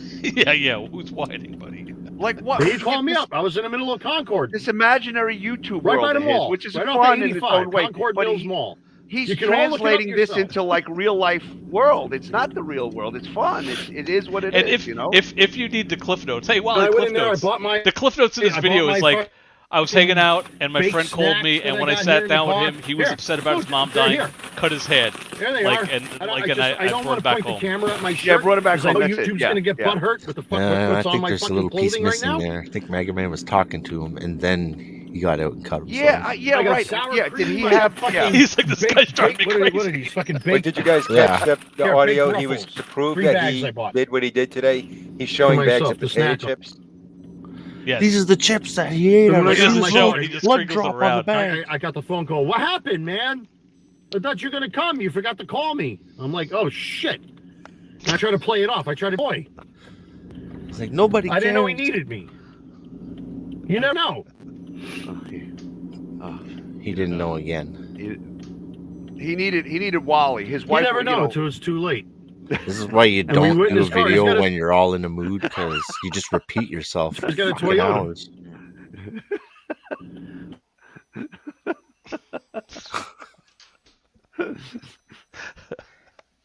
Yeah. Who's whining, buddy? like what? They called me up. I was in the middle of Concord, This imaginary YouTube right world by the of his, mall, which is right off fun of in its 85, own way, Concord but Mills Mall. he's You can all look it up translating this yourself. into like real life world. It's not the real world. It's fun. It is what it is. And if you know. if you need the cliff notes, hey, And Wally, I went cliff in there. I notes. bought my The cliff notes in Hey, this I video bought is my like, I was hanging out and my fake friend called me, snacks and that when I I got sat here down in with the him, he was car. upset about his Here, mom they're dying, here. cut his head. There they Like, are. and I like, just, and I don't brought want it to back point the home. camera at my shirt. Yeah, brought it back 'cause I home. know That's it. YouTube's Yeah, gonna get yeah. butthurt with the fuck I what's on think my there's a fucking little piece clothing right missing now. there. I think Mega Man was talking to him, and then he got out and cut himself. yeah, I got right. sour Yeah, cream, did he I got have? fucking Yeah. He's like, this guy's driving me what are crazy. these fucking But baked? did you guys Yeah. catch the Here, audio? baked He was ruffles. to prove 3 that bags I he bought. did what he did today. He's showing bags myself of to potato snack 'em. chips. Yes. These are the chips that he ate. And on when the I got doesn't my show car, it, he just blood crinkles drop it around. on the bag. I got the phone call. What happened, man? I thought you were gonna come. You forgot to call me. I'm like, oh shit. And I try to play it off. I try to boy. It's like nobody. I didn't know he cares. needed me. You never know. He didn't know again. He needed Wally. His You wife. never you know until it's too late. This is why you And we don't went in do a his car, he's video got a- when you're all in a mood, because you just repeat yourself for He's got a fucking Toyota. hours.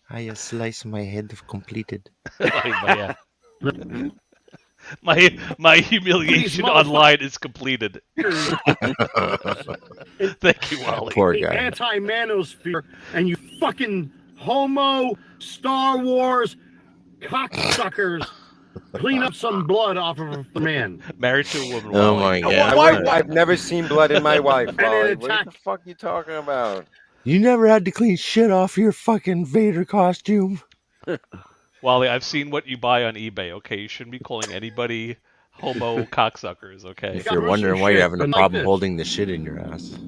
I slice my head of completed. my humiliation motherfuckers. online is completed. Thank you, Wally. Poor The guy. anti-manosphere, and you fucking homo Star Wars cocksuckers clean up some blood off of a man. Married to a woman. Oh Wally. my god. I've never seen blood in my wife. it Wally. What attacked- the fuck you talking about? You never had to clean shit off your fucking Vader costume. Wally, I've seen what you buy on eBay, okay? You shouldn't be calling anybody homo cocksuckers, okay? If got you're Russian wondering why shit, you're having a but like problem this. holding the shit in your ass.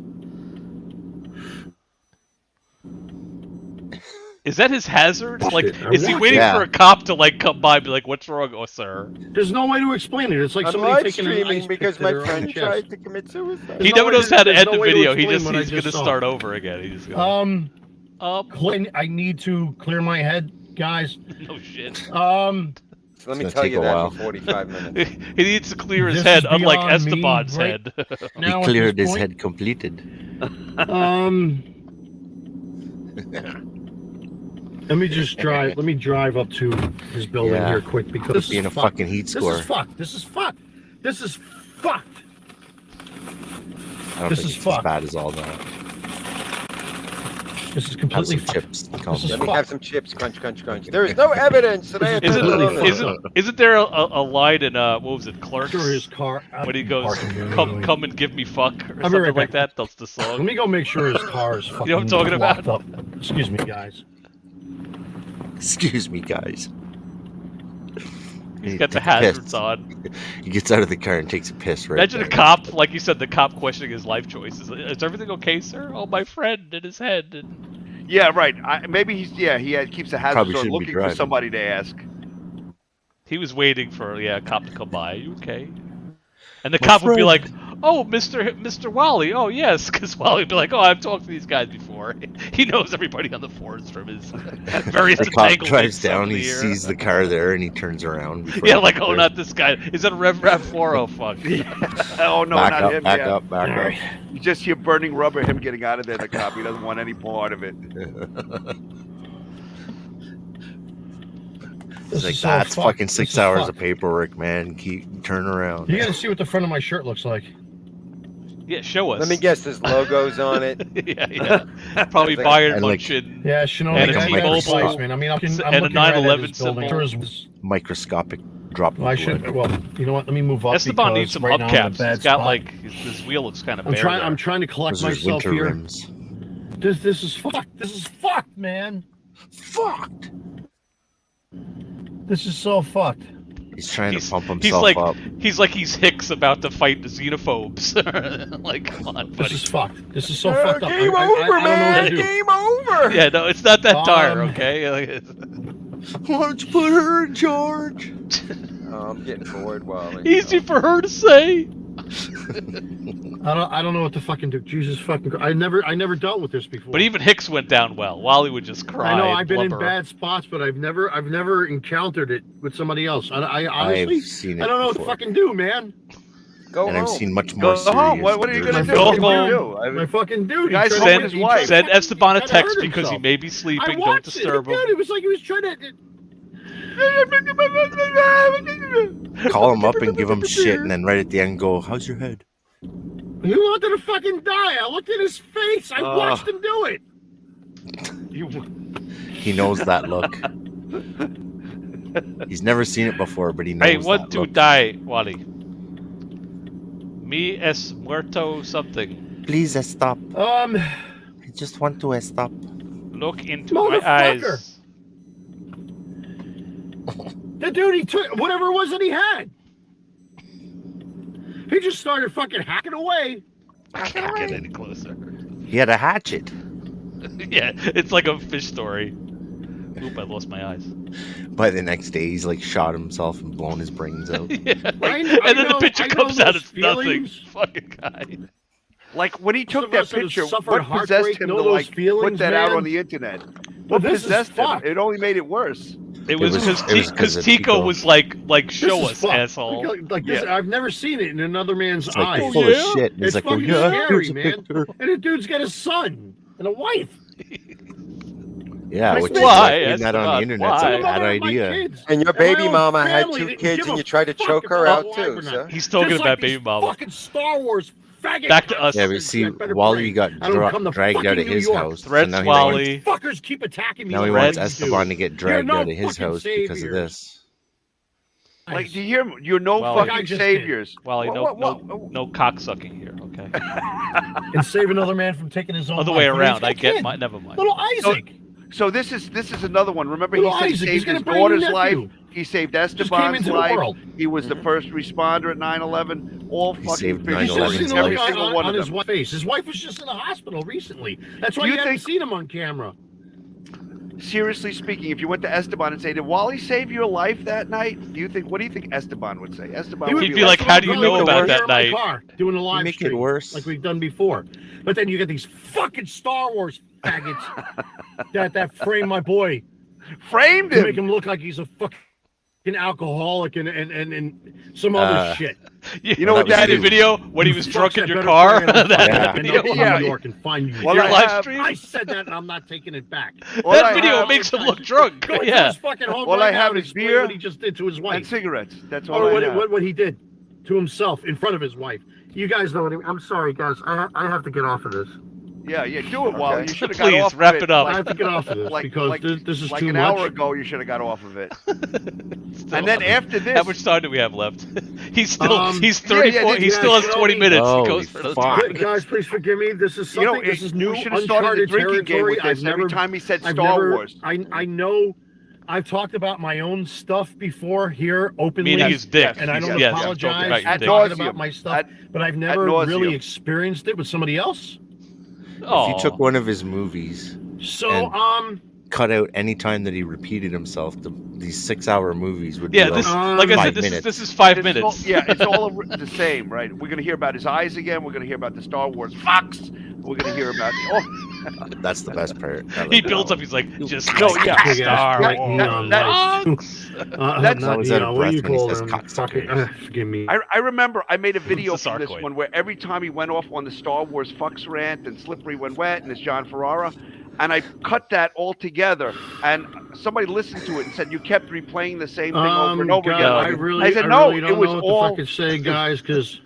Is that his hazard? Like, Shit, I is he watch waiting it. for a cop to, like, come by and be like, what's wrong, oh, sir? There's no way to explain it. It's like I'm somebody live taking an streaming ice because pick to my their own friend chest. tried to commit suicide. He no never way knows to- how to there's end no the way to video. explain He's what I going to just saw. start over again. He's going I need to clear my head, guys. no shit. So let me It's gonna tell take you a that while. in 45 minutes. He needs to clear his This head, is unlike beyond me, Esteban's right? head. Now, He at cleared this his point, head completed. Let me just drive. Let me drive up to his building Yeah. here quick because Could this be is in a fucked. fucking heat score. This is fucked. This is fucked. This is fucked. I don't This think is it's fucked. as bad as all that. This is Have completely some fucked. chips. Calm This is Let down. me have some chips. Crunch, crunch, crunch. There is no evidence that I have Isn't- been really alone. fucked. Isn't there a line in what was it, Clerks? Sure, his car. When he goes, parking come and give me fuck, or I'll be something right like back. that. That's the Let song. me go make sure his car is fucking You know what I'm talking about? locked up. Excuse me, guys. Excuse me, guys. He's He got the took a piss. hazards on. He gets out of the car and takes a piss right Imagine there. a cop, like you said, the cop questioning his life choices. Is everything okay, sir? Oh, my friend in his head. And... Yeah, right. Maybe he's keeps a hazard Probably door shouldn't be looking for driving. somebody to ask. He was waiting for a cop to come by. Are you okay? And the My cop would be friend. like, "Oh, Mr. Wally. Oh, yes," because Wally would be like, "Oh, I've talked to these guys before. He knows everybody on the force from his various The cop entanglements drives down, over he the year." sees the car there, and he turns around. before Yeah, he like, gets oh, there. not this guy. Is that a Rev 4? Oh, fuck. Oh no, back not up, him. back yeah. up, back All up. right. You just hear burning rubber. Him getting out of there. The cop. He doesn't want any part of it. He's This like, is so that's fucked. fucking This 6 is hours fucked. of paperwork, man. Turn around. You gotta see what the front of my shirt looks like. Yeah, show us. Let me guess. There's logos on it. yeah. Probably Bayern And, like, Munchen. Yeah, Shinoda, And a that- T-Mobile. that's nice, man. I mean, I'm And a looking right at 9/11 his building. symbol. Sure is- Microscopic drop of Well, I should. blood. Well, you know what? Let me move up. Esteban because needs some right now I'm in a hubcaps. bad He's got spot. like his wheel looks kind of bare. I'm trying to collect Those are myself winter here. rims. This is fucked. This is fucked, man. Fucked. This is so fucked. He's trying to pump He's himself like up. he's Hicks about to fight the xenophobes. Like, come on, This buddy. is fucked. This is so fucked up. Game I over, don't know what man. to do. Game over. Yeah, no, it's not that dire, Um, okay? Why don't you put her in charge? Oh, I'm getting bored, Wally. Easy for her to say. I don't know what to fucking do. Jesus fucking Christ. I never dealt with this before. But even Hicks went down well. Wally would just cry. I know and I've been in blubber. bad spots, but I've never encountered it with somebody else. I honestly, I've seen it I don't know what to before. fucking do, man. Go And home. I've seen much more Go serious. home. What are you gonna My do? Go fucking home. dude. My fucking dude. Guy's He home tried with to- his wife. Send Esteban a tried to text hurt because he himself. may be sleeping. I Don't watched disturb it. him. Dude, it was like he was trying to. Call him up and give him shit, and then right at the end go, "How's your head?" He wanted to fucking die. I looked at his face. I watched him do it. He knows that look. He's never seen it before, but he knows Hey, want that to look. die, Wally? Me es muerto something. Please stop. Um, I just want to stop. Look into my Motherfucker. eyes. the dude, he took whatever it was that he had. He just started fucking hacking away. I can't get any closer. He had a hatchet. Yeah, it's like a fish story. Oop, I lost my eyes. By the next day, he's like shot himself and blown his brains out. Yeah, like, I and then know- the picture I know comes out, those it's feelings. nothing. Fucking guy. Like when he took Some of that us that have picture, suffered what possessed heartbreak him know to those like put feelings, that out man. on the internet? Well, What this is possessed him? fucked. It only made it worse. It was was- because it was 'cause of Tico Tico. was like show This is us, fucked. asshole. Like this, I've never seen it in another man's It's like eyes. you're full of shit. And he's It's like, "Oh fucking yeah, scary, here's a man. picture." And the dude's got a son and a wife. Yeah, My which is son- Why? like putting that on the Esteban, internet's why? a bad My idea. kids. And your And baby my own mama had family 2 didn't kids, give and a you tried to fuck choke her about out why too, we're not. sir. He's talking Just about like baby these mama. Fucking Star Wars faggot. Back to us. Yeah, but see, Wally got I don't come to dragged out fucking of New his York. house. Threats, now he Wally. wants, Fuckers keep attacking me. now he like wants rats do. Esteban to get dragged no out of his fucking house because of saviors. this. Like, do you hear? You're no Well, Like I fucking just saviors. Wally, What- no cocksucking here, okay? And save another man from taking his own Other life. way I mean, around. he's got I a get kid. my. Never mind. Little Isaac. So this is another one. Remember, Little he said he Isaac, he's saved gonna his bring your daughter's life. nephew. He saved Just came Esteban's into the life. world. He was the first responder at 9/11. All He fucking saved figures. He's 9/11 just Every seen Every on, single one on of his them. wife's face. His wife was just in the hospital recently. That's why Do you you haven't think- seen him on camera. Seriously speaking, if you went to Esteban and say, "Did Wally save your life that night?" What do you think Esteban would say? Esteban would He'd be like, "How do you know about that night?" Doing a live make it stream, worse. like we've done before. But then you get these fucking Star Wars faggots that frame my boy framed to make him. him look like he's a fucking alcoholic and some other shit. You know what that is? Video when he was drunk in your car. That video. Yeah. New York and find you. Well, I said that, and I'm not taking it back. That video makes him look drunk. Yeah. All I have is beer. What he just did to his wife and cigarettes. That's all I have. What he did to himself in front of his wife. You guys know what I mean. I'm sorry, guys. I have to get off of this. Yeah, do it, Wally. You should have got Please, off wrap of it up. I have to get off of this because this is like too an much. hour ago. You should have got off of it. And then after this, How much time do we have left? He's 34. He still has 20 minutes. He goes for those. Guys, please forgive me. This is something. This is new. We should have started the drinking game with this every time he said Star Wars. I know. I've talked about my own stuff before here openly. Meaning his dick. And I don't Yes, apologize yes, for talking about my stuff, but I've never really experienced it with somebody else. If you took one of his movies, so cut out any time that he repeated himself, these 6-hour movies would be this, like I said, this is 5 minutes. It's all the same, right? We're gonna hear about his eyes again. We're gonna hear about the Star Wars Fox. We're gonna hear about. That's the best part. He builds up. He's like, just Star Wars. That's what do you call them? Forgive me. I remember I made a video from this one where every time he went off on the Star Wars Fox rant and Slippery When Wet and it's John Ferrara, and I cut that all together, and somebody listened to it and said you kept replaying the same thing over and over again. I said no, really don't it was know what all. the fuck to say, guys, because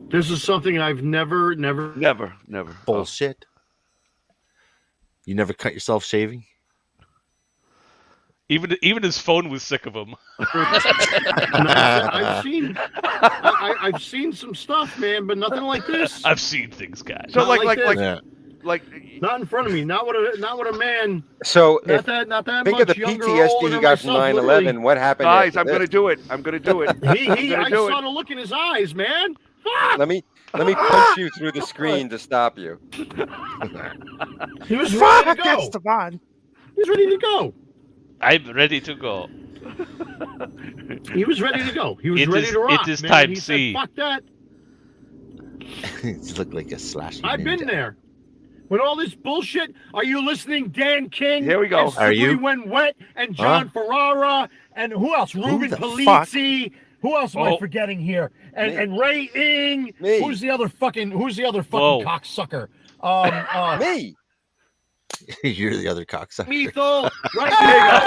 this is something I've never. Bullshit. You never cut yourself shaving? Even his phone was sick of him. I've seen some stuff, man, but nothing like this. I've seen things, guys. So like not in front of me. Not what a man. So not think that of much the younger, PTSD older he got from myself, 9/11. literally. What happened? Guys, after I'm this? gonna do it. I'm gonna do it. I saw the look in his eyes, man. Fuck! Let me punch you through the screen to stop you. He was ready to go. He's ready to go. I'm ready to go. He was ready to go. He was ready to rock. It is man. time He C. said, "Fuck that." You look like a slash. I've been there. When all this bullshit, are you listening, Dan King? Here we go. Are you? When Wet and John Ferrara and who else? Ruben the Polizzi. Who else am I forgetting here? And Ray Ing. Me. Who's the other fucking cocksucker? Me. You're the other cocksucker. Lethal, right there.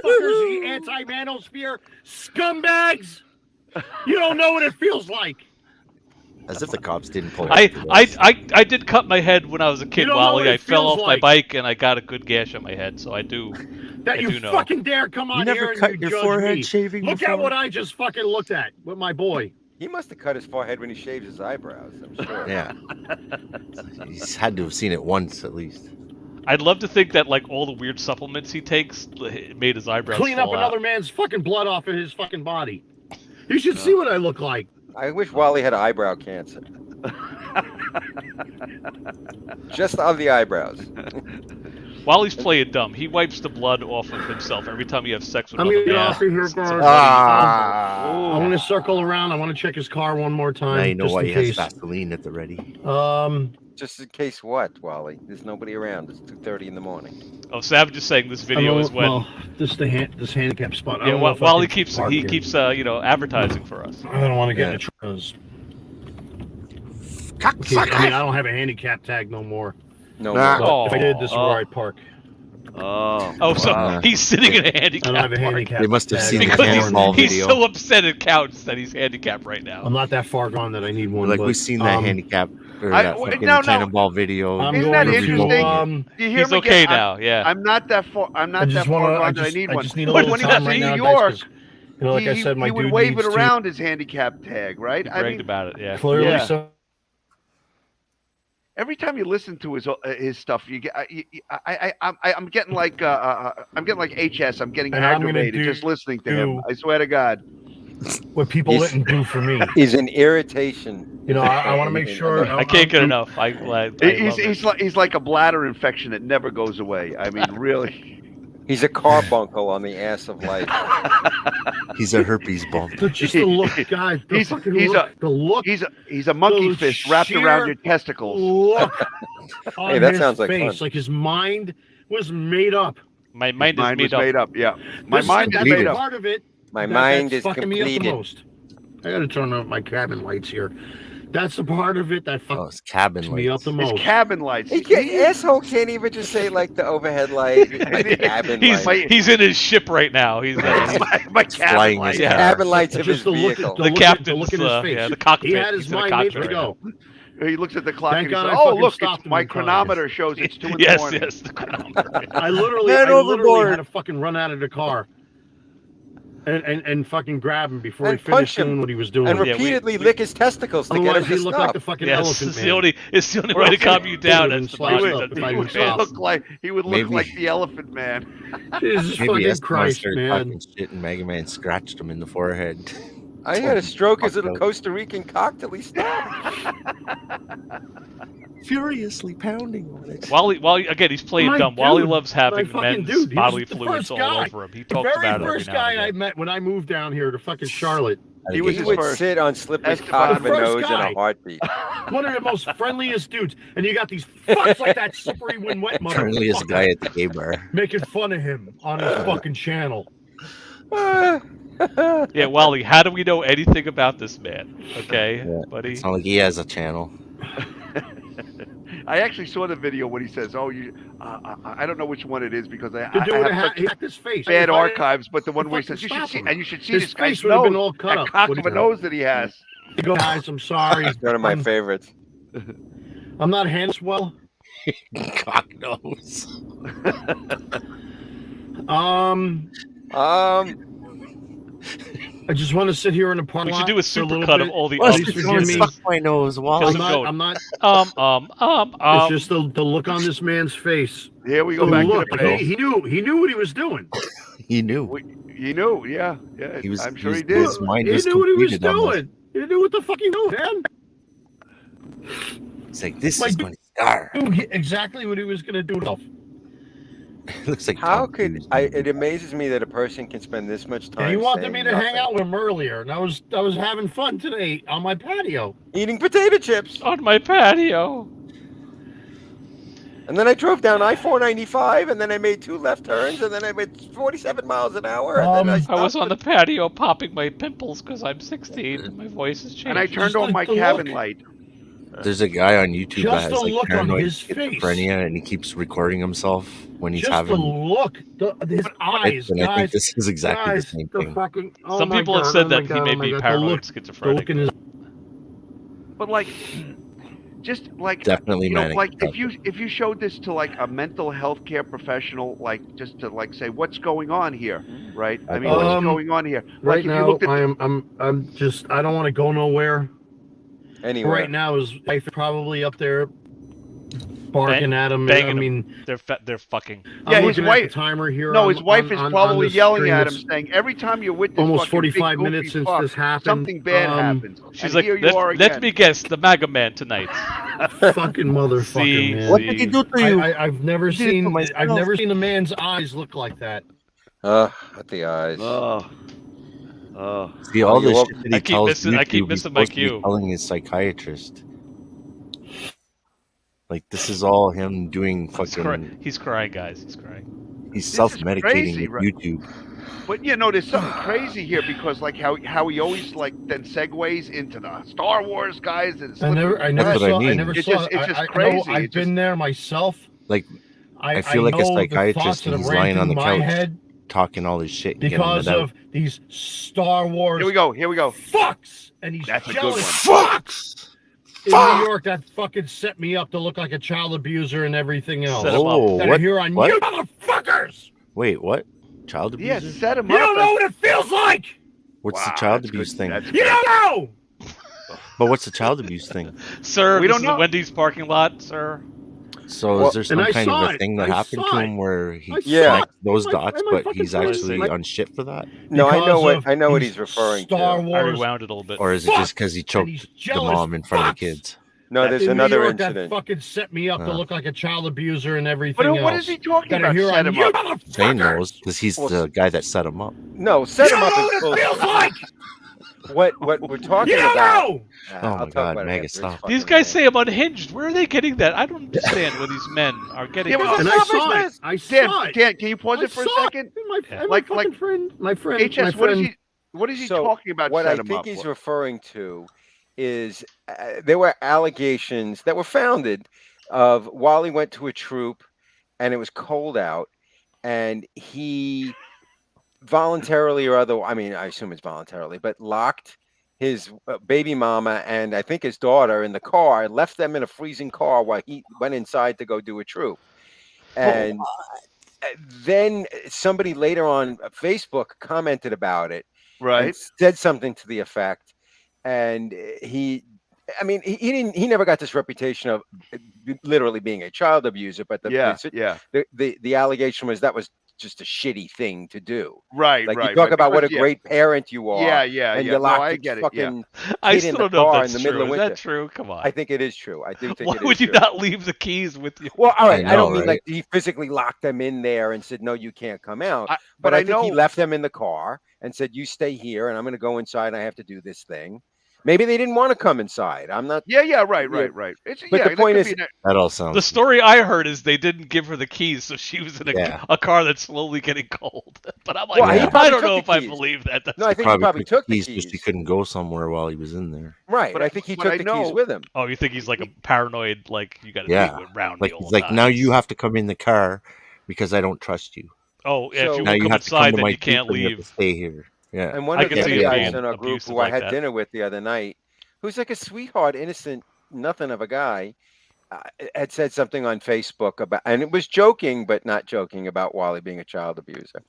Fuckers, the anti-manosphere scumbags. You don't know what it feels like. As if the cops didn't pull. I did cut my head when I was a kid, Wally. I fell off my bike and I got a good gash on my head, so I do. That you know. fucking dare come on You here never and cut you your judge forehead me. shaving Look before? at what I just fucking looked at with my boy. He must have cut his forehead when he shaved his eyebrows. I'm sure. Yeah. He's had to have seen it once at least. I'd love to think that like all the weird supplements he takes made his eyebrows Clean up fall another out. man's fucking blood off of his fucking body. You should see what I look like. I wish Wally had eyebrow cancer. Just on the eyebrows. Wally's playing dumb. He wipes the blood off of himself every time he has sex with I'm another gonna get man. off of here, guys. I want to circle around. I want to check his car one more time. Now you know just why in he has case. Vaseline at the ready. Just in case what, Wally? There's nobody around. It's 2:30 in the morning. Oh, Savage is saying this video is when. Well, this handicap spot. I Yeah, don't know if I Wally can keeps park here. advertising for us. I don't want to get in trouble. I don't have a handicap tag no more. No. But if I did, this is where I'd park. So he's sitting in a handicap. I don't have a park. handicap. They must have tag. seen the Because cannonball he's video. so upset it counts that he's handicapped right now. I'm not that far gone that I need one. Like but, we've seen that handicap or that fucking no. cannonball video. Isn't that interesting? You hear He's me okay get- now. Yeah. I'm not that far. I'm not that far gone that I need one. just need a But little when he time was right in now, New guys, York, 'cause, you know, like I said, my he would dude wave it needs around his handicap tag, right? He bragged about it. Yeah. Clearly, Yeah. so. Every time you listen to his stuff, you get I'm getting like HS. I'm getting And I'm gonna aggravated just listening to him. I swear to God. What people didn't do for me. He's an irritation. You know, I want to make sure. I can't get enough. He's like a bladder infection that never goes away. I mean, really. He's a carbuncle on the ass of life. He's a herpes bump. Just the look, guys. The look. He's a monkey fist wrapped around your testicles. Look on Hey, that his sounds like face, fun. like his mind was made up. My mind is made made up. up. Yeah, my mind is that's made the up. part of it. My that's mind is fucking me up the completed. most. I gotta turn off my cabin lights here. That's the part of it that Oh, it's cabin fucks me up lights. the It's most. cabin lights. Asshole can't even just say like the overhead light, my cabin light. He's in his ship right now. He's my cabin flying lights. his car. Cabin lights of his Just to look vehicle. at the The look captain's, in his face. yeah, the cockpit. He had his He's in the mind made cockpit to right go. He looks at the clock Thank and he God says, I "Oh, fucking look, stopped it's him my in time." chronometer shows it's 2 in the Yes, morning." yes, the chronometer. I literally had to fucking run out of the car and fucking grab him before And he finished punch him. doing what he was doing. And Yeah, repeatedly lick his testicles to get him Otherwise, to he looked stop. like the fucking Yes, elephant it's man. the only way to calm you down. He That's the would body have that sliced up if I you didn't He would stop. look Maybe- like the elephant man. Jesus Maybe fucking Esteban Christ, started man. talking shit and Mega Man scratched him in the forehead. I had to stroke his Fucked little up. Costa Rican cock till he stopped. Furiously pounding on it. Wally, again, he's playing My dumb. Wally dude, loves having my fucking men's dude, he was bodily the fluids first all guy. over him. He The talks very about it first every now and guy I again. met when I moved down here to fucking Charlotte. He was He his would first. sit on Slippery's Esteban. cock of a The first nose in guy. a heartbeat. One of the most friendliest dudes. And you got these fucks like that slippery when wet Friendliest motherfucker guy at the gay bar. making fun of him on his fucking channel. Yeah, Wally, how do we know anything about this man? Okay, Yeah, buddy. It's not like he has a channel. I actually saw the video when he says, "Oh, you." I don't know which one it is because I The dude have had such he hacked his face. bad If I- archives. But the one where he fucking says, "You should stop see," him. and you should see His this guy's face would have been nose, all cut that up. cock What of do a you know? nose that he has. You go, guys, I'm sorry. It's one of my favorites. I'm not hands well. Cock nose. I just want to sit here in a parking We lot should do a for little supercut of bit. all the Please ums. forgive me. Suck my nose, Wally. I'm not. Um. It's just the look on this man's face. Here we go The back look. to the page. He knew what he was doing. He knew. You knew, yeah. He was. I'm sure he his- did. His mind He was knew what he was completed almost. doing. He knew what the fuck he knew, man. It's like this Like, is going to star. Knew exactly what he was going to do. Looks like How Tom could Cruise. it amazes me that a person can spend this much time And he wanted saying me to hang nothing. out with him earlier, and I was having fun today on my patio. Eating potato chips. On my patio. And then I drove down I-495, and then I made 2 left turns, and then I went 47 miles an hour. And then I was stopped on the patio popping my pimples because I'm 16 and my voice has changed. And I turned on my the cabin look. light. There's a guy on YouTube Just that has the like look on paranoid his face. schizophrenia, and he keeps recording himself when he's Just having. the look, his eyes, and I think guys. this is exactly guys, the same the thing. fucking, oh Some my people have God, said oh that my he God, may oh my be God, the paranoid look- the look schizophrenic. in his But like, just like Definitely you know, manic like depression. if you showed this to like a mental health care professional, like just to like say what's going on here, right? I mean, what's going on here? Right Like if you now, looked at I'm just, I don't want to go nowhere. Anywhere. Right now, his wife is probably up there barking at him. banging I him. mean, They're fucking. Yeah, I'm his looking wife- at the timer here. no, on- his wife on- is on probably this yelling screen. at him, It's saying every time you're with this almost fucking big 45 goofy minutes since fuck, this happened. something bad happens. She's And like, here you are let again. me guess, the MAGA man tonight. fucking motherfucker, See, man. What did he do to you? I've never did it to seen myself. I've never seen a man's eyes look like that. At the eyes. Oh. See, all you the woke- shit that he I keep tells missing- I keep YouTube, he's missing my supposed to be cue. telling his psychiatrist. Like, this is all him doing fucking... He's crying, guys. He's crying. He's is self-medicating crazy, with right? YouTube. But you know, there's something crazy here because like how he always like then segues into the Star Wars guys and I never That's what I saw. I mean. never It's saw. just- it's just I know crazy. I've It's been there myself. Like, I feel like a know the psychiatrist thoughts that and have he's ran lying on through the my couch head talking all his shit. and getting because it out. of these Star Wars. Here we go. Here we go. Fucks and these That's a good jealous one. fucks in New York that fucking set me up to look like a child abuser and everything else. Set him up. Oh, That are what? here on What? you motherfuckers. Wait, what? Child Yeah, abuse? set him You up. don't know what it feels like. What's Wow, the child that's abuse good. thing? That's You good. don't know. But what's the child abuse thing? Sir, We this don't is the know. Wendy's parking lot, sir. So Well, is there some and I kind saw of a it. thing that I happened saw to it. him where he I saw Yeah. connects those Am I- dots, am I but fucking he's crazy? actually Like- on shit for that? No, I know Because what of he's these referring Star to. I Wars. rewound it a little bit. Or is it just because he and choked these the jealous mom in front of fucks the kids? No, there's in another New York incident. that fucking set me up to Oh. look like a child abuser and everything But else. what is he talking that are about? here Set on him you up. Zane motherfuckers. knows because he's Well, the guy that set him up. No, set You him don't up know is what it bullshit. feels like. what we're talking You don't about. know! Oh I'll my talk God, about it Mega, after stop. it's These fucking guys say lame. I'm unhinged. Where are they getting that? I don't understand where these men are getting. Yeah, well, And I saw it. I saw it. Dan, can you pause I it for a saw it. second? My, Yeah. and Like- my fucking like- friend, my friend, HS, my what is friend. he So talking about? what set I him think up? he's referring to is there were allegations that were founded of Wally went to a troop and it was cold out and he voluntarily or other, I mean, I assume it's voluntarily, but locked his baby mama and I think his daughter in the car, left them in a freezing car while he went inside to go do a troop. And then somebody later on Facebook commented about it and Right. said something to the effect, and he never got this reputation of literally being a child abuser, but the allegation was that was just a shitty thing to do. Right, Like right. you talk right, about what a because, great parent you are, Yeah. and No, you lock I your get it. fucking I kid in still the don't know car if in that's the middle true. of Is winter. that true? Come on. I think it is true. I do think Why it is would you true. not leave the keys with you? Well, all right. I don't know, mean right? like he physically locked them in there and said, "No, you can't come out." I- But but I I think he know- left them in the car and said, "You stay here, and I'm going to go inside. And I have to do this thing." Maybe they didn't want to come inside. I'm not. Right. Yeah. It's, But the that point could is- be That all sounds. The story I heard is they didn't give her the keys, so she was in Yeah. a car that's slowly getting cold. But I'm like, Well, he I probably don't took know the if I keys. believe that. That's No, I think he probably took the keys, keys. but he couldn't go somewhere while he was in there. Right. But I think he but took I the know- keys with him. Oh, you think he's like a paranoid? Like you got to Yeah. be around Like me he's all like, the now time. you have to come in the car because I don't trust you. Oh, if So- you Now won't you come have to come inside, to then my you can't troop and you have to leave. stay here. Yeah. And one I of can the see other it guys being in our group abusive who I like had that. dinner with the other night, who's like a sweetheart, innocent, nothing of a guy, had said something on Facebook about, and it was joking, but not joking, about Wally being a child abuser.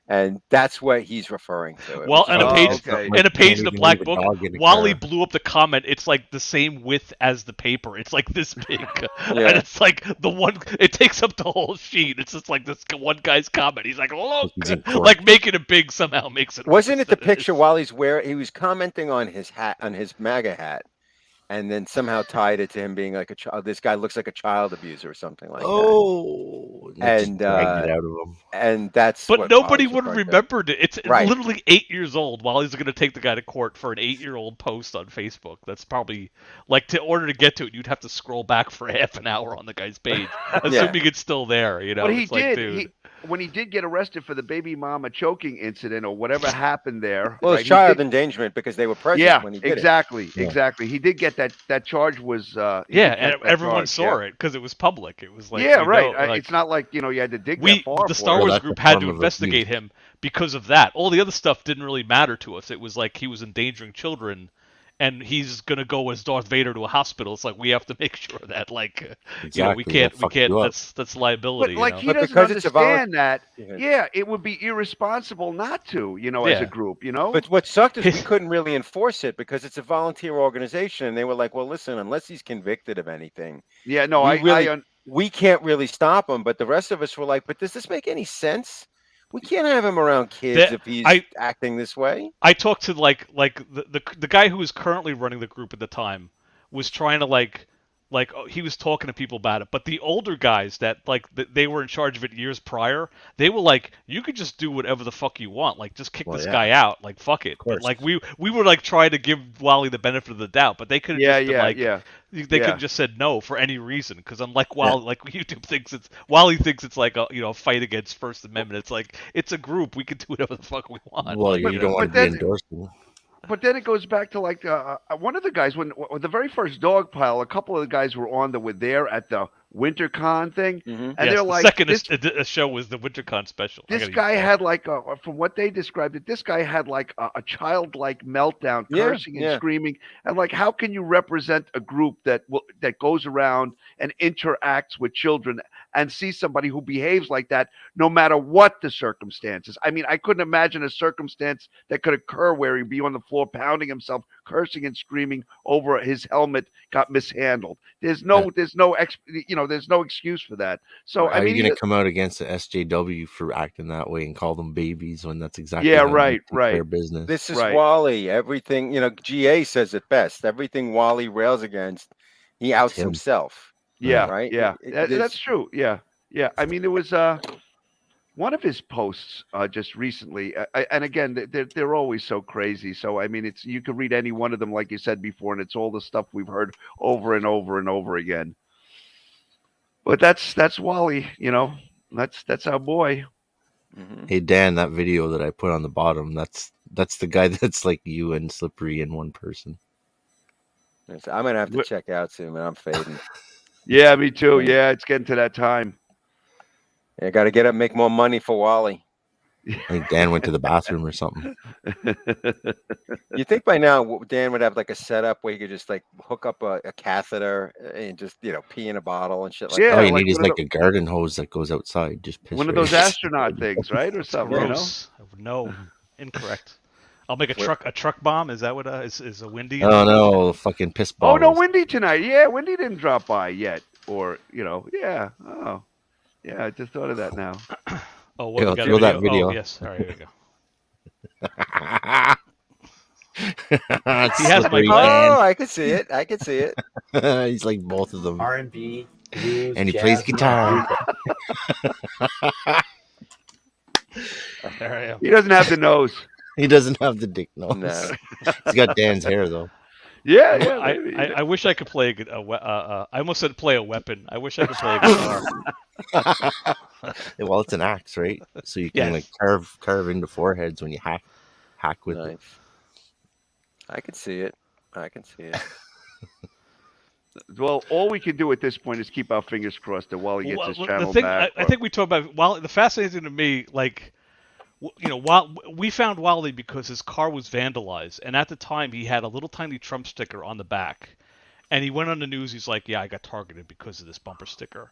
And that's what he's referring to. It Well, was and a just- page okay. and a page in the Can't black even book, leave a dog in a Wally car. blew up the comment. It's like the same width as the paper. It's like this big, Yeah. and it's like the one. It takes up the whole sheet. It's just like this one guy's comment. He's like, "Look," He's in court. like making it big somehow makes it. Wasn't worse it the than picture is. while he's wearing? He was commenting on his hat, on his MAGA hat, and then somehow tied it to him being like a child. This guy looks like a child abuser or something like that. Oh, that just And, dragged it out of him. And that's. But what nobody Wally's would have referring to. remembered it. It's Right. literally 8 years old. Wally's going to take the guy to court for an 8-year-old post on Facebook. That's probably like, to order to get to it, you'd have to scroll back for half an hour on the guy's page, assuming it's still there. You know, But he it's like, did. dude. When he did get arrested for the baby mama choking incident or whatever happened there. Well, right, it's he child did- endangerment because they were present Yeah, when he did exactly, Yeah. exactly. He did get that. That charge was. He Yeah, did get and that everyone charge, saw yeah. it because it was public. It was like, Yeah, you right. know, like, It's not like you had to dig we that far. the for Star it. Well, Wars that's group a had form to of investigate abuse. him because of that. All the other stuff didn't really matter to us. It was like he was endangering children, and he's gonna go as Darth Vader to a hospital. It's like we have to make sure that, like, you know, Exactly, we that'll fuck you up. That's liability. But like you he know? But doesn't because it's a understand that. Yeah. Yeah, it would be irresponsible not to. As Yeah. a group. You know. But what sucked is we couldn't really enforce it because it's a volunteer organization. And they were like, well, listen, unless he's convicted of anything, yeah. No, we can't really stop him. But the rest of us were like, but does this make any sense? We can't have him around kids if he's acting this way. I talked to like the guy who was currently running the group at the time was trying to like he was talking to people about it, but the older guys that they were in charge of it years prior, they were like, you could just do whatever the fuck you want, like just kick this guy out, like fuck it. But like we were like trying to give Wally the benefit of the doubt, but they could have they could have just said no for any reason, because unlike Wally, like Wally thinks it's like a fight against First Amendment. It's like, it's a group, we can do whatever the fuck we want. Well, like, you don't want to be endorsing. But then it goes back to like one of the guys when the very first Dogpile, a couple of the guys were there at the WinterCon thing, and yes, they're like, the second show was the WinterCon special. This guy had like, from what they described it, this guy had like a childlike meltdown, cursing and screaming, and like, how can you represent a group that goes around and interacts with children and see somebody who behaves like that, no matter what the circumstances? I mean, I couldn't imagine a circumstance that could occur where he'd be on the floor pounding himself, cursing and screaming over his helmet got mishandled. There's no excuse for that. So How are you going to come out against the SJW for acting that way and call them babies when that's exactly their business? This is Wally. Everything, GA says it best. Everything Wally rails against, he outs himself. Yeah, right. Yeah, that's true. Yeah. I mean, it was. one of his posts just recently, and again, they're always so crazy. So I mean, you can read any one of them, like you said before, and it's all the stuff we've heard over and over and over again. But that's Wally, you know. That's our boy. Mhm. Hey Dan, that video that I put on the bottom, that's the guy that's like you and Slippery in one person. So I'm gonna have to check out soon, man. I'm fading. Yeah, me too. Yeah, it's getting to that time. I got to get up, and make more money for Wally. I think Dan went to the bathroom or something. You think by now Dan would have like a setup where he could just like hook up a catheter and just pee in a bottle and shit like that? All you need is like a garden hose that goes outside. Just piss one of right those astronaut things, right, or something. Gross. No, incorrect. I'll make a truck bomb. Is that what is a Windy? Oh no, fucking piss Oh bottles. no, Windy tonight. Yeah, Windy didn't drop by yet, or yeah. Oh, yeah. I just thought of that now. Oh, what, we got throw that video. Oh, yes. All right, here we go. He has my Oh, I could see it. I could see it. He's like both of them. R&B, and he plays guitar. There I am. He doesn't have the nose. He doesn't have the dick nose. No. He's got Dan's hair though. Yeah, I wish I could play I almost said play a weapon. I wish I could play a guitar. Well, it's an axe, right? So you can like carve into foreheads when you hack with it. I can see it. I can see it. Well, all we can do at this point is keep our fingers crossed that Wally gets his channel back. I think we talked about Wally. The fascinating to me, like, we found Wally because his car was vandalized, and at the time he had a little tiny Trump sticker on the back, and he went on the news. He's like, "Yeah, I got targeted because of this bumper sticker,"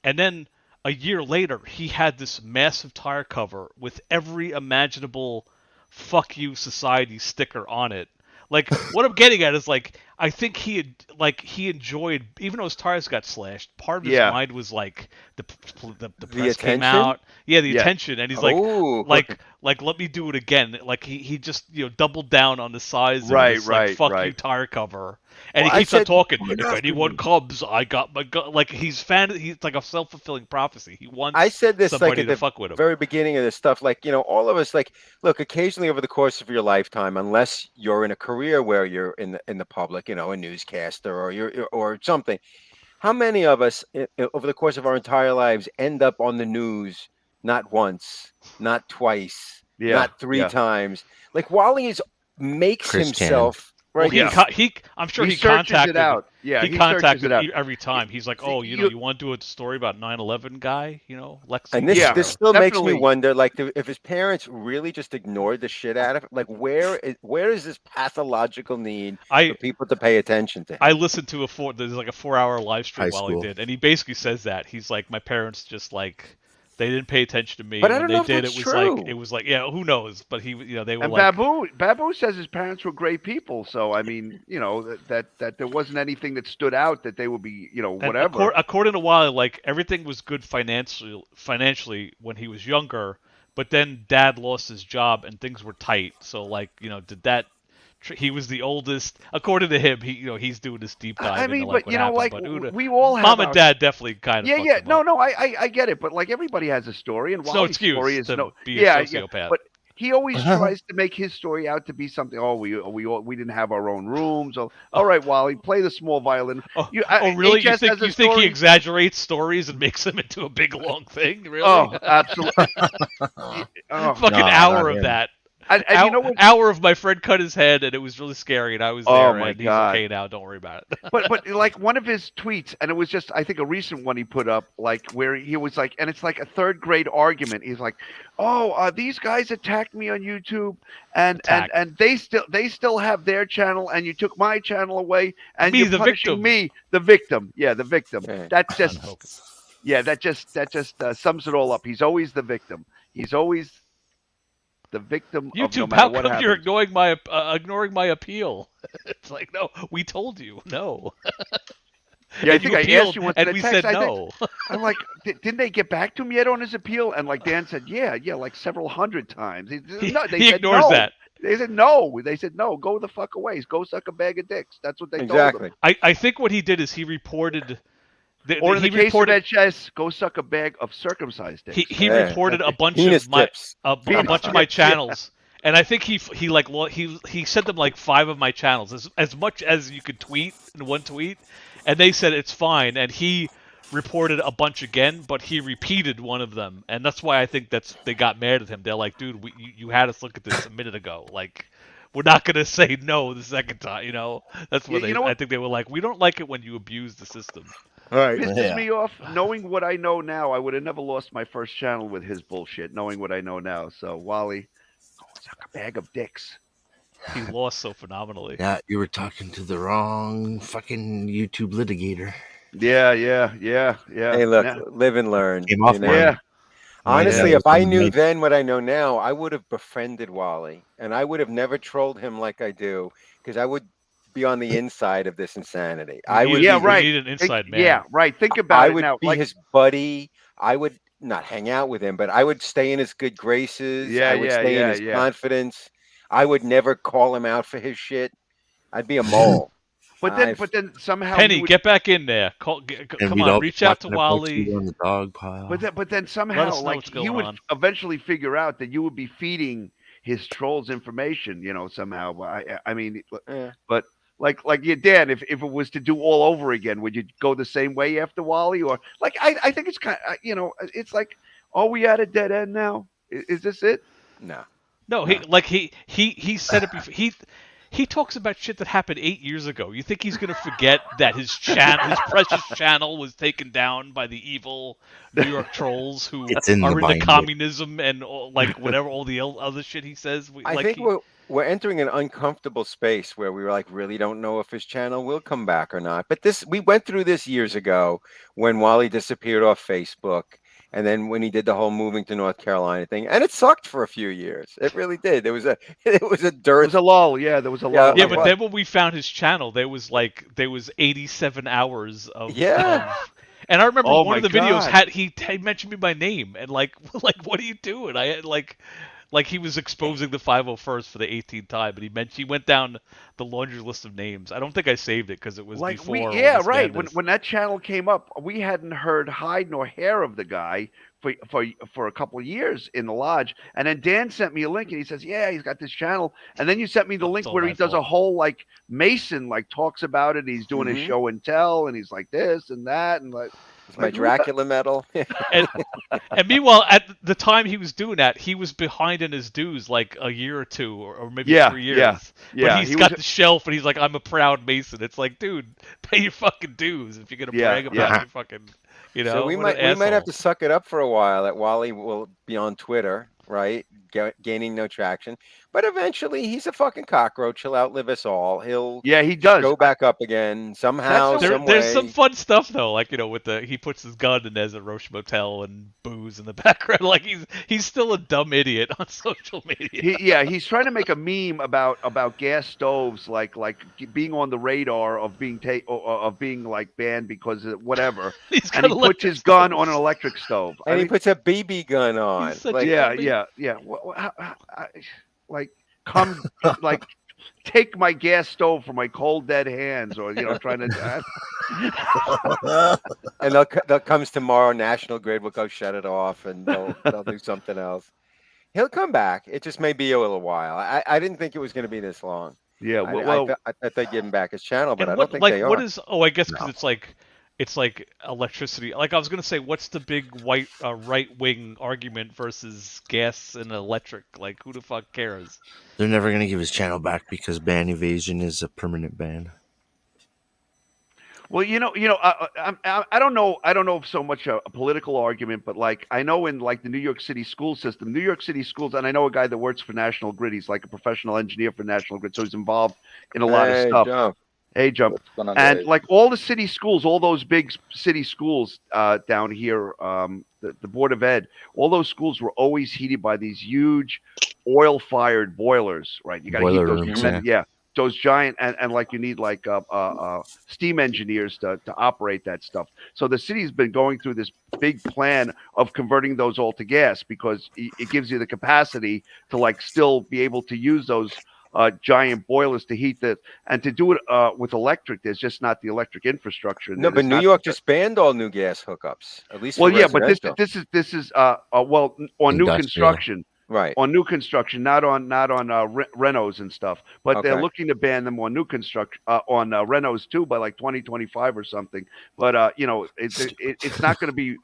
and then a year later he had this massive tire cover with every imaginable "fuck you society" sticker on it. Like, what I'm getting at is, like, I think he enjoyed, even though his tires got slashed, part of his mind was like the press came out, the attention, and he's like let me do it again. Like he just doubled down on the size of this fuck you tire cover, and he keeps on talking. If anyone comes, I got my gun. Like he's like a self-fulfilling prophecy. He wants I said this somebody like at to the fuck with him. very beginning of this stuff. Like all of us, like, look, occasionally over the course of your lifetime, unless you're in a career where you're in the public, a newscaster or something. How many of us over the course of our entire lives end up on the news not once, not twice, not three times? Like Wally makes himself right. Well, I'm sure he contacted it out. Yeah, he contacted it every time. He's like, "Oh, you want to do a story about 9/11 guy? Lex." And this still makes me wonder, like, if his parents really just ignored the shit out of it. Like, where is this pathological need for people to pay attention to him? I listened to there's like a 4-hour live stream while he did, and he basically says that he's like, my parents just like. They didn't pay attention to me. But I don't when know they if did, that's it was like, yeah, who knows? But they were and like. Babu says his parents were great people. So I mean, that there wasn't anything that stood out that they would be, whatever. According to Wally, like everything was good financially when he was younger, but then Dad lost his job and things were tight. So like, did that? He was the oldest, according to him. He's doing this deep dive. I mean, into, like, but like we all have Mom and Dad definitely kind of. Yeah. No, I get it, but like everybody has a story, and Wally's story is be a sociopath. But he always tries to make his story out to be something. Oh, we didn't have our own rooms. Oh, all right, Wally, play the small violin. Really? You think he exaggerates stories and makes them into a big long thing? Really? Oh, absolutely. Hour of that. And you know what? Hour of my friend cut his head, and it was really scary, and I was there. Oh my and God. He's okay now. Don't worry about it. but like one of his tweets, and it was just I think a recent one he put up, like where he was like, and it's like a third grade argument. He's like, "Oh, these guys attacked me on YouTube, and they still have their channel, and you took my channel away, and you're punishing me, the victim. Yeah, the victim. That just sums it all up. He's always the victim. He's always the victim YouTube, of no matter how what come happens. you're ignoring my appeal? It's like, no, we told you, no. Yeah, I think I asked you once in and a we text, said no. I'm like, didn't they get back to him yet on his appeal? And like Dan said, yeah, like several hundred times. They he ignores that. They said no. They said no. Go the fuck away. Go suck a bag of dicks. That's what they told him. I think what he did is he reported Or in he the case reported, of HS, go suck a bag of circumcised dicks. he Yeah. reported a bunch Penis of my tips. a bunch of my channels, and I think he sent them like 5 of my channels, as much as you could tweet in one tweet, and they said it's fine, and he reported a bunch again, but he repeated one of them, and that's why I think they got mad at him. They're like, dude, you had us look at this a minute ago, like. We're not gonna say no the second time, you know. That's what I think they were like. We don't like it when you abuse the system. All right. Pisses me off. Knowing what I know now, I would have never lost my first channel with his bullshit. Knowing what I know now, so Wally, go suck a bag of dicks. He lost so phenomenally. Yeah, you were talking to the wrong fucking YouTube litigator. Yeah. Hey, look, live and learn. Came off one. Yeah. Honestly, Yeah, if I some knew nice- then what I know now, I would have befriended Wally, and I would have never trolled him like I do, because I would be on the inside of this insanity. I would. Yeah, we right. need an inside man. Yeah, right. Think about I it would now. be Like, his buddy. I would not hang out with him, but I would stay in his good graces. Yeah, I would stay in his yeah. confidence. I would never call him out for his shit. I'd be a mole. but then somehow Penny, you would, get back in there. And Come we'd on, all reach out to talking about Wally. you on the dog pile. but then Let somehow us know like what's he going would on. eventually figure out that you would be feeding his trolls information, you know, somehow. I mean, Yeah. but like yeah, Dan, if it was to do all over again, would you go the same way after Wally? Or like I think it's kind of, you know, it's like, are we at a dead end now? Is this it? No. No, he said it before. He talks about shit that happened 8 years ago. You think he's gonna forget that his precious channel was taken down by the evil New York trolls who It's in the are into binder. communism and like whatever all the other shit he says? I think we're entering an uncomfortable space where we like really don't know if his channel will come back or not. But we went through this years ago when Wally disappeared off Facebook, and then when he did the whole moving to North Carolina thing, and it sucked for a few years. It really did. There was a There dearth. was a lull. Yeah, there was a lull. Yeah, but then when we found his channel, there was 87 hours of Yeah. and I remember Oh one of my the videos God. he mentioned me by name and like what are you doing? I had like he was exposing the 501st for the 18th time, but he went down the laundry list of names. I don't think I saved it because it was Like before. all yeah, this right. madness. When that channel came up, we hadn't heard hide nor hair of the guy for a couple of years in the lodge. And then Dan sent me a link, and he says, "Yeah, he's got this channel." And then you sent me the link all where he my does a fault. whole like Mason like talks about it. He's doing his Mhm. show and tell, and he's like this and that, and like It's my Dracula medal. And meanwhile, at the time he was doing that, he was behind in his dues like a year or two, or maybe Yeah, 3 years. yeah, yeah. But he's He got was- the shelf, and he's like, "I'm a proud Mason." It's like, dude, pay your fucking dues if you're gonna Yeah, brag about yeah. your fucking, you know. So we what might an have asshole. to suck it up for a while. That Wally will be on Twitter, right, gaining no traction. But eventually, he's a fucking cockroach. He'll outlive us all. He'll Yeah, he does. go back up again somehow, That's some There's way. some fun stuff though, like with he puts his gun and there's a Roche Motel and booze in the background. Like he's still a dumb idiot on social media. He's trying to make a meme about gas stoves, like being on the radar of being like banned because of whatever. He's And got he puts electric his gun stoves. on an electric stove. And I he mean, puts a BB gun on. such Like, a- yeah. Like come, like take my gas stove from my cold dead hands, or trying to. and they'll comes tomorrow. National Grid will go shut it off, and they'll do something else. He'll come back. It just may be a little while. I didn't think it was going to be this long. Yeah, I well, thought they'd give him back his channel, but And I what, don't think like, they are. what is? Oh, I guess because it's like electricity. Like I was gonna say, what's the big right wing argument versus gas and electric? Like who the fuck cares? They're never going to give his channel back because ban evasion is a permanent ban. well, I don't know if so much a political argument, but like I know in like the New York City school system, New York City schools, and I know a guy that works for National Grid. He's like a professional engineer for National Grid, so he's involved in a lot of stuff. Jump. Hey, Jump. And like all the city schools, all those big city schools down here, the Board of Ed, all those schools were always heated by these huge oil-fired boilers, right? You got to heat Boiler those. rooms, Yeah, those giant, and like you need like steam engineers to operate that stuff. So the city's been going through this big plan of converting those all to gas because it gives you the capacity to like still be able to use those giant boilers to heat the, and to do it with electric. There's just not the electric infrastructure. No, but New York just banned all new gas hookups, at least. Well, for yeah, but residential. this is well, on new Industrial. construction. Right. On new construction, not on renos and stuff, but they're Okay. looking to ban them on new construction, on renos too, by like 2025 or something. But you know, it's not going to be.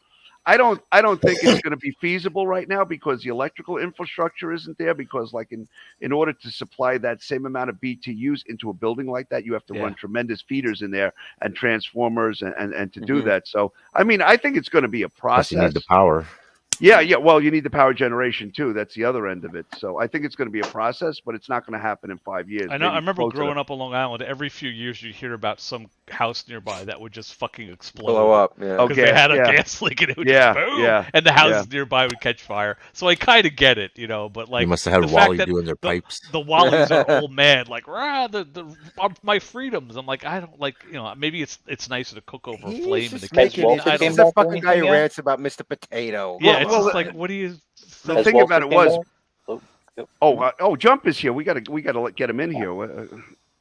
I don't think it's going to be feasible right now because the electrical infrastructure isn't there. Because like in order to supply that same amount of BTUs into a building like that, you have to run tremendous feeders in there and transformers and to do that. So I mean, I think it's going to be a Plus, you process. need the power. Yeah. Well, you need the power generation too. That's the other end of it. So I think it's going to be a process, but it's not going to happen in 5 years. I know. I remember growing up on Long Island. Every few years, you hear about some house nearby that would just fucking explode. Blow up. Yeah. Because they had a gas leak and it would just boom, and the houses nearby would catch fire. So I kind of get it, you know. But like, You must have had the fact Wally that doing their pipes. The Wallies are all mad, like my freedoms. I'm like, I don't like, you know. Maybe it's nicer to cook over a flame in the kitchen. He's a fucking guy who rants about Mr. Potato. Yeah, it's just like, what do you? The thing about it was, Jump is here. We gotta get him in here.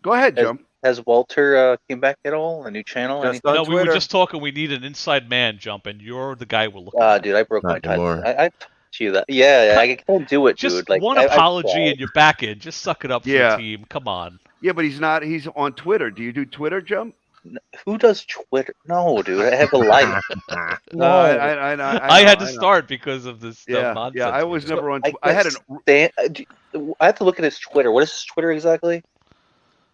Go ahead, Jump. Has Walter came back at all? A new channel? No, we were just talking. We need an inside man, Jump, and you're the guy we're looking. Dude, I broke my tie. I told you that. Yeah, I can't do it, just dude. Like one apology and you're back in. Just suck it up for the team. Come on. Yeah, but he's not. He's on Twitter. Do you do Twitter, Jump? Who does Twitter? No, dude. I have a life. No, I had to start because of this nonsense. Yeah, I was never on. I had I have to look at his Twitter. What is his Twitter exactly?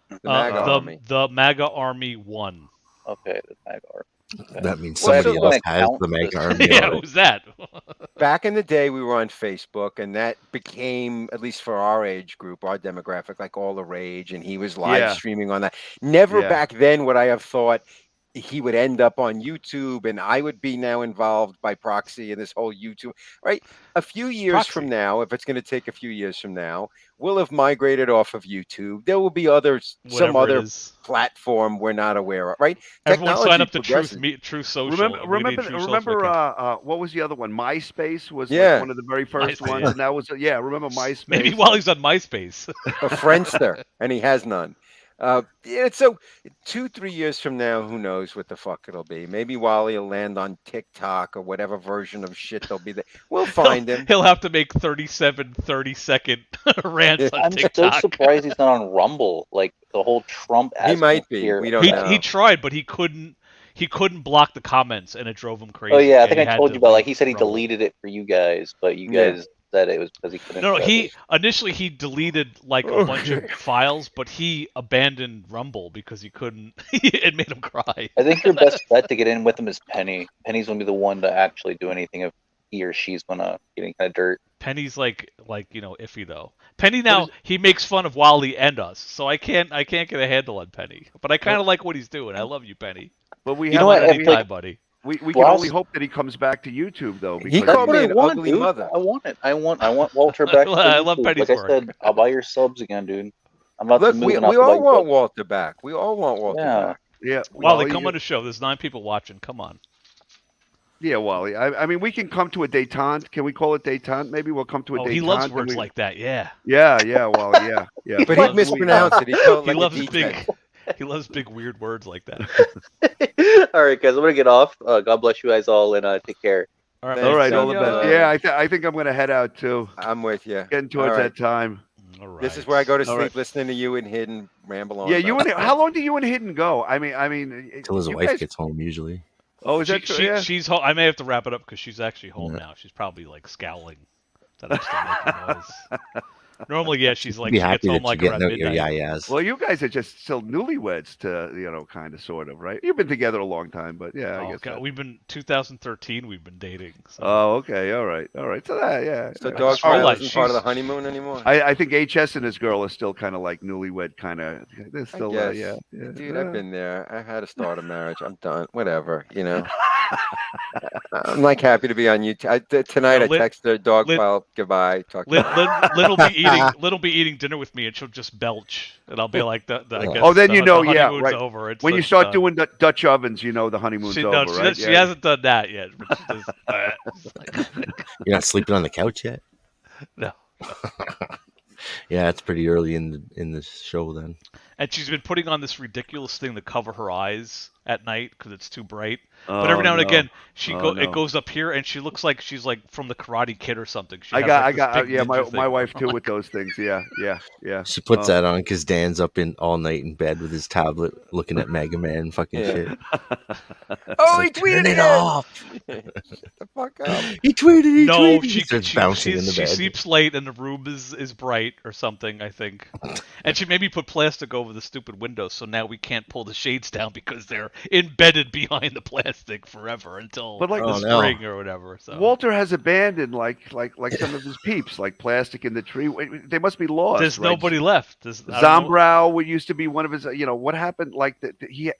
The MAGA Army 1. Okay, the MAGA Army. Okay. That means somebody else has the MAGA Army. Yeah, who's that? Back in the day, we were on Facebook, and that became, at least for our age group, our demographic, like all the rage, and he was live streaming on that. Never back then would I have thought he would end up on YouTube, and I would be now involved by proxy in this whole YouTube. Right? A few years from now, if it's going to take a few years from now, we'll have migrated off of YouTube. There will be some other platform we're not aware of. Right? Everyone sign up to Truth Social. Remember what was the other one? MySpace was like one of the very first ones, and that was remember MySpace? Maybe Wally's on MySpace. A Friendster, and he has none. So 2-3 years from now, who knows what the fuck it'll be? Maybe Wally will land on TikTok or whatever version of shit there'll be there. We'll find him. He'll have to make 30-second rants on TikTok. I'm so surprised he's not on Rumble. Like the whole Trump. He might be. We don't know. He tried, but he couldn't block the comments, and it drove him crazy. Oh yeah, I think I told you about. Like he said, he deleted it for you guys, but you guys. That it was because he couldn't. No, initially he deleted like a bunch of files, but he abandoned Rumble because he couldn't. It made him cry. I think your best bet to get in with him is Penny. Penny's gonna be the one to actually do anything if he or she's gonna get any kind of dirt. Penny's like iffy though. Penny now he makes fun of Wally and us, so I can't get a handle on Penny. But I kind of like what he's doing. I love you, Penny. But we have anytime, buddy. We can only hope that he comes back to YouTube, though. He called me an ugly mother. I want it. I want Walter back. I love Penny's work. I said, I'll buy your subs again, dude. I'm not. Look, we all want Walter back. We all want Walter back. Yeah. Wally, come on the show. There's 9 people watching. Come on. Yeah, Wally. I mean, we can come to a détente. Can we call it détente? Maybe we'll come to a détente. He loves words like that. Yeah. Yeah, Wally. Yeah. But he'd mispronounce it. He loves big. He loves big weird words like that. All right, guys, I'm gonna get off. God bless you guys all, and take care. All right, all the best. Yeah, I think I'm gonna head out too. I'm with you. Getting towards that time. All right. This is where I go to sleep, listening to you and Hidden ramble on. Yeah, how long do you and Hidden go? I mean, until his wife gets home usually. Oh, is that true? She's home. I may have to wrap it up because she's actually home now. She's probably like scowling that I'm still making noise. Normally, she's like, she gets home like around midnight. Well, you guys are just still newlyweds to, kind of, sort of, right? You've been together a long time, but I guess. God, we've been 2013. We've been dating. So. Oh, okay, all right. So that, So Dogpile isn't part of the honeymoon anymore. I think HS and his girl are still kind of like newlywed, kind of. They're still, Dude, I've been there. I had to start a marriage. I'm done. Whatever, I'm like happy to be on YouTube. Tonight I texted Dogpile goodbye. Lynn will be eating dinner with me, and she'll just belch, and I'll be like, I guess. Oh, then the honeymoon's right. Over. When you start doing the Dutch ovens, the honeymoon's over, right? She hasn't done that yet. But she does, You're not sleeping on the couch yet? No. Yeah, it's pretty early in the show then. And she's been putting on this ridiculous thing to cover her eyes at night because it's too bright. Oh, But every now and no. again, Oh, it no. goes up here, and she looks like she's like from the Karate Kid or something. She I has, got, like, this big yeah, ninja my thing. wife too with those things. Yeah. She puts that on because Dan's up in all night in bed with his tablet looking at Mega Man fucking Yeah. shit. Oh, he Like, tweeted turn it again. off. Shut the fuck up. He tweeted. No, He she starts bouncing in the she bed. sleeps late and the room is bright or something, I think. And she maybe put plastic over the stupid windows, so now we can't pull the shades down because they're embedded behind the plastic forever until But, like, the oh, no. spring or whatever. So Walter has abandoned like some of his peeps, like Plastic in the Tree. They must be lost. there's right? nobody left. I don't know. Zombrow used to be one of his. What happened? Like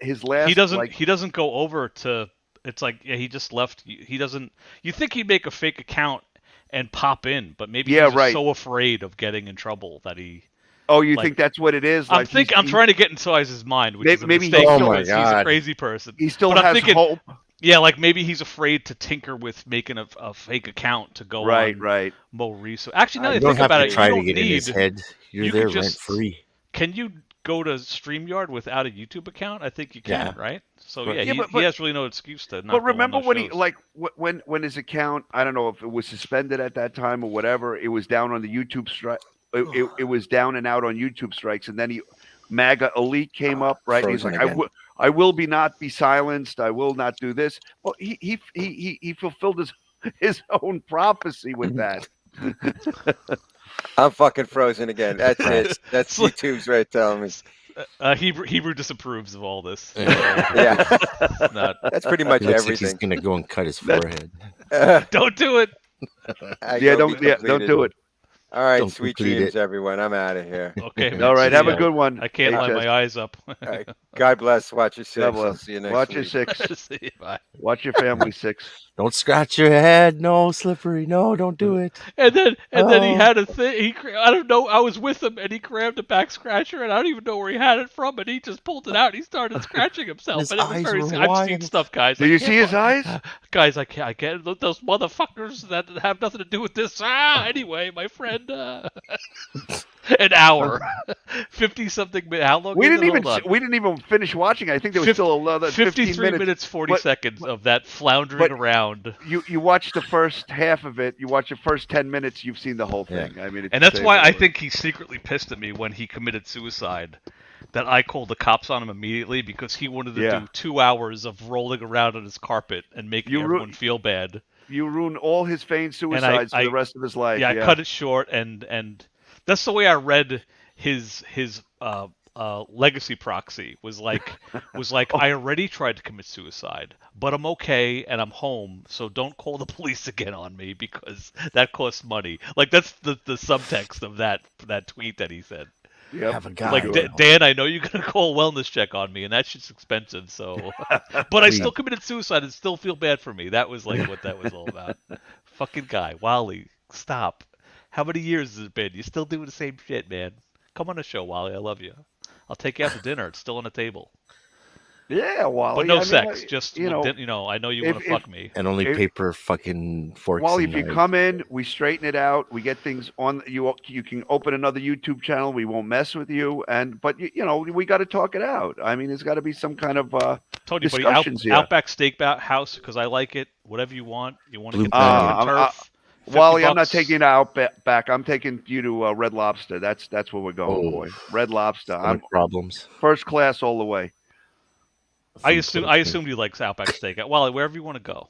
his last. He doesn't. Like, He doesn't go over to. It's like he just left. He doesn't. You think he'd make a fake account and pop in, but maybe he's just right. so afraid of getting in trouble that he. oh, you like- think that's what it is? I'm trying to get inside his mind, which is a maybe he mistake still- because Oh my he's a God. crazy person. He still But I'm has thinking- hope. Yeah, like maybe he's afraid to tinker with making a fake account to go Right, on right. Mo Research. Actually, now that You I don't think have about to it, try you to don't get in need. his head. You're you there could rent just- free. Can you go to StreamYard without a YouTube account? I think you can, Yeah. right? So Right. yeah, Yeah, he but- has really no excuse to not. But go remember on those when he shows. like when his account? I don't know if it was suspended at that time or whatever. It was down on the YouTube strike. It was down and out on YouTube strikes, and then MAGA Elite came up, right? He's Frozen like, again. I will not be silenced. I will not do this. Well, he fulfilled his own prophecy with that. I'm fucking frozen again. That's it. That's YouTube's right telling me. Hebrew disapproves of all this. Yeah. Not, That's pretty much He looks like he's everything. gonna go and cut his forehead. don't do it. Don't do it. All right, Don't sweet complete dreams, it. everyone. I'm out of here. Okay. man. All right, have See a ya. good one. I can't line HS. my eyes up. All right. God bless. Watch your six. God I'll bless. see you next Watch week. your six. See you, bye. Watch your family six. Don't scratch your head. No, Slippery. No, don't do it. And then he Oh. had a thing. I don't know. I was with him, and he grabbed a back scratcher, and I don't even know where he had it from. And he just pulled it out. And he started scratching himself. His and it was eyes very. were I've seen wide. stuff, guys. Did I you can't see his fu- eyes? Guys, I can't. Look, those motherfuckers that have nothing to do with this. Anyway, my friend. An hour, 50-something minutes. How long? We is didn't it? even Hold on. we didn't even finish watching. I think there was still another 53 15 minutes 40 But- seconds of that floundering but- around. You watch the first half of it. You watch the first 10 minutes. You've seen the whole Yeah. thing. I mean, it's And that's insane. why I think he's secretly pissed at me when he committed suicide. That I called the cops on him immediately because he wanted to Yeah. do 2 hours of rolling around on his carpet and making You ru- everyone feel bad. you ruin all his feigned suicides for I- the rest of his life. Yeah, I cut it short, and that's the way I read his legacy proxy was like I already tried to commit suicide, but I'm okay and I'm home, so don't call the police again on me because that costs money. Like that's the subtext of that tweet that he said. Yep. Have a guy. Like Dan, I know you're gonna call a wellness check on me, and that shit's expensive. So, but I still committed suicide and still feel bad for me. That was like what that was all about. Fucking guy, Wally, stop. How many years has it been? You're still doing the same shit, man. Come on the show, Wally. I love you. I'll take you out to dinner. It's still on the table. Yeah, Wally. But no I mean, sex. Just you know, I know you if- want to fuck me. And only If- paper fucking forks. Wally, and if you knives. come in, we straighten it out. We get things on. You can open another YouTube channel. We won't mess with you. But we got to talk it out. I mean, there's got to be some kind of Tony, buddy, discussions here. Outback Steakhouse because I like it. Whatever you want. You want to Blue get Planet. turf? 50 Wally, I'm not bucks. taking you out back. I'm taking you to Red Lobster. That's where we're going, Oh. boy. Red Lobster. I'm Stomach problems. first class all the way. I assumed you like Outback Steakhouse. Wally, wherever you want to go.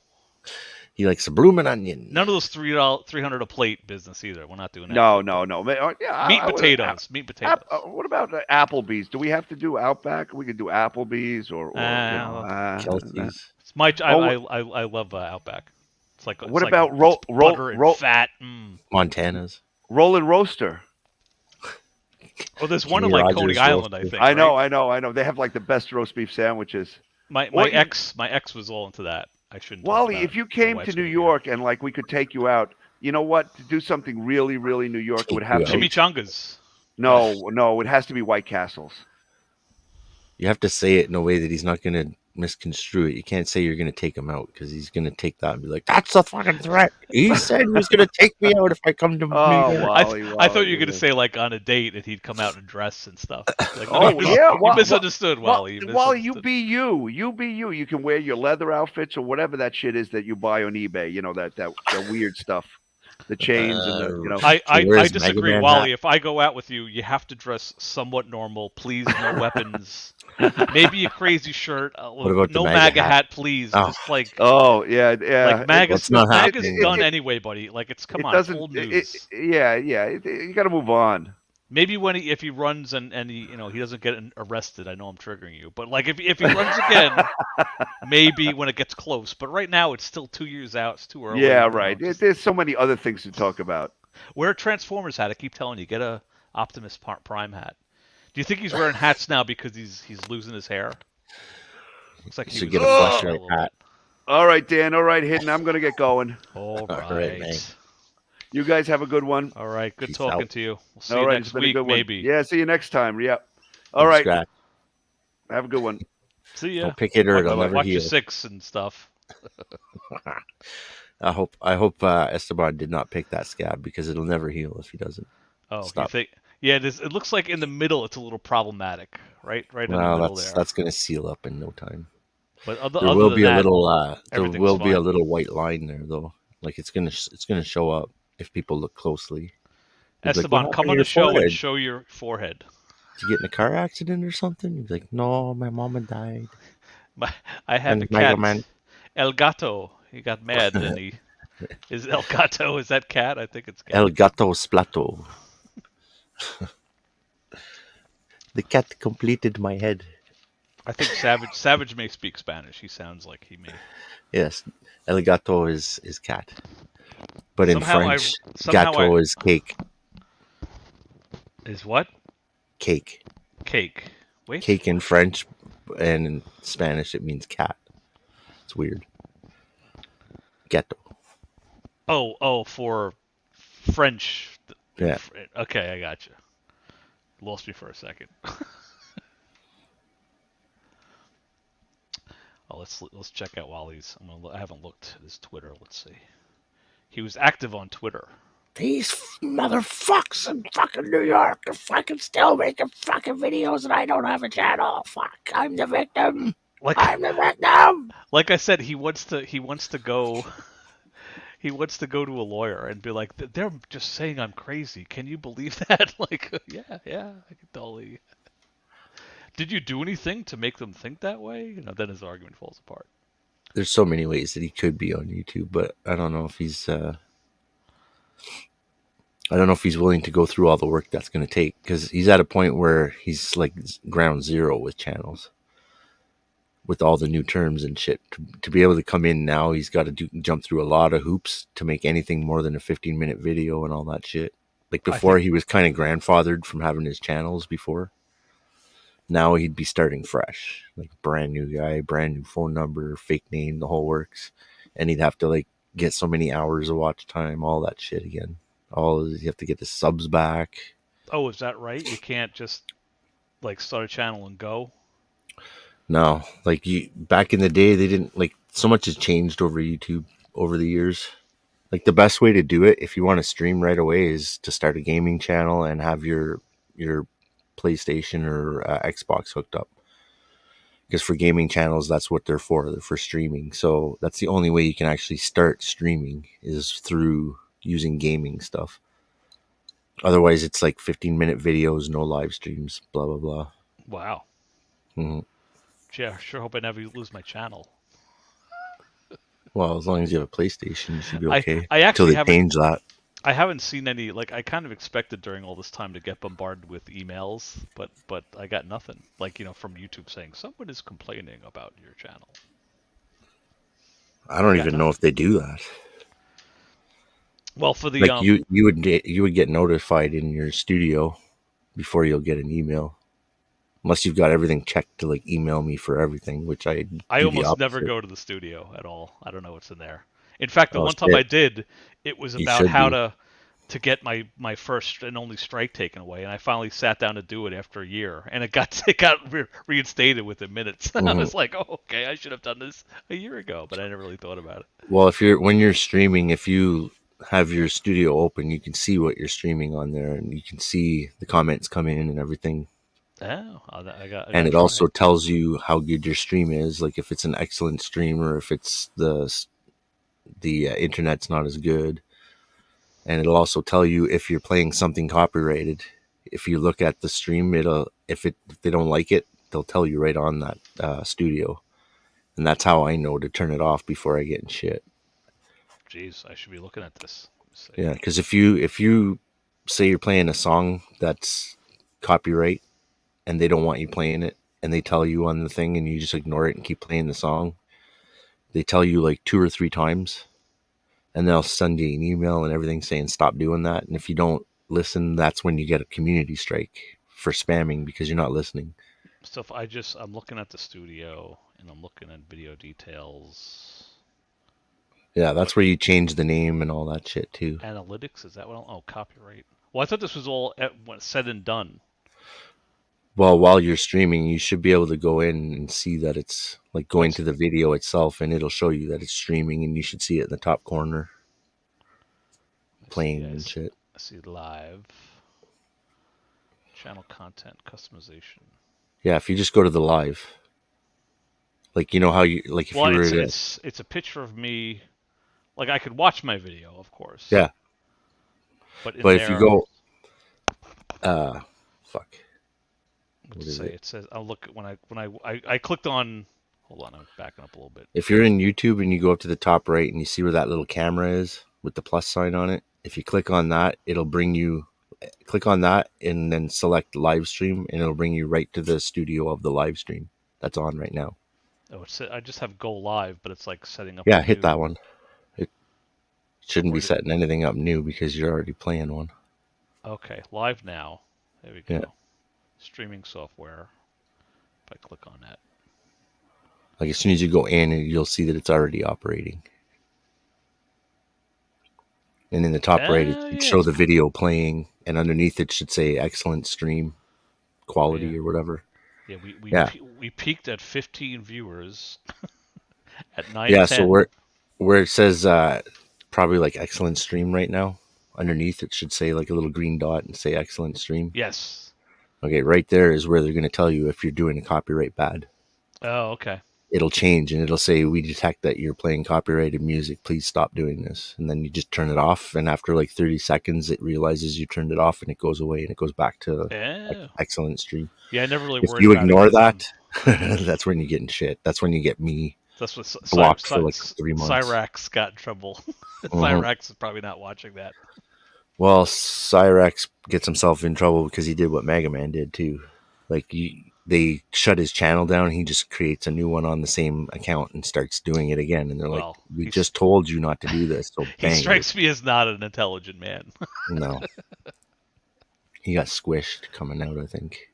He likes a bloomin' onion. None of those $300 a plate business either. We're not doing that. No. Yeah, Meat I would- potatoes. Meat potatoes. What about Applebee's? Do we have to do Outback? We could do Applebee's or Kelsey's. It's my. Oh, I love Outback. It's like. What it's about like butter and roll fat? Montana's. Rollin' Roaster? Oh, there's one in Kenny like Rogers Coney Island, roast I think. I know, right? I know. They have like the best roast beef sandwiches. My Well, you- ex was all into that. I shouldn't. talk Wally, about if it. you My came wife's to New gonna hear. York and like we could take you out, you know what? To do something really, really New York, it would have to be, Chimichangas. no, it has to be White Castles. You have to say it in a way that he's not gonna misconstrue it. You can't say you're going to take him out because he's going to take that and be like, "That's a fucking threat." He said he was going to take me out if I come to Oh, me. Wally, I thought you were Wally, gonna say like on a date and he'd come out in dress and stuff. Like, no, Oh you yeah, you misunderstood, Wally. Wally, you be you. You be you. You can wear your leather outfits or whatever that shit is that you buy on eBay. You know that weird stuff, the chains and the you know. I disagree, Wally. If I go out with you, you have to dress somewhat normal. Please, no weapons. Maybe a crazy shirt. about the No MAGA MAGA hat? hat, please. Oh. Just like yeah. like MAGA's not MAGA's happening. done anyway, buddy. Like it's come on, it's old news. You got to move on. Maybe when if he runs and he he doesn't get arrested. I know I'm triggering you, but like if he runs again, maybe when it gets close. But right now it's still 2 years out. It's too early. Yeah, right. There's so many other things to talk about. Wear a Transformers hat. I keep telling you, get a Optimus Prime hat. Do you think he's wearing hats now because he's losing his hair? Looks like he should was get a flashlight hat. All right, Dan. All right, Hidden. I'm gonna get going. All right. All right, man. You guys have a good one. All right. Good Peace talking out. to you. We'll see All you right, next it's been a week, good one. maybe. Yeah, see you next time. Yep. All right. Scratch. Have a good one. See ya. Don't pick it or it'll never Watch heal. your 6 and stuff. I hope Esteban did not pick that scab because it'll never heal if he doesn't. Oh, Stop. you think? Yeah, it looks like in the middle it's a little problematic, right? Right in the Well, middle there. that's going to seal up in no time. But other There will than be that, a little there everything's will be a fine. little white line there though. Like it's gonna show up if people look closely. They'll be like, Esteban, "What come happened on to the show your and forehead? show your forehead. Did you get in a car accident or something?" He's like, "No, my mama died." I had the And Mega cat Man. El Gato. He got mad and he is El Gato. Is that cat? I think it's cat. El Gato Splato. The cat completed my head. I think Savage may speak Spanish. He sounds like he may. Yes, El Gato is cat, but in French, somehow gato is cake. Is what? Cake. Cake. Wait. Cake in French, and in Spanish it means cat. It's weird. Gato. Oh, for French. Yeah. Okay, I got you. Lost me for a second. Oh, let's check out Wally's. I haven't looked at his Twitter. Let's see. He was active on Twitter. These motherfucks in fucking New York are fucking still making fucking videos and I don't have a channel. Fuck, I'm the victim. I'm the victim. Like I said, he wants to go. He wants to go to a lawyer and be like, they're just saying I'm crazy. Can you believe that? Like, yeah, I can totally. Did you do anything to make them think that way? Then his argument falls apart. There's so many ways that he could be on YouTube, but I don't know if he's willing to go through all the work that's going to take, because he's at a point where he's like ground zero with channels, with all the new terms and shit. To be able to come in now, he's got to jump through a lot of hoops to make anything more than a 15-minute video and all that shit. Like before, he was kind of grandfathered from having his channels before. Now he'd be starting fresh, like brand new guy, brand new phone number, fake name, the whole works. And he'd have to like get so many hours of watch time, all that shit again. You have to get the subs back. Oh, is that right? You can't just like start a channel and go? No, like back in the day, they didn't like, so much has changed over YouTube over the years. Like the best way to do it, if you want to stream right away, is to start a gaming channel and have your PlayStation or Xbox hooked up. Because for gaming channels, that's what they're for. They're for streaming. So that's the only way you can actually start streaming, is through using gaming stuff. Otherwise, it's like 15-minute videos, no live streams, blah, blah, blah. Wow. Mm-hmm. Gee, I sure hope I never lose my channel. Well, as long as you have a PlayStation, you should be okay. I actually until they change that. I haven't seen any, like, I kind of expected during all this time to get bombarded with emails, but I got nothing. Like, from YouTube saying, someone is complaining about your channel. I don't even know if they do that. Well, for the like you would get notified in your studio before you'll get an email, unless you've got everything checked to like email me for everything, which I almost never go to the studio at all. I don't know what's in there. In fact, the one time I did, it was about how to to get my first and only strike taken away, and I finally sat down to do it after a year, and it got reinstated within minutes. I was like, oh, okay, I should have done this a year ago, but I never really thought about it. Well, when you're streaming, if you have your studio open, you can see what you're streaming on there, and you can see the comments come in and everything. Oh, and it also tells you how good your stream is, like if it's an excellent stream or if it's the internet's not as good. And it'll also tell you if you're playing something copyrighted. If you look at the stream, if they don't like it, they'll tell you right on that studio. And that's how I know to turn it off before I get in shit. Jeez, I should be looking at this. Yeah, because if you say you're playing a song that's copyright and they don't want you playing it, and they tell you on the thing and you just ignore it and keep playing the song, they tell you like 2 or 3 times. And they'll send you an email and everything saying stop doing that. And if you don't listen, that's when you get a community strike for spamming because you're not listening. So if I'm looking at the studio and I'm looking at video details. Yeah, that's where you change the name and all that shit too. Analytics, is that what? Copyright. Well, I thought this was all said and done. Well, while you're streaming, you should be able to go in and see that it's like going to the video itself, and it'll show you that it's streaming, and you should see it in the top corner, playing and shit. I see live channel content customization. Yeah, if you just go to the live, like you know how you like if you were it's a picture of me, like I could watch my video, of course. Yeah. But if you go, fuck. It says I'll look when I clicked on. Hold on, I'm backing up a little bit. If you're in YouTube and you go up to the top right and you see where that little camera is with the plus sign on it, if you click on that, it'll bring you. Click on that and then select live stream, and it'll bring you right to the studio of the live stream that's on right now. Oh, I just have go live, but it's like setting up. Yeah, hit that one. It shouldn't be setting anything up new because you're already playing one. Okay, live now. There we go. Yeah. Streaming software. If I click on that. Like as soon as you go in, you'll see that it's already operating. And in the top right, it show the video playing, and underneath it should say excellent stream quality or whatever. Yeah, we peaked at 15 viewers at 9:10. Yeah, so where it says probably like excellent stream right now, underneath it should say like a little green dot and say excellent stream. Yes. Okay, right there is where they're going to tell you if you're doing a copyright bad. Oh, okay. It'll change and it'll say, we detect that you're playing copyrighted music. Please stop doing this. And then you just turn it off. And after like 30 seconds, it realizes you turned it off and it goes away and it goes back to excellent stream. Yeah, I never really worried about it. If you ignore that, that's when you get in shit. That's when you get me That's what blocked for like 3 months. Cyrax got in trouble. Cyrax is probably not watching that. Well, Cyrax gets himself in trouble because he did what Mega Man did too. Like they shut his channel down. He just creates a new one on the same account and starts doing it again. And they're like, "We just told you not to do this." So he strikes me as not an intelligent man. No, he got squished coming out. I think.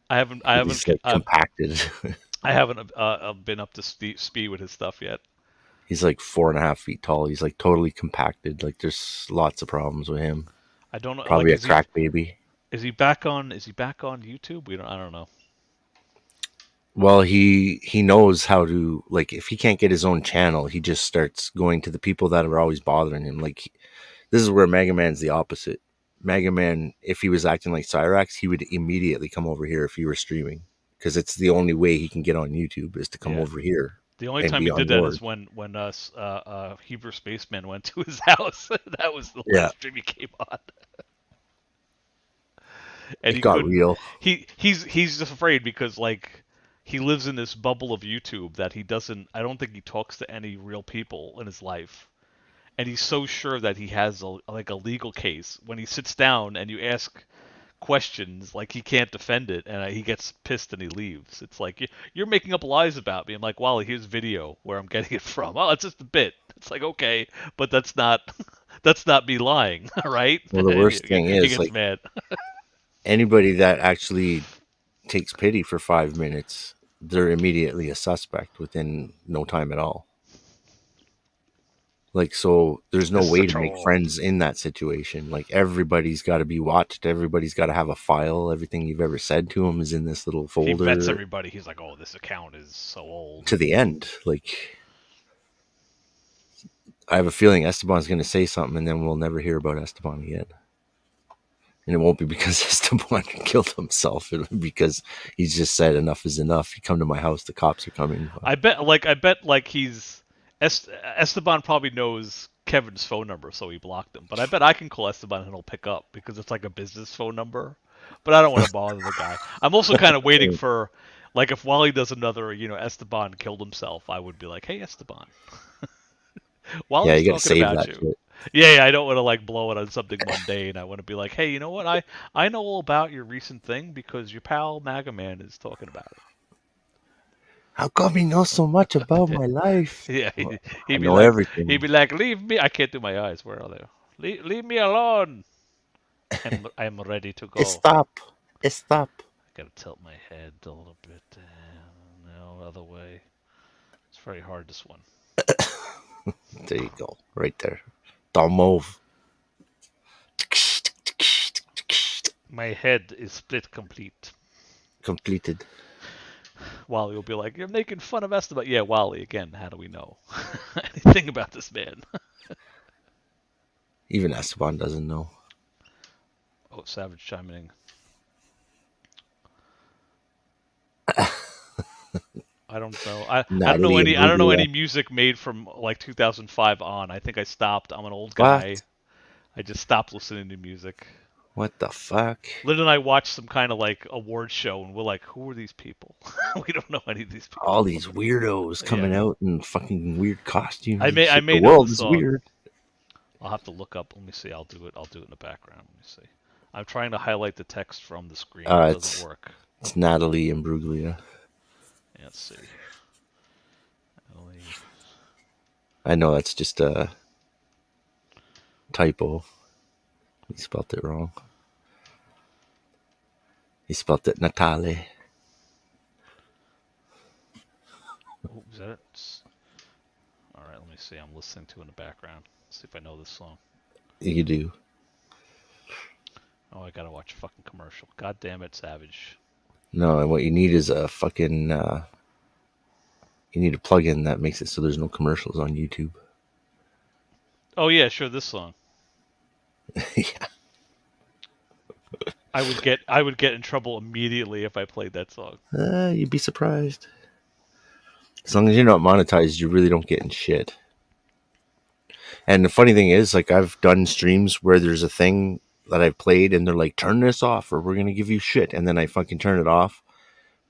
I haven't compacted. I haven't been up to speed with his stuff yet. He's like 4.5 feet tall. He's like totally compacted. Like there's lots of problems with him. I don't know. Probably a crack baby. Is he back on YouTube? I don't know. Well, he knows how to, like, if he can't get his own channel, he just starts going to the people that are always bothering him. Like, this is where Mega Man's the opposite. Mega Man, if he was acting like Cyrax, he would immediately come over here if he were streaming, because it's the only way he can get on YouTube is to come over here. The only time he did that is when Hebrew Spaceman went to his house. That was the last stream he came on. And it got real. He's just afraid because like he lives in this bubble of YouTube that he doesn't. I don't think he talks to any real people in his life, and he's so sure that he has a legal case. When he sits down and you ask questions, like he can't defend it, and he gets pissed and he leaves. It's like you're making up lies about me. I'm like, Wally, here's video where I'm getting it from. Oh, it's just a bit. It's like, okay, but that's not me lying, right? Well, the worst thing is, he gets like, mad. Anybody that actually takes pity for 5 minutes, they're immediately a suspect within no time at all. Like, so there's no This is way a to make troll. friends in that situation. Like, everybody's got to be watched. Everybody's got to have a file. Everything you've ever said to them is in this little He folder vets everybody. He's like, oh, this account is so old. to the end. Like, I have a feeling Esteban's going to say something, and then we'll never hear about Esteban again. And it won't be because Esteban killed himself. It'll be because he's just said enough is enough. You come to my house, the cops are coming. I bet he's Esteban probably knows Kevin's phone number, so he blocked him. But I bet I can call Esteban and he'll pick up because it's like a business phone number. But I don't want to bother the guy. I'm also kind of waiting for, like, if Wally does another, Esteban killed himself, I would be like, hey, Esteban. Wally's Yeah, you gotta talking save about that you. shit. Yeah, I don't want to like blow it on something mundane. I want to be like, hey, you know what? I know all about your recent thing because your pal Maga Man is talking about it. How come he knows so much about my life? Yeah, I he'd be know like, everything. he'd be like, leave me. I can't do my eyes. Where are they? Leave me alone. I'm ready to go. Stop. Stop. I gotta tilt my head a little bit. No, other way. It's very hard, this one. There you go. Right there. Don't move. My head is split complete. Completed. Wally will be like, you're making fun of Esteban. Yeah, Wally, again, how do we know anything about this man? Even Esteban doesn't know. Oh, Savage chiming in. I don't know. I don't know any. I don't know any music made from like 2005 on. I think I stopped. I'm an old guy. What? I just stopped listening to music. What the fuck? Lynn and I watched some kind of like award show, and we're like, "Who are these people? We don't know any of these people." All these weirdos coming out in fucking weird costumes. I may the know world the is song. weird. I'll have to look up. Let me see. I'll do it in the background. Let me see. I'm trying to highlight the text from the screen. It doesn't work. It's Natalie Imbruglia. Yeah, let's see. I know that's just a typo. He spelled it wrong. He spelled it Natalie. Oh, is that it? All right, let me see. I'm listening to it in the background. Let's see if I know this song. You do. Oh, I gotta watch a fucking commercial. God damn it, Savage. No, and what you need is a fucking... you need a plugin that makes it so there's no commercials on YouTube. Oh yeah, sure, this song. Yeah. I would get in trouble immediately if I played that song. You'd be surprised. As long as you're not monetized, you really don't get in shit. And the funny thing is, like, I've done streams where there's a thing that I've played and they're like, turn this off or we're going to give you shit. And then I fucking turn it off.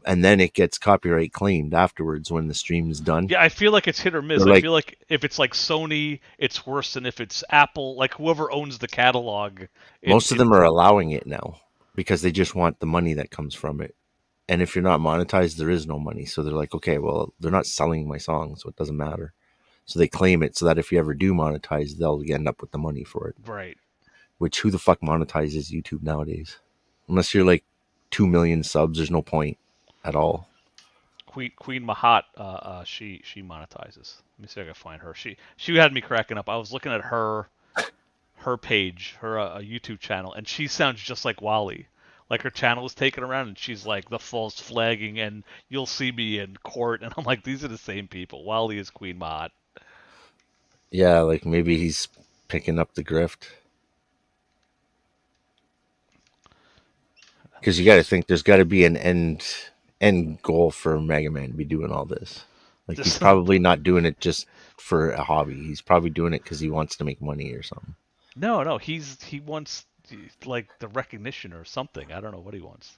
And then it gets copyright claimed afterwards when the stream is done. Yeah, I feel like it's hit or miss. I feel like if it's like Sony, it's worse than if it's Apple. Like whoever owns the catalog. Most of them are allowing it now because they just want the money that comes from it. And if you're not monetized, there is no money. So they're like, okay, well, they're not selling my song, so it doesn't matter. So they claim it so that if you ever do monetize, they'll end up with the money for it. Right. Which, who the fuck monetizes YouTube nowadays? Unless you're like 2 million subs, there's no point at all. Queen Mahat, she monetizes. Let me see if I can find her. She had me cracking up. I was looking at her page, her YouTube channel, and she sounds just like Wally. Like her channel is taken around, and she's like the false flagging, and you'll see me in court, and I'm like, these are the same people. Wally is Queen Mahat. Yeah, like maybe he's picking up the grift. Because you got to think there's got to be an end goal for Mega Man to be doing all this. Like he's probably not doing it just for a hobby. He's probably doing it because he wants to make money or something. No, he wants like the recognition or something. I don't know what he wants.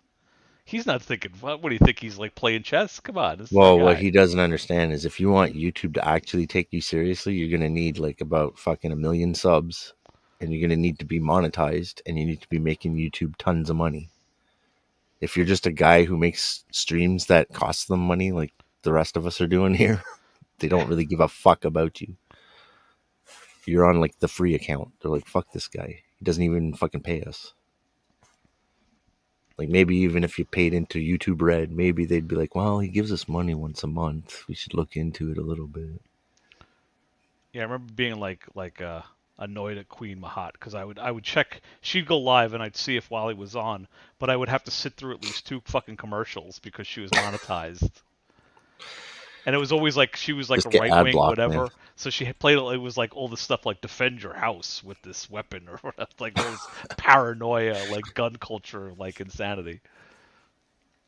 He's not thinking. What do you think? He's like playing chess? Come on. Well, what he doesn't understand is if you want YouTube to actually take you seriously, you're gonna need like about fucking 1 million subs, and you're gonna need to be monetized, and you need to be making YouTube tons of money. If you're just a guy who makes streams that cost them money, like the rest of us are doing here, they don't really give a fuck about you. If you're on like the free account, they're like, fuck this guy. He doesn't even fucking pay us. Like maybe even if you paid into YouTube Red, maybe they'd be like, well, he gives us money once a month. We should look into it a little bit. Yeah, I remember being like annoyed at Queen Mahat because I would check. She'd go live and I'd see if Wally was on, but I would have to sit through at least 2 fucking commercials because she was monetized. And it was always like she was like Just a get right ad wing block, whatever. man. So she had played. It was like all the stuff like defend your house with this weapon or whatever, like all this paranoia, like gun culture, like insanity.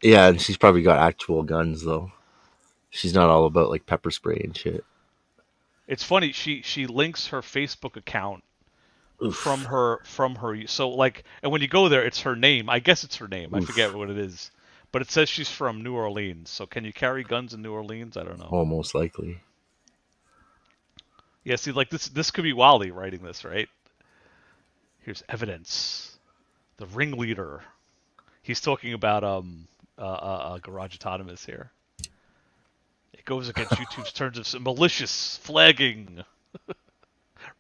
Yeah, and she's probably got actual guns though. She's not all about like pepper spray and shit. It's funny. She links her Facebook account Oof. from her so like, and when you go there, it's her name. I guess it's her name. I Oof. forget what it is, but it says she's from New Orleans. So can you carry guns in New Orleans? I don't know. Oh, most likely. Yeah, see, like this could be Wally writing this, right? Here's evidence. The ringleader. He's talking about Garage Autonomous here. It goes against YouTube's terms of malicious flagging.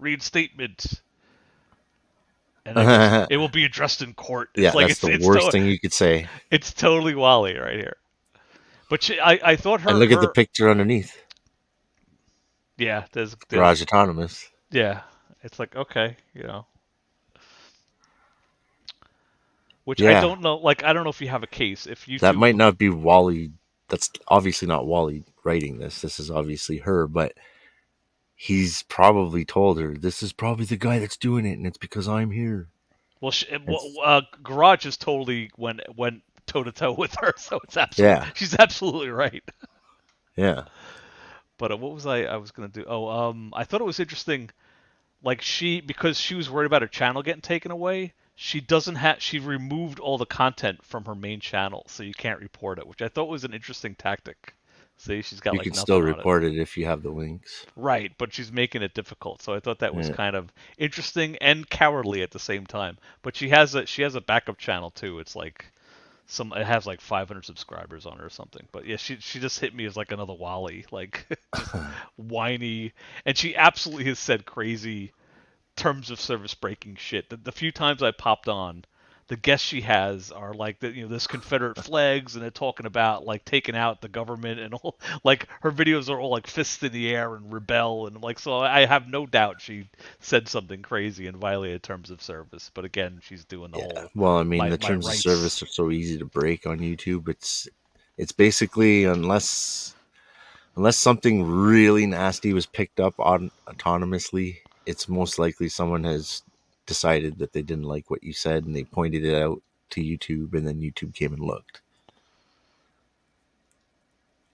Reinstatement. And it will be addressed in court. It's Yeah, like, that's the worst thing you could say. It's totally Wally right here. But I thought her. And look at the picture underneath. Yeah, there's Garage Autonomous. Yeah, it's like, okay, you know. Which I don't know. Like, I don't know if you have a case. If you that might not be Wally. That's obviously not Wally writing this. This is obviously her, but he's probably told her this is probably the guy that's doing it, and it's because I'm here. Well, Garage is totally went toe to toe with her, so it's absolutely she's absolutely right. Yeah. But what was I was gonna do? I thought it was interesting. Like because she was worried about her channel getting taken away, she removed all the content from her main channel, so you can't report it, which I thought was an interesting tactic. See, she's got you like can nothing still on report it if you have the links. Right, but she's making it difficult. So I thought that was kind of interesting and cowardly at the same time. But she has a backup channel too. It's like it has like 500 subscribers on it or something. But yeah, she just hit me as like another Wally, like just whiny, and she absolutely has said crazy terms of service breaking shit. The few times I popped on, the guests she has are like this Confederate flags, and they're talking about like taking out the government and all. Like her videos are all like fists in the air and rebel, and like, so I have no doubt she said something crazy and violated terms of service. But again, she's doing the whole. Well, I mean, the terms of service are so easy to break on YouTube. It's basically unless something really nasty was picked up on autonomously, it's most likely someone has decided that they didn't like what you said and they pointed it out to YouTube, and then YouTube came and looked.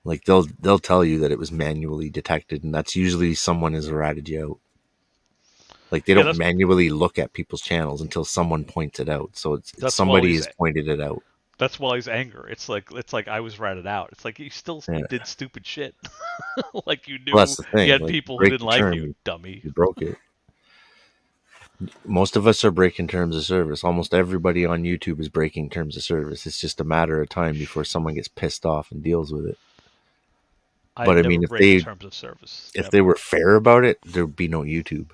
Like they'll tell you that it was manually detected, and that's usually someone has ratted you out. Like they don't manually look at people's channels until someone points it out. So it's somebody has pointed it out. That's Wally's anger. It's like I was ratted out. It's like you still did stupid shit. Like you knew that's the thing. You had like, people who didn't like you, dummy. You broke it. Most of us are breaking terms of service. Almost everybody on YouTube is breaking terms of service. It's just a matter of time before someone gets pissed off and deals with it. But I mean, if they were fair about it, there'd be no YouTube.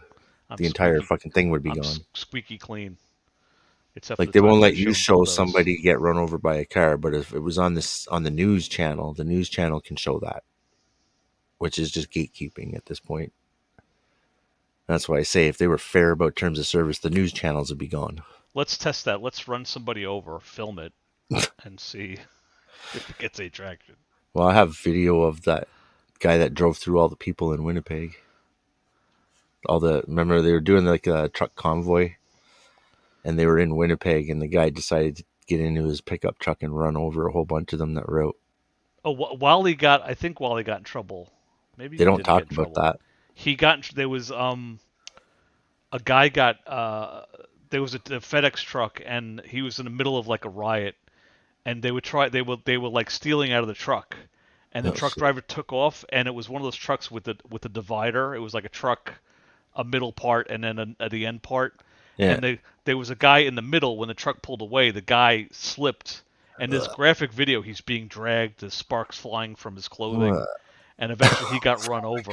The entire fucking thing would be gone. Squeaky clean. Except like they won't let you show somebody get run over by a car, but if it was on the news channel, the news channel can show that, which is just gatekeeping at this point. That's why I say if they were fair about terms of service, the news channels would be gone. Let's test that. Let's run somebody over, film it, and see if it gets any traction. Well, I have video of that guy that drove through all the people in Winnipeg. Remember they were doing like a truck convoy, and they were in Winnipeg, and the guy decided to get into his pickup truck and run over a whole bunch of them that were out. Oh, Wally got in trouble. Maybe they don't talk about that. There was a guy there was a FedEx truck, and he was in the middle of like a riot, and they were like stealing out of the truck, and the truck driver took off, and it was one of those trucks with the divider. It was like a truck, a middle part, and then the end part. Yeah. And there was a guy in the middle. When the truck pulled away, the guy slipped, and this graphic video, he's being dragged, the sparks flying from his clothing, and eventually he got run over.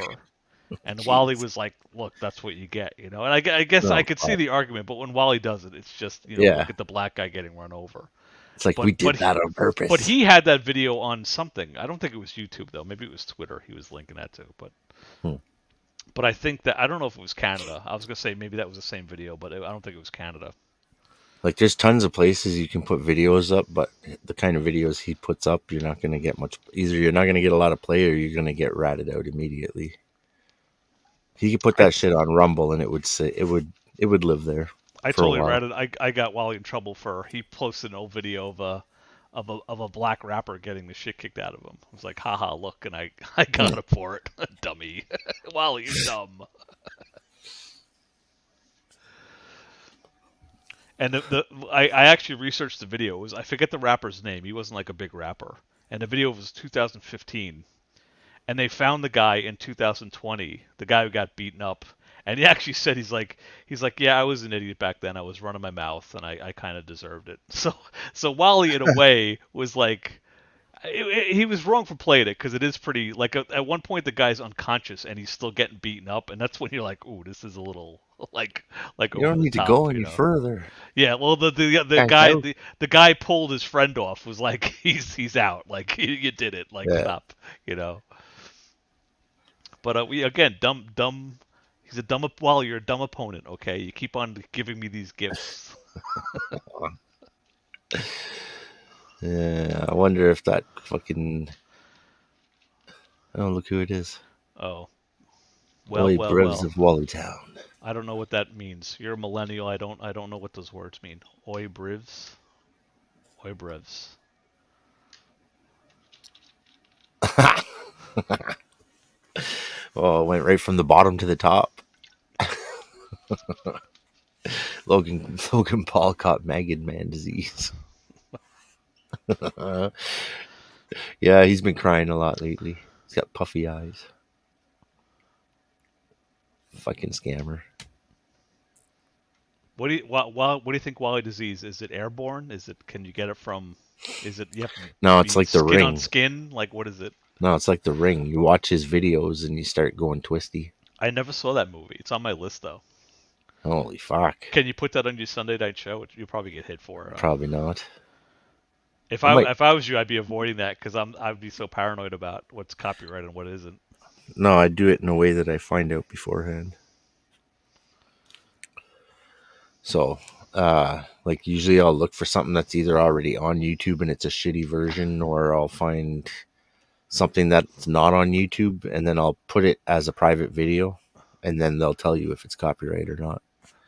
And Wally was like, "Look, that's what you get," And I guess I could see the argument, but when Wally does it, it's just look at the black guy getting run over. It's like we did that on purpose. But he had that video on something. I don't think it was YouTube though. Maybe it was Twitter. He was linking that to. But But I think that I don't know if it was Canada. I was gonna say maybe that was the same video, but I don't think it was Canada. Like, there's tons of places you can put videos up, but the kind of videos he puts up, you're not going to get much. Either you're not going to get a lot of play, or you're going to get ratted out immediately. He could put that shit on Rumble, and it would say it would live there. I for a totally while. ratted. I got Wally in trouble for he posted an old video of a black rapper getting the shit kicked out of him. I was like, haha, look, and I got him for it, dummy. Wally, you're dumb. And I actually researched the video. It was I forget the rapper's name. He wasn't like a big rapper. And the video was 2015. And they found the guy in 2020, the guy who got beaten up. And he actually said he's like, yeah, I was an idiot back then. I was running my mouth, and I kind of deserved it. So Wally, in a way, was like, he was wrong for playing it because it is pretty. Like at one point, the guy's unconscious and he's still getting beaten up, and that's when you're like, ooh, this is a little like You don't need to go any further. Yeah, well, the guy pulled his friend off. Was like, he's out. Like you did it. Like stop. But we again, dumb. He's a dumb. Well, you're a dumb opponent. Okay, you keep on giving me these gifts. Yeah, I wonder if that fucking. Oh, look who it is. Oh. Well. Of Wally Town. I don't know what that means. You're a millennial. I don't know what those words mean. Oi brivs. Oi brivs. Oh, it went right from the bottom to the top. Logan Paul caught Megan Man disease. Yeah, he's been crying a lot lately. He's got puffy eyes. Fucking scammer. What do you think Wally disease? Is it airborne? Can you get it from? Is it? Yep. No, it's like the skin Ring. On skin? Like what is it? No, it's like the Ring. You watch his videos and you start going twisty. I never saw that movie. It's on my list though. Holy fuck! Can you put that on your Sunday night show? You'll probably get hit for it. Probably not. If I was you, I'd be avoiding that because I'd be so paranoid about what's copyright and what isn't. No, I do it in a way that I find out beforehand. So, like usually I'll look for something that's either already on YouTube and it's a shitty version, or I'll find something that's not on YouTube and then I'll put it as a private video, and then they'll tell you if it's copyright or not.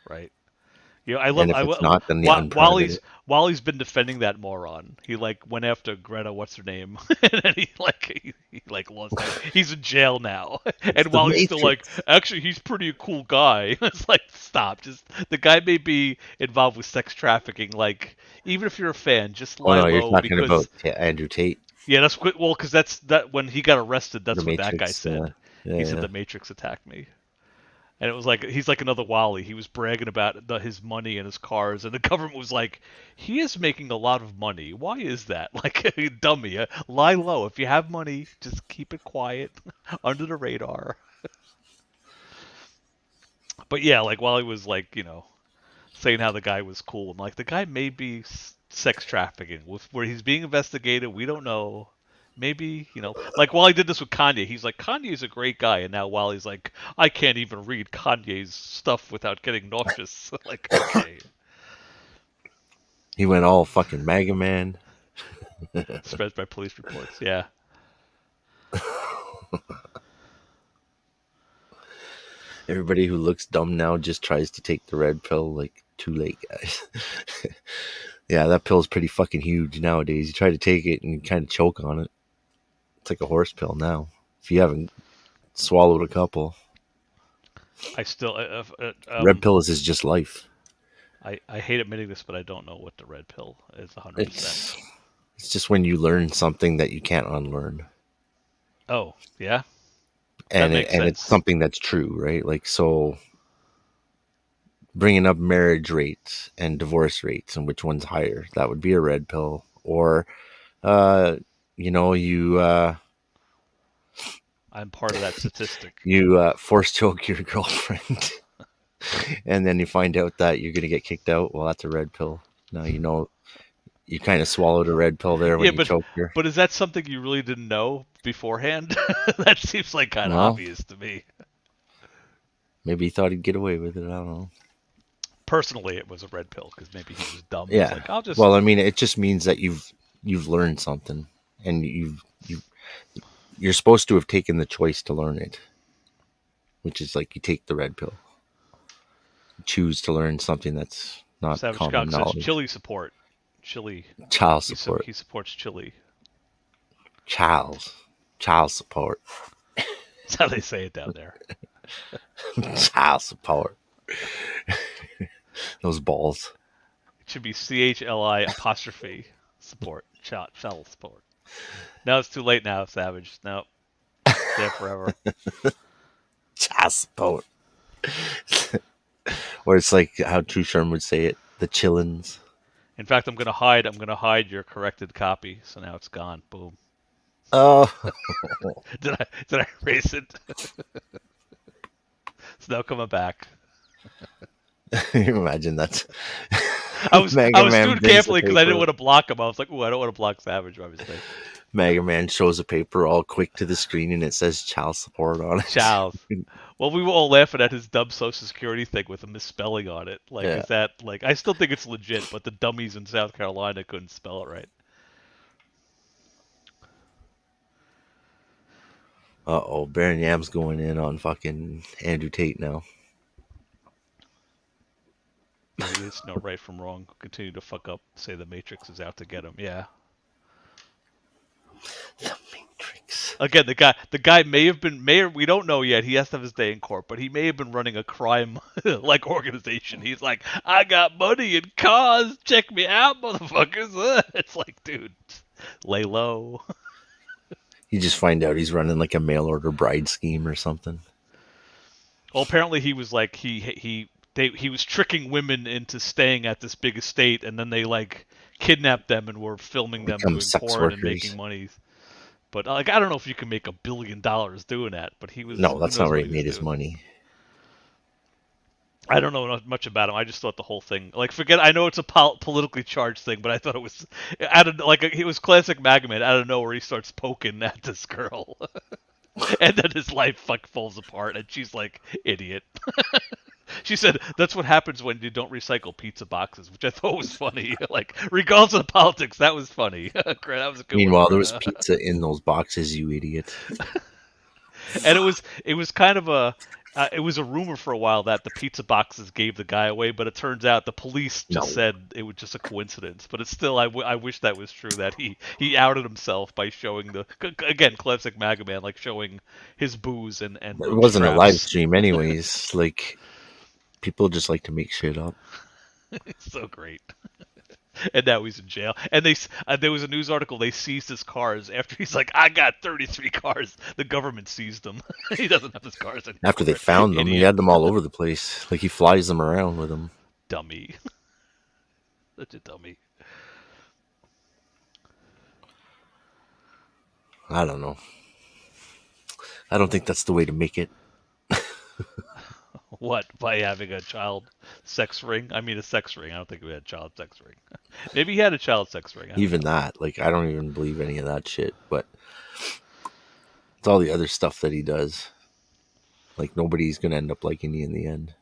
Right. You know, I love. And if it's not, then Wally's been defending that moron. He like went after Greta, what's her name, and then he lost. He's in jail now, and Wally's still like, actually, he's pretty a cool guy. It's like, stop. Just the guy may be involved with sex trafficking. Like, even if you're a fan, just lie low. You're talking about Andrew Tate. Yeah, that's well, because that's when he got arrested. That's what that guy said. Yeah, he said the Matrix attacked me. And it was like, he's like another Wally. He was bragging about his money and his cars, and the government was like, he is making a lot of money. Why is that? Like, dummy, lie low. If you have money, just keep it quiet, under the radar. But yeah, like Wally was like, saying how the guy was cool. I'm like, the guy may be sex trafficking, where he's being investigated. We don't know. Maybe, like Wally did this with Kanye. He's like, Kanye's a great guy. And now Wally's like, I can't even read Kanye's stuff without getting nauseous. Like, okay. He went all fucking Mega Man. Spread by police reports, yeah. Everybody who looks dumb now just tries to take the red pill. Like, too late, guys. Yeah, that pill's pretty fucking huge nowadays. You try to take it and you kind of choke on it. It's like a horse pill now. If you haven't swallowed a couple. I still... red pill is just life. I hate admitting this, but I don't know what the red pill is 100%. It's just when you learn something that you can't unlearn. Oh, yeah? And it's something that's true, right? Like, so... bringing up marriage rates and divorce rates and which one's higher, that would be a red pill. Or I'm part of that statistic. You force choke your girlfriend and then you find out that you're gonna get kicked out. Well, that's a red pill. Now you kind of swallowed a red pill there when you choked her. But is that something you really didn't know beforehand? That seems like kind of obvious to me. Maybe he thought he'd get away with it. I don't know. Personally, it was a red pill because maybe he was dumb. Yeah. It's like, I'll just. Well, I mean, it just means that you've learned something, and you're supposed to have taken the choice to learn it, which is like you take the red pill, you choose to learn something that's not Savage common Cock says knowledge. Chile support. Chile. Child support. He supports Chile. Child support. That's how they say it down there. Child support. Those balls. It should be CHLI apostrophe support. Child support. No, it's too late now, Savage. No. It's there forever. Child support. Or it's like how True Sherm would say it, the chillins. In fact, I'm gonna hide your corrected copy, so now it's gone. Boom. Oh. Did I erase it? It's now coming back. Imagine that. I was Mega doing Man carefully brings because the I didn't paper. want to block him. I was like, ooh, I don't want to block Savage by mistake. Mega Man shows a paper all quick to the screen and it says child support on it. Child. Well, we were all laughing at his dumb Social Security thing with a misspelling on it. Like, Yeah. is that like? I still think it's legit, but the dummies in South Carolina couldn't spell it right. Uh-oh, Baron Yam's going in on fucking Andrew Tate now. There's no right from wrong. Continue to fuck up. Say the Matrix is out to get him. Yeah. The Matrix. Again, the guy may have been we don't know yet. He has to have his day in court, but he may have been running a crime like organization. He's like, I got money and cars. Check me out, motherfuckers. It's like, dude, lay low. You just find out he's running like a mail order bride scheme or something. Well, apparently he was like he was tricking women into staying at this big estate, and then they like kidnapped them and were filming them Become doing sex porn workers. and making money. But like, I don't know if you can make $1 billion doing that. But he was. No, who that's knows not where what he was made his doing. money. I don't know much about him. I just thought the whole thing, like, I know it's a politically charged thing, but I thought it was it was classic Magaman. Out of nowhere, he starts poking at this girl, and then his life falls apart, and she's like, idiot. She said that's what happens when you don't recycle pizza boxes, which I thought was funny. Like, regardless of the politics, that was funny. That was a good Meanwhile, one. there was pizza in those boxes, you idiot. And it was kind of a it was a rumor for a while that the pizza boxes gave the guy away, but it turns out the police just said it was just a coincidence. But it's still, I wish that was true, that he outed himself by showing again, classic Magaman, like showing his booze and It wasn't a live straps. stream anyways. Like, people just like to make shit up. It's so great. And now he's in jail. And there was a news article, they seized his cars after he's like, I got 33 cars. The government seized them. He doesn't have his cars anymore. After they found them, he Idiot. had them all over the place. Like, he flies them around with him. Dummy. Such a dummy. I don't know. I don't think that's the way to make it. What, by having a child sex ring? I mean, a sex ring. I don't think we had a child sex ring. Maybe he had a child sex ring. Even that. Like, I don't even believe any of that shit. But it's all the other stuff that he does. Like, nobody's going to end up liking you in the end.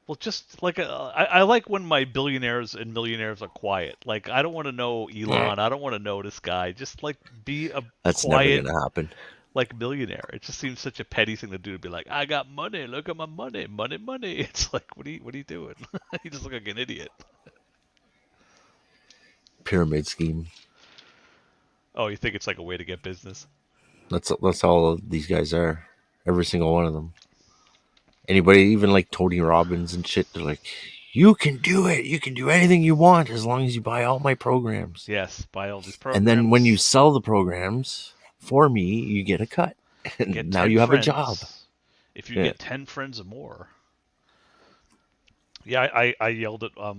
Well, just like I like when my billionaires and millionaires are quiet. Like, I don't want to know Elon. I don't want to know this guy. Just like be a That's quiet, never going to happen. like millionaire. It just seems such a petty thing to do, to be like, I got money. Look at my money, money. It's like, what are you doing? You just look like an idiot. Pyramid scheme. Oh, you think it's like a way to get business? That's all these guys are. Every single one of them. Anybody, even like Tony Robbins and shit, they're like, you can do it. You can do anything you want as long as you buy all my programs. Yes, buy all these programs. And then when you sell the programs for me, you get a cut. And Get now 10 you have friends. a job. If you Yeah. get 10 friends or more. Yeah, I yelled at I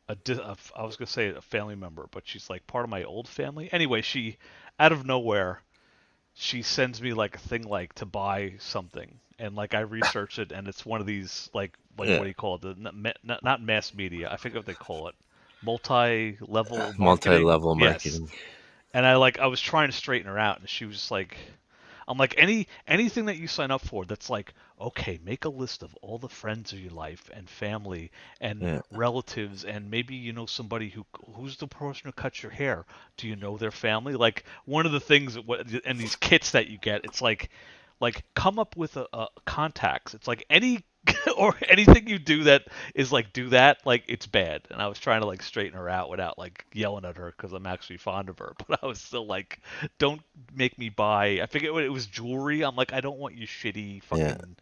was gonna say a family member, but she's like part of my old family. Anyway, she, out of nowhere, she sends me like a thing like to buy something, and like I research it, and it's one of these like Yeah. what do you call it? Not mass media. I forget what they call it. Multi-level marketing. Multi-level Yes. marketing. And I was trying to straighten her out, and she was just like, I'm like, anything that you sign up for that's like, okay, make a list of all the friends of your life and family and Yeah. relatives, and maybe you know somebody who's the person who cuts your hair. Do you know their family? Like, one of the things and these kits that you get, it's like come up with a contacts. It's like any or anything you do that is like do that, like it's bad. And I was trying to like straighten her out without like yelling at her because I'm actually fond of her, but I was still like, don't make me buy. I forget what it was, jewelry. I'm like, I don't want you shitty fucking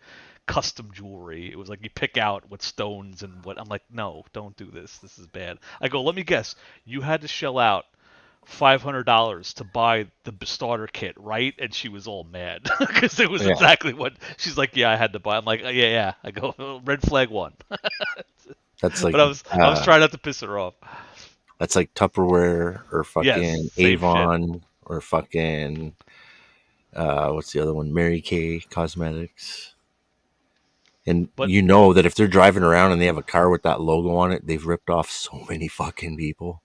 custom jewelry. It was like you pick out what stones and what. I'm like, no, don't do this. This is bad. I go, let me guess. You had to shell out $500 to buy the starter kit, right? And she was all mad because it was exactly what she's like. Yeah, I had to buy. I'm like, oh, yeah. I go, red flag one. That's like. But I was trying not to piss her off. That's like Tupperware or fucking Avon or fucking what's the other one? Mary Kay Cosmetics. And you know that if they're driving around and they have a car with that logo on it, they've ripped off so many fucking people.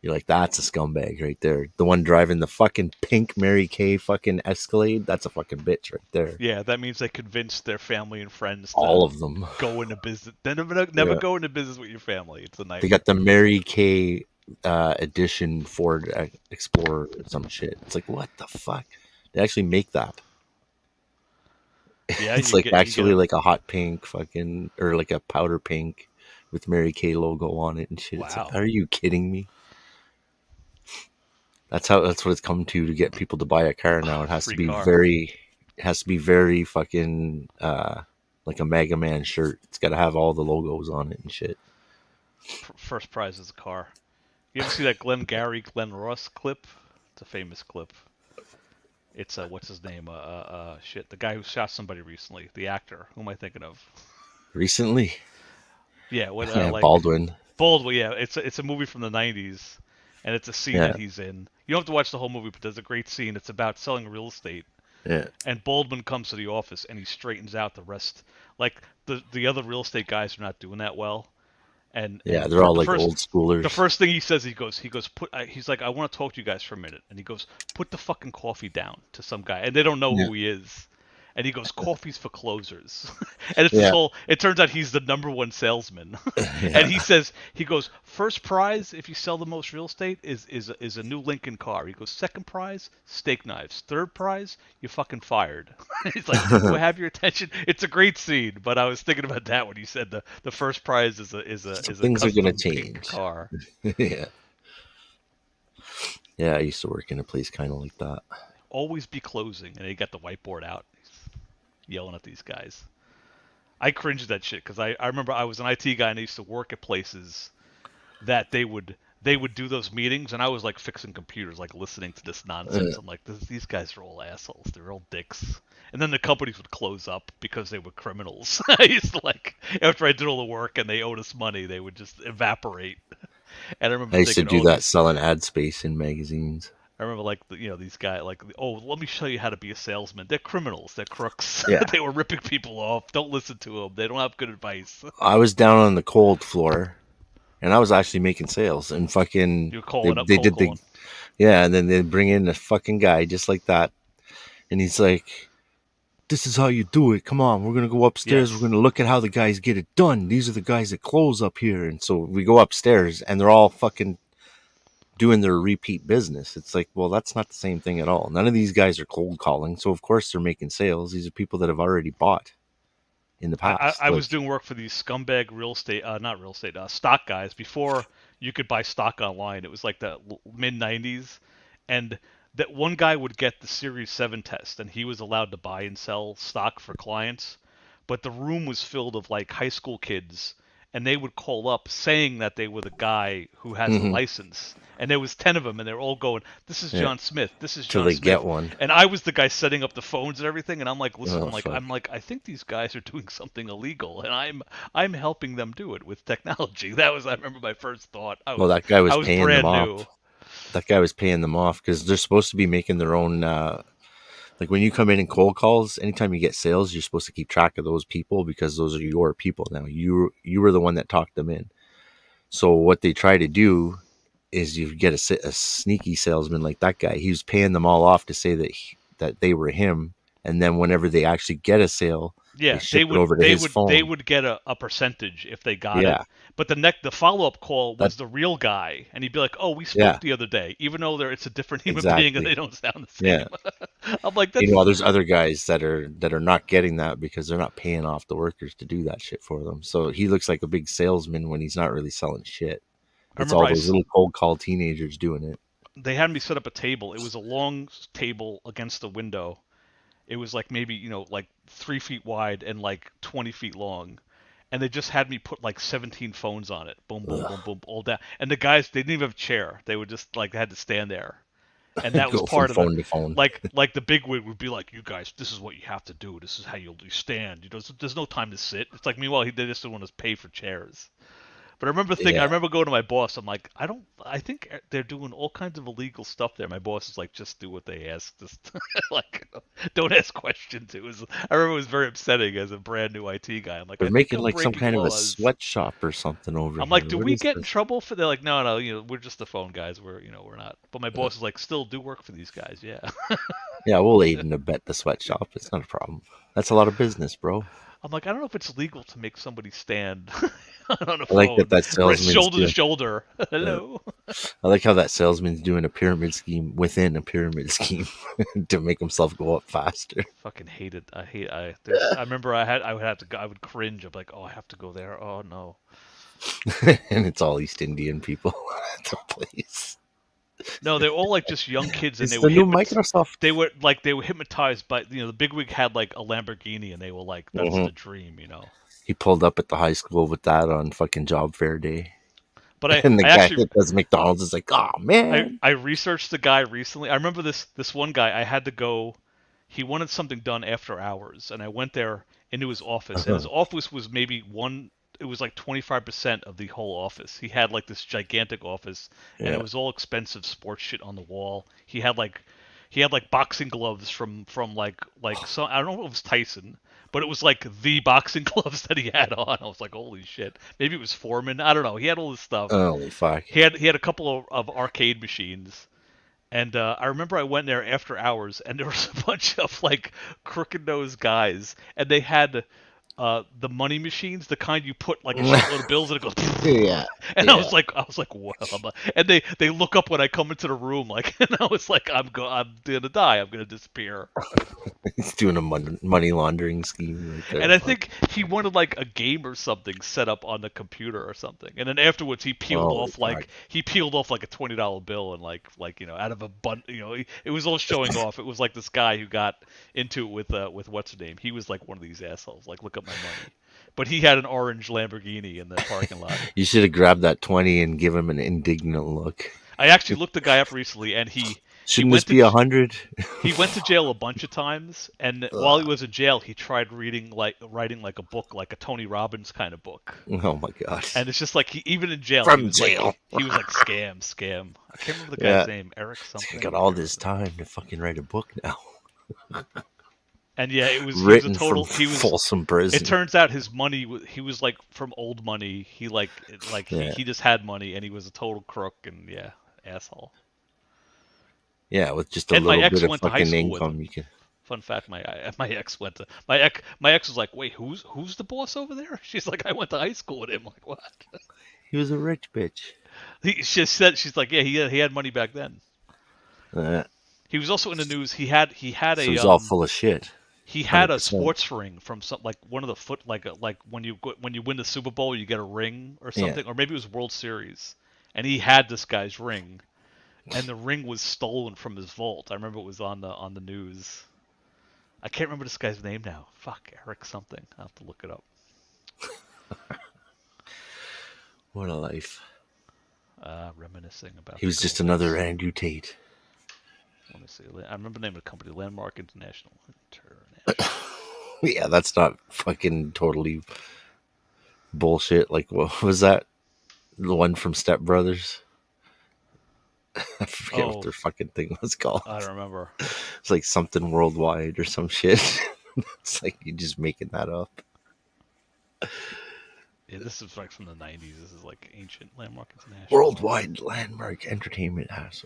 You're like, that's a scumbag right there. The one driving the fucking pink Mary Kay fucking Escalade, that's a fucking bitch right there. Yeah, that means they convinced their family and friends to all of them go into business. They never go into business with your family. It's a nightmare. They got the Mary Kay edition Ford Explorer or some shit. It's like, what the fuck? They actually make that. Yeah, it's like actually like a hot pink fucking, or like a powder pink with Mary Kay logo on it and shit. Wow. It's like, are you kidding me? That's what it's come to get people to buy a car now. It has to be very fucking like a Mega Man shirt. It's got to have all the logos on it and shit. First prize is a car. You ever see that Glenn Ross clip? It's a famous clip. It's what's his name? The guy who shot somebody recently. The actor. Who am I thinking of? Recently? Yeah. Baldwin. Baldwin. Yeah. It's a movie from the '90s. And it's a scene that he's in. You don't have to watch the whole movie, but there's a great scene. It's about selling real estate. Yeah. And Baldwin comes to the office and he straightens out the rest. Like the other real estate guys are not doing that well. And they're all like old schoolers. The first thing he says, he's like, I want to talk to you guys for a minute. And he goes, put the fucking coffee down to some guy, and they don't know who he is. And he goes, coffee's for closers. And it's this whole, it turns out he's the number one salesman. And he goes, first prize, if you sell the most real estate, is a new Lincoln car. He goes, second prize, steak knives. Third prize, you're fucking fired. He's like, do I have your attention? It's a great scene, but I was thinking about that when you said the first prize is a things are gonna change car. Yeah, I used to work in a place kind of like that. Always be closing, and he got the whiteboard out. Yelling at these guys. I cringe at that shit because I remember I was an IT guy and I used to work at places that they would do those meetings, and I was like fixing computers, like listening to this nonsense. I'm like, these guys are all assholes. They're all dicks. And then the companies would close up because they were criminals. I used to like, after I did all the work and they owed us money, they would just evaporate. And I remember I used to do that, selling ad space in magazines. I remember, like, these guys, like, oh, let me show you how to be a salesman. They're criminals. They're crooks. Yeah. They were ripping people off. Don't listen to them. They don't have good advice. I was down on the cold floor, and I was actually making sales. And fucking, you're calling up. And then they bring in a fucking guy just like that, and he's like, "This is how you do it. Come on, we're gonna go upstairs. We're gonna look at how the guys get it done. These are the guys that close up here." And so we go upstairs, and they're all fucking doing their repeat business. It's like, well, that's not the same thing at all. None of these guys are cold calling, so of course they're making sales. These are people that have already bought in the past. I was doing work for these scumbag stock guys before you could buy stock online. It was like the mid 90s, and that one guy would get the Series 7 test, and he was allowed to buy and sell stock for clients, but the room was filled of like high school kids, and they would call up saying that they were the guy who has a license. And there was 10 of them, and they're all going, "This is John Smith. This is John Smith." Till they get one. And I was the guy setting up the phones and everything. And I'm like, listen, I'm like, I think these guys are doing something illegal, and I'm helping them do it with technology. That was, I remember my first thought. That guy was paying them off. That guy was paying them off because they're supposed to be making their own. Like when you come in cold calls, anytime you get sales, you're supposed to keep track of those people because those are your people now. You were the one that talked them in. So what they try to do is you get a sneaky salesman like that guy. He was paying them all off to say that they were him, and then whenever they actually get a sale, Yeah, ship it over to his phone. They would get a percentage if they got Yeah. it. But the follow-up call was the real guy, and he'd be like, "Oh, we spoke Yeah. the other day," even though it's a different human Exactly. being and they don't sound the same. Yeah. I'm like, that's... Meanwhile, there's other guys that are not getting that because they're not paying off the workers to do that shit for them. So he looks like a big salesman when he's not really selling shit. It's all those little cold call teenagers doing it. They had me set up a table. It was a long table against the window. It was like maybe, like 3 feet wide and like 20 feet long. And they just had me put like 17 phones on it. Boom, boom, boom, boom, all down. And the guys, they didn't even have a chair. They would just they had to stand there. And that was part of phone it. to phone. Like the bigwig would be like, "You guys, this is what you have to do. This is how you stand. There's no time to sit." It's like, meanwhile, they just don't want to pay for chairs. But I remember going to my boss. I'm like, I think they're doing all kinds of illegal stuff there. My boss is like, just do what they ask. Just don't ask questions. I remember it was very upsetting as a brand new IT guy. I'm like, they're making like some kind of a sweatshop or something over here. I'm like, do we get in trouble for? They're like, no, we're just the phone guys. We're not. But my boss is like, still do work for these guys. Yeah. Yeah, we'll aid and abet the sweatshop. It's not a problem. That's a lot of business, bro. I'm like, I don't know if it's legal to make somebody stand on a phone. I like that salesman's shoulder to shoulder. Hello. I like how that salesman's doing a pyramid scheme within a pyramid scheme to make himself go up faster. Fucking hate it. I remember I would cringe. I'm like, oh, I have to go there. Oh no. And it's all East Indian people at the place. No, they're all like just young kids, and It's they the were new Microsoft. They were hypnotized by the bigwig had like a Lamborghini, and they were like, that's the dream, He pulled up at the high school with that on fucking job fair day. But and the guy that does McDonald's is like, oh man. I researched the guy recently. I remember this one guy. I had to go. He wanted something done after hours, and I went there into his office, and his office was maybe it was like 25% of the whole office. He had like this gigantic office, and it was all expensive sports shit on the wall. He had like boxing gloves from like some, I don't know if it was Tyson, but it was like the boxing gloves that he had on. I was like, holy shit. Maybe it was Foreman. I don't know. He had all this stuff. Holy fuck. He had a couple of arcade machines. And I remember I went there after hours, and there was a bunch of like crooked-nosed guys, and they had the money machines, the kind you put like a shitload of bills and it goes. Yeah. And I was like, what? And they look up when I come into the room, like, and I was like, I'm gonna die. I'm gonna disappear. He's doing a money laundering scheme right there. And I think he wanted like a game or something set up on the computer or something. And then afterwards he peeled off like a $20 bill and like out of a bun. It was all showing off. It was like this guy who got into it with what's her name. He was like one of these assholes. Like, look at my money. But he had an orange Lamborghini in the parking lot. You should have grabbed that 20 and give him an indignant look. I actually looked the guy up recently, and shouldn't this be 100? He went to jail a bunch of times, and while he was in jail, he tried writing like a book, like a Tony Robbins kind of book. Oh my god! And it's just like even in jail, From he was jail, he was like scam. I can't remember the guy's name, Eric something. I got all this time to fucking write a book now. And yeah, it was written he was a total. From He was Folsom Prison. It turns out his money. He was like from old money. He he just had money, and he was a total crook and asshole. Yeah, with just a little bit of fucking income, you can. Fun fact: my ex went to my ex was like, wait, who's the boss over there? She's like, I went to high school with him. Like, what? He was a rich bitch. She's like, yeah, he had money back then. He was also in the news. He had So a. He's all full of shit. He had 100%. a sports ring from some like one of the foot like when you win the Super Bowl you get a ring or something, or maybe it was World Series, and he had this guy's ring, and the ring was stolen from his vault. I remember it was on the news. I can't remember this guy's name now. Fuck, Eric something. I'll have to look it up. What a life. Reminiscing about. He was just another Andrew Tate. Let me see. I remember the name of the company, Landmark International. Yeah, that's not fucking totally bullshit. Like, what was that? The one from Step Brothers? I forget what their fucking thing was called. I don't remember. It's like something worldwide or some shit. It's like you're just making that up. Yeah, this is like from the 90s. This is like ancient Landmark International. Worldwide Landmark Entertainment House.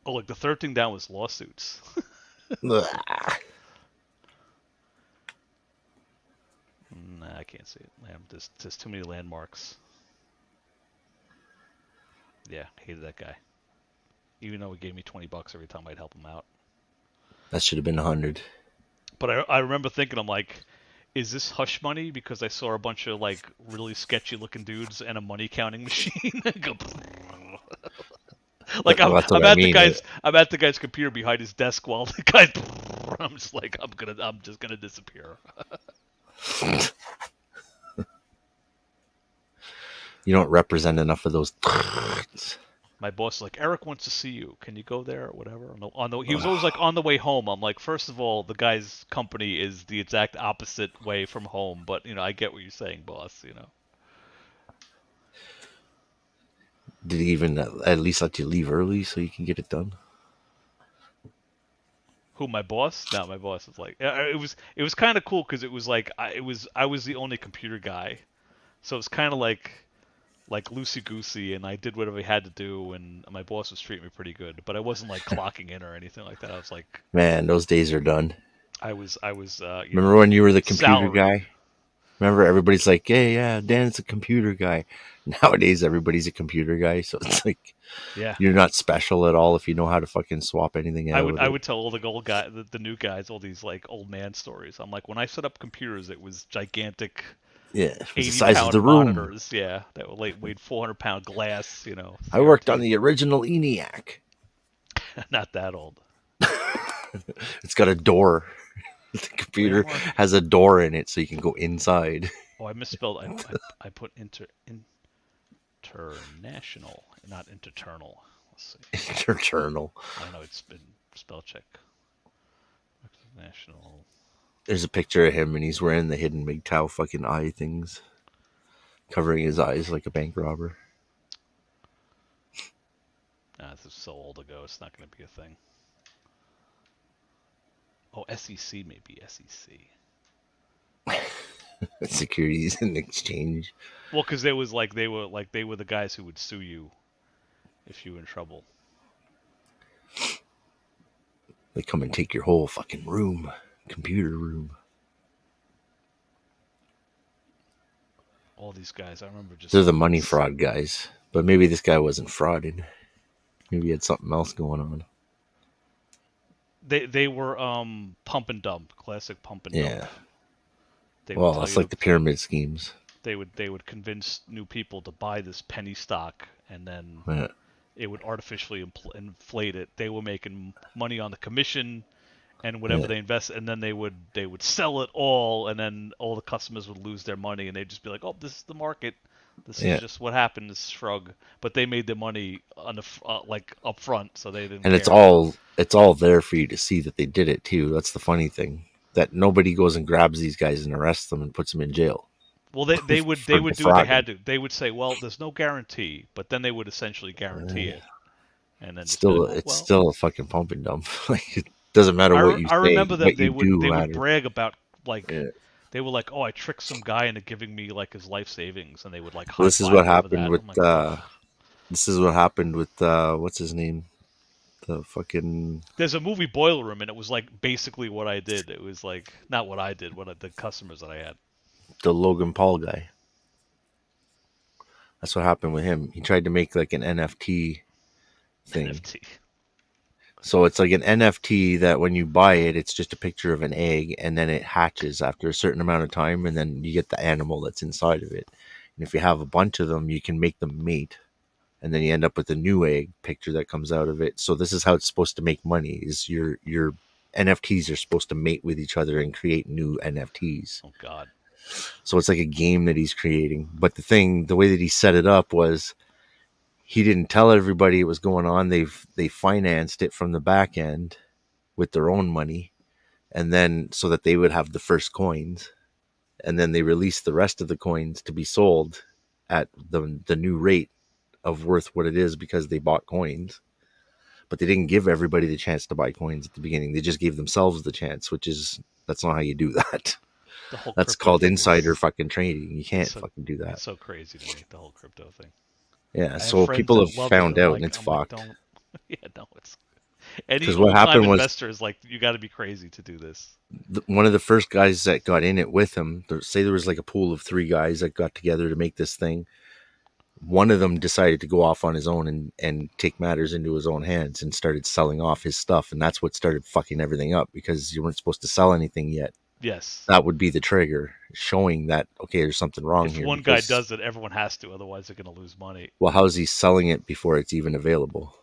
Oh, look, the third thing down was lawsuits. Ugh. Nah, I can't see it. There's too many landmarks. Yeah, hated that guy. Even though he gave me $20 every time I'd help him out. That should have been 100. But I remember thinking, I'm like, is this hush money? Because I saw a bunch of like really sketchy looking dudes and a money counting machine. Like Well, that's what I'm I at mean. I'm at the guy's computer behind his desk while the guy. I'm just like I'm just gonna disappear. You don't represent enough of those. My boss is like, Eric wants to see you. Can you go there or whatever? He was always like on the way home. I'm like, first of all, the guy's company is the exact opposite way from home. But I get what you're saying, boss. Did he even at least let you leave early so you can get it done? Who, my boss? No, my boss is like, it was kind of cool because it was like I was the only computer guy, so it's kind of like loosey goosey, and I did whatever I had to do, and my boss was treating me pretty good, but I wasn't like clocking in or anything like that. I was like, Man, those days are done. I was. Remember when you were the computer salary. guy? Remember, everybody's like, yeah, Dan's a computer guy. Nowadays, everybody's a computer guy, so it's like, yeah, you're not special at all if you know how to fucking swap anything out. I would tell all the old guy, the new guys, all these like old man stories. I'm like, when I set up computers, it was gigantic. Yeah, it was the size of the room. Monitors, yeah, that weighed 400-pound glass. I worked on the original ENIAC. Not that old. It's got a door. The computer has a door in it, so you can go inside. Oh, I misspelled. I put international, not internal. Let's see. Internal. I don't know. It's been spell check. International. There's a picture of him, and he's wearing the Hidden MGTOW fucking eye things, covering his eyes like a bank robber. This is so old ago. It's not going to be a thing. Oh, SEC maybe SEC. Securities and Exchange. Well, because they were the guys who would sue you if you were in trouble. They come and take your whole fucking room, computer room. All these guys, I remember just. They're the money fraud guys, but maybe this guy wasn't frauded. Maybe he had something else going on. They were pump and dump, classic pump and dump. Yeah. Well, it's like the pyramid schemes. They would convince new people to buy this penny stock, and then it would artificially inflate it. They were making money on the commission and whatever they invest, and then they would sell it all, and then all the customers would lose their money, and they'd just be like, "Oh, this is the market. This is just what happened." This shrug, but they made their money on the like up front, so they didn't. And care. it's all there for you to see that they did it too. That's the funny thing, that nobody goes and grabs these guys and arrests them and puts them in jail. Well, they would do what they had to. They would say, "Well, there's no guarantee," but then they would essentially guarantee it, and then still a fucking pump and dump. Like, it doesn't matter what you say. I remember that they would brag about they were like, "Oh, I tricked some guy into giving me like his life savings," and they would like. Well, this is what happened with. This is what happened with what's his name, the fucking. There's a movie Boiler Room, and it was like basically what I did. It was like not what I did, the customers that I had. The Logan Paul guy. That's what happened with him. He tried to make like an NFT thing. NFT. So it's like an NFT that when you buy it, it's just a picture of an egg, and then it hatches after a certain amount of time, and then you get the animal that's inside of it. And if you have a bunch of them, you can make them mate, and then you end up with a new egg picture that comes out of it. So this is how it's supposed to make money: is your NFTs are supposed to mate with each other and create new NFTs. Oh God. So it's like a game that he's creating. But the way that he set it up was he didn't tell everybody it was going on. They financed it from the back end with their own money, and then so that they would have the first coins, and then they released the rest of the coins to be sold at the new rate of worth what it is because they bought coins. But they didn't give everybody the chance to buy coins at the beginning. They just gave themselves the chance, that's not how you do that. That's called insider fucking trading. You can't fucking do that. It's so crazy to me, the whole crypto thing. Yeah, so people have found out, and it's fucked. Yeah, no, Any Because what old-time happened was investor is like, you got to be crazy to do this. one of the first guys that got in it with him, say there was like a pool of 3 guys that got together to make this thing. One of them decided to go off on his own and take matters into his own hands and started selling off his stuff. And that's what started fucking everything up, because you weren't supposed to sell anything yet. Yes. That would be the trigger, showing that, okay, there's something wrong If here. one guy does it, everyone has to, otherwise they're going to lose money. Well, how's he selling it before it's even available?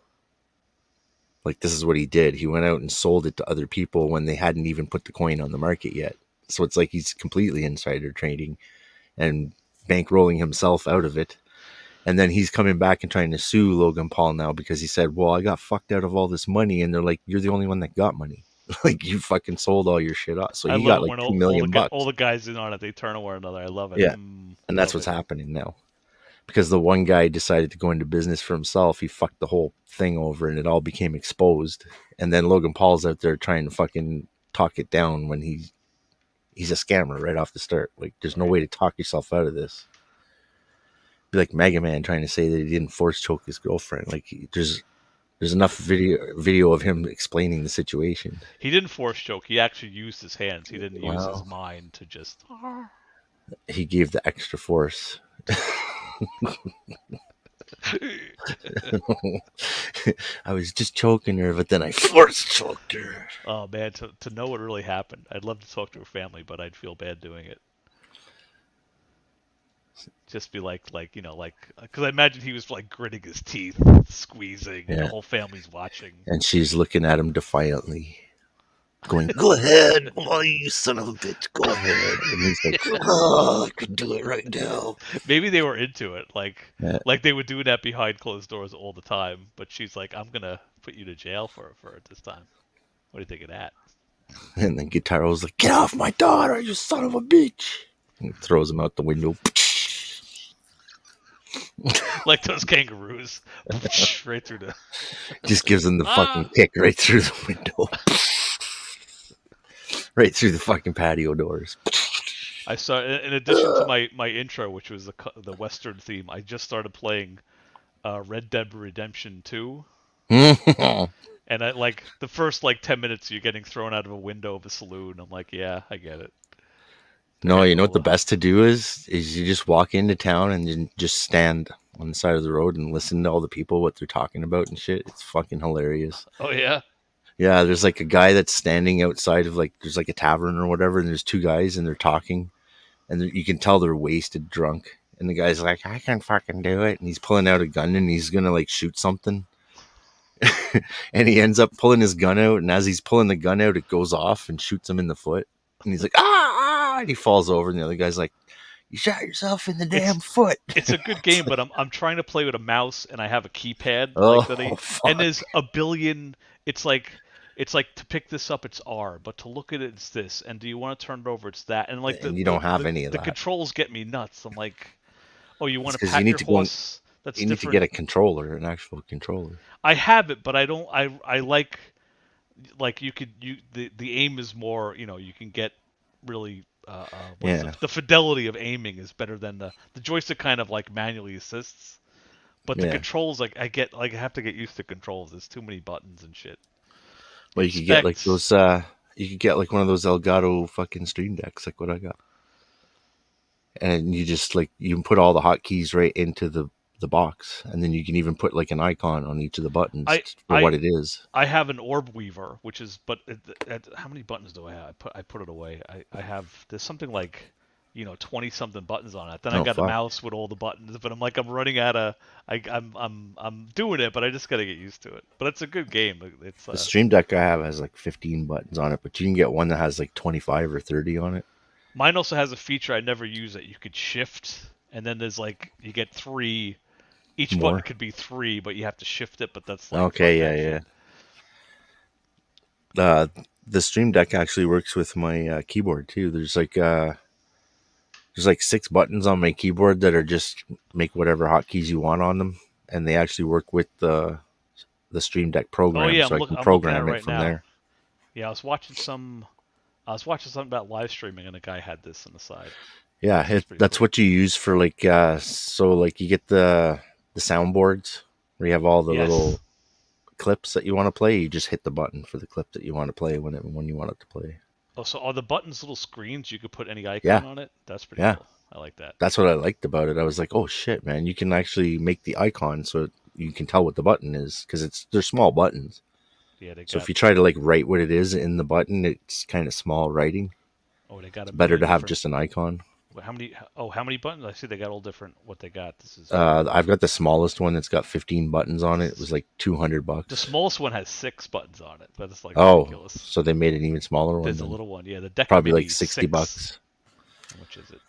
Like, this is what he did. He went out and sold it to other people when they hadn't even put the coin on the market yet. So it's like he's completely insider trading and bankrolling himself out of it. And then he's coming back and trying to sue Logan Paul now because he said, well, I got fucked out of all this money. And they're like, you're the only one that got money. Like, you fucking sold all your shit off. So you got like $2 million bucks. All the guys in on it, they turn on one another. I love it. Yeah. And that's what's happening now. Because the one guy decided to go into business for himself. He fucked the whole thing over and it all became exposed. And then Logan Paul's out there trying to fucking talk it down when he's a scammer right off the start. Like, there's no way to talk yourself out of this. Be like Mega Man trying to say that he didn't force choke his girlfriend. Like, there's enough video of him explaining the situation. He didn't force choke. He actually used his hands. He didn't use his mind to just. He gave the extra force. I was just choking her, but then I force choked her. Oh man, to know what really happened, I'd love to talk to her family, but I'd feel bad doing it. Just be like because I imagine he was like gritting his teeth, squeezing, and the whole family's watching. And she's looking at him defiantly, going, "Go ahead, oh, you son of a bitch, go ahead." And he's like, "Oh, I could do it right now." Maybe they were into it, like they would do that behind closed doors all the time. But she's like, "I'm gonna put you to jail for it this time." What do you think of that? And then Guitaro's like, "Get off my daughter, you son of a bitch!" And throws him out the window. Like those kangaroos, right through the. Just gives him the fucking kick right through the window, right through the fucking patio doors. I saw, in addition to my intro, which was the Western theme, I just started playing Red Dead Redemption 2. And I like the first 10 minutes, you're getting thrown out of a window of a saloon. I'm like, yeah, I get it. No, you know what the best to do is you just walk into town and you just stand on the side of the road and listen to all the people, what they're talking about and shit. It's fucking hilarious. Oh, yeah? Yeah, there's like a guy that's standing outside of there's like a tavern or whatever, and there's 2 guys and they're talking. And you can tell they're wasted drunk. And the guy's like, I can fucking do it. And he's pulling out a gun and he's going to shoot something. And he ends up pulling his gun out. And as he's pulling the gun out, it goes off and shoots him in the foot. And he's like, ah, and he falls over. And the other guy's like, you shot yourself in the damn foot. It's a good game, but I'm trying to play with a mouse and I have a keypad. And there's a billion. It's like to pick this up, it's R, but to look at it, it's this. And do you want to turn it over? It's that. And and you don't have any of that. The controls get me nuts. I'm like, oh, you want to pat your horse? That's different. You need to get a controller, an actual controller. I have it, but I don't. I like the aim is more. You can get really. The fidelity of aiming is better than the joystick kind of manually assists. But the controls, I have to get used to controls. There's too many buttons and shit. Well, you could get those. You could get one of those Elgato fucking Stream Decks, like what I got, and you just you can put all the hotkeys right into the box, and then you can even put an icon on each of the buttons for what it is. I have an Orb Weaver, which is, but how many buttons do I have? I put it away. I have there's something 20 something buttons on it. Then I got a mouse with all the buttons, but I'm running out of. I'm doing it, but I just got to get used to it. But it's a good game. It's the Stream Deck I have has 15 buttons on it, but you can get one that has 25 or 30 on it. Mine also has a feature I never use that you could shift, and then there's you get 3. Each button could be 3, but you have to shift it. But that's okay, yeah. The Stream Deck actually works with my keyboard too. There's 6 buttons on my keyboard that are just make whatever hotkeys you want on them, and they actually work with the Stream Deck program, so I can program it from there. Yeah, I was watching something about live streaming, and a guy had this on the side. Yeah, that's what you use for you get the soundboards where you have all the little clips that you want to play, you just hit the button for the clip that you want to play when you want it to play. Oh, so are the buttons little screens? You could put any icon Yeah. on it? That's pretty Yeah. cool. I like that. That's what I liked about it. I was like, oh shit, man, you can actually make the icon so you can tell what the button is, because they're small buttons. Yeah, So if you try to like write what it is in the button, it's kind of small writing. Oh, they got It's a better to million have different- just an icon. How many? Oh, how many buttons? I see they got all different. What they got? This is. I've got the smallest one that's got 15 buttons on it. It was like $200. The smallest one has 6 buttons on it. That's like Oh, ridiculous. so they made an even smaller one. There's a then. little one. Yeah, the deck Probably mini like is 60 6. bucks. How much is it?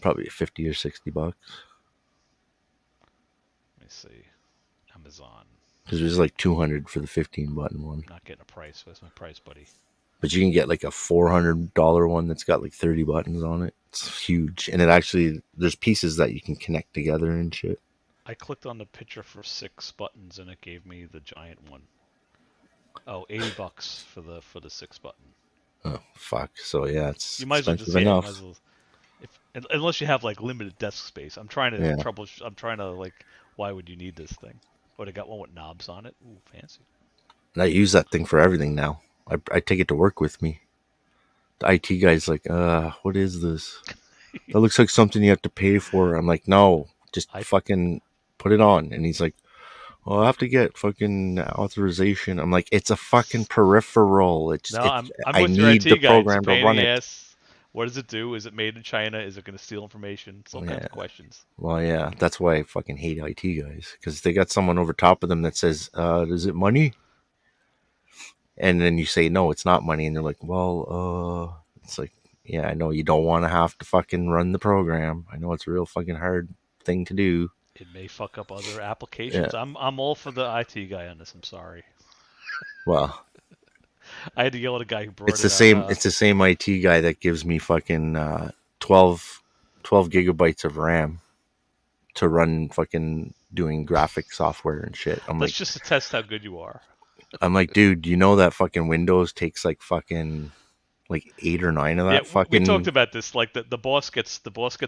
Probably 50 or 60 bucks. Let me see. Amazon. Because it was like 200 for the 15 button one. Not getting a price. Where's my price, buddy? But you can get like a $400 one that's got like 30 buttons on it. It's huge. And it actually, there's pieces that you can connect together and shit. I clicked on the picture for 6 buttons and it gave me the giant one. Oh, $80 for the 6 button. Oh, fuck. So yeah, it's You might as well just expensive enough. might as well, unless you have like limited desk space. I'm trying to I'm trying to like, why would you need this thing? Oh, they got one with knobs on it. Ooh, fancy. And I use that thing for everything now. I take it to work with me. The IT guy's like, what is this? That looks like something you have to pay for. I'm like, no, just fucking put it on. And he's like, well, I have to get fucking authorization. I'm like, it's a fucking peripheral. I with your need IT the guy. program It's a pain to run in the it. ass. What does it do? Is it made in China? Is it going to steal information? It's all kinds of questions. Well, yeah, that's why I fucking hate IT guys, because they got someone over top of them that says, is it money? And then you say, no, it's not money. And they're like, well, it's like, yeah, I know you don't want to have to fucking run the program. I know it's a real fucking hard thing to do. It may fuck up other applications. Yeah. I'm all for the IT guy on this. I'm sorry. Well, I had to yell at a guy who brought it's the same. It's the same IT guy that gives me fucking 12 gigabytes of RAM to run fucking doing graphic software and shit. That's just to test how good you are. I'm like, dude, you know that fucking Windows takes like fucking like 8 or 9 of that fucking. We talked about this. Like the boss gets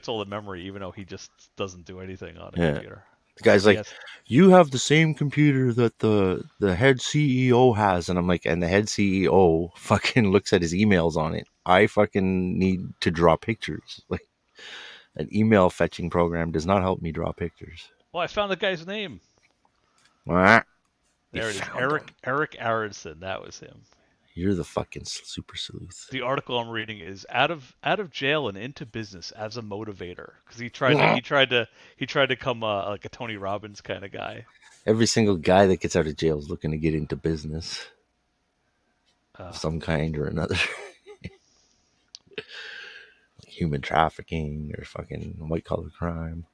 all the memory, even though he just doesn't do anything on a computer. The guy's like, you have the same computer that the head CEO has, and I'm like, and the head CEO fucking looks at his emails on it. I fucking need to draw pictures. Like, an email fetching program does not help me draw pictures. Well, I found the guy's name. What? There it is. Eric Aronson. That was him. You're the fucking super sleuth. The article I'm reading is out of jail and into business as a motivator, because he tried to come like a Tony Robbins kind of guy. Every single guy that gets out of jail is looking to get into business of some kind or another. Human trafficking or fucking white collar crime.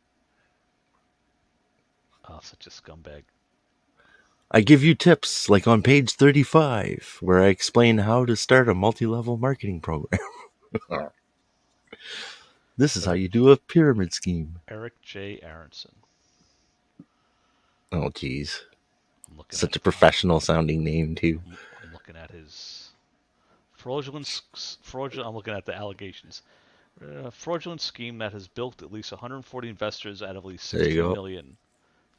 Oh, such a scumbag. I give you tips, like on page 35, where I explain how to start a multi-level marketing program. This is how you do a pyramid scheme. Eric J. Aronson. Oh, geez. Such a professional sounding name, too. I'm looking at his fraudulent. I'm looking at the allegations. Fraudulent scheme that has bilked at least 140 investors out of at least 16 million.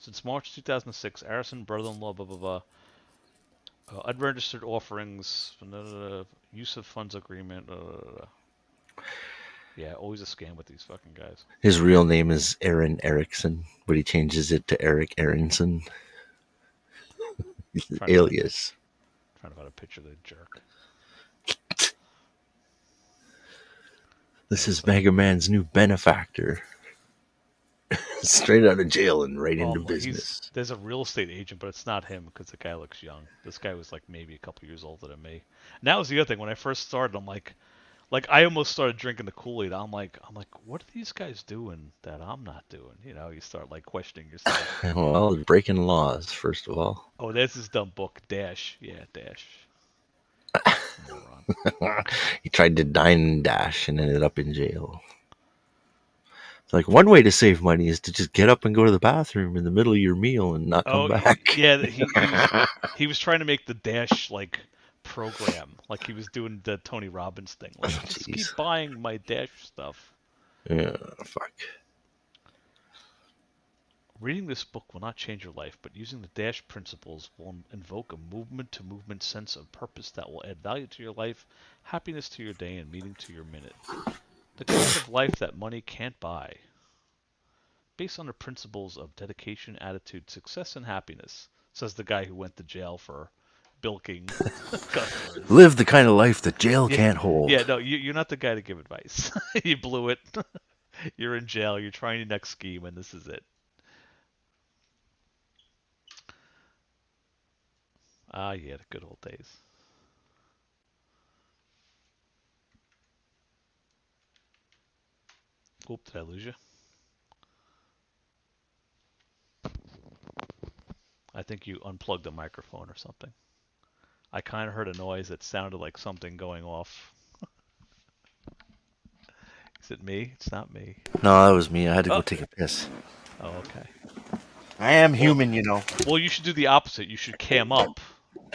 Since March 2006, Arison, brother-in-law, blah, blah, blah. Unregistered offerings, use of funds agreement. Yeah, always a scam with these fucking guys. His real name is Aaron Erickson, but he changes it to Eric Aronson. Alias. Trying to find a picture of the jerk. This is Mega Man's new benefactor. Straight out of jail and right into business. There's a real estate agent, but it's not him because the guy looks young. This guy was like maybe a couple years older than me. And that was the other thing. When I first started, I'm like I almost started drinking the Kool-Aid. I'm like, what are these guys doing that I'm not doing? You know, you start like questioning yourself. Well, breaking laws, first of all. Oh, there's this dumb book, Dash. Yeah, Dash. He tried to dine and dash and ended up in jail. Like, one way to save money is to just get up and go to the bathroom in the middle of your meal and not come back. Yeah, he was trying to make the Dash like program, like he was doing the Tony Robbins thing. Like, just keep buying my Dash stuff. Yeah, fuck. Reading this book will not change your life, but using the DASH principles will invoke a movement-to-movement sense of purpose that will add value to your life, happiness to your day, and meaning to your minute. The kind of life that money can't buy. Based on the principles of dedication, attitude, success, and happiness, says the guy who went to jail for bilking customers. Live the kind of life that jail can't hold. Yeah, no, you're not the guy to give advice. You blew it. You're in jail. You're trying your next scheme, and this is it. Ah, yeah, the good old days. Oop, did I lose you? I think you unplugged the microphone or something. I kind of heard a noise that sounded like something going off. Is it me? It's not me. No, that was me. I had to go take a piss. Oh, okay. I am human, you know. Well, you should do the opposite. You should cam up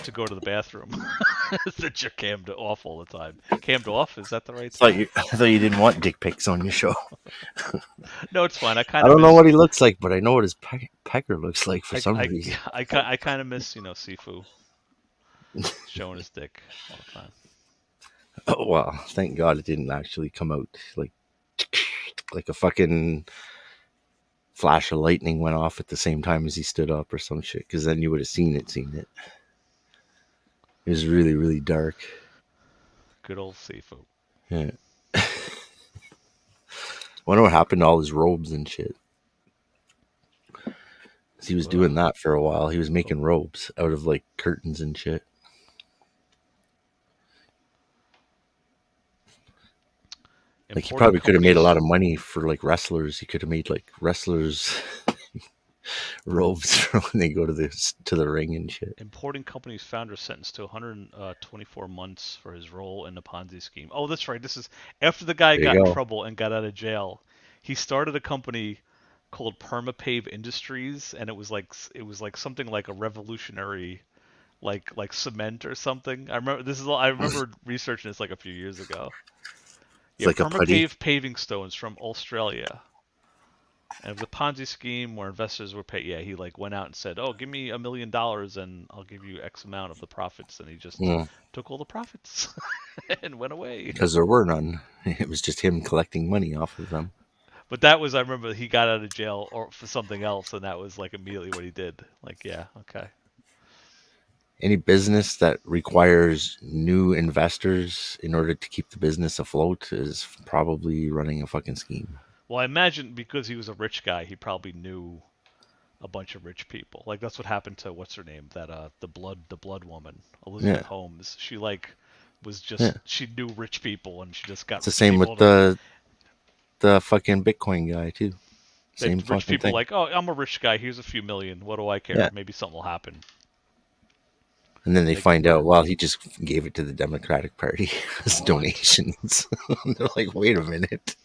to go to the bathroom. That you're cammed off all the time. Cammed off? Is that the right thing? I thought you didn't want dick pics on your show. No, it's fine. I don't know what he looks like, but I know what his pecker looks like for some reason. I kind of miss, Sifu showing his dick all the time. Oh, well, thank God it didn't actually come out like a fucking flash of lightning went off at the same time as he stood up or some shit, because then you would have seen it. It was really, really dark. Good old Sifu. Yeah. Wonder what happened to all his robes and shit. He was doing that for a while. He was making robes out of like curtains and shit. Like he probably could have made a lot of money for like wrestlers. He could have made like wrestlers robes for when they go to the ring and shit. Importing company's founder sentenced to 124 months for his role in the Ponzi scheme. Oh, that's right. This is after the guy got in trouble and got out of jail. He started a company called Permapave Industries, and it was like something like a revolutionary, like cement or something. I remember researching this like a few years ago. Yeah, like Permapave paving stones from Australia. And it was a Ponzi scheme where investors were paid. Yeah, he like went out and said, "Oh, give me $1 million and I'll give you X amount of the profits." And he just took all the profits and went away. Because there were none. It was just him collecting money off of them. But that was, I remember he got out of jail or for something else, and that was like immediately what he did. Like, yeah, okay. Any business that requires new investors in order to keep the business afloat is probably running a fucking scheme. Well, I imagine because he was a rich guy, he probably knew a bunch of rich people. Like that's what happened to what's her name? That the blood woman, Elizabeth Holmes. She like was just she knew rich people and she just got. It's the same with the fucking Bitcoin guy too. Same fucking rich people thing. Like, oh, I'm a rich guy. Here's a few million. What do I care? Yeah. Maybe something will happen. And then they find out, well, he just gave it to the Democratic Party as donations. They're like, wait a minute.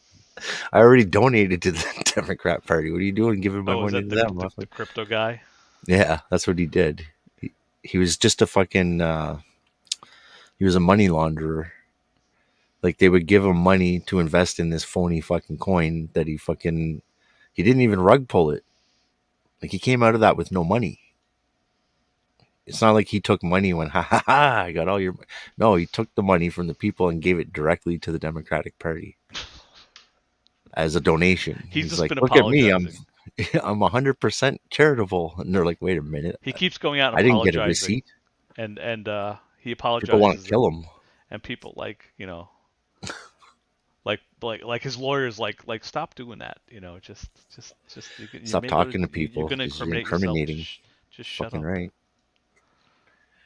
I already donated to the Democrat Party. What are you doing giving my money to them? The crypto guy? Yeah, that's what he did. He was just a fucking... he was a money launderer. Like, they would give him money to invest in this phony fucking coin that he fucking... He didn't even rug pull it. Like, he came out of that with no money. It's not like he took money and went, ha ha ha, I got all your... No, he took the money from the people and gave it directly to the Democratic Party. As a donation. He's like, been look at me, I'm 100% charitable. And they're like, wait a minute. He keeps going out and I didn't get a receipt. And he apologizes. People want to kill him. And people like his lawyers like stop doing that. Just stop talking to people. You're gonna incriminate yourself. Just shut fucking up. Right.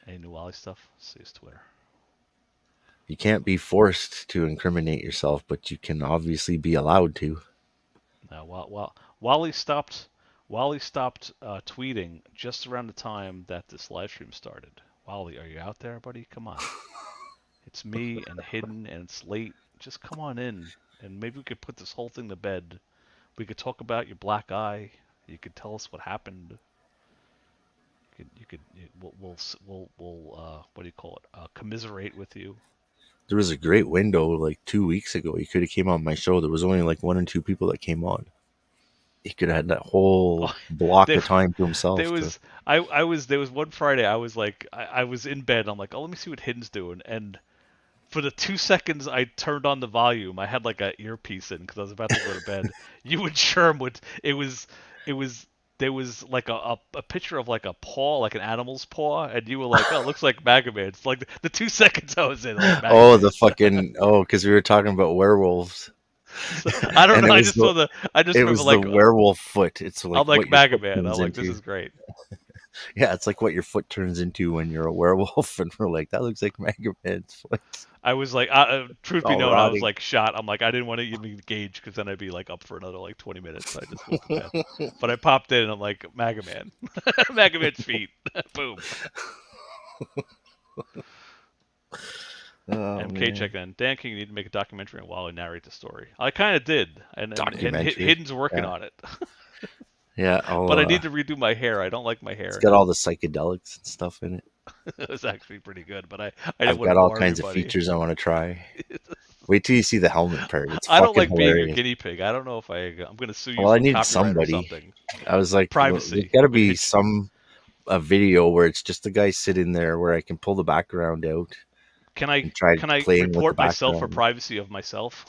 Any new Wally stuff? See his Twitter. You can't be forced to incriminate yourself, but you can obviously be allowed to. Wally stopped tweeting just around the time that this live stream started. Wally, are you out there, buddy? Come on. It's me and Hidden, and it's late. Just come on in, and maybe we could put this whole thing to bed. We could talk about your black eye. You could tell us what happened. We'll what do you call it? Commiserate with you. There was a great window like 2 weeks ago. You could have came on my show. There was only like 1 or 2 people that came on. He could have had that whole block of time to himself. There was there was one Friday I was like I was in bed. I'm like, oh, let me see what Hidden's doing. And for the 2 seconds I turned on the volume, I had like an earpiece in because I was about to go to bed. You and Sherm would there was like a picture of like a paw, like an animal's paw, and you were like, oh, it looks like MAGA Man. It's like the 2 seconds I was in. Like, oh, the fucking because we were talking about werewolves. So, I don't know. I just remember like the werewolf foot. It's like I'm like MAGA Man. I'm like, this is great. Yeah, it's like what your foot turns into when you're a werewolf, and we're like, that looks like MAGA Man's foot. I was like, truth be known, I was like shot. I'm like, I didn't want to even engage because then I'd be like up for another like 20 minutes. So I just went to bed. But I popped in and I'm like, MAGA Man, MAGA Man's feet, boom. MK check in. Dan King, you need to make a documentary on Wally narrate the story. I kind of did, and Hidden's working on it. Yeah, but I need to redo my hair. I don't like my hair. It's got all the psychedelics and stuff in it. It's actually pretty good, but I've got all kinds of features I want to try. Wait till you see the helmet part. It's I don't like hilarious. being a guinea pig. I don't know if I'm going to sue you. Well, for I need copyright somebody. Or something. I was like, privacy. There's got to be a video where it's just the guy sitting there where I can pull the background out. Can I report myself for privacy of myself?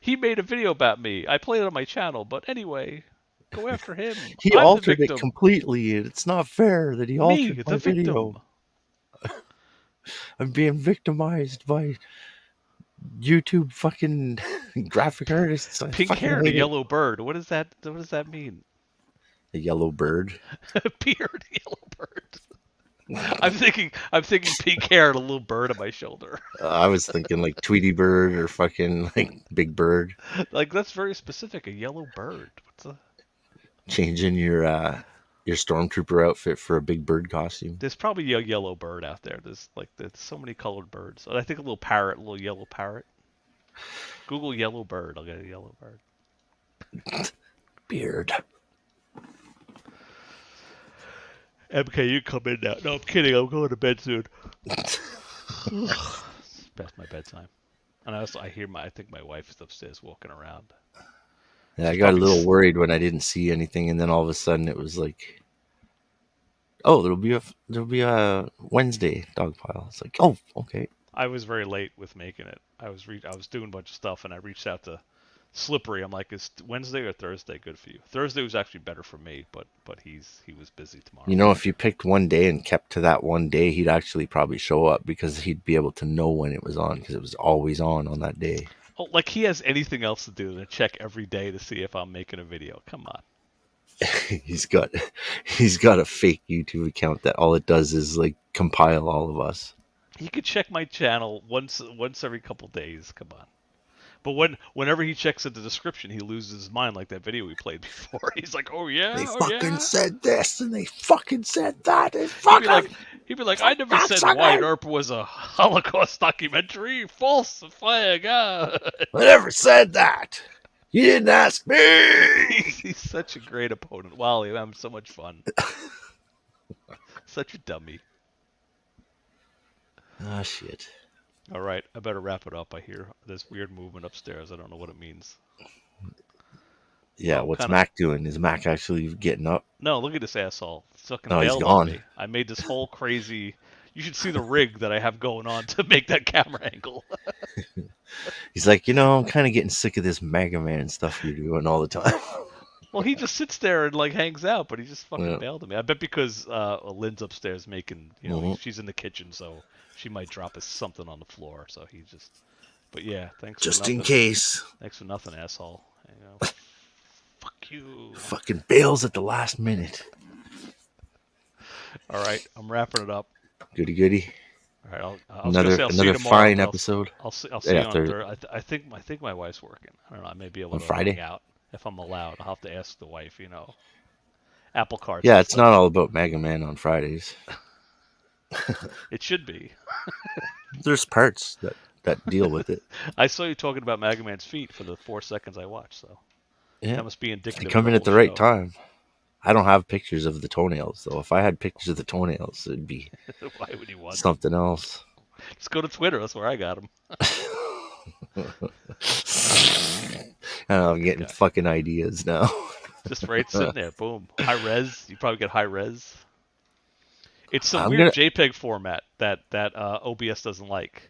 He made a video about me. I played it on my channel, but anyway, go after him. He altered it completely, and it's not fair that he altered my video. I'm being victimized by YouTube fucking graphic artists. Pink hair and a yellow bird. What does that mean? A yellow bird. Beard, yellow bird. I'm thinking pink hair and a little bird on my shoulder. I was thinking like Tweety Bird or fucking like Big Bird. Like that's very specific. A yellow bird. Changing your stormtrooper outfit for a Big Bird costume. There's probably a yellow bird out there. There's so many colored birds. I think a little parrot, a little yellow parrot. Google yellow bird. I'll get a yellow bird. Beard. MK, you come in now. No, I'm kidding. I'm going to bed soon. It's past my bedtime. And I think my wife is upstairs walking around. Yeah, I got a little worried when I didn't see anything, and then all of a sudden it was like, "Oh, there'll be a Wednesday Dogpile." It's like, "Oh, okay." I was very late with making it. I was doing a bunch of stuff, and I reached out to Slippery. I'm like, "Is Wednesday or Thursday good for you?" Thursday was actually better for me, but he was busy tomorrow. You know, if you picked one day and kept to that one day, he'd actually probably show up because he'd be able to know when it was on because it was always on that day. Oh, like he has anything else to do than check every day to see if I'm making a video. Come on. He's got a fake YouTube account that all it does is like compile all of us. He could check my channel once every couple days. Come on. But whenever he checks at the description, he loses his mind, like that video we played before. He's like, "Oh yeah, they fucking said this and they fucking said that." He'd be like, "I never said Wyatt Earp was a Holocaust documentary. False flag. I never said that. You didn't ask me." He's such a great opponent, Wally. I'm having so much fun. Such a dummy. Ah, shit. All right, I better wrap it up. I hear this weird movement upstairs. I don't know what it means. Yeah, what's Mac doing? Is Mac actually getting up? No, look at this asshole. He's gone. Me. I made this whole crazy... You should see the rig that I have going on to make that camera angle. He's like, I'm kind of getting sick of this MAGA Man stuff you're doing all the time. Well, he just sits there and like hangs out, but he just fucking bailed on me. I bet because Lynn's upstairs making, she's in the kitchen, so she might drop something on the floor. So he just, but yeah, thanks. Just in case. Thanks for nothing, asshole. Fuck you. Fucking bails at the last minute. All right, I'm wrapping it up. Goody. All right, another fine episode. I'll see you on Thursday. I think my wife's working. I don't know. I may be able to Friday? hang out if I'm allowed. I'll have to ask the wife. Apple Card. Yeah, it's not all about MAGA Man on Fridays. It should be. There's parts that deal with it. I saw you talking about MAGA Man's feet for the 4 seconds I watched. So that must be indicative. You come in at the right time. I don't have pictures of the toenails, though. If I had pictures of the toenails, it'd be why would you want something else. Just go to Twitter. That's where I got them. I'm getting fucking ideas now. Just right sitting there. Boom. High res. You probably get high res. It's some I'm weird gonna- JPEG format that OBS doesn't like.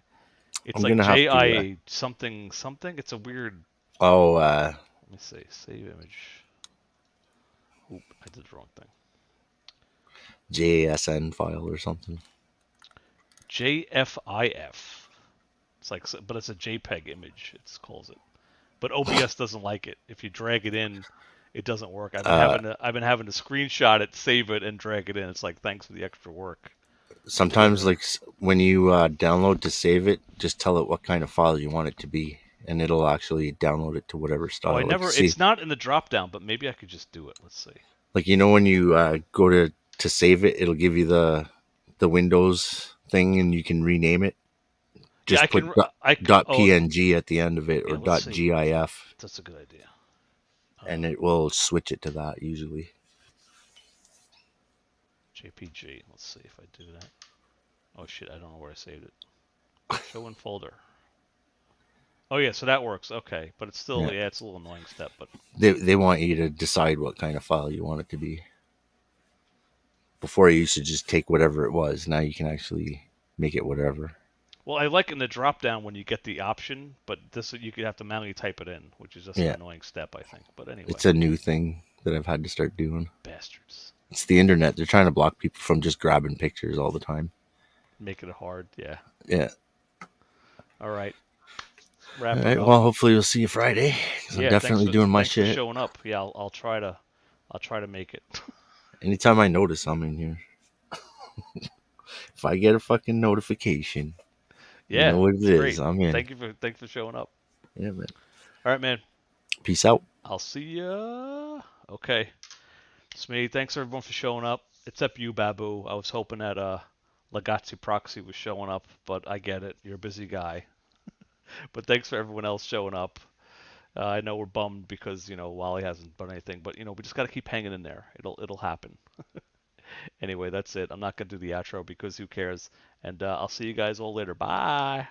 It's I'm like gonna have to, JIA something something. It's a weird. Oh, Let me see. Save image. Oop, I did the wrong thing. JASN file or something. JFIF. It's like, but it's a JPEG image. It calls it. But OBS doesn't like it. If you drag it in, it doesn't work. I've been having to screenshot it, save it, and drag it in. It's like, thanks for the extra work. Sometimes, like when you download to save it, just tell it what kind of file you want it to be, and it'll actually download it to whatever style. Oh, I like, never. It's not in the drop down, but maybe I could just do it. Let's see. Like, you know, when you go to save it, it'll give you the Windows thing, and you can rename it. Just yeah, put .png at the end of it, or .gif. That's a good idea. And it will switch it to that usually. JPG. Let's see if I do that. Oh shit! I don't know where I saved it. Show in folder. Oh yeah, so that works. Okay, but it's still it's a little annoying step, but they want you to decide what kind of file you want it to be. Before you used to just take whatever it was. Now you can actually make it whatever. Well, I like in the drop down when you get the option, but this you could have to manually type it in, which is just an annoying step, I think. But anyway, it's a new thing that I've had to start doing. Bastards. It's the internet. They're trying to block people from just grabbing pictures all the time. Making it hard, yeah. Yeah. All right. All right. Well, hopefully we'll see you Friday. I'm definitely doing my shit. For showing up. Yeah, I'll try to make it. Anytime I notice I'm in here, if I get a fucking notification, yeah, you know what it is. Great. I'm in. Thank you for showing up. Yeah, man. All right, man. Peace out. I'll see ya. Okay. It's me. Thanks everyone for showing up. Except you, Babu. I was hoping that Lagazzi Proxy was showing up, but I get it. You're a busy guy. But thanks for everyone else showing up. I know we're bummed because Wally hasn't done anything, but we just got to keep hanging in there. It'll happen. Anyway, that's it. I'm not gonna do the outro because who cares? And I'll see you guys all later. Bye.